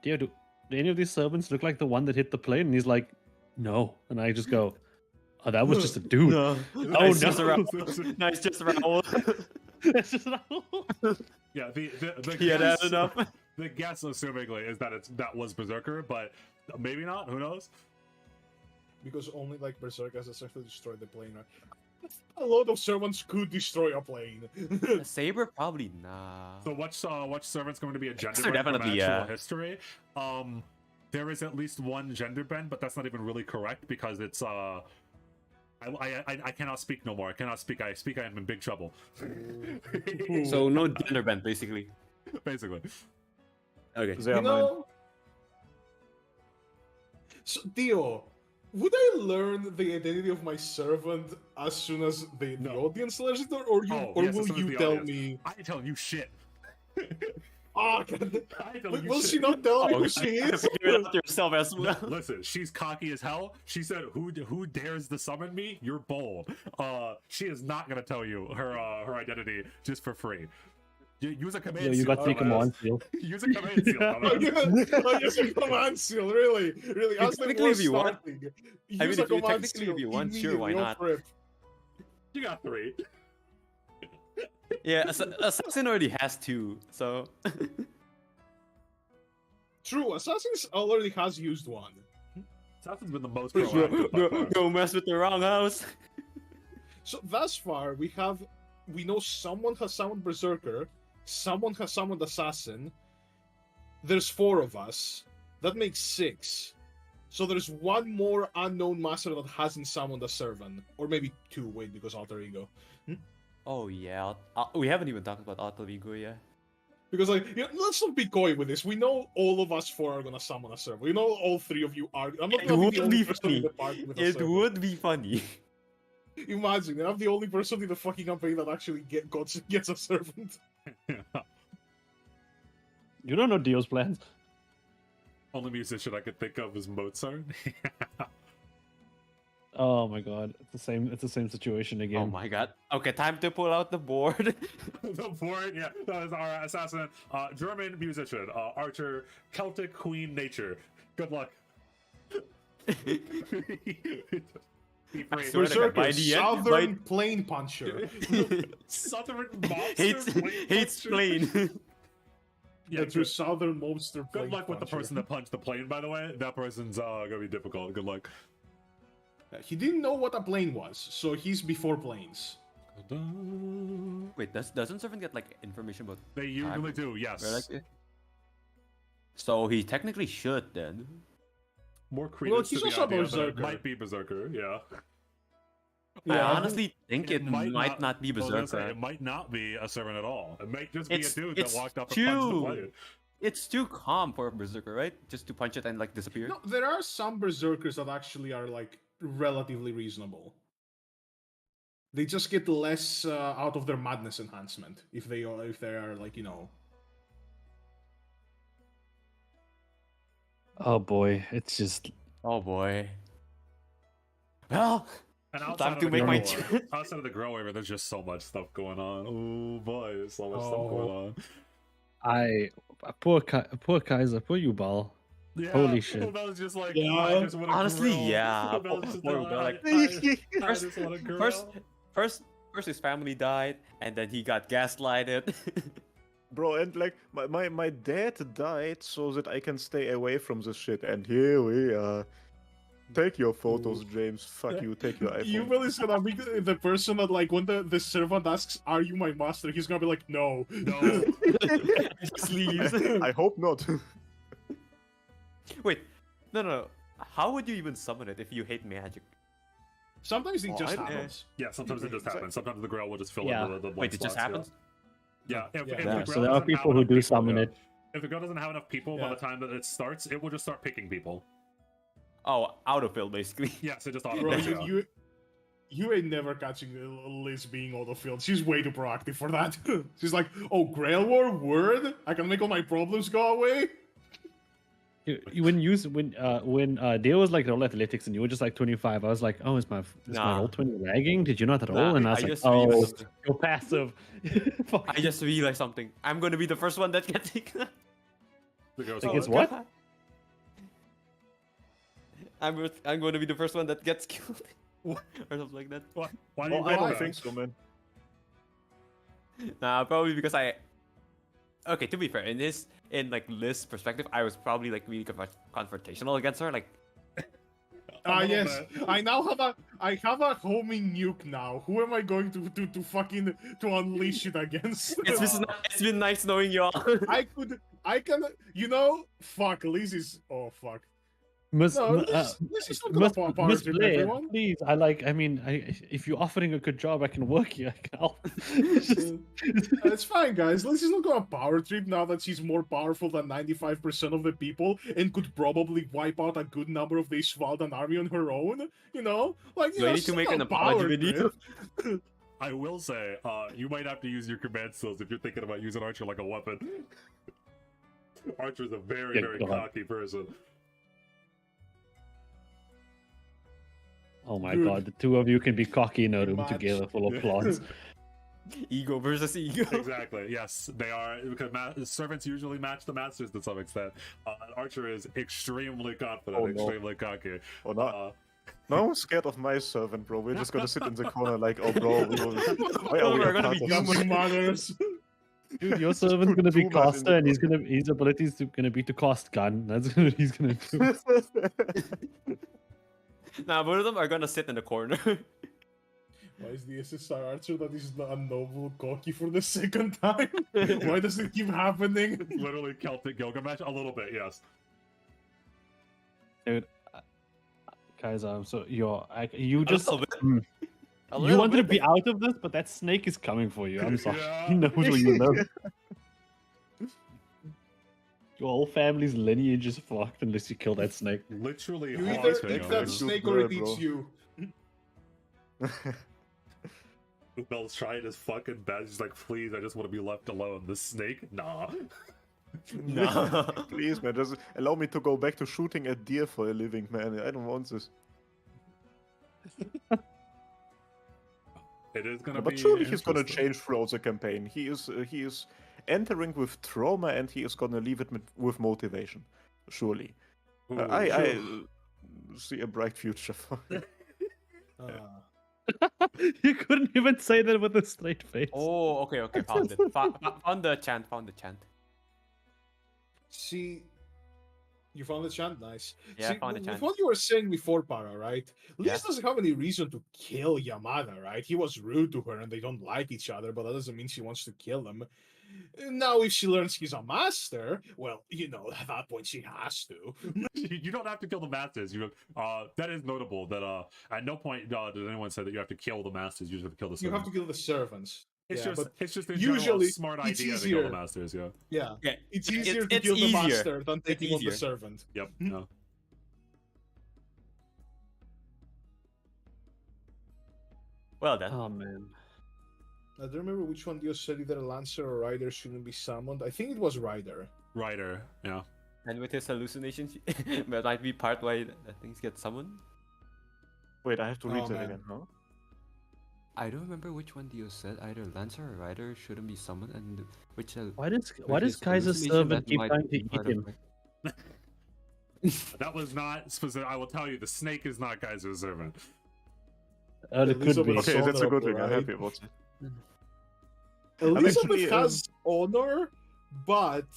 do any of these servants look like the one that hit the plane? And he's like, no. And I just go, Oh, that was just a dude. No. Oh Nice, just no. Raul. Nice, just Raul. That's just Yeah, the He had guess, had enough. the guess, assumingly, is that that was Berserker, but maybe not. Who knows? Because only like Berserk has essentially destroyed the plane. Right? A lot of servants could destroy a plane. A saber probably nah. So which servant's going to be a gender They're bend from definitely, actual history? There is at least one gender bend, but that's not even really correct because it's I cannot speak no more. I cannot speak. I am in big trouble. So no gender bend, basically. Basically. Okay. They are You know, so Dio, would I learn the identity of my servant as soon as the audience learns it, or Oh, or yes, as will soon as you the tell audience- me? I ain't telling you shit. Ah, I ain't telling you will shit. she not tell me Oh, who she is? Figure it out yourself as well. Listen, she's cocky as hell. She said, "Who dares to summon me? You're bold." She is not gonna tell you her identity just for free. Use a command. Yo, you seal, got 3 dumbass. command seal. Use a command seal. Oh, dumbass. yeah, use a command seal, really. As the Technically, war if you want. starting, I use mean, a if you command technically, seal if you want, sure, why immediately, not? off rip. You got 3. Yeah, Assassin already has 2, so. True, Assassin's already has used one. Assassin's been the most Go, proactive. by far. go mess with the wrong house. So thus far, we know someone has summoned Berserker, someone has summoned Assassin. There's 4 of us. That makes 6. So there's one more unknown master that hasn't summoned a servant, or maybe 2. Wait, because alter ego. Oh yeah, we haven't even talked about Alter Ego yet. Because let's not be coy with this. We know all of us 4 are gonna summon a servant. We know all 3 of you are. I'm not It gonna be would the only be person in funny. the party with a It servant. would be funny. Imagine, I'm the only person in the fucking campaign that actually gets a servant. You don't know Dio's plans. Only musician I could think of is Mozart. Oh my god, it's the same situation again. Oh my god. Okay, time to pull out the board. The board, yeah, that is our assassin. German musician, archer, Celtic queen nature. Good luck. Be brave. swear to God, by Berserker, the end- Southern Plane Puncher. Southern monster. hates plane. Yeah, That's your Southern Monster Plane good luck with the Puncher. person that punched the plane, by the way. That person's gonna be difficult. Good luck. He didn't know what a plane was, so he's before planes. Wait, doesn't Servant get like information about? They usually do, yes. So he technically should then. More credence he's to the also a idea that it berserker. might be Berserker, yeah. I Yeah. honestly think it might not be I was gonna say, Berserker. it might not be a servant at all. It might just be It's- a dude that it's walked up and punched the too- plane. It's too calm for a Berserker, right? Just to punch it and like disappear. No, there are some berserkers that actually are like relatively reasonable. They just get less out of their madness enhancement if they are like Oh boy, it's just Oh boy. Well, And Time outside to of the make my grow turn. outside of the grow waiver, there's just so much stuff going on. Oh boy, there's so much stuff Oh. going on. poor Kaiser, poor Yubal. Yeah, Holy shit. That was just like, Yeah. I just wanna Honestly, grill. yeah. That was just Poor like, Yubal, like- I First- just wanna grill. first his family died, and then he got gaslighted. Bro, and like my dad died so that I can stay away from this shit, and here we are. Take your photos, James. Fuck you. Take your iPhone. Yuval is gonna be the person that like when the servant asks, "Are you my master?" He's gonna be like, "No, No. Just leaves. I hope not. Wait, no. How would you even summon it if you hate magic? Sometimes it Oh, just I- happens. Yeah, sometimes it just happens. Sometimes the grail will just fill Yeah. in the blank Wait, it just spots, happens? Yeah, if Yeah. the Yeah, grail so there are doesn't have people who enough do summon yeah. it. If the girl doesn't have enough people by Yeah. the time that it starts, it will just start picking people. Oh, autofill basically. Yes, it just Bro, automatically. you ain't never catching Liz being autofilled. She's way too proactive for that. She's like, "Oh, Grail War, word! I can make all my problems go away." When Dio was like roll athletics and you were just like 25, I was like, oh, is my Nah. roll 20 lagging? Did you not roll? Nah, And I was I like, just oh, realized- you're passive. Fuck. I just realized something. I'm gonna be the first one that gets taken. The girl's Like, like, it's what? I'm going to be the first one that gets killed. or something like that. Why do you Oh, I think don't that? think so, man. Nah, probably because I. Okay, to be fair, in like Liz's perspective, I was probably like really confrontational against her. Like, A little yes. bit. I have a homing nuke now. Who am I going to fucking to unleash it against? it's been nice knowing you all. I can, fuck, Liz is, oh fuck. Miss, No, this is not gonna power Miss trip Blair, everyone. please. If you're offering a good job, I can work here. I can help. It's just- It's fine, guys. Liz is not gonna power trip now that she's more powerful than 95% of the people and could probably wipe out a good number of the Ishvaldan army on her own. Like, Do I need to make an apology video? I will say, you might have to use your command skills if you're thinking about using Archer like a weapon. Archer's a very, Yeah, very go ahead. cocky person. Oh my Dude. god, the two of you can be cocky in a room Match. together full of plots. Ego versus ego. Exactly. Yes, they are, because servants usually match the masters to some extent. Archer is extremely confident, Oh, no. extremely cocky. Oh, no. No one's scared of my servant, bro. We're just gonna sit in the corner like, oh, bro, why are we We're a gonna part be of this? Young mothers. Dude, your servant's gonna be Too much in caster, and the his abilities are gonna be to cast gun. That's what he's gonna do. Nah, both of them are gonna sit in the corner. Why is the SSR Archer that is a noble cocky for the second time? Why does it keep happening? It's literally Celtic Gilgamesh, a little bit, yes. Dude, guys, so you just little bit. A you little wanted to bit. be out of this, but that snake is coming for you. I'm sorry. Yeah. He knows what you know. Your whole family's lineage is fucked unless you kill that snake. Literally You haunting either eat him. that Dude, snake bro, or it bro. eats you. Bell's trying his fucking best. He's like, please, I just want to be left alone. The snake? Nah. No. Please, man, just allow me to go back to shooting at deer for a living, man. I don't want this. It is gonna But be surely he's gonna interesting. change throughout the campaign. He is entering with trauma, and he is gonna leave it with motivation. Surely, Ooh, I see a bright future for him. You couldn't even say that with a straight face. Oh, okay, found it. Found the chant, See, you found the chant? Nice. Yeah, See, I found the with chant. what you were saying before, Para, right? Liz Yeah. doesn't have any reason to kill Yamada, right? He was rude to her and they don't like each other, but that doesn't mean she wants to kill him. Now, if she learns he's a master, well, at that point she has to. You don't have to kill the masters. That is notable. That at no point did anyone say that you have to kill the masters. You just have to kill the You servants. have to kill the servants. It's Yeah, just but it's just in usually general a smart it's idea to kill the easier. masters. Yeah. Yeah. Yeah, It's it's- easier to it's kill the easier. master than taking on the easier. servant. Yep. Hmm? No. Well then. Oh man. I don't remember which one you said, either Lancer or Rider shouldn't be summoned. I think it was Rider. Rider. Yeah. And with his hallucinations, that might be part why things get summoned. Wait, I have to read Oh, that man. again, huh? I don't remember which one Dio said. Either Lancer or Rider shouldn't be summoned, and which. Why does his Kaiser's hallucination, servant that keep might trying to be eat part of him? it. That was not specific. I will tell you, the snake is not Kaiser's servant. Oh, it could be. Elizabeth- Okay, that's a good honorable, thing. I'm right? happy about it. Elizabeth actually, has honor, but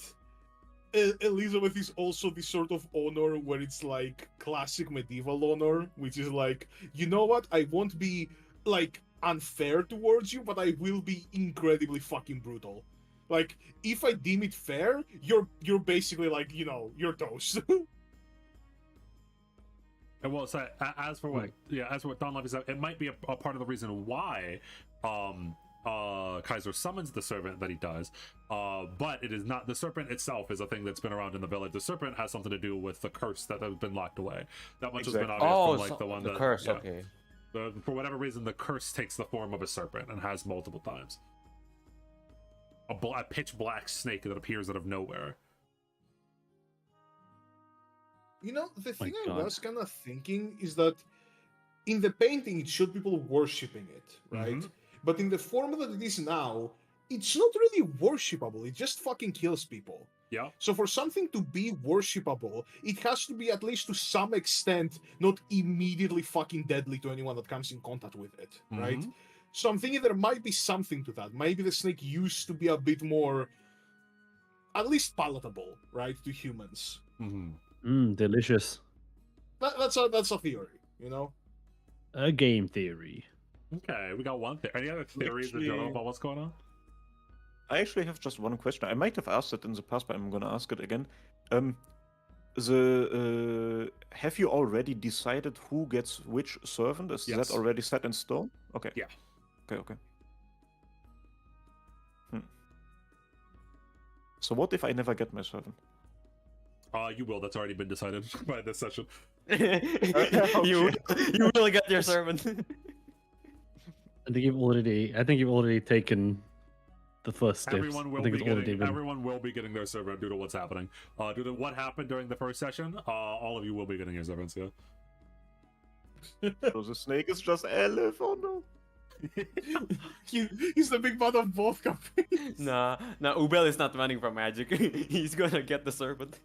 Elizabeth is also the sort of honor where it's like classic medieval honor, which is like, you know what? I won't be like unfair towards you, but I will be incredibly fucking brutal. Like, if I deem it fair, you're basically like, you're toast. And well, so as for what Don Levy said, it might be a part of the reason why Kaiser summons the servant that he does, but it is not the serpent itself is a thing that's been around in the village. The serpent has something to do with the curse that has been locked away. That much has been Exactly. obvious Oh, from like the one the that curse. yeah. Okay. For whatever reason, the curse takes the form of a serpent and has multiple times. A pitch black snake that appears out of nowhere. The thing I God. was kind of thinking is that in the painting, it showed people worshipping it, right? Mhm. But in the form that it is now, it's not really worshipable. It just fucking kills people. Yeah. So for something to be worshipable, it has to be at least to some extent not immediately fucking deadly to anyone that comes in contact with it, right? Mhm. So I'm thinking there might be something to that. Maybe the snake used to be a bit more, at least palatable, right, to humans. Delicious. That's a theory, you know. A game theory. Okay, we got one. Any other theories in general about what's going on? I actually have just one question. I might have asked it in the past, but I'm gonna ask it again. Have you already decided who gets which servant? Is Yes. that already set in stone? Okay. Yeah. Okay. So what if I never get my servant? You will. That's already been decided by this session. you will get your servant. I think you've already taken the first steps. Everyone will I think be it's already getting. been. Everyone will be getting their servant due to what's happening. Due to what happened during the first session, all of you will be getting your servants. Yeah. So the snake is just Elif. Oh no. He's the big bad of both companies. Nah, Ubel is not running from magic. He's gonna get the serpent.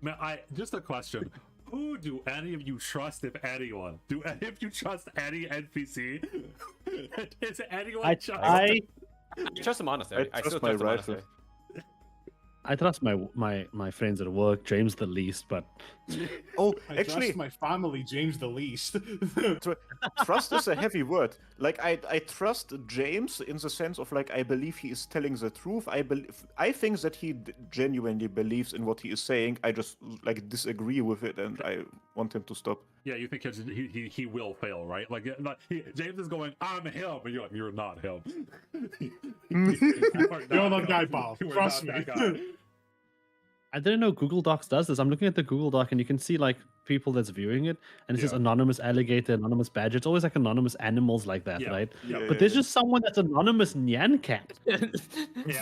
Man, just a question. Who do any of you trust, if anyone? Do any of you trust any NPC? Is anyone trust? I trust the monastery. I I still trust my trust the rifle. monastery. I trust my friends at work, James the least, but Oh, I actually, trust my family, James the least. trust is a heavy word. Like I trust James in the sense of like I believe he is telling the truth. I think that he genuinely believes in what he is saying. I just like disagree with it, and I want him to stop. Yeah, you think he will fail, right? Like James is going, I'm him, and you're like, you're not him. You're not guy, pal. You are Trust not me. that guy. I didn't know Google Docs does this. I'm looking at the Google Doc and you can see like people that's viewing it, and it says Yeah. anonymous alligator, anonymous badger. It's always like anonymous animals like that, Yeah. right? Yeah. But there's just someone that's anonymous Nyan cat. Yeah,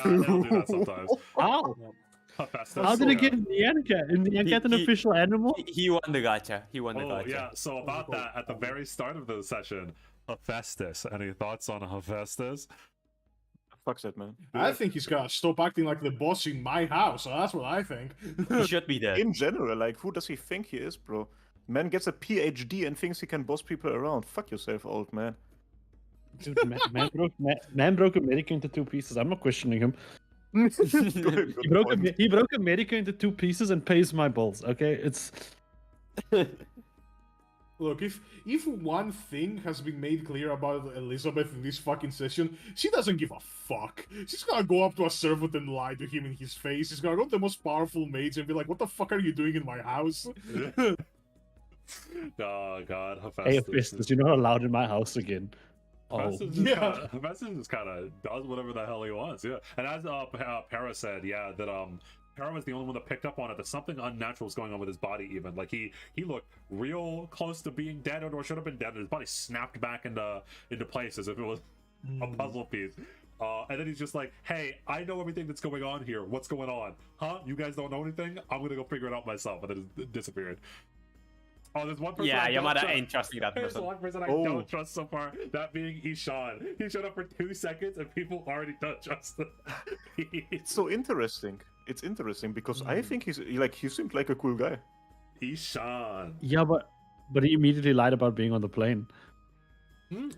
they'll do that sometimes. Wow. Hephaestus, How did it yeah. get Nyan cat? Is Nyan cat an He- official animal? He won the gacha. He won the Oh gacha. yeah, so about that, at the very start of the session, Hephaestus. Any thoughts on Hephaestus? Fuck that, man. I think he's gotta stop acting like the boss in my house. That's what I think. He should be dead. In general, like who does he think he is, bro? Man gets a PhD and thinks he can boss people around. Fuck yourself, old man. Dude, man broke America into two pieces. I'm not questioning him. Good He broke America into two pieces and pays my bills. Okay, it's Look, if one thing has been made clear about Elizabeth in this fucking session, she doesn't give a fuck. She's gonna go up to a servant and lie to him in his face. She's gonna go to the most powerful mage and be like, "What the fuck are you doing in my house?" Oh god, hey, Hephaestus. Hephaestus, you're not allowed in my house again. Oh, Hephaestus just kind of does whatever the hell he wants, yeah. And as Para said, yeah, that Para was the only one that picked up on it. That something unnatural was going on with his body. Even like he looked real close to being dead, or should have been dead, and his body snapped back into place as if it was a puzzle piece. And then he's just like, "Hey, I know everything that's going on here. What's going on? Huh? You guys don't know anything? I'm gonna go figure it out myself." And then it disappeared. Oh, there's one person. Yeah, I don't Yamada trust. ain't trusting that There's person. one person I don't trust so far. That being Ishan. He showed up for 2 seconds, and people already don't trust him. It's so interesting. It's interesting because I think he seemed like a cool guy. Ishan. yeah, but he immediately lied about being on the plane.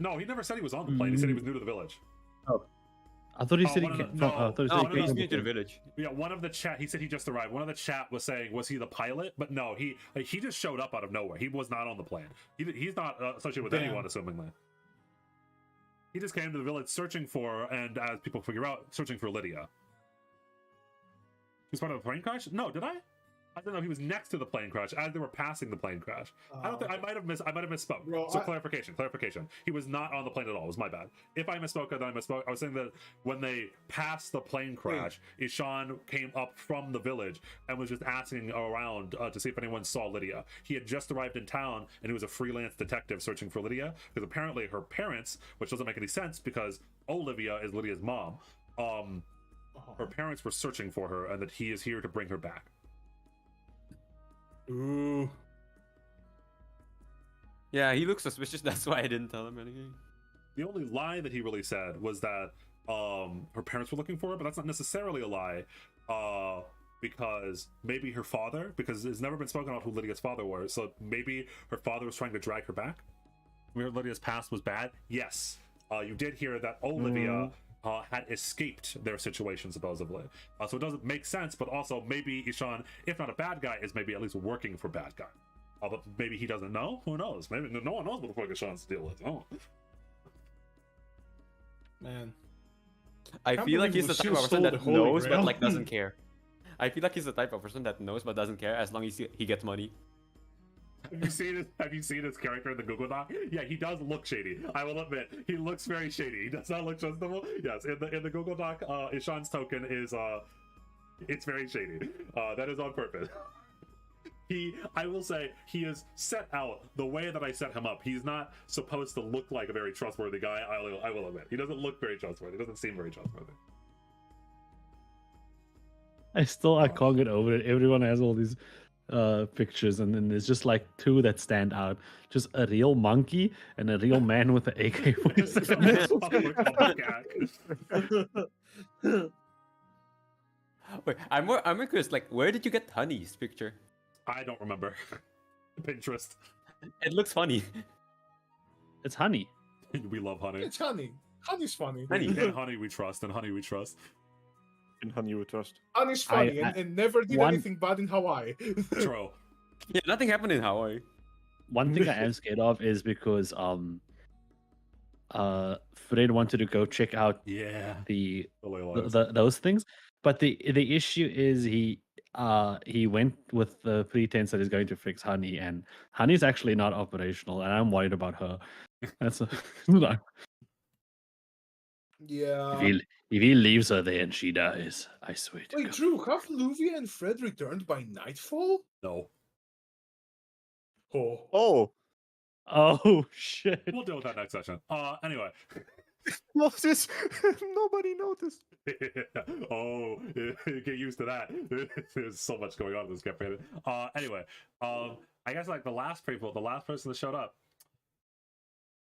No, he never said he was on the plane. He said he was new to the village. I thought he Oh, said he one of came. the- No, I thought he no, said no, he came He's on new the to the plane. village. Yeah, one of the chat. He said he just arrived. One of the chat was saying, "Was he the pilot?" But no, he just showed up out of nowhere. He was not on the plane. He's not associated with Damn. anyone, assumingly. He just came to the village searching for, and as people figure out, searching for Lydia. He was part of a plane crash? No, did I? I don't know. He was next to the plane crash as they were passing the plane crash. I don't think I might have misspoke. Bro, So clarification. He was not on the plane at all. It was my bad. If I misspoke, then I misspoke. I was saying that when they passed the plane crash, Ishan came up from the village and was just asking around to see if anyone saw Lydia. He had just arrived in town and he was a freelance detective searching for Lydia because apparently her parents, which doesn't make any sense because Olivia is Lydia's mom, her parents were searching for her and that he is here to bring her back. Ooh. Yeah, he looks suspicious. That's why I didn't tell him anything. The only lie that he really said was that her parents were looking for her, but that's not necessarily a lie. because maybe her father, because it's never been spoken of who Lydia's father was, so maybe her father was trying to drag her back. Lydia's past was bad. Yes, you did hear that Olivia had escaped their situation supposedly. So it doesn't make sense, but also maybe Ishan, if not a bad guy, is maybe at least working for bad guy. Although maybe he doesn't know. Who knows? Maybe no one knows what the fuck Ishan's deal is. Oh. Man. I Can't feel like believe he's the we type of still person stole the that Holy knows but Grail. like doesn't care. I feel like he's the type of person that knows but doesn't care as long as he gets money. Have you seen his character in the Google Doc? Yeah, he does look shady. I will admit, he looks very shady. He does not look trustable. Yes, in the Google Doc, Ishan's token is it's very shady. That is on purpose. I will say, he is set out the way that I set him up. He's not supposed to look like a very trustworthy guy. I will admit, he doesn't look very trustworthy. He doesn't seem very trustworthy. I can't get over it. Everyone has all these pictures, and then there's just like two that stand out. Just a real monkey and a real man with an AK-47. Wait, I'm more curious. Like, where did you get Honey's picture? I don't remember. Pinterest. It looks funny. It's Honey. We love Honey. It's Honey. Honey's funny. Honey. And Honey we trust, and Honey we trust. In Honey we trust. Honey's funny and never did anything bad in Hawaii. True. Yeah, nothing happened in Hawaii. One thing I am scared of is because Fred wanted to go check out those things, but the issue is he went with the pretense that he's going to fix Honey, and Honey's actually not operational, and I'm worried about her. That's Yeah. If he leaves her there and she dies, I swear to Wait, God. Drew, have Luvia and Fred returned by nightfall? No. Oh. Oh shit. We'll deal with that next session. Anyway. Moses, nobody noticed. Oh, get used to that. There's so much going on in this campaign. Anyway, I guess like the last person that showed up.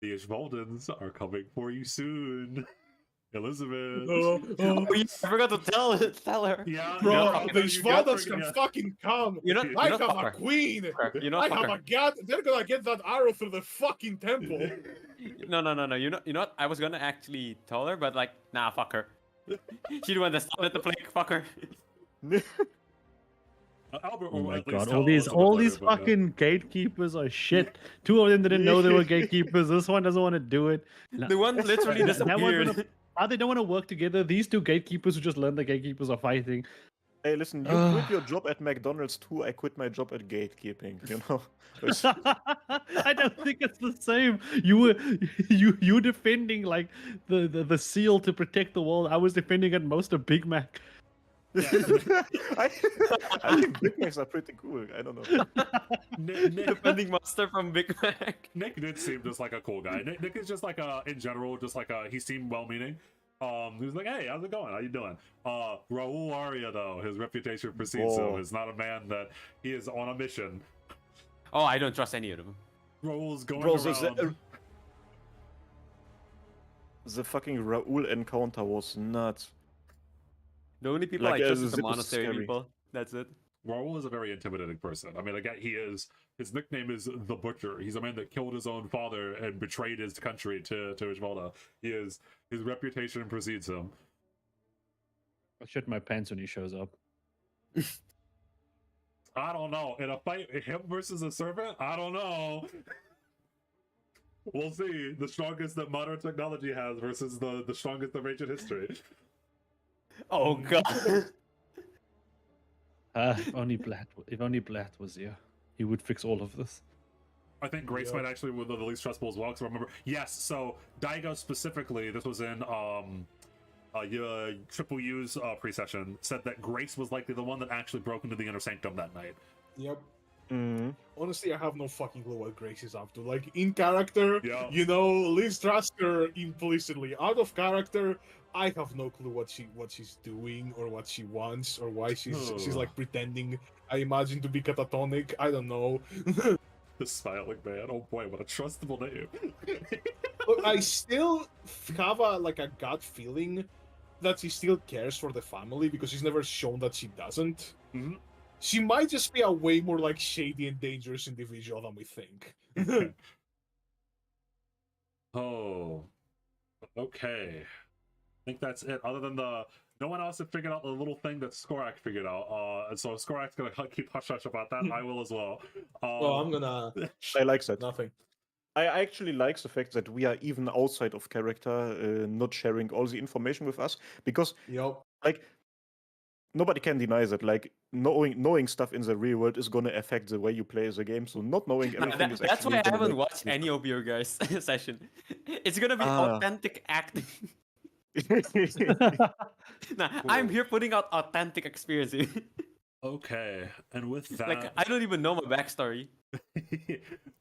The Ishvoldens are coming for you soon. Elizabeth. I forgot to tell her. Yeah, Bro, the Ishvoldens can fucking come. I have a queen. I have a god. They're gonna get that arrow through the fucking temple. No. You know what? I was gonna actually tell her, but like, nah, fuck her. She the one that started the plague. Fuck her. Albert, oh my God! All these fucking gatekeepers are shit. Two of them didn't know they were gatekeepers. This one doesn't want to do it. The one literally disappeared. They don't want to work together. These two gatekeepers who just learned the gatekeepers are fighting. Hey, listen, you quit your job at McDonald's too. I quit my job at gatekeeping. You know. I don't think it's the same. You defending like the seal to protect the world. I was defending at most a Big Mac. I think Big Macs are pretty cool. I don't know. Nick, defending monster from Big Mac. Nick did seem just like a cool guy. Nick is just like in general, just like he seemed well-meaning. He was like, "Hey, how's it going? How you doing?" Raul Aria, though, his reputation precedes him. Is not a man that he is on a mission. Oh, I don't trust any of them. Raul's going around. The fucking Raul encounter was nuts. The only people I trust is the monastery people. That's it. Raul is a very intimidating person. I mean, again, his nickname is the Butcher. He's a man that killed his own father and betrayed his country to Ishvalda. His reputation precedes him. I'll shit my pants when he shows up. I don't know. In a fight, him versus a servant? I don't know. We'll see. The strongest that modern technology has versus the strongest of ancient history. Oh God. If only Blatt was here, he would fix all of this. I think Grace might actually be the least trustable as well. Because remember, yes. So Daigo specifically, this was in Triple U's pre-session, said that Grace was likely the one that actually broke into the inner sanctum that night. Yep. Honestly, I have no fucking clue what Grace is up to. Like, in character, you know, Liz trusts her implicitly. Out of character, I have no clue what she's doing or what she wants or why she's like pretending, I imagine, to be catatonic. I don't know. The smiling man. Oh boy, what a trustable name. But I still have a gut feeling that she still cares for the family because she's never shown that she doesn't. Mhm. She might just be a way more like shady and dangerous individual than we think. Oh, okay. I think that's it. Other than no one else had figured out the little thing that Skorak figured out. And so Skorak's gonna keep hush hush about that. I will as well. Well, I'm gonna I like that. nothing. I actually like the fact that we are even outside of character, not sharing all the information with us, because Yep. like nobody can deny that. Like knowing stuff in the real world is gonna affect the way you play the game. So not knowing everything is That's actually why I gonna haven't make watched any of your guys' session. It's gonna be Ah. authentic acting. Nah, Cool. I'm here putting out authentic experience. Okay, and with that, Like I don't even know my backstory.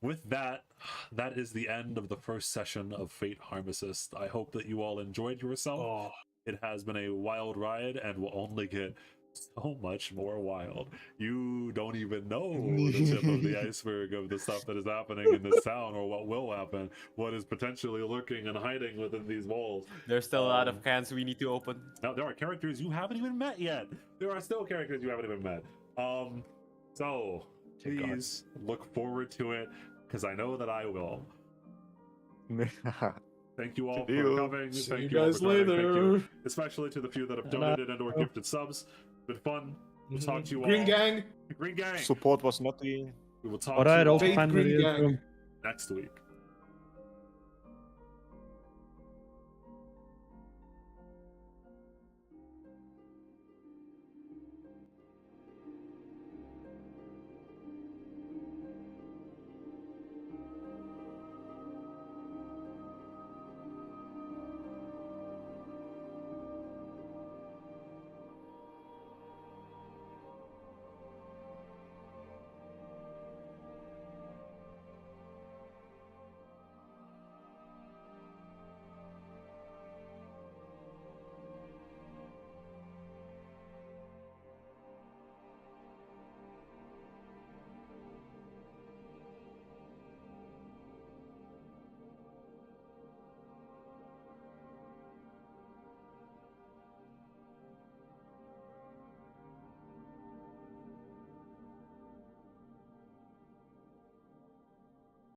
with that, that is the end of the first session of Fate Harmacists. I hope that you all enjoyed yourself. Oh, It has been a wild ride and will only get so much more wild. You don't even know the tip of the iceberg of the stuff that is happening in this town or what will happen, what is potentially lurking and hiding within these walls. There's still a lot of cans we need to open. Now, there are characters you haven't even met yet. There are still characters you haven't even met. So please look forward to it, because I know that I will. Thank you all for coming. see Thank you all guys for coming. Thank you, later. especially to the few that have donated and or gifted subs. Been fun. We'll talk to you Green all. Gang. Green Gang. Support was not the. We will talk Alright, to you I'll all Fate find Green the Gang. room. next week.